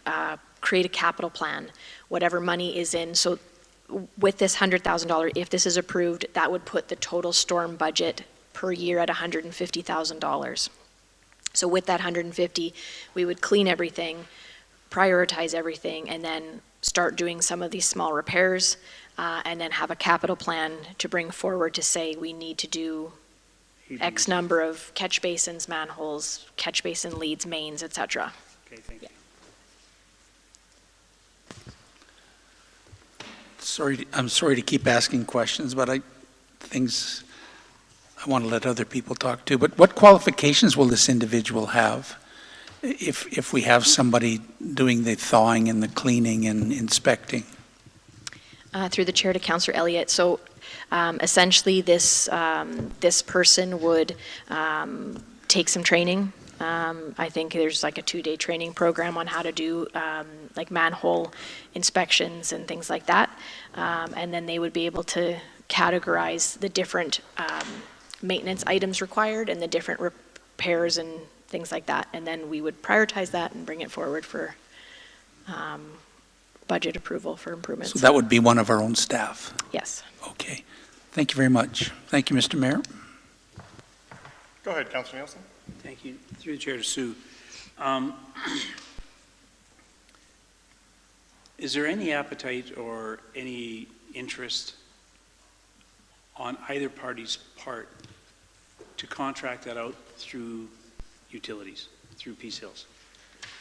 create a capital plan, whatever money is in. So with this $100,000, if this is approved, that would put the total storm budget per year at $150,000. So with that 150, we would clean everything, prioritize everything, and then start doing some of these small repairs, and then have a capital plan to bring forward to say we need to do X number of catch basins, manholes, catch basin leads, mains, etc. Okay, thank you. I'm sorry to keep asking questions, but I want to let other people talk too. But what qualifications will this individual have if we have somebody doing the thawing and the cleaning and inspecting? Through the chair to Councillor Elliott. So essentially this person would take some training I think there's like a 2-day training program on how to do like manhole inspections and things like that. And then they would be able to categorize the different maintenance items required and the different repairs and things like that. And then we would prioritize that and bring it forward for budget approval for improvements. So that would be one of our own staff? Yes. Okay. Thank you very much. Thank you, Mr. Mayor. Go ahead, Councilor Nielsen. Thank you. Through the chair to Sue. Is there any appetite or any interest on either party's part to contract that out through utilities, through Peace Hills?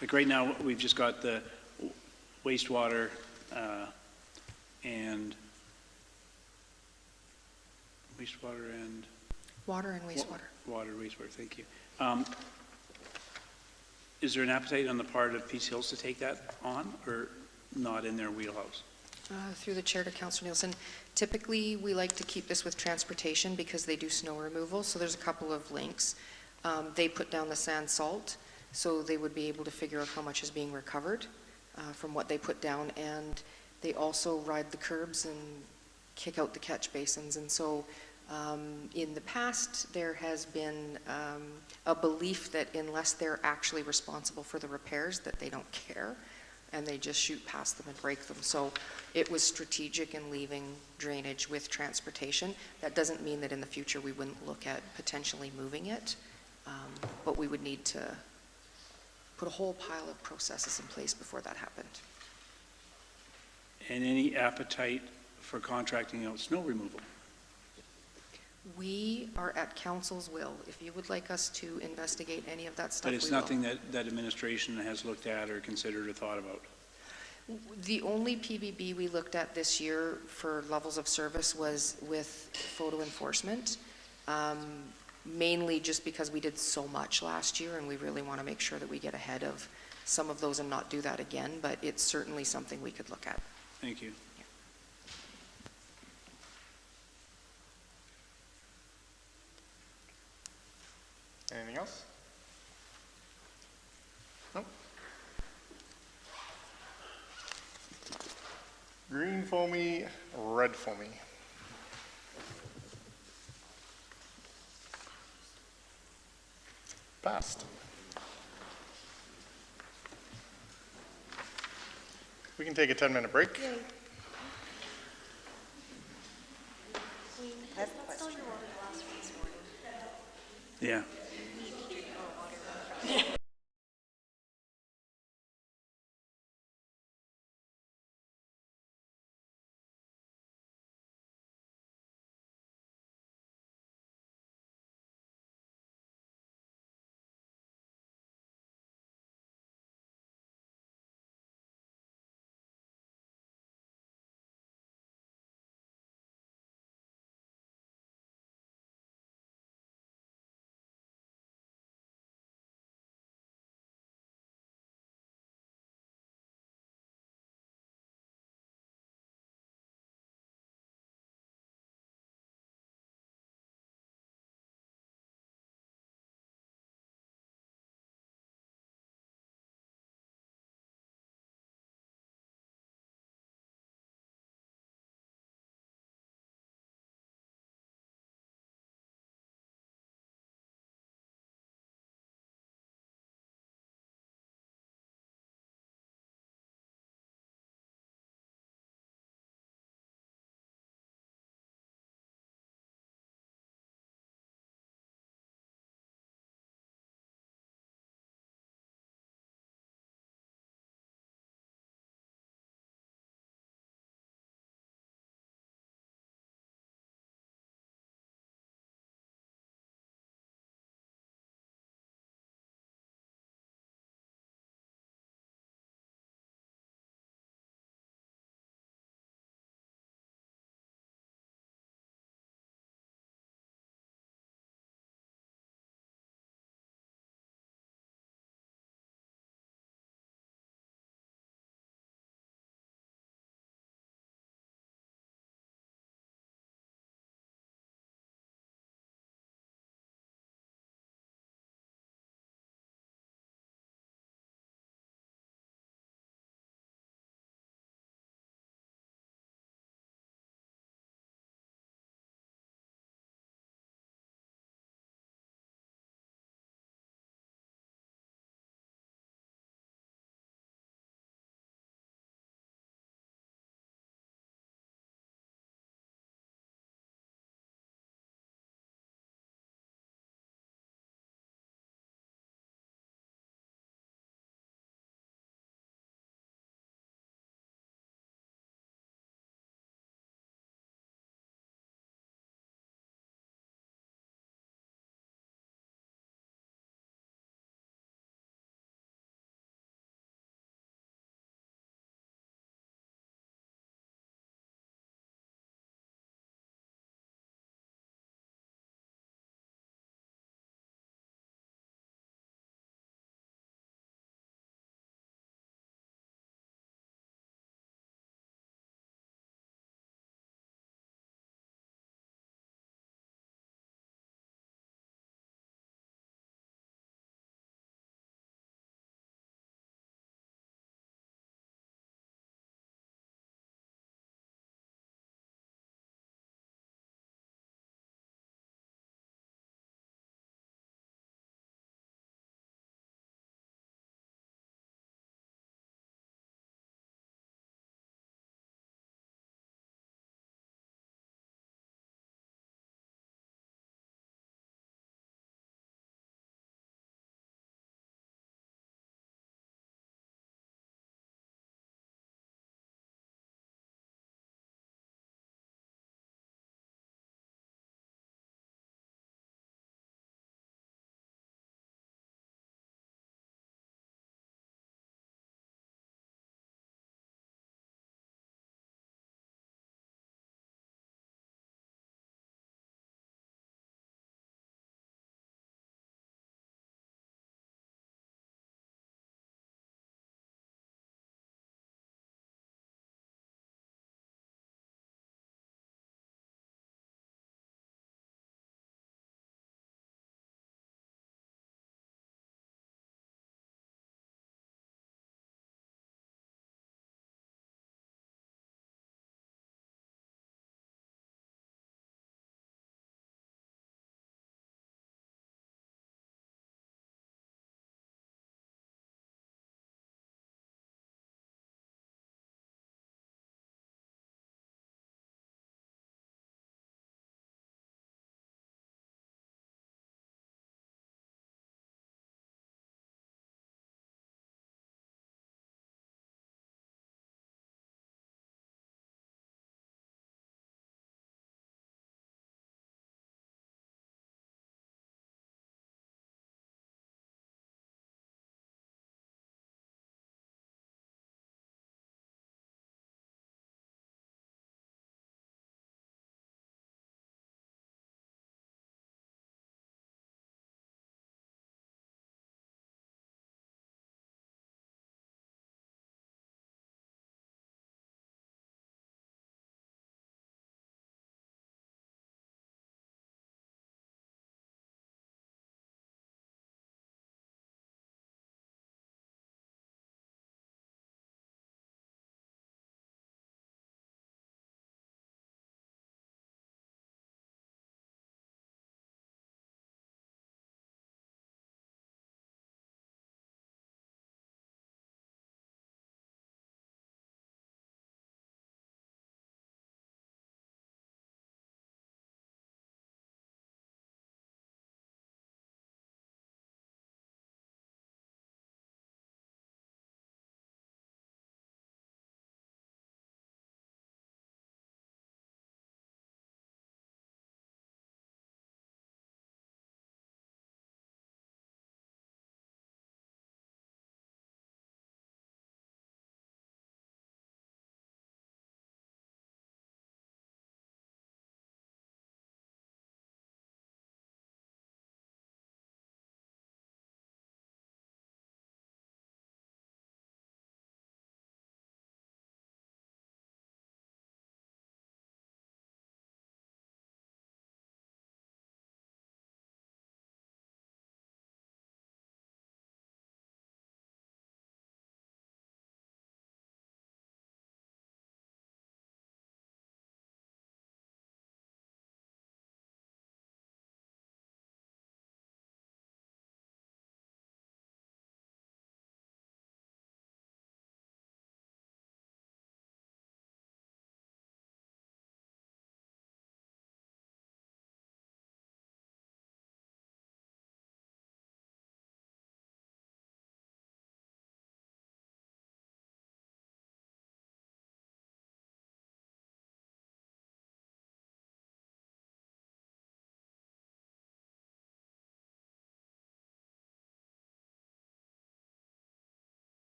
Like right now, we've just got the wastewater and Water and wastewater. Water, wastewater, thank you. Is there an appetite on the part of Peace Hills to take that on, or not in their wheelhouse? Through the chair to Councilor Nielsen, typically we like to keep this with transportation because they do snow removal, so there's a couple of links. They put down the sand salt, so they would be able to figure out how much is being recovered from what they put down, and they also ride the curbs and kick out the catch basins. And so in the past, there has been a belief that unless they're actually responsible for the repairs, that they don't care, and they just shoot past them and break them. So it was strategic in leaving drainage with transportation. That doesn't mean that in the future we wouldn't look at potentially moving it, but we would need to put a whole pile of processes in place before that happened. And any appetite for contracting out snow removal? We are at council's will. If you would like us to investigate any of that stuff, But it's we will. nothing that administration has looked at or considered or thought about? The only PBB we looked at this year for levels of service was with photo enforcement, mainly just because we did so much last year and we really want to make sure that we get ahead of some of those and not do that again, but it's certainly something we could look at. Thank you. Anything else? Nope. Green foamy, red foamy. Passed. We can take a 10-minute break. Yeah.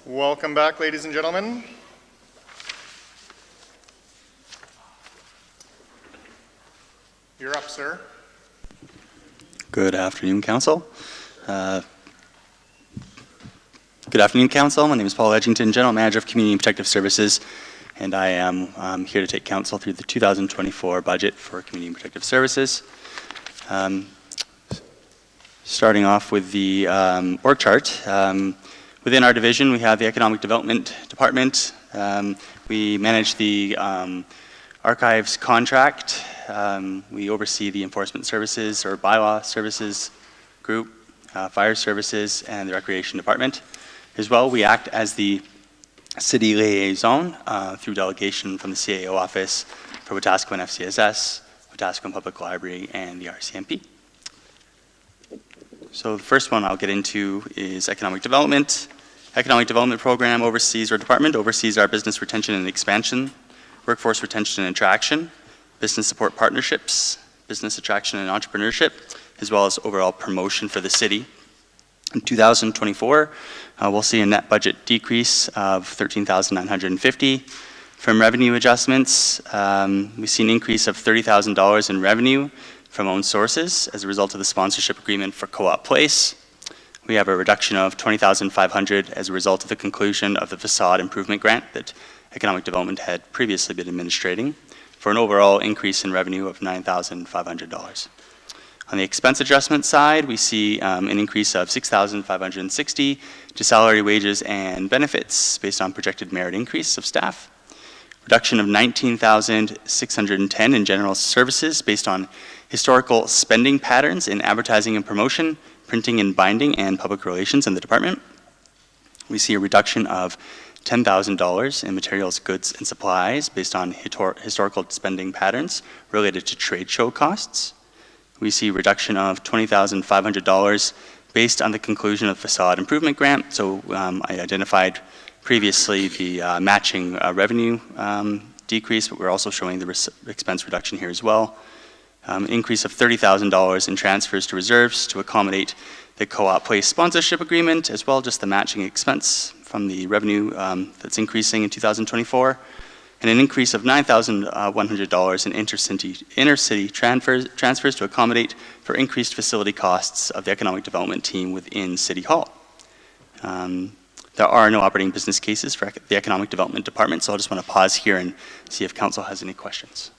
Welcome back, ladies and gentlemen. You're up, sir. Good afternoon, Council. Good afternoon, Council. My name is Paul Edgington, General Manager of Community and Protective Services, and I am here to take Council through the 2024 budget for Community and Protective Services. Starting off with the org chart. Within our division, we have the Economic Development Department. We manage the Archives contract. We oversee the Enforcement Services or Bylaw Services Group, Fire Services, and the Recreation Department. As well, we act as the city liaison through delegation from the CAO office for Wetaskiwin FCSS, Wetaskiwin Public Library, and the RCMP. So the first one I'll get into is economic development. Economic development program oversees, or department oversees our business retention and expansion, workforce retention and attraction, business support partnerships, business attraction and entrepreneurship, as well as overall promotion for the city. In 2024, we'll see a net budget decrease of $13,950. From revenue adjustments, we see an increase of $30,000 in revenue from own sources as a result of the sponsorship agreement for Co-op Place. We have a reduction of $20,500 as a result of the conclusion of the facade improvement grant that Economic Development had previously been administrating, for an overall increase in revenue of $9,500. On the expense adjustment side, we see an increase of $6,560 to salary, wages, and benefits based on projected merit increase of staff. Reduction of $19,610 in general services based on historical spending patterns in advertising and promotion, printing and binding, and public relations in the department. We see a reduction of $10,000 in materials, goods, and supplies based on historical spending patterns related to trade show costs. We see a reduction of $20,500 based on the conclusion of facade improvement grant. So I identified previously the matching revenue decrease, but we're also showing the expense reduction here as well. Increase of $30,000 in transfers to reserves to accommodate the Co-op Place sponsorship agreement, as well as just the matching expense from the revenue that's increasing in 2024, and an increase of $9,100 in intercity transfers to accommodate for increased facility costs of the economic development team within City Hall. There are no operating business cases for the Economic Development Department, so I just want to pause here and see if Council has any questions.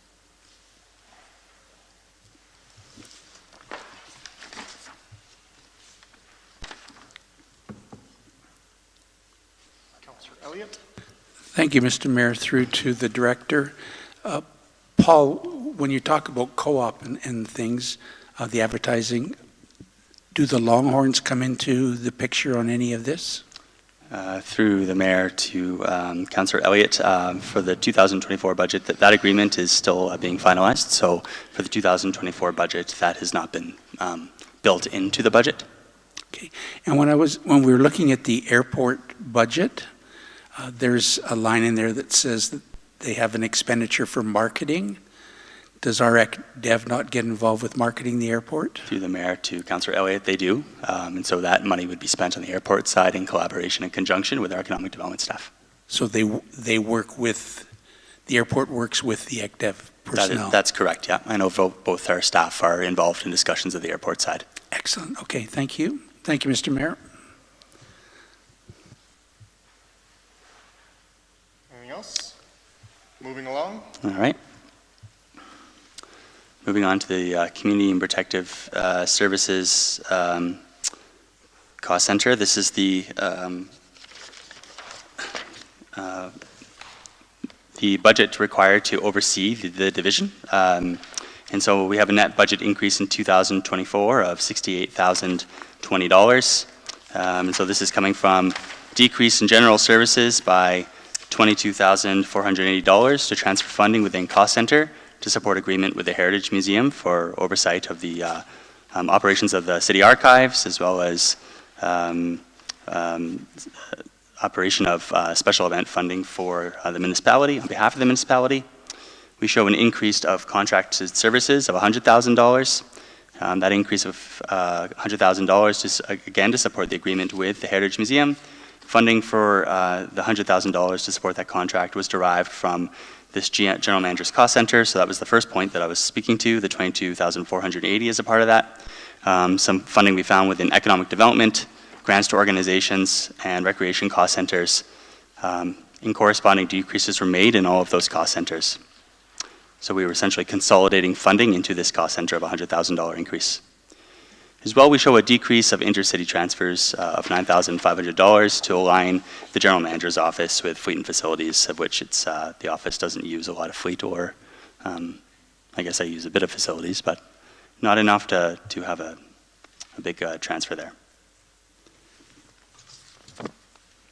Councillor Elliott. Thank you, Mr. Mayor. Through to the director. Paul, when you talk about co-op and things, the advertising, do the Longhorns come into the picture on any of this? Through the mayor to Councillor Elliott, for the 2024 budget, that agreement is still being finalized. So for the 2024 budget, that has not been built into the budget. Okay. And when we were looking at the airport budget, there's a line in there that says that they have an expenditure for marketing. Does our Dev not get involved with marketing the airport? Through the mayor to Councillor Elliott, they do. And so that money would be spent on the airport side in collaboration and conjunction with our economic development staff. So they work with, the airport works with the ECDEV personnel? That's correct, yeah. I know both our staff are involved in discussions at the airport side. Excellent. Okay, thank you. Thank you, Mr. Mayor. Anything else? Moving along. All right. Moving on to the Community and Protective Services Cost Center. This is the budget required to oversee the division. And so we have a net budget increase in 2024 of $68,020. And so this is coming from decrease in general services by $22,480 to transfer funding within Cost Center to support agreement with the Heritage Museum for oversight of the operations of the city archives, as well as operation of special event funding for the municipality, on behalf of the municipality. We show an increase of contracted services of $100,000. That increase of $100,000 is again to support the agreement with the Heritage Museum, Funding for the $100,000 to support that contract was derived from this general manager's cost center, so that was the first point that I was speaking to, the $22,480 as a part of that. Some funding we found within economic development, grants to organizations, and recreation cost centers. In corresponding decreases were made in all of those cost centers. So we were essentially consolidating funding into this cost center of a $100,000 increase. As well, we show a decrease of intercity transfers of $9,500 to align the general manager's office with fleet and facilities, of which it's the office doesn't use a lot of fleet, or I guess I use a bit of facilities, but not enough to have a big transfer there.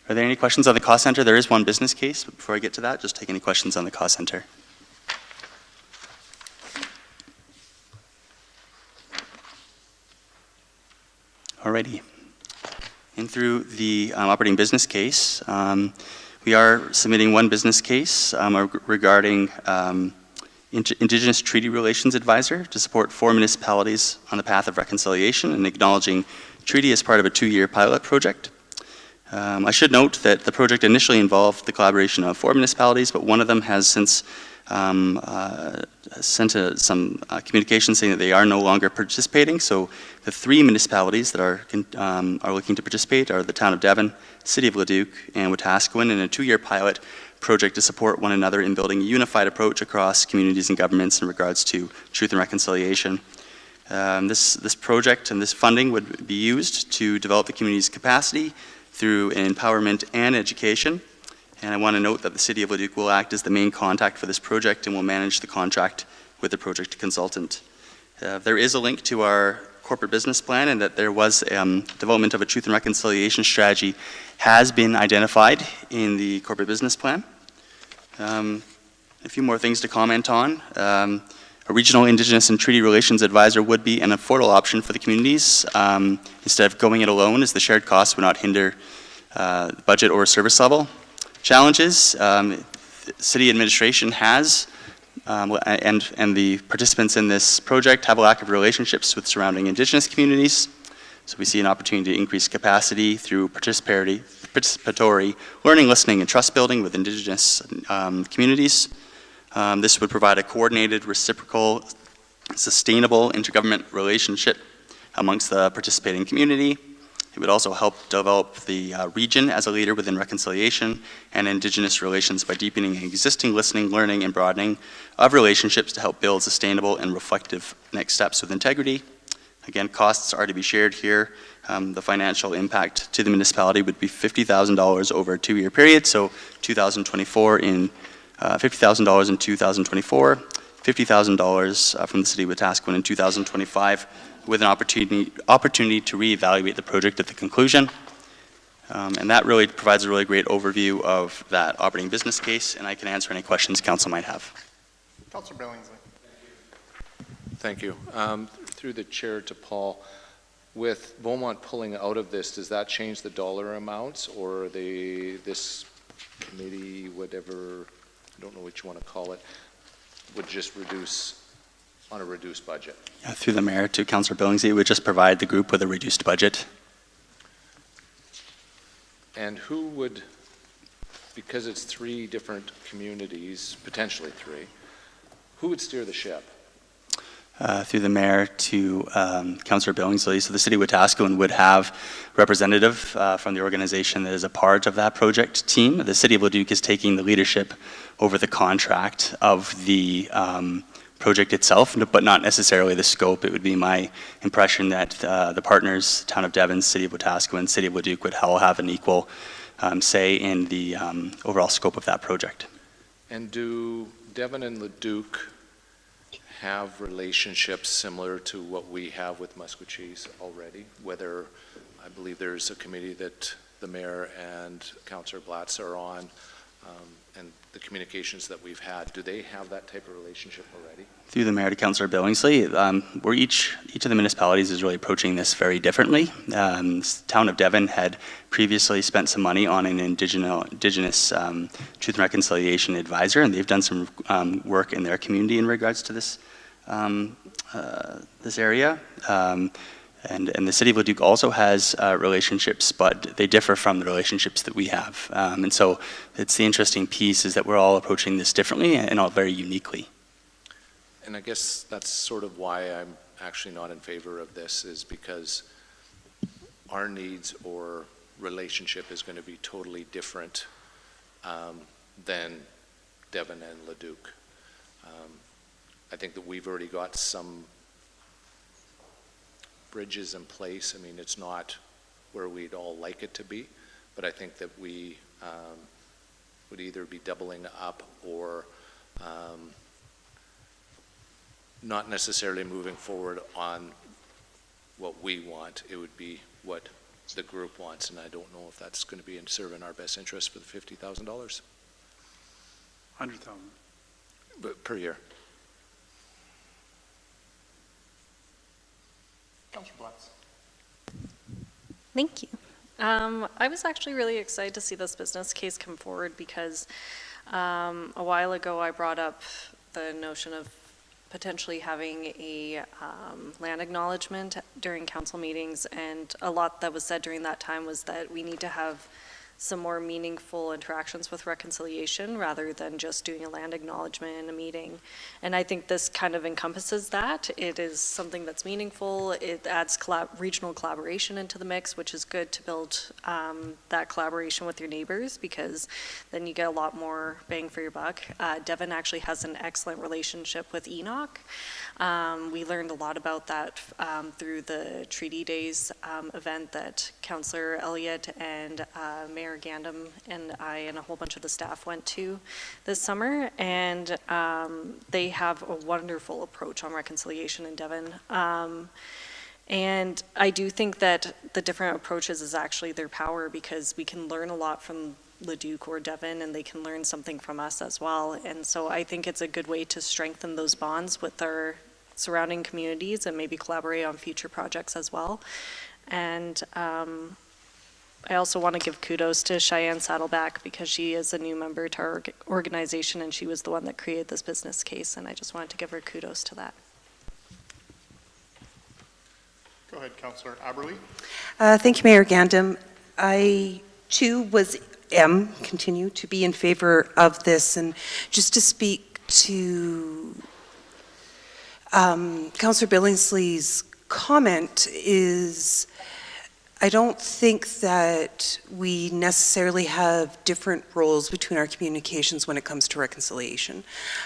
Are there any questions on the cost center? There is one business case, but before I get to that, just take any questions on the cost center. Alrighty. In through the operating business case, we are submitting one business case regarding Indigenous Treaty Relations Advisor to support 4 municipalities on the path of reconciliation and acknowledging treaty as part of a 2-year pilot project. I should note that the project initially involved the collaboration of 4 municipalities, but one of them has since sent some communication saying that they are no longer participating. So the 3 municipalities that are looking to participate are the Town of Devon, City of Leduc, and Wetaskiwin in a 2-year pilot project to support one another in building a unified approach across communities and governments in regards to truth and reconciliation. This project and this funding would be used to develop the community's capacity through empowerment and education. And I want to note that the City of Leduc will act as the main contact for this project and will manage the contract with the project consultant. There is a link to our corporate business plan, and that there was development of a truth and reconciliation strategy has been identified in the corporate business plan. A few more things to comment on. A regional Indigenous and Treaty Relations Advisor would be an affordable option for the communities instead of going it alone, as the shared costs would not hinder the budget or service level. Challenges, city administration has, and the participants in this project have a lack of relationships with surrounding Indigenous communities. So we see an opportunity to increase capacity through participatory learning, listening, and trust building with Indigenous communities. This would provide a coordinated, reciprocal, sustainable intergovernment relationship amongst the participating community. It would also help develop the region as a leader within reconciliation and Indigenous relations by deepening existing listening, learning, and broadening of relationships to help build sustainable and reflective next steps with integrity. Again, costs are to be shared here. The financial impact to the municipality would be $50,000 over a 2-year period, so $50,000 in 2024, $50,000 from the City of Wetaskiwin in 2025, with an opportunity to reevaluate the project at the conclusion. And that really provides a really great overview of that operating business case, and I can answer any questions council might have. Councilor Billingsley. Thank you. Through the chair to Paul, with Beaumont pulling out of this, does that change the dollar amounts, or this committee, whatever, I don't know what you want to call it, would just reduce on a reduced budget? Through the mayor to Councillor Billingsley, it would just provide the group with a reduced budget. And who would, because it's 3 different communities, potentially 3, who would steer the ship? Through the mayor to Councillor Billingsley. So the City of Wetaskiwin would have representative from the organization that is a part of that project team. The City of Leduc is taking the leadership over the contract of the project itself, but not necessarily the scope. It would be my impression that the partners, Town of Devon, City of Wetaskiwin, City of Leduc, would all have an equal say in the overall scope of that project. And do Devon and Leduc have relationships similar to what we have with Musquecheese already? Whether, I believe there's a committee that the mayor and Councillor Blatz are on, and the communications that we've had, do they have that type of relationship already? Through the mayor to Councillor Billingsley, where each of the municipalities is really approaching this very differently. Town of Devon had previously spent some money on an Indigenous Truth and Reconciliation Advisor, and they've done some work in their community in regards to this this area. And the city of Leduc also has relationships, but they differ from the relationships that we have. And so it's the interesting piece is that we're all approaching this differently and all very uniquely. And I guess that's sort of why I'm actually not in favor of this, is because our needs or relationship is going to be totally different than Devon and Leduc. I think that we've already got some bridges in place. I mean, it's not where we'd all like it to be, but I think that we would either be doubling up or not necessarily moving forward on what we want. It would be what the group wants, and I don't know if that's going to be serving our best interest for the $50,000. 100,000. But per year. Councillor Blatz. Thank you. I was actually really excited to see this business case come forward because a while ago I brought up the notion of potentially having a land acknowledgement during council meetings, and a lot that was said during that time was that we need to have some more meaningful interactions with reconciliation rather than just doing a land acknowledgement in a meeting. And I think this kind of encompasses that. It is something that's meaningful. It adds regional collaboration into the mix, which is good to build that collaboration with your neighbors, because then you get a lot more bang for your buck. Devon actually has an excellent relationship with Enoch. We learned a lot about that through the Treaty Days event that Councillor Elliott and Mayor Gandam and I and a whole bunch of the staff went to this summer, and they have a wonderful approach on reconciliation in Devon. And I do think that the different approaches is actually their power, because we can learn a lot from Leduc or Devon, and they can learn something from us as well. And so I think it's a good way to strengthen those bonds with our surrounding communities and maybe collaborate on future projects as well. And I also want to give kudos to Cheyenne Saddleback, because she is a new member to our organization, and she was the one that created this business case, and I just wanted to give her kudos to that. Go ahead, Councillor Aberle. Thank you, Mayor Gandam. I, too, continue to be in favor of this. And just to speak to Councillor Billingsley's comment is, I don't think that we necessarily have different roles between our communications when it comes to reconciliation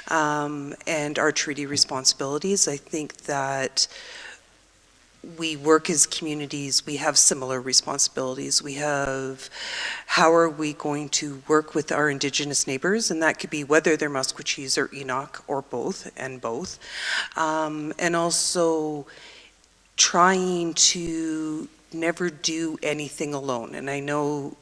and our treaty responsibilities. I think that we work as communities, we have similar responsibilities. We have, how are we going to work with our Indigenous neighbors? And that could be whether they're Musqueambies or Enoch or both, and both. And also trying to never do anything alone. And I know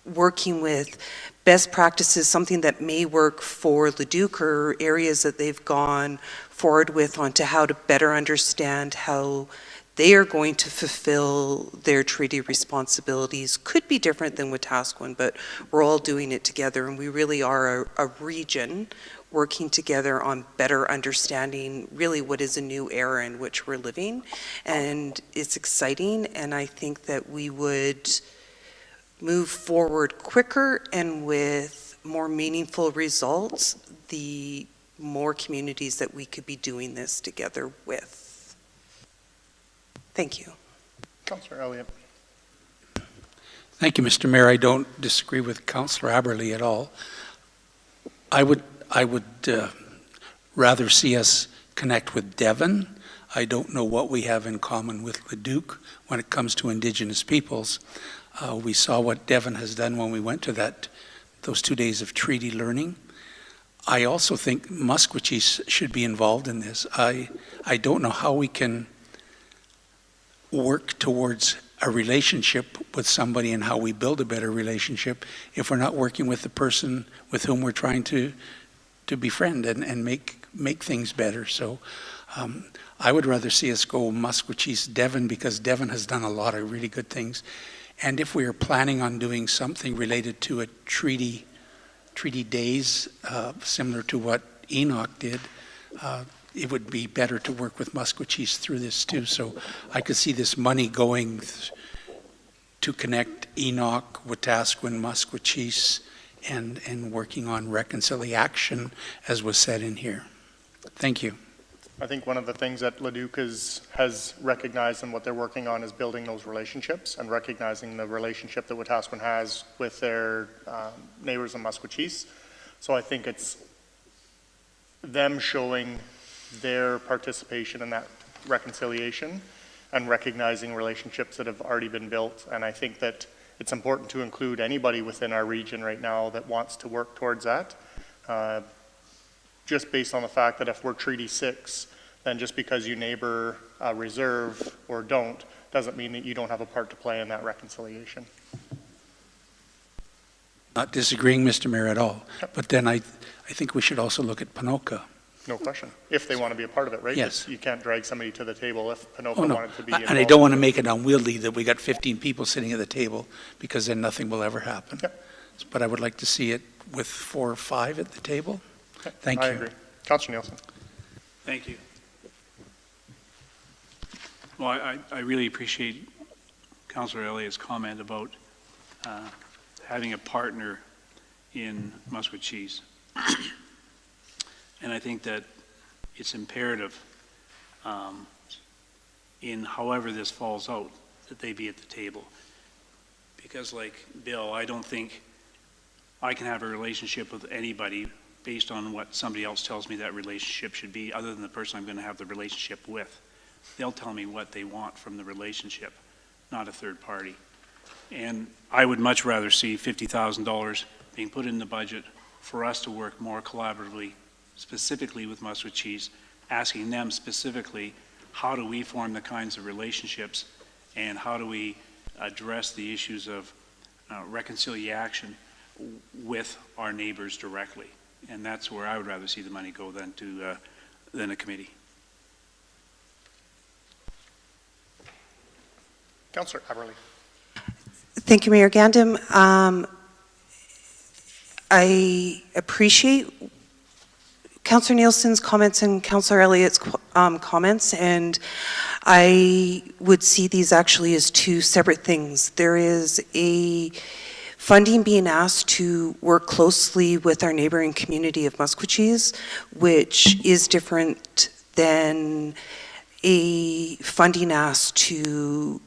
working with best practices, something that may work for Leduc or areas that they've gone forward with onto how to better understand how they are going to fulfill their treaty responsibilities could be different than Wetaskiwin, but we're all doing it together, and we really are a region working together on better understanding really what is a new era in which we're living. And it's exciting, and I think that we would move forward quicker and with more meaningful results, the more communities that we could be doing this together with. Thank you. Councillor Elliott. Thank you, Mr. Mayor. I don't disagree with Councillor Aberle at all. I would rather see us connect with Devon. I don't know what we have in common with Leduc when it comes to Indigenous peoples. We saw what Devon has done when we went to those 2 days of treaty learning. I also think Musqueambies should be involved in this. I don't know how we can work towards a relationship with somebody and how we build a better relationship if we're not working with the person with whom we're trying to befriend and make things better. So I would rather see us go Musqueambies, Devon, because Devon has done a lot of really good things. And if we are planning on doing something related to a treaty days, similar to what Enoch did, it would be better to work with Musquechies through this too. So I could see this money going to connect Enoch, Wetaskiwin, Musquechies, and working on reconciliation, as was said in here. Thank you. I think one of the things that Leduc has recognized and what they're working on is building those relationships and recognizing the relationship that Wetaskiwin has with their neighbors in Musquechies. So I think it's them showing their participation in that reconciliation and recognizing relationships that have already been built. And I think that it's important to include anybody within our region right now that wants to work towards that. Just based on the fact that if we're Treaty 6, then just because you neighbor a reserve or don't, doesn't mean that you don't have a part to play in that reconciliation. Not disagreeing, Mr. Mayor, at all. But then I think we should also look at Ponoka. No question. If they want to be a part of it, right? Yes. You can't drag somebody to the table if Ponoka Oh, no. wanted to be involved. And I don't want to make it unwieldy that we got 15 people sitting at the table, because then nothing will ever happen. Yep. But I would like to see it with 4 or 5 at the table. Okay. Thank you. I agree. Councillor Nielsen. Thank you. Well, I really appreciate Councillor Elliott's comment about having a partner in Musquechies. And I think that it's imperative in however this falls out, that they be at the table. Because like Bill, I don't think I can have a relationship with anybody based on what somebody else tells me that relationship should be, other than the person I'm going to have the relationship with. They'll tell me what they want from the relationship, not a third party. And I would much rather see $50,000 being put in the budget for us to work more collaboratively, specifically with Musquechies, asking them specifically, how do we form the kinds of relationships and how do we address the issues of reconciliation with our neighbors directly. And that's where I would rather see the money go than a committee. Councillor Aberley. Thank you, Mayor Gandam. I appreciate Councillor Nielsen's comments and Councillor Elliott's comments, and I would see these actually as 2 separate things. There is a funding being asked to work closely with our neighboring community of Musquechies, which is different than a funding asked to,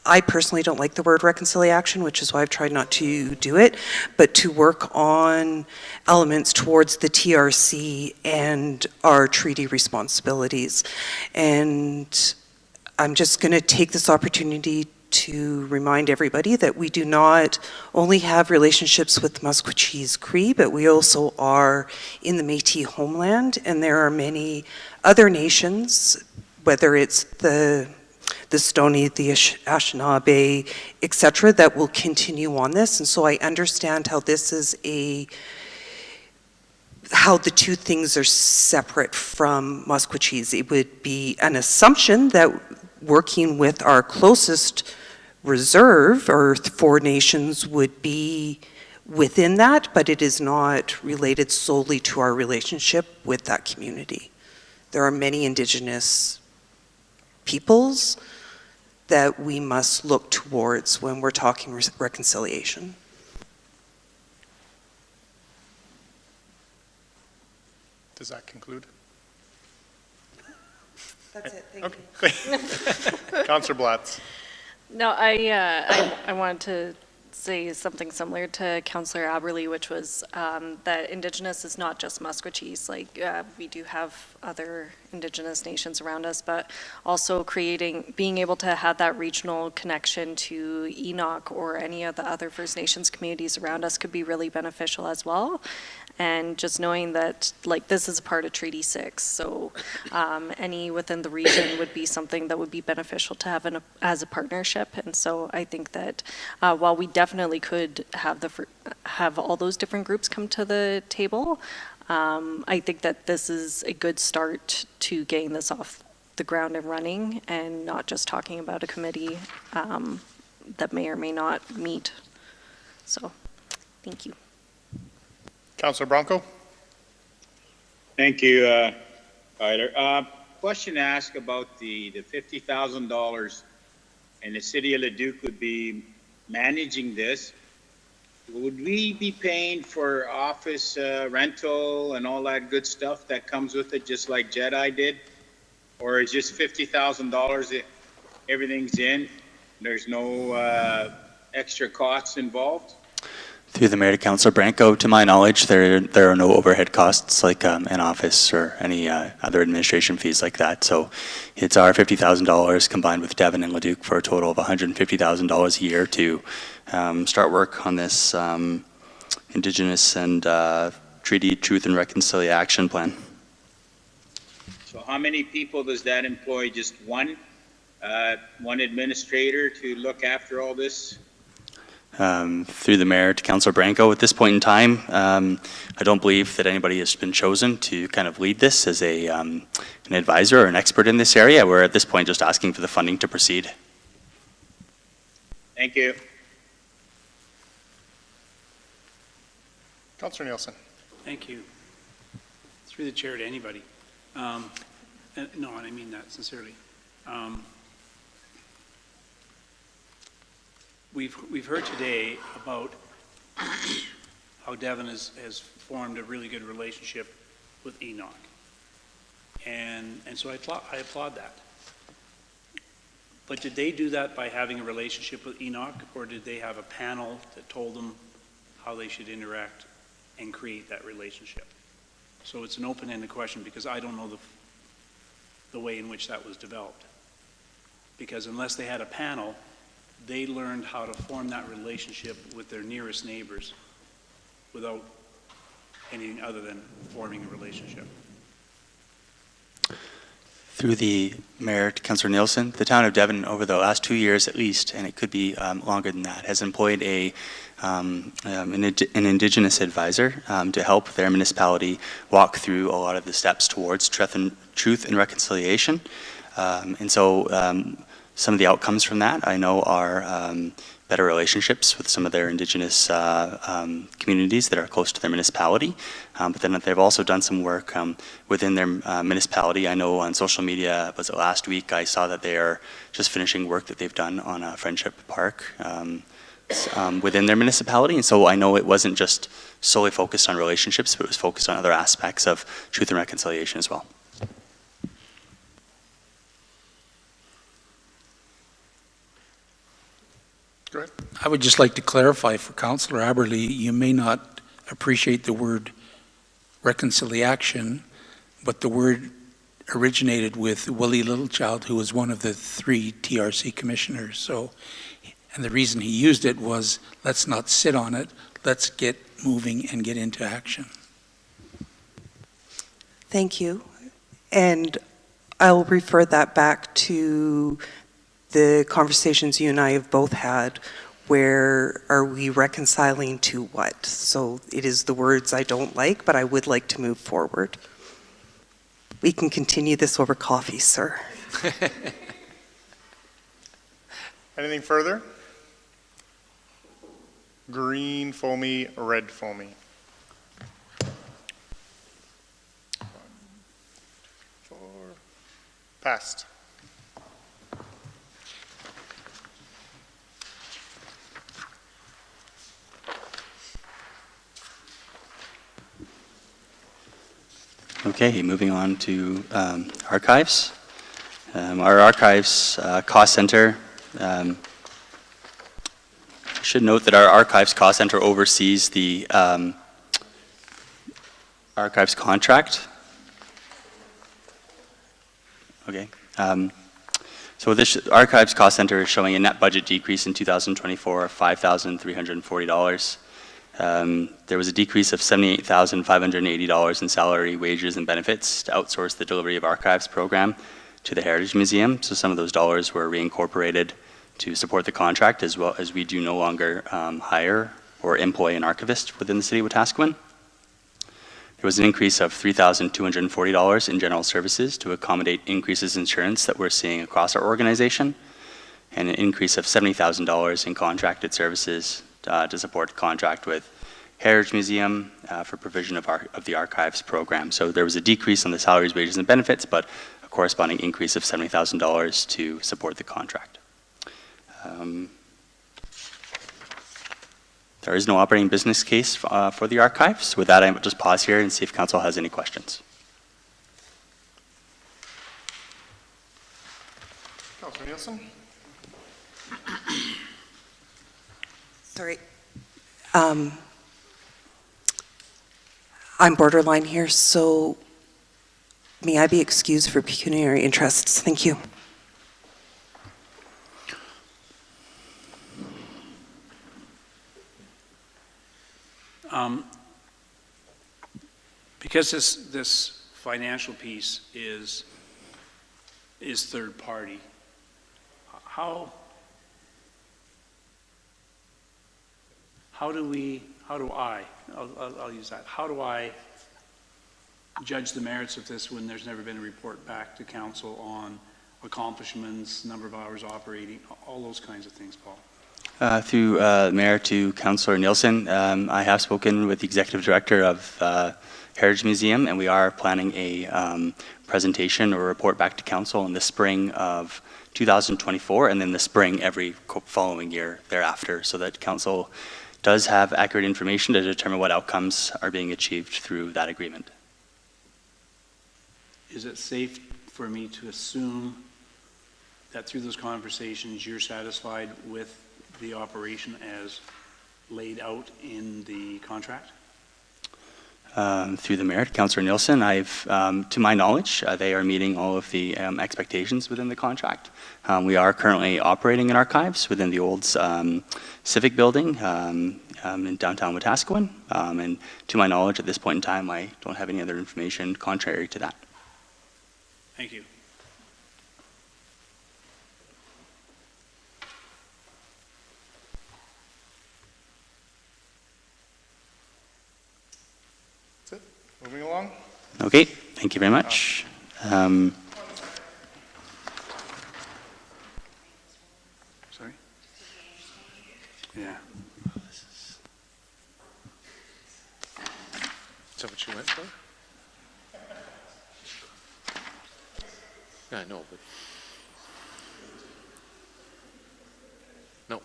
I personally don't like the word reconciliation, which is why I've tried not to do it, but to work on elements towards the TRC and our treaty responsibilities. And I'm just going to take this opportunity to remind everybody that we do not only have relationships with Musquechies Cree, but we also are in the Métis homeland, and there are many other nations, whether it's the Stoney, the Anishinaabe, et cetera, that will continue on this. And so I understand how this is how the 2 things are separate from Musquechies. It would be an assumption that working with our closest reserve or 4 nations would be within that, but it is not related solely to our relationship with that community. There are many Indigenous peoples that we must look towards when we're talking reconciliation. Does that conclude? That's it, thank you. Councillor Blatz. No, I wanted to say something similar to Councillor Aberley, which was that Indigenous is not just Musquechies. Like, we do have other Indigenous nations around us, but also being able to have that regional connection to Enoch or any of the other First Nations communities around us could be really beneficial as well. And just knowing that, like, this is a part of Treaty 6, so any within the region would be something that would be beneficial to have as a partnership. And so I think that while we definitely could have all those different groups come to the table, I think that this is a good start to getting this off the ground and running, and not just talking about a committee that may or may not meet. So, thank you. Councillor Bronco. Thank you, Tyler. Question to ask about the $50,000, and the city of Leduc would be managing this. Would we be paying for office rental and all that good stuff that comes with it, just like Jedi did? Or is just $50,000, everything's in, there's no extra costs involved? Through the Mayor to Councillor Branco, to my knowledge, there are no overhead costs like an office or any other administration fees like that. So it's our $50,000 combined with Devon and Leduc for a total of $150,000 a year to start work on this Indigenous and Treaty Truth and Reconciliation Action Plan. So how many people does that employ? Just one administrator to look after all this? Through the Mayor to Councillor Branco, at this point in time, I don't believe that anybody has been chosen to kind of lead this as an advisor or an expert in this area. We're at this point just asking for the funding to proceed. Thank you. Councillor Nielsen. Thank you. Through the chair to anybody. No, and I mean that sincerely. We've heard today about how Devon has formed a really good relationship with Enoch. And so I applaud that. But did they do that by having a relationship with Enoch, or did they have a panel that told them how they should interact and create that relationship? So it's an open-ended question because I don't know the way in which that was developed. Because unless they had a panel, they learned how to form that relationship with their nearest neighbors without anything other than forming a relationship. Through the Mayor to Councillor Nielsen, the town of Devon over the last 2 years at least, and it could be longer than that, has employed an Indigenous advisor to help their municipality walk through a lot of the steps towards truth and reconciliation. And so some of the outcomes from that I know are better relationships with some of their Indigenous communities that are close to their municipality. But then they've also done some work within their municipality. I know on social media, was it last week, I saw that they are just finishing work that they've done on a Friendship Park within their municipality. And so I know it wasn't just solely focused on relationships, but it was focused on other aspects of truth and reconciliation as well. Go ahead. I would just like to clarify for Councillor Aberley, you may not appreciate the word reconciliation, but the word originated with Willie Littlechild, who was one of the 3 TRC commissioners. So, and the reason he used it was, let's not sit on it, let's get moving and get into action. Thank you. And I'll refer that back to the conversations you and I have both had. Where are we reconciling to what? So it is the words I don't like, but I would like to move forward. We can continue this over coffee, sir. Anything further? Green foamy, red foamy. 1, 4, passed. Okay, moving on to archives. Our archives cost center, I should note that our archives cost center oversees the archives contract. Okay. So this archives cost center is showing a net budget decrease in 2024 of $5,340. There was a decrease of $78,580 in salary, wages, and benefits to outsource the delivery of archives program to the Heritage Museum. So some of those dollars were reincorporated to support the contract, as well as we do no longer hire or employ an archivist within the city of Wetaskiwin. There was an increase of $3,240 in general services to accommodate increases in insurance that we're seeing across our organization, and an increase of $70,000 in contracted services to support contract with Heritage Museum for provision of the archives program. So there was a decrease on the salaries, wages, and benefits, but a corresponding increase of $70,000 to support the contract. There is no operating business case for the archives. With that, I will just pause here and see if council has any questions. Councilor Nielsen? Sorry. I'm borderline here, so may I be excused for pecuniary interests? Thank you. Because this financial piece is third party, how do I judge the merits of this when there's never been a report back to council on accomplishments, number of hours operating, all those kinds of things, Paul? Through Mayor to Councillor Nielsen, I have spoken with the Executive Director of Heritage Museum, and we are planning a presentation or report back to Council in the spring of 2024, and then the spring every following year thereafter, so that Council does have accurate information to determine what outcomes are being achieved through that agreement. Is it safe for me to assume that through those conversations, you're satisfied with the operation as laid out in the contract? Through the Mayor, Councillor Nielsen, to my knowledge, they are meeting all of the expectations within the contract. We are currently operating in archives within the old Civic Building in downtown Wetaskiwin, and to my knowledge, at this point in time, I don't have any other information contrary to that. Thank you. That's it. Moving along. Okay, thank you very much. Sorry? Yeah. Is that what you went for? Yeah, I know, but. No.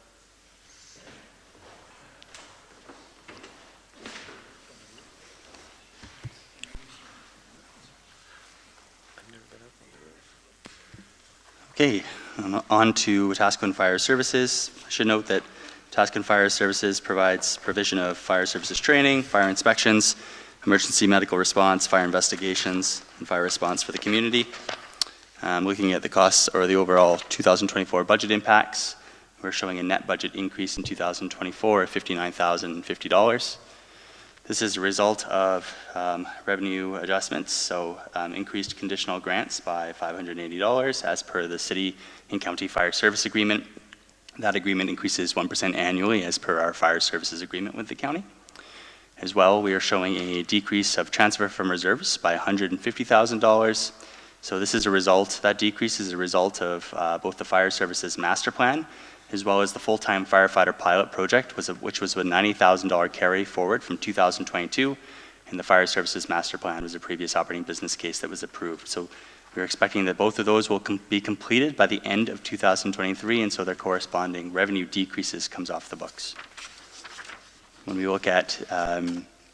Okay, on to Wetaskiwin Fire Services. I should note that Wetaskiwin Fire Services provides provision of fire services training, fire inspections, emergency medical response, fire investigations, and fire response for the community. Looking at the costs or the overall 2024 budget impacts, we're showing a net budget increase in 2024 of $59,050. This is a result of revenue adjustments, so increased conditional grants by $580 as per the City and County Fire Service Agreement. That agreement increases 1% annually as per our fire services agreement with the county. As well, we are showing a decrease of transfer from reserves by $150,000. So this is a result, that decrease is a result of both the fire services master plan as well as the full-time firefighter pilot project, which was a $90,000 carry forward from 2022, and the fire services master plan was a previous operating business case that was approved. So we're expecting that both of those will be completed by the end of 2023, and so their corresponding revenue decreases comes off the books. When we look at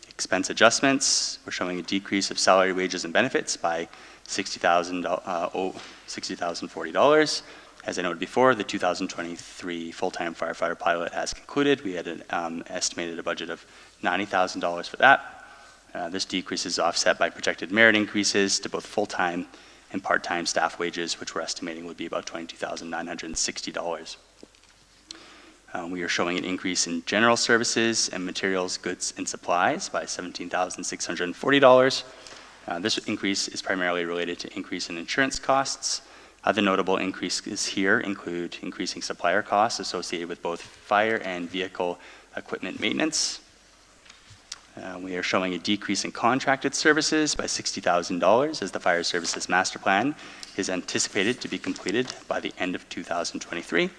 expense adjustments, we're showing a decrease of salary, wages, and benefits by $60,040. As I noted before, the 2023 full-time firefighter pilot has concluded. We had estimated a budget of $90,000 for that. This decrease is offset by projected merit increases to both full-time and part-time staff wages, which we're estimating would be about $22,960. We are showing an increase in general services and materials, goods, and supplies by $17,640. This increase is primarily related to increase in insurance costs. Other notable increases here include increasing supplier costs associated with both fire and vehicle equipment maintenance. We are showing a decrease in contracted services by $60,000 as the fire services master plan is anticipated to be completed by the end of 2023.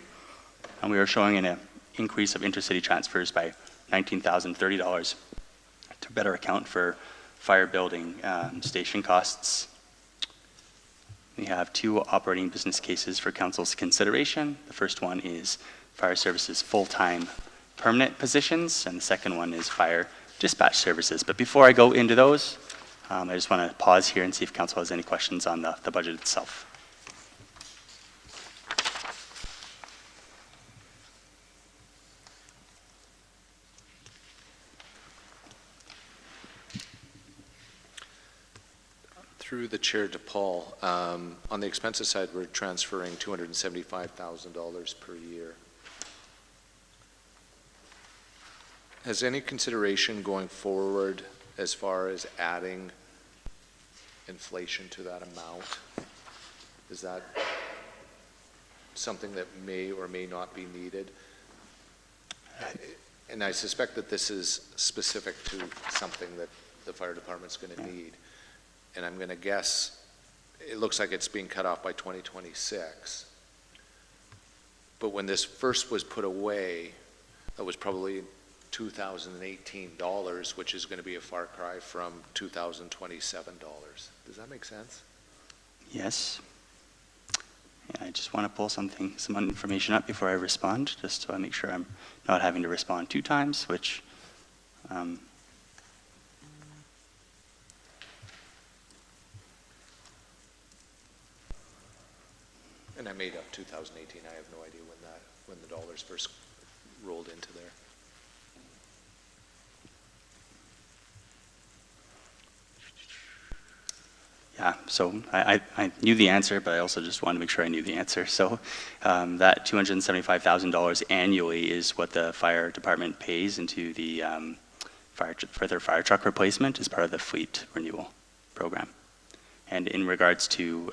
And we are showing an increase of intercity transfers by $19,030 to better account for fire building station costs. We have 2 operating business cases for council's consideration. The first one is fire services full-time permanent positions, and the second one is fire dispatch services. But before I go into those, I just want to pause here and see if council has any questions on the budget itself. Through the chair to Paul, on the expenses side, we're transferring $275,000 per year. Has any consideration going forward as far as adding inflation to that amount? Is that something that may or may not be needed? And I suspect that this is specific to something that the fire department's going to need. And I'm going to guess, it looks like it's being cut off by 2026. But when this first was put away, that was probably $2,018, which is going to be a far cry from $2,027. Does that make sense? Yes. Yeah, I just want to pull some information up before I respond, just so I make sure I'm not having to respond 2 times, which And I made up 2018. I have no idea when the dollars first rolled into there. Yeah, so I knew the answer, but I also just wanted to make sure I knew the answer. So that $275,000 annually is what the fire department pays into the for their fire truck replacement as part of the fleet renewal program. And in regards to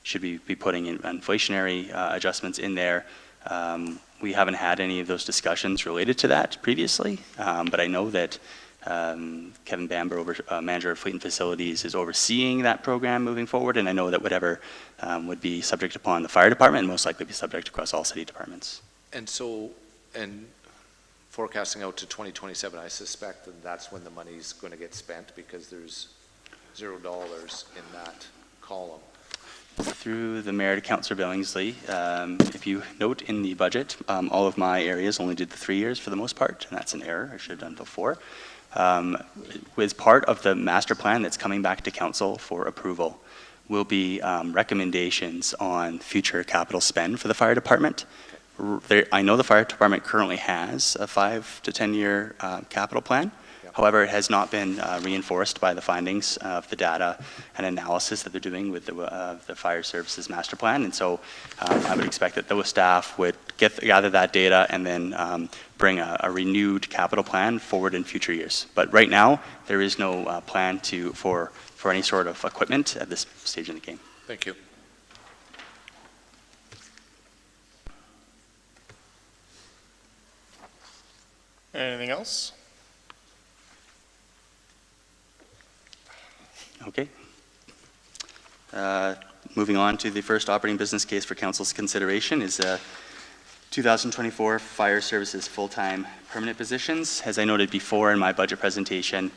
should we be putting in inflationary adjustments in there, we haven't had any of those discussions related to that previously, but I know that Kevin Bamber, manager of Fleet and Facilities, is overseeing that program moving forward, and I know that whatever would be subject upon the fire department and most likely be subject across all city departments. And so, and forecasting out to 2027, I suspect that that's when the money's going to get spent because there's $0 in that column. Through the mayor to Councillor Billingsley, if you note in the budget, all of my areas only did the 3 years for the most part, and that's an error. I should have done before. As part of the master plan that's coming back to council for approval will be recommendations on future capital spend for the fire department. I know the fire department currently has a 5 to 10 year capital plan. However, it has not been reinforced by the findings of the data and analysis that they're doing with the fire services master plan. And so I would expect that those staff would gather that data and then bring a renewed capital plan forward in future years. But right now, there is no plan for any sort of equipment at this stage in the game. Thank you. Anything else? Okay. Moving on to the first operating business case for council's consideration is 2024 fire services full-time permanent positions. As I noted before in my budget presentation,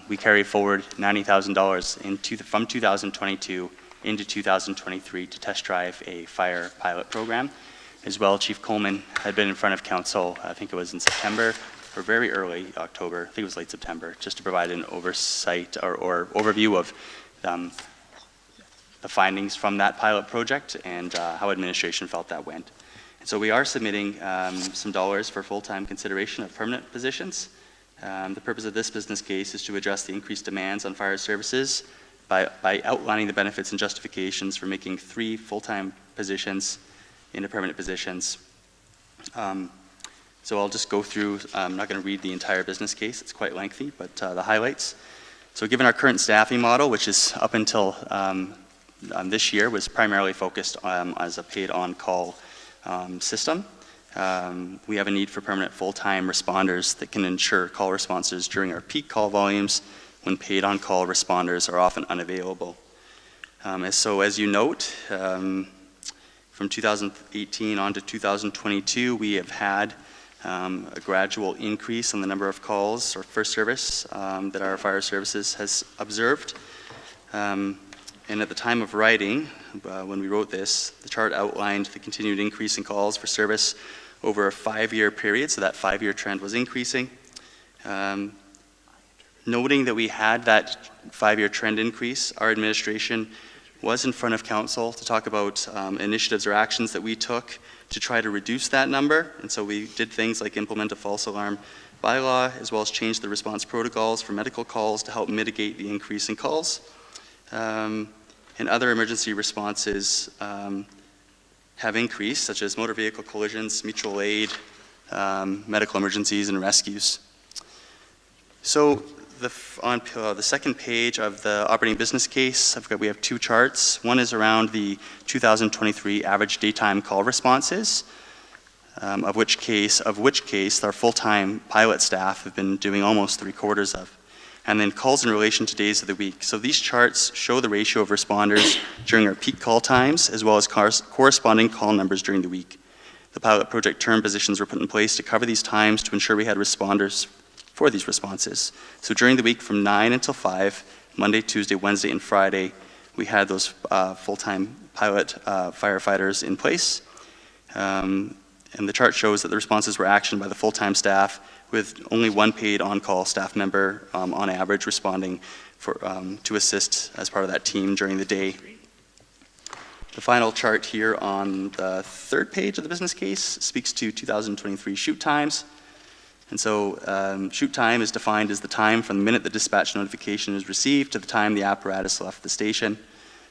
we carry forward $90,000 from 2022 into 2023 to test drive a fire pilot program. As well, Chief Coleman had been in front of council, I think it was in September, or very early October, I think it was late September, just to provide an oversight or overview of the findings from that pilot project and how administration felt that went. And so we are submitting some dollars for full-time consideration of permanent positions. The purpose of this business case is to address the increased demands on fire services by outlining the benefits and justifications for making 3 full-time positions into permanent positions. So I'll just go through, I'm not going to read the entire business case, it's quite lengthy, but the highlights. So given our current staffing model, which is up until this year, was primarily focused as a paid on-call system, we have a need for permanent full-time responders that can ensure call responses during our peak call volumes when paid on-call responders are often unavailable. So as you note, from 2018 on to 2022, we have had a gradual increase in the number of calls or first service that our fire services has observed. And at the time of writing, when we wrote this, the chart outlined the continued increase in calls for service over a 5-year period, so that 5-year trend was increasing. Noting that we had that 5-year trend increase, our administration was in front of council to talk about initiatives or actions that we took to try to reduce that number. And so we did things like implement a false alarm bylaw, as well as change the response protocols for medical calls to help mitigate the increase in calls. And other emergency responses have increased, such as motor vehicle collisions, mutual aid, medical emergencies, and rescues. So on the second page of the operating business case, we have 2 charts. One is around the 2023 average daytime call responses, of which case our full-time pilot staff have been doing almost 3/4 of. And then calls in relation to days of the week. So these charts show the ratio of responders during our peak call times, as well as corresponding call numbers during the week. The pilot project term positions were put in place to cover these times to ensure we had responders for these responses. So during the week from 9 until 5, Monday, Tuesday, Wednesday, and Friday, we had those full-time pilot firefighters in place. And the chart shows that the responses were actioned by the full-time staff, with only 1 paid on-call staff member on average responding to assist as part of that team during the day. The final chart here on the 3rd page of the business case speaks to 2023 shoot times. And so shoot time is defined as the time from the minute the dispatch notification is received to the time the apparatus left the station.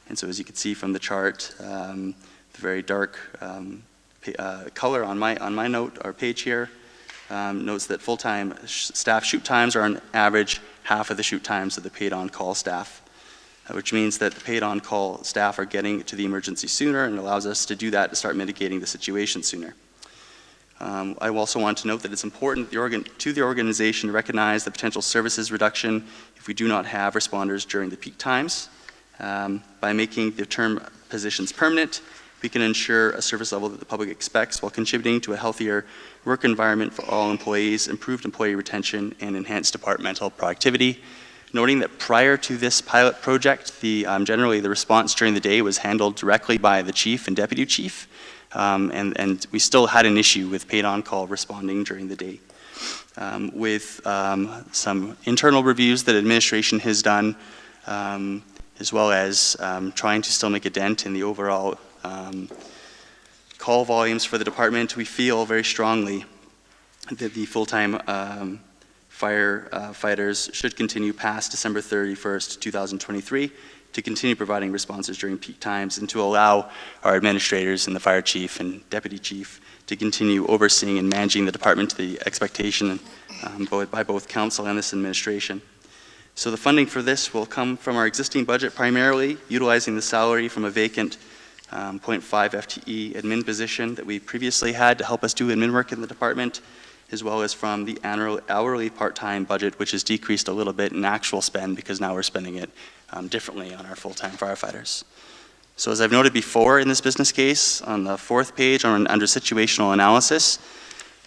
And so as you can see from the chart, the very dark color on my note or page here notes that full-time staff shoot times are on average half of the shoot times of the paid on-call staff, which means that the paid on-call staff are getting to the emergency sooner and allows us to do that to start mitigating the situation sooner. I also want to note that it's important to the organization to recognize the potential services reduction if we do not have responders during the peak times. By making the term positions permanent, we can ensure a service level that the public expects while contributing to a healthier work environment for all employees, improved employee retention, and enhanced departmental productivity. Noting that prior to this pilot project, generally the response during the day was handled directly by the chief and deputy chief, and we still had an issue with paid on-call responding during the day. With some internal reviews that administration has done, as well as trying to still make a dent in the overall call volumes for the department, we feel very strongly that the full-time firefighters should continue past December 31st, 2023 to continue providing responses during peak times and to allow our administrators and the fire chief and deputy chief to continue overseeing and managing the department to the expectation by both council and this administration. So the funding for this will come from our existing budget primarily, utilizing the salary from a vacant 0.5 FTE admin position that we previously had to help us do admin work in the department, as well as from the hourly part-time budget, which has decreased a little bit in actual spend because now we're spending it differently on our full-time firefighters. So as I've noted before in this business case, on the 4th page under situational analysis,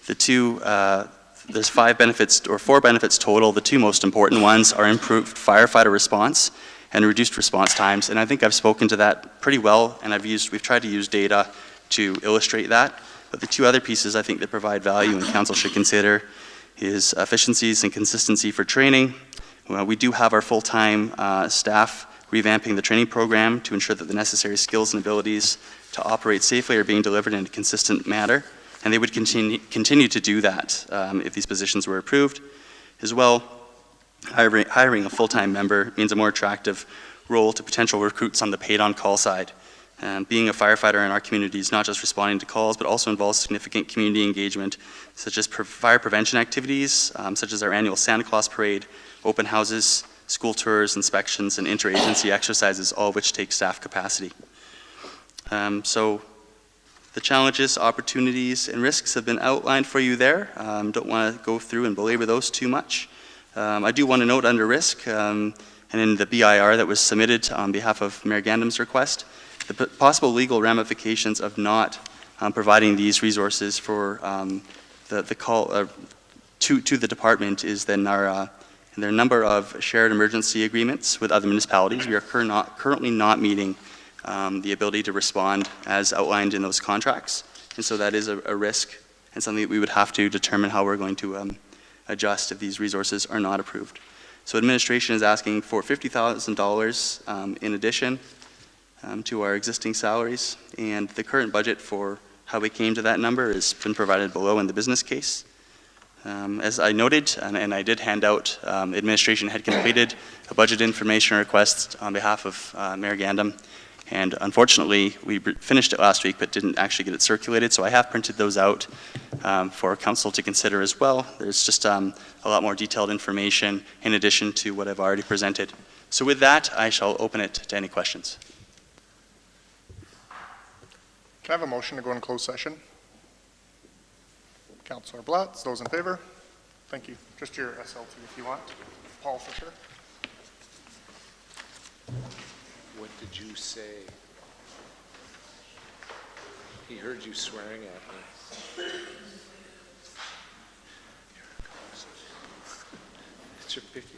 there's 5 benefits or 4 benefits total. The 2 most important ones are improved firefighter response and reduced response times. And I think I've spoken to that pretty well, and we've tried to use data to illustrate that. But the 2 other pieces I think that provide value and council should consider is efficiencies and consistency for training. We do have our full-time staff revamping the training program to ensure that the necessary skills and abilities to operate safely are being delivered in a consistent manner. And they would continue to do that if these positions were approved. As well, hiring a full-time member means a more attractive role to potential recruits on the paid-on-call side. Being a firefighter in our community is not just responding to calls, but also involves significant community engagement, such as fire prevention activities, such as our annual Santa Claus parade, open houses, school tours, inspections, and interagency exercises, all of which take staff capacity. So the challenges, opportunities, and risks have been outlined for you there. Don't want to go through and belabor those too much. I do want to note under risk, and in the BIR that was submitted on behalf of Mayor Gandam's request, the possible legal ramifications of not providing these resources for the call to the department is then our and there are a number of shared emergency agreements with other municipalities. We are currently not meeting the ability to respond as outlined in those contracts. And so that is a risk and something that we would have to determine how we're going to adjust if these resources are not approved. So administration is asking for $50,000 in addition to our existing salaries. And the current budget for how we came to that number has been provided below in the business case. As I noted, and I did hand out, administration had completed a budget information request on behalf of Mayor Gandam, and unfortunately, we finished it last week but didn't actually get it circulated, so I have printed those out for council to consider as well. There's just a lot more detailed information in addition to what I've already presented. So with that, I shall open it to any questions. Can I have a motion to go in closed session? Councilor Blatz, those in favor? Thank you. Just your SLT if you want. Paul Fisher. What did you say? He heard you swearing at me. It's your 50.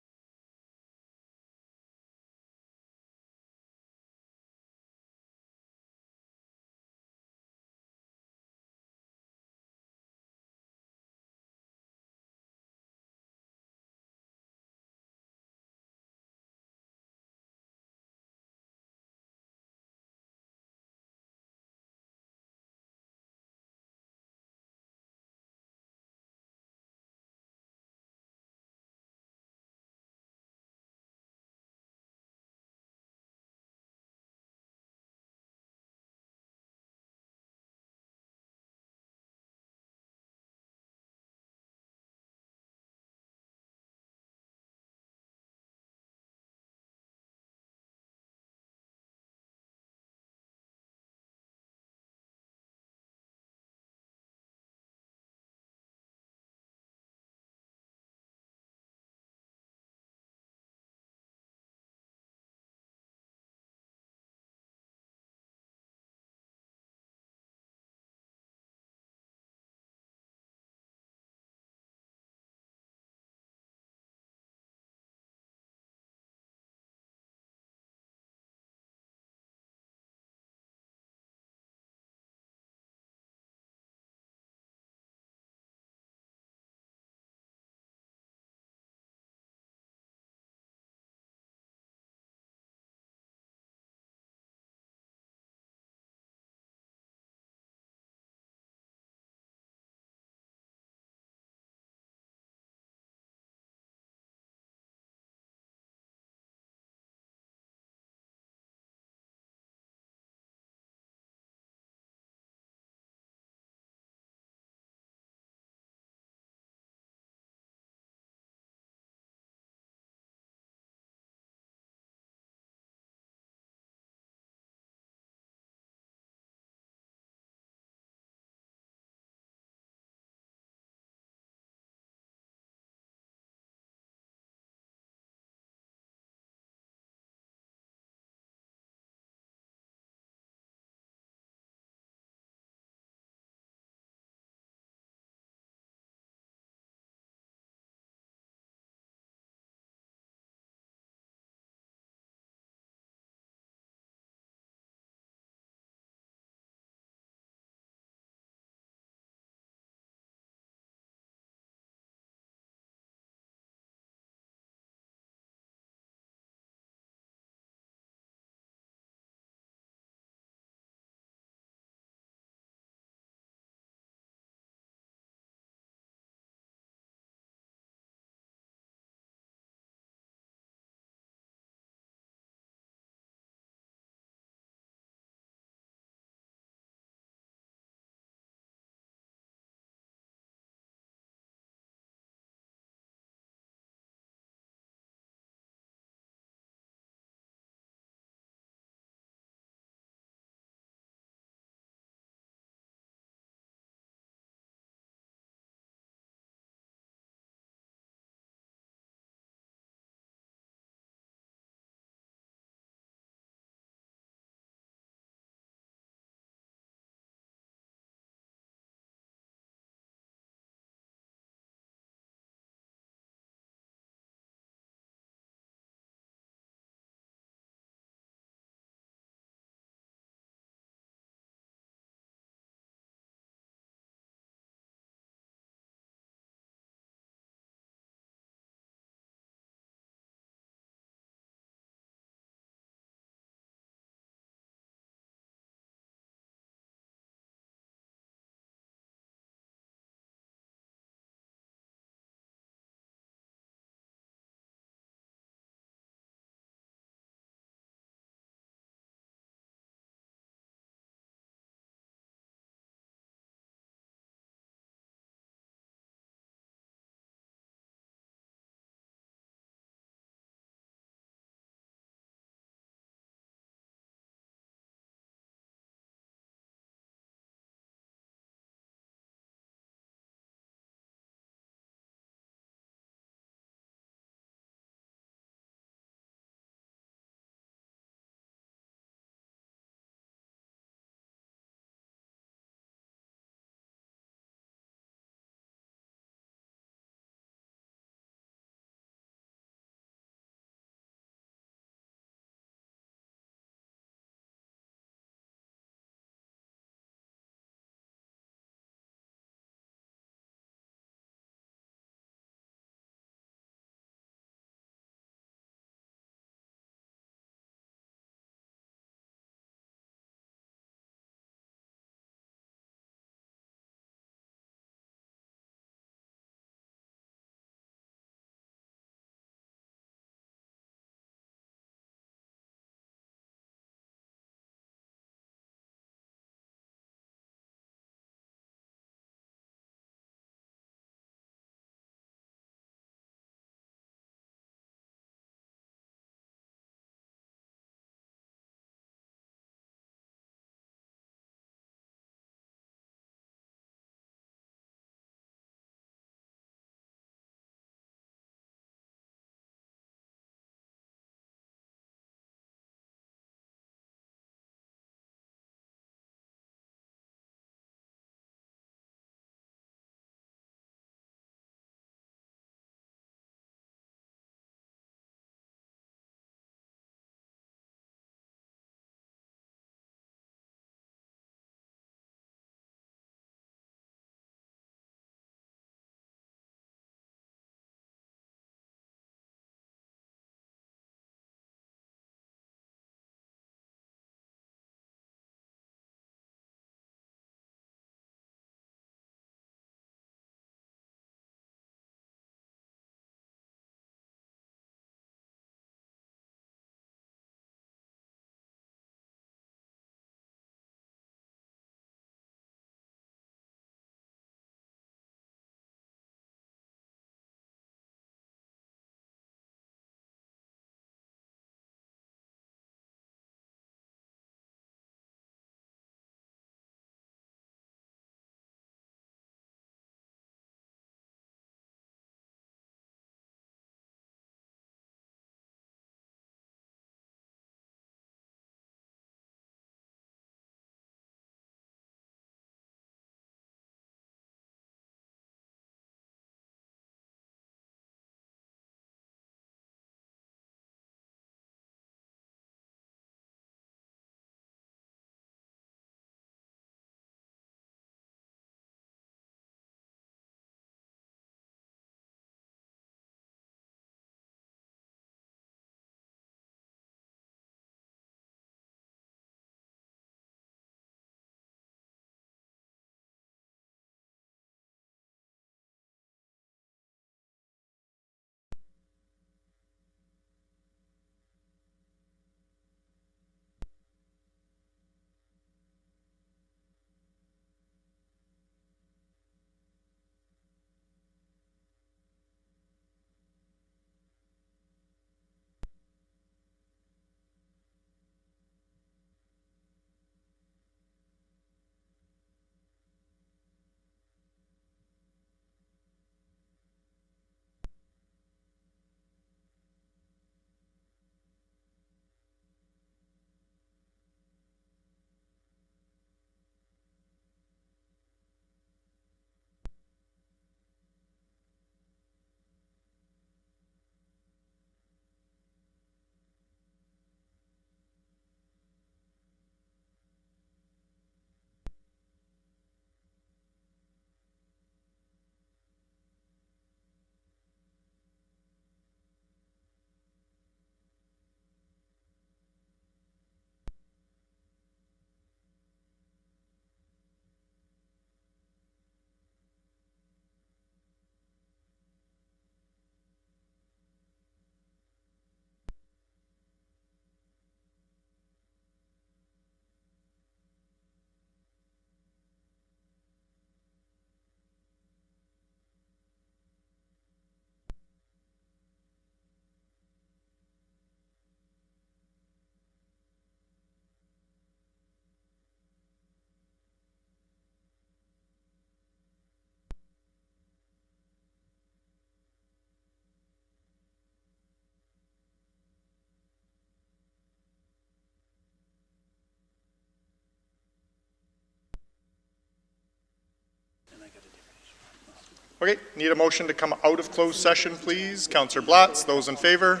Okay, need a motion to come out of closed session, please. Councillor Blatz, those in favor?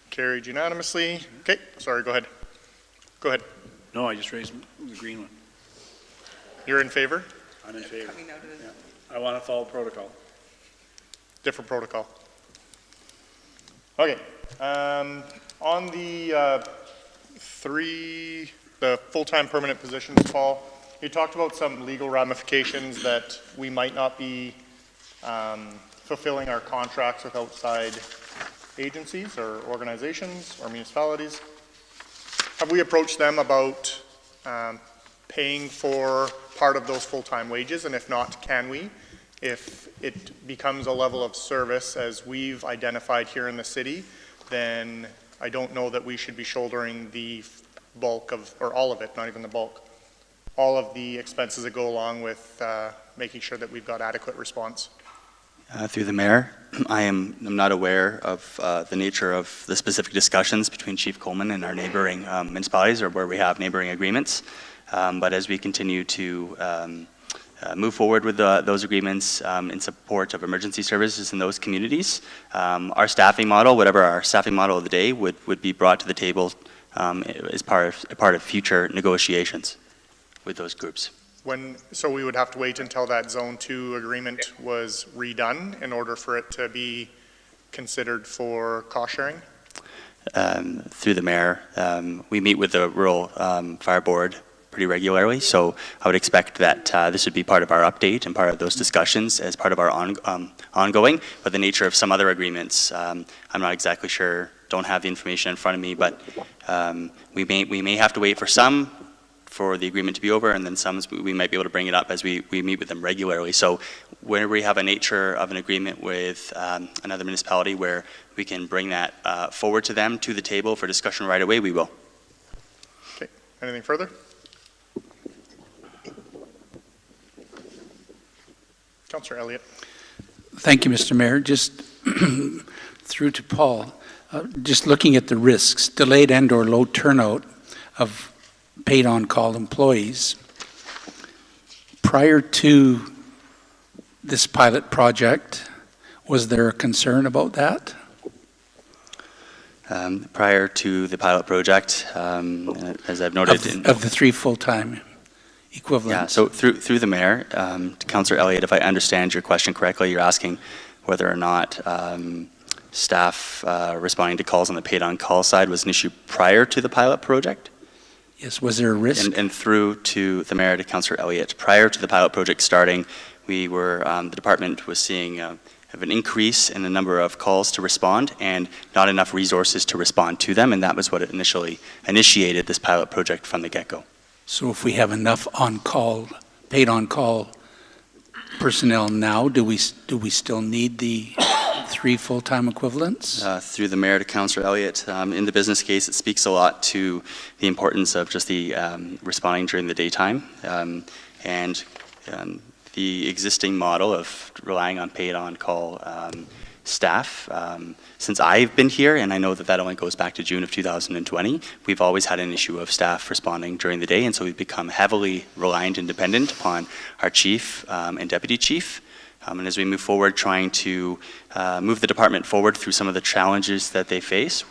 Carried unanimously. Okay, sorry, go ahead. Go ahead. No, I just raised the green one. You're in favor? I'm in favor. Yeah. I want to follow protocol. Different protocol. Okay, on the the full-time permanent positions, Paul, you talked about some legal ramifications that we might not be fulfilling our contracts with outside agencies or organizations or municipalities. Have we approached them about paying for part of those full-time wages? And if not, can we? If it becomes a level of service as we've identified here in the city, then I don't know that we should be shouldering the bulk of, or all of it, not even the bulk, all of the expenses that go along with making sure that we've got adequate response. Through the mayor, I'm not aware of the nature of the specific discussions between Chief Coleman and our neighboring municipalities, or where we have neighboring agreements. But as we continue to move forward with those agreements in support of emergency services in those communities, our staffing model, whatever our staffing model of the day, would be brought to the table as part of future negotiations with those groups. So we would have to wait until that Zone 2 agreement was redone in order for it to be considered for cost sharing? Through the mayor, we meet with the Rural Fire Board pretty regularly, so I would expect that this would be part of our update and part of those discussions as part of our ongoing, but the nature of some other agreements, I'm not exactly sure, don't have the information in front of me, but we may have to wait for some for the agreement to be over, and then some we might be able to bring it up as we meet with them regularly. So whenever we have a nature of an agreement with another municipality where we can bring that forward to them, to the table for discussion right away, we will. Okay, anything further? Councillor Elliott. Thank you, Mr. Mayor. Just through to Paul, just looking at the risks, delayed and/or low turnout of paid on-call employees. Prior to this pilot project, was there a concern about that? Prior to the pilot project, as I've noted, of the 3 full-time equivalents. Yeah, so through the mayor, to Councillor Elliott, if I understand your question correctly, you're asking whether or not staff responding to calls on the paid on-call side was an issue prior to the pilot project? Yes, was there a risk? And through to the mayor, to Councillor Elliott, prior to the pilot project starting, we were, the department was seeing an increase in the number of calls to respond and not enough resources to respond to them, and that was what initially initiated this pilot project from the get-go. So if we have enough on-call, paid on-call personnel now, do we still need the 3 full-time equivalents? Through the mayor to Councillor Elliott, in the business case, it speaks a lot to the importance of just the responding during the daytime, and the existing model of relying on paid on-call staff. Since I've been here, and I know that only goes back to June of 2020, we've always had an issue of staff responding during the day, and so we've become heavily reliant and dependent upon our chief and deputy chief. And as we move forward, trying to move the department forward through some of the challenges that they face,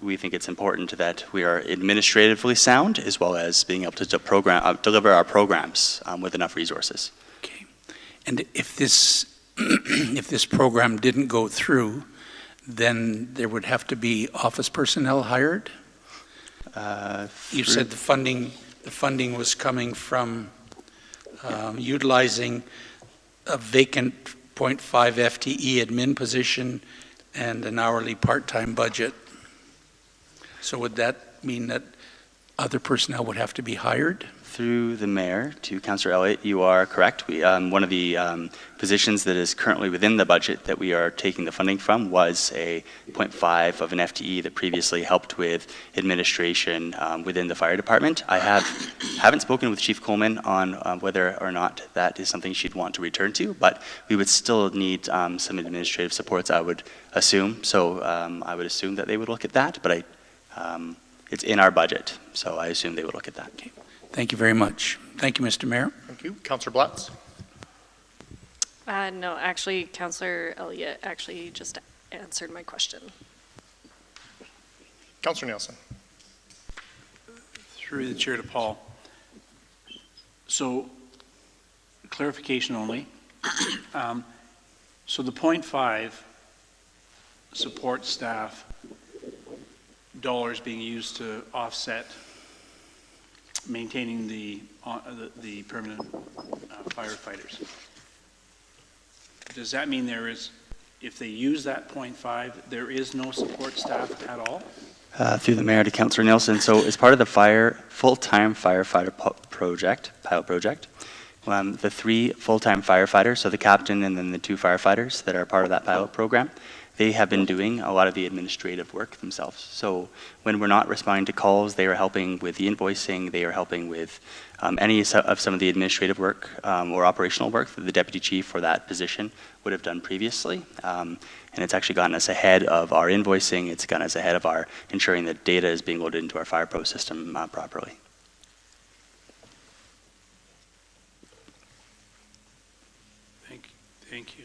we think it's important that we are administratively sound, as well as being able to deliver our programs with enough resources. Okay. And if this if this program didn't go through, then there would have to be office personnel hired? You said the funding was coming from utilizing a vacant 0.5 FTE admin position and an hourly part-time budget. So would that mean that other personnel would have to be hired? Through the mayor to Councillor Elliott, you are correct. One of the positions that is currently within the budget that we are taking the funding from was a 0.5 of an FTE that previously helped with administration within the fire department. I haven't spoken with Chief Coleman on whether or not that is something she'd want to return to, but we would still need some administrative supports, I would assume. So I would assume that they would look at that, but it's in our budget, so I assume they would look at that. Okay. Thank you very much. Thank you, Mr. Mayor. Thank you. Councillor Blatz? No, actually, Councillor Elliott actually just answered my question. Councillor Nielsen? Through the chair to Paul. So, clarification only. So the .5 support staff dollars being used to offset maintaining the permanent firefighters. Does that mean there is, if they use that .5, there is no support staff at all? Through the mayor to Councillor Nielsen. So as part of the full-time firefighter pilot project, the 3 full-time firefighters, so the captain and then the 2 firefighters that are part of that pilot program, they have been doing a lot of the administrative work themselves. So when we're not responding to calls, they are helping with the invoicing, they are helping with any of some of the administrative work or operational work that the deputy chief for that position would have done previously. And it's actually gotten us ahead of our invoicing, it's gotten us ahead of our ensuring that data is being loaded into our FirePro system properly. Thank you.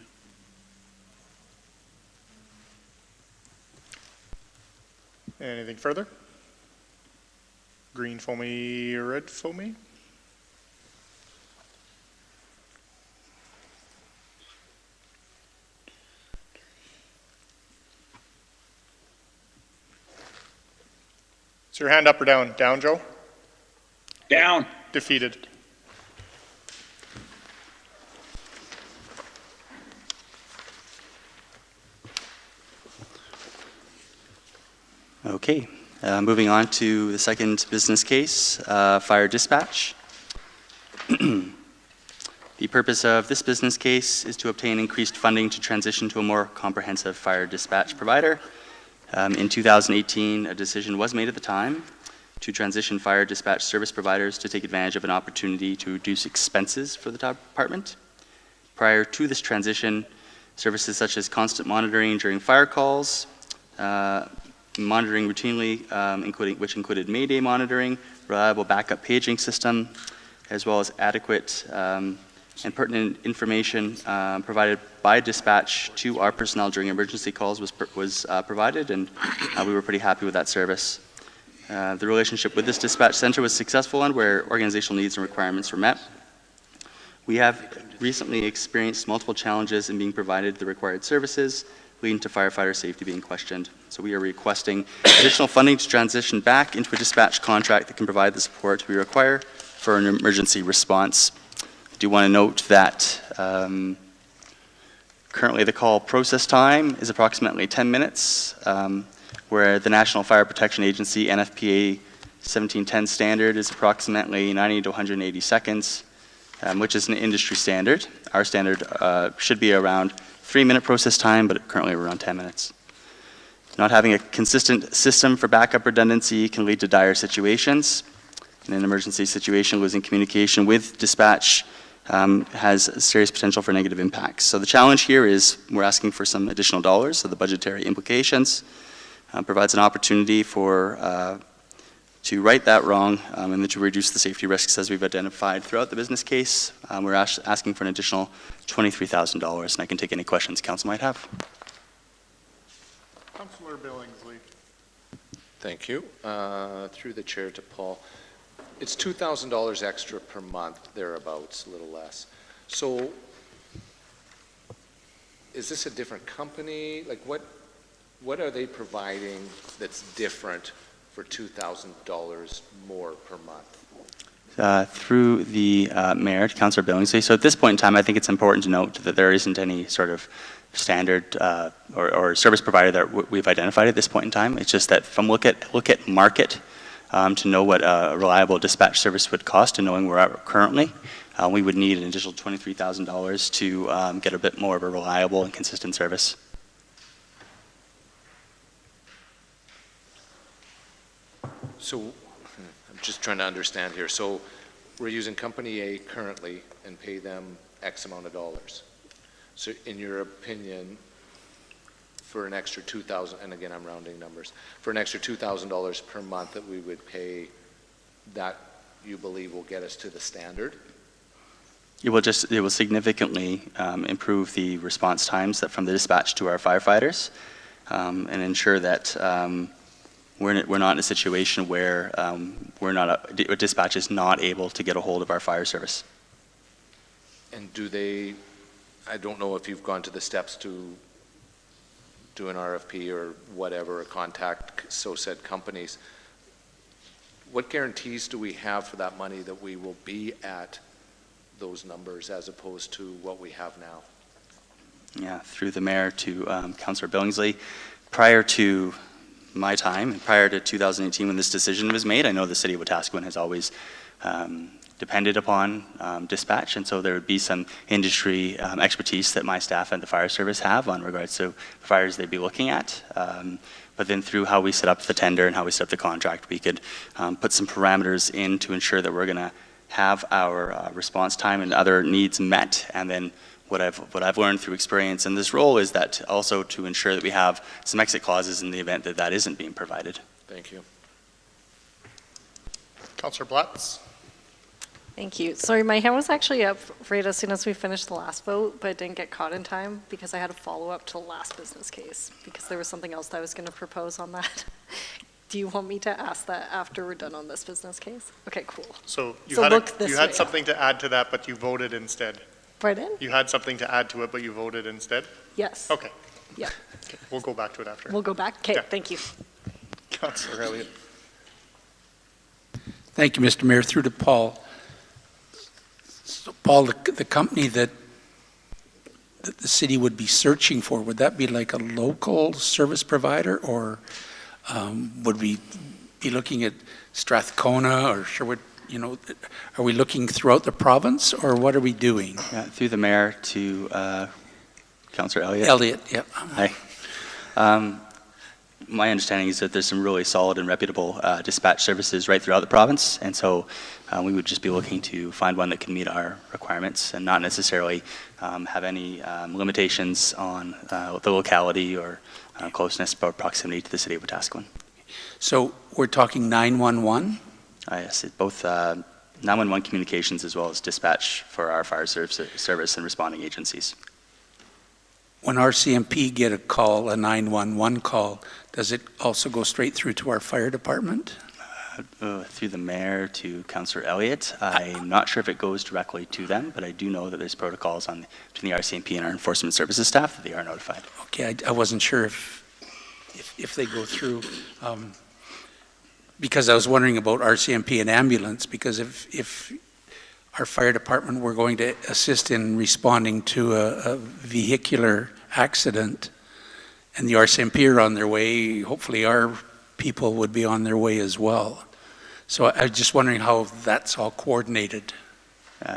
Anything further? Green foamy, red foamy? Is your hand up or down? Down, Joe? Down. Defeated. Okay, moving on to the second business case, fire dispatch. The purpose of this business case is to obtain increased funding to transition to a more comprehensive fire dispatch provider. In 2018, a decision was made at the time to transition fire dispatch service providers to take advantage of an opportunity to reduce expenses for the department. Prior to this transition, services such as constant monitoring during fire calls, monitoring routinely, which included Mayday monitoring, reliable backup paging system, as well as adequate and pertinent information provided by dispatch to our personnel during emergency calls was provided, and we were pretty happy with that service. The relationship with this dispatch center was successful and where organizational needs and requirements were met. We have recently experienced multiple challenges in being provided the required services, leading to firefighter safety being questioned. So we are requesting additional funding to transition back into a dispatch contract that can provide the support we require for an emergency response. I do want to note that currently the call process time is approximately 10 minutes, where the National Fire Protection Agency NFPA 1710 standard is approximately 90 to 180 seconds, which is an industry standard. Our standard should be around 3-minute process time, but currently we're around 10 minutes. Not having a consistent system for backup redundancy can lead to dire situations. In an emergency situation, losing communication with dispatch has serious potential for negative impacts. So the challenge here is we're asking for some additional dollars, so the budgetary implications provides an opportunity for to right that wrong and then to reduce the safety risks as we've identified throughout the business case. We're asking for an additional $23,000, and I can take any questions council might have. Councillor Billingsley. Thank you. Through the chair to Paul. It's $2,000 extra per month, thereabouts, a little less. So is this a different company? Like what are they providing that's different for $2,000 more per month? Through the mayor, Councillor Billingsley. So at this point in time, I think it's important to note that there isn't any sort of standard or service provider that we've identified at this point in time. It's just that from look at market to know what a reliable dispatch service would cost and knowing where we're at currently, we would need an additional $23,000 to get a bit more of a reliable and consistent service. So I'm just trying to understand here. So we're using company A currently and pay them X amount of dollars. So in your opinion, for an extra $2,000, and again, I'm rounding numbers, for an extra $2,000 per month that we would pay that you believe will get us to the standard? It will significantly improve the response times from the dispatch to our firefighters, and ensure that we're not in a situation where a dispatch is not able to get a hold of our fire service. And I don't know if you've gone to the steps to do an RFP or whatever, or contact so said companies. What guarantees do we have for that money that we will be at those numbers as opposed to what we have now? Yeah, through the mayor to Councillor Billingsley, prior to my time, and prior to 2018 when this decision was made, I know the city of Wetaskiwin has always depended upon dispatch, and so there would be some industry expertise that my staff and the fire service have on regards to fires they'd be looking at. But then through how we set up the tender and how we set up the contract, we could put some parameters in to ensure that we're going to have our response time and other needs met. And then what I've learned through experience in this role is that also to ensure that we have some exit clauses in the event that that isn't being provided. Thank you. Councillor Blatz? Thank you. Sorry, my hand was actually up right as soon as we finished the last vote, but it didn't get caught in time because I had a follow-up to the last business case because there was something else that I was going to propose on that. Do you want me to ask that after we're done on this business case? Okay, cool. So you way. had something to add to that, but you voted instead. Pardon? You had something to add to it, but you voted instead? Yes. Okay. Yeah. Okay, we'll go back to it after. We'll go back? Okay, Yeah. thank you. Councillor Elliott. Thank you, Mr. Mayor. Through to Paul. So Paul, the company that the city would be searching for, would that be like a local service provider, or would we be looking at Strathcona or Sherwood? You know, are we looking throughout the province, or what are we doing? Yeah, through the mayor to Councillor Elliott. Elliott, yeah. Hi. My understanding is that there's some really solid and reputable dispatch services right throughout the province, and so we would just be looking to find one that can meet our requirements and not necessarily have any limitations on the locality or closeness or proximity to the city of Wetaskiwin. So we're talking 911? Yes, both 911 communications as well as dispatch for our fire service and responding agencies. When RCMP get a call, a 911 call, does it also go straight through to our fire department? Through the mayor to Councillor Elliott. I'm not sure if it goes directly to them, but I do know that there's protocols between the RCMP and our enforcement services staff that they are notified. Okay, I wasn't sure if they go through, because I was wondering about RCMP and ambulance, because if our fire department were going to assist in responding to a vehicular accident and the RCMP are on their way, hopefully our people would be on their way as well. So I was just wondering how that's all coordinated.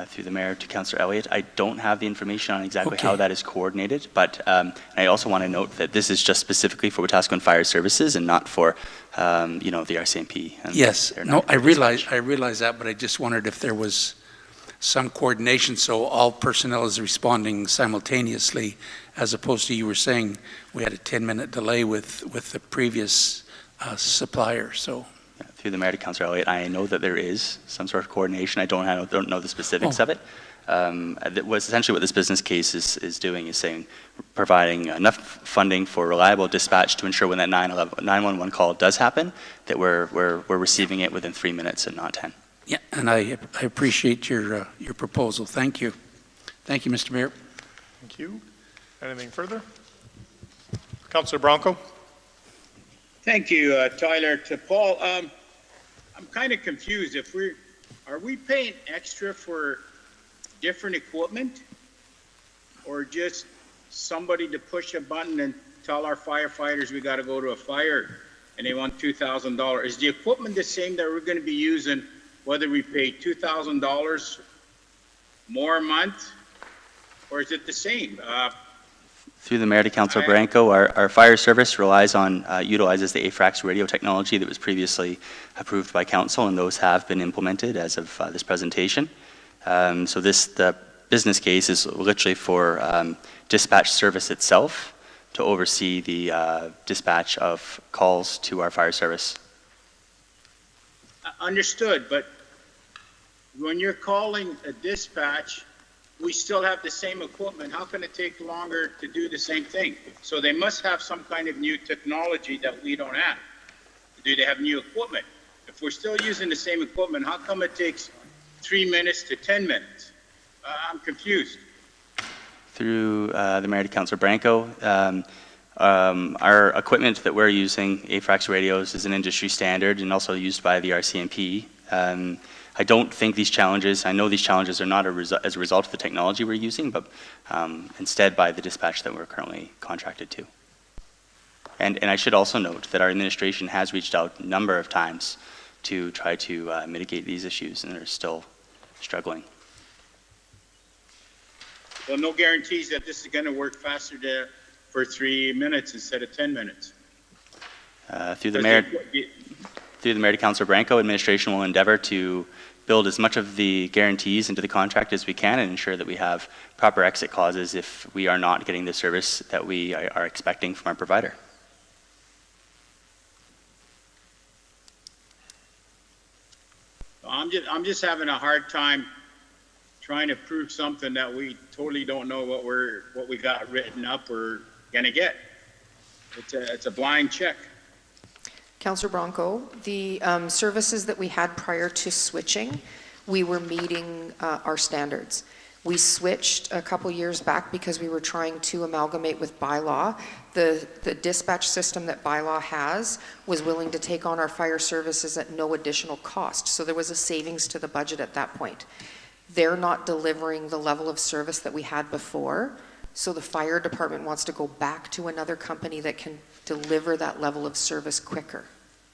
Through the mayor to Councillor Elliott, I don't have the information on exactly how that is coordinated, but I also want to note that this is just specifically for Wetaskiwin Fire Services and not for, the RCMP. Yes, no, I realize that, but I just wondered if there was some coordination so all personnel is responding simultaneously, as opposed to you were saying we had a 10-minute delay with the previous supplier. So. Through the mayor to Councillor Elliott, I know that there is some sort of coordination. I don't know the specifics of it. Essentially what this business case is doing is saying, providing enough funding for reliable dispatch to ensure when that 911 call does happen, that we're receiving it within 3 minutes and not 10. Yeah, and I appreciate your proposal. Thank you. Thank you, Mr. Mayor. Thank you. Anything further? Councillor Bronco? Thank you, Tyler. To Paul, I'm kind of confused. Are we paying extra for different equipment, or just somebody to push a button and tell our firefighters we got to go to a fire and they want $2,000? Is the equipment the same that we're going to be using, whether we pay $2,000 more a month, or is it the same? Through the mayor to Councillor Branco, our fire service utilizes the AFRAX radio technology that was previously approved by council, and those have been implemented as of this presentation. So the business case is literally for dispatch service itself to oversee the dispatch of calls to our fire service. Understood, but when you're calling a dispatch, we still have the same equipment. How can it take longer to do the same thing? So they must have some kind of new technology that we don't have. Do they have new equipment? If we're still using the same equipment, how come it takes 3 minutes to 10 minutes? I'm confused. Through the Mayor to Councilor Branco, our equipment that we're using, AFRAX radios, is an industry standard and also used by the RCMP. I don't think these challenges, I know these challenges are not as a result of the technology we're using, but instead by the dispatch that we're currently contracted to. And I should also note that our administration has reached out a number of times to try to mitigate these issues, and they're still struggling. Well, no guarantees that this is going to work faster for 3 minutes instead of 10 minutes. Through the Mayor to Councilor Branco, administration will endeavor to build as much of the guarantees into the contract as we can and ensure that we have proper exit clauses if we are not getting the service that we are expecting from our provider. I'm just having a hard time trying to prove something that we totally don't know what we got written up or gonna get. It's a blind check. Councillor Bronco, the services that we had prior to switching, we were meeting our standards. We switched a couple years back because we were trying to amalgamate with bylaw. The dispatch system that bylaw has was willing to take on our fire services at no additional cost. So there was a savings to the budget at that point. They're not delivering the level of service that we had before. So the fire department wants to go back to another company that can deliver that level of service quicker.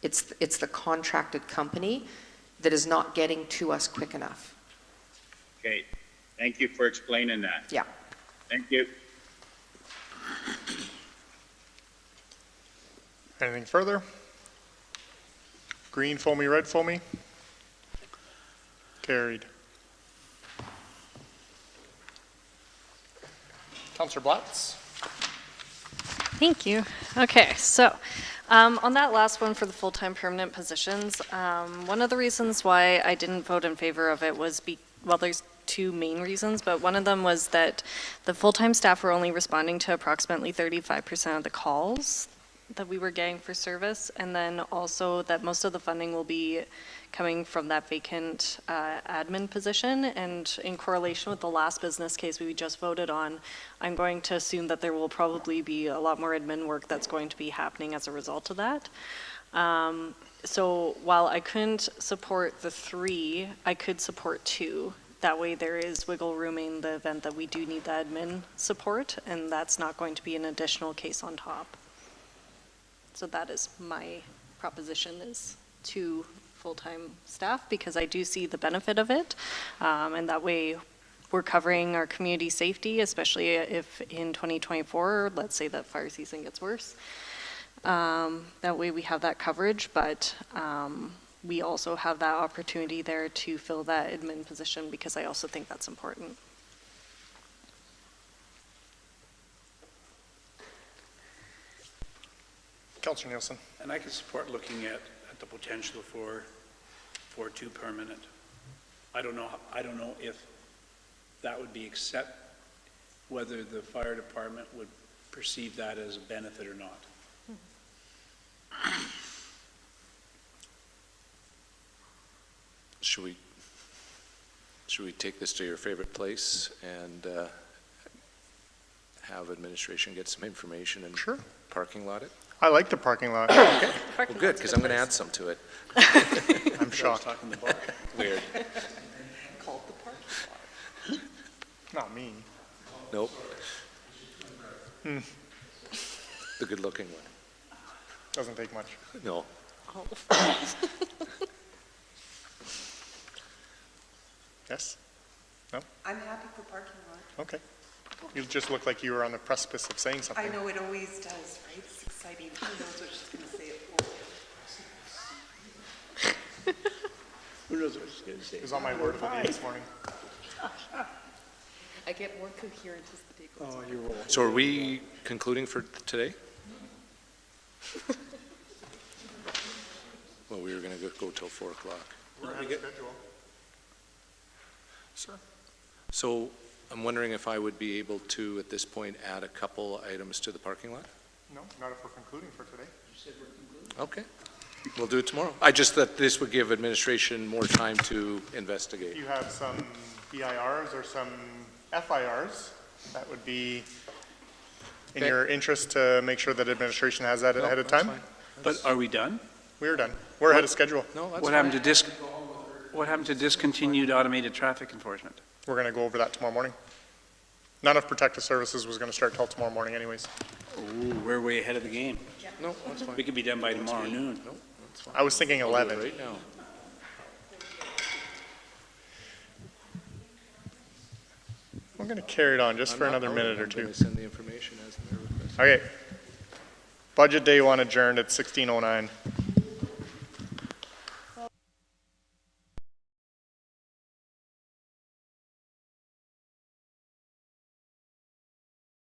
It's the contracted company that is not getting to us quick enough. Okay, thank you for explaining that. Yeah. Thank you. Anything further? Green foamy, red foamy? Carried. Councillor Blatz? Thank you. Okay, so on that last one for the full-time permanent positions, one of the reasons why I didn't vote in favor of it was, well, there's two main reasons, but one of them was that the full-time staff were only responding to approximately 35% of the calls that we were getting for service, and then also that most of the funding will be coming from that vacant admin position. And in correlation with the last business case we just voted on, I'm going to assume that there will probably be a lot more admin work that's going to be happening as a result of that. So while I couldn't support the 3, I could support 2. That way there is wiggle room in the event that we do need the admin support, and that's not going to be an additional case on top. So that is my proposition, is 2 full-time staff, because I do see the benefit of it. And that way we're covering our community safety, especially if in 2024, let's say that fire season gets worse. That way we have that coverage, but we also have that opportunity there to fill that admin position, because I also think that's important. Councillor Nielsen? And I can support looking at the potential for 2 permanent. I don't know if that would be whether the fire department would perceive that as a benefit or not. Should we take this to your favorite place and have administration get some information and Sure. parking lot it? I like the parking lot. Okay, well, good, because I'm going to add some to it. I'm shocked. Weird. Called the parking lot. Not me. Nope. The good-looking one. Doesn't take much. No. Yes? No? I'm happy for parking lot. Okay. You just look like you were on the precipice of saying something. I know it always does, right? It's exciting. Who knows what she's going to say it for? Who knows what she's going to say? It was on my word of the day this morning. I get more coherent as the day goes on. Oh, you're rolling. So are we concluding for today? Well, we were going to go till 4 o'clock. We're ahead of schedule. So I'm wondering if I would be able to, at this point, add a couple items to the parking lot? No, not if we're concluding for today. Okay, we'll do it tomorrow. I just thought this would give administration more time to investigate. If you have some BIRs or some FIRs, that would be in Okay. your interest to make sure that administration has that ahead of that's time. fine. But are we done? We're done. We're ahead of schedule. No, that's What fine. happened to what happened to discontinued automated traffic enforcement? We're going to go over that tomorrow morning. None of protective services was going to start till tomorrow morning anyways. Ooh, we're way ahead of the game. No, that's fine. We could be done by tomorrow noon. No, that's fine. I was thinking I'll do it 11. right now. We're going to carry it on just I'm for not another voting. minute or I'm two. gonna send the information as they're requested. Okay. Budget day one adjourned at 16:09.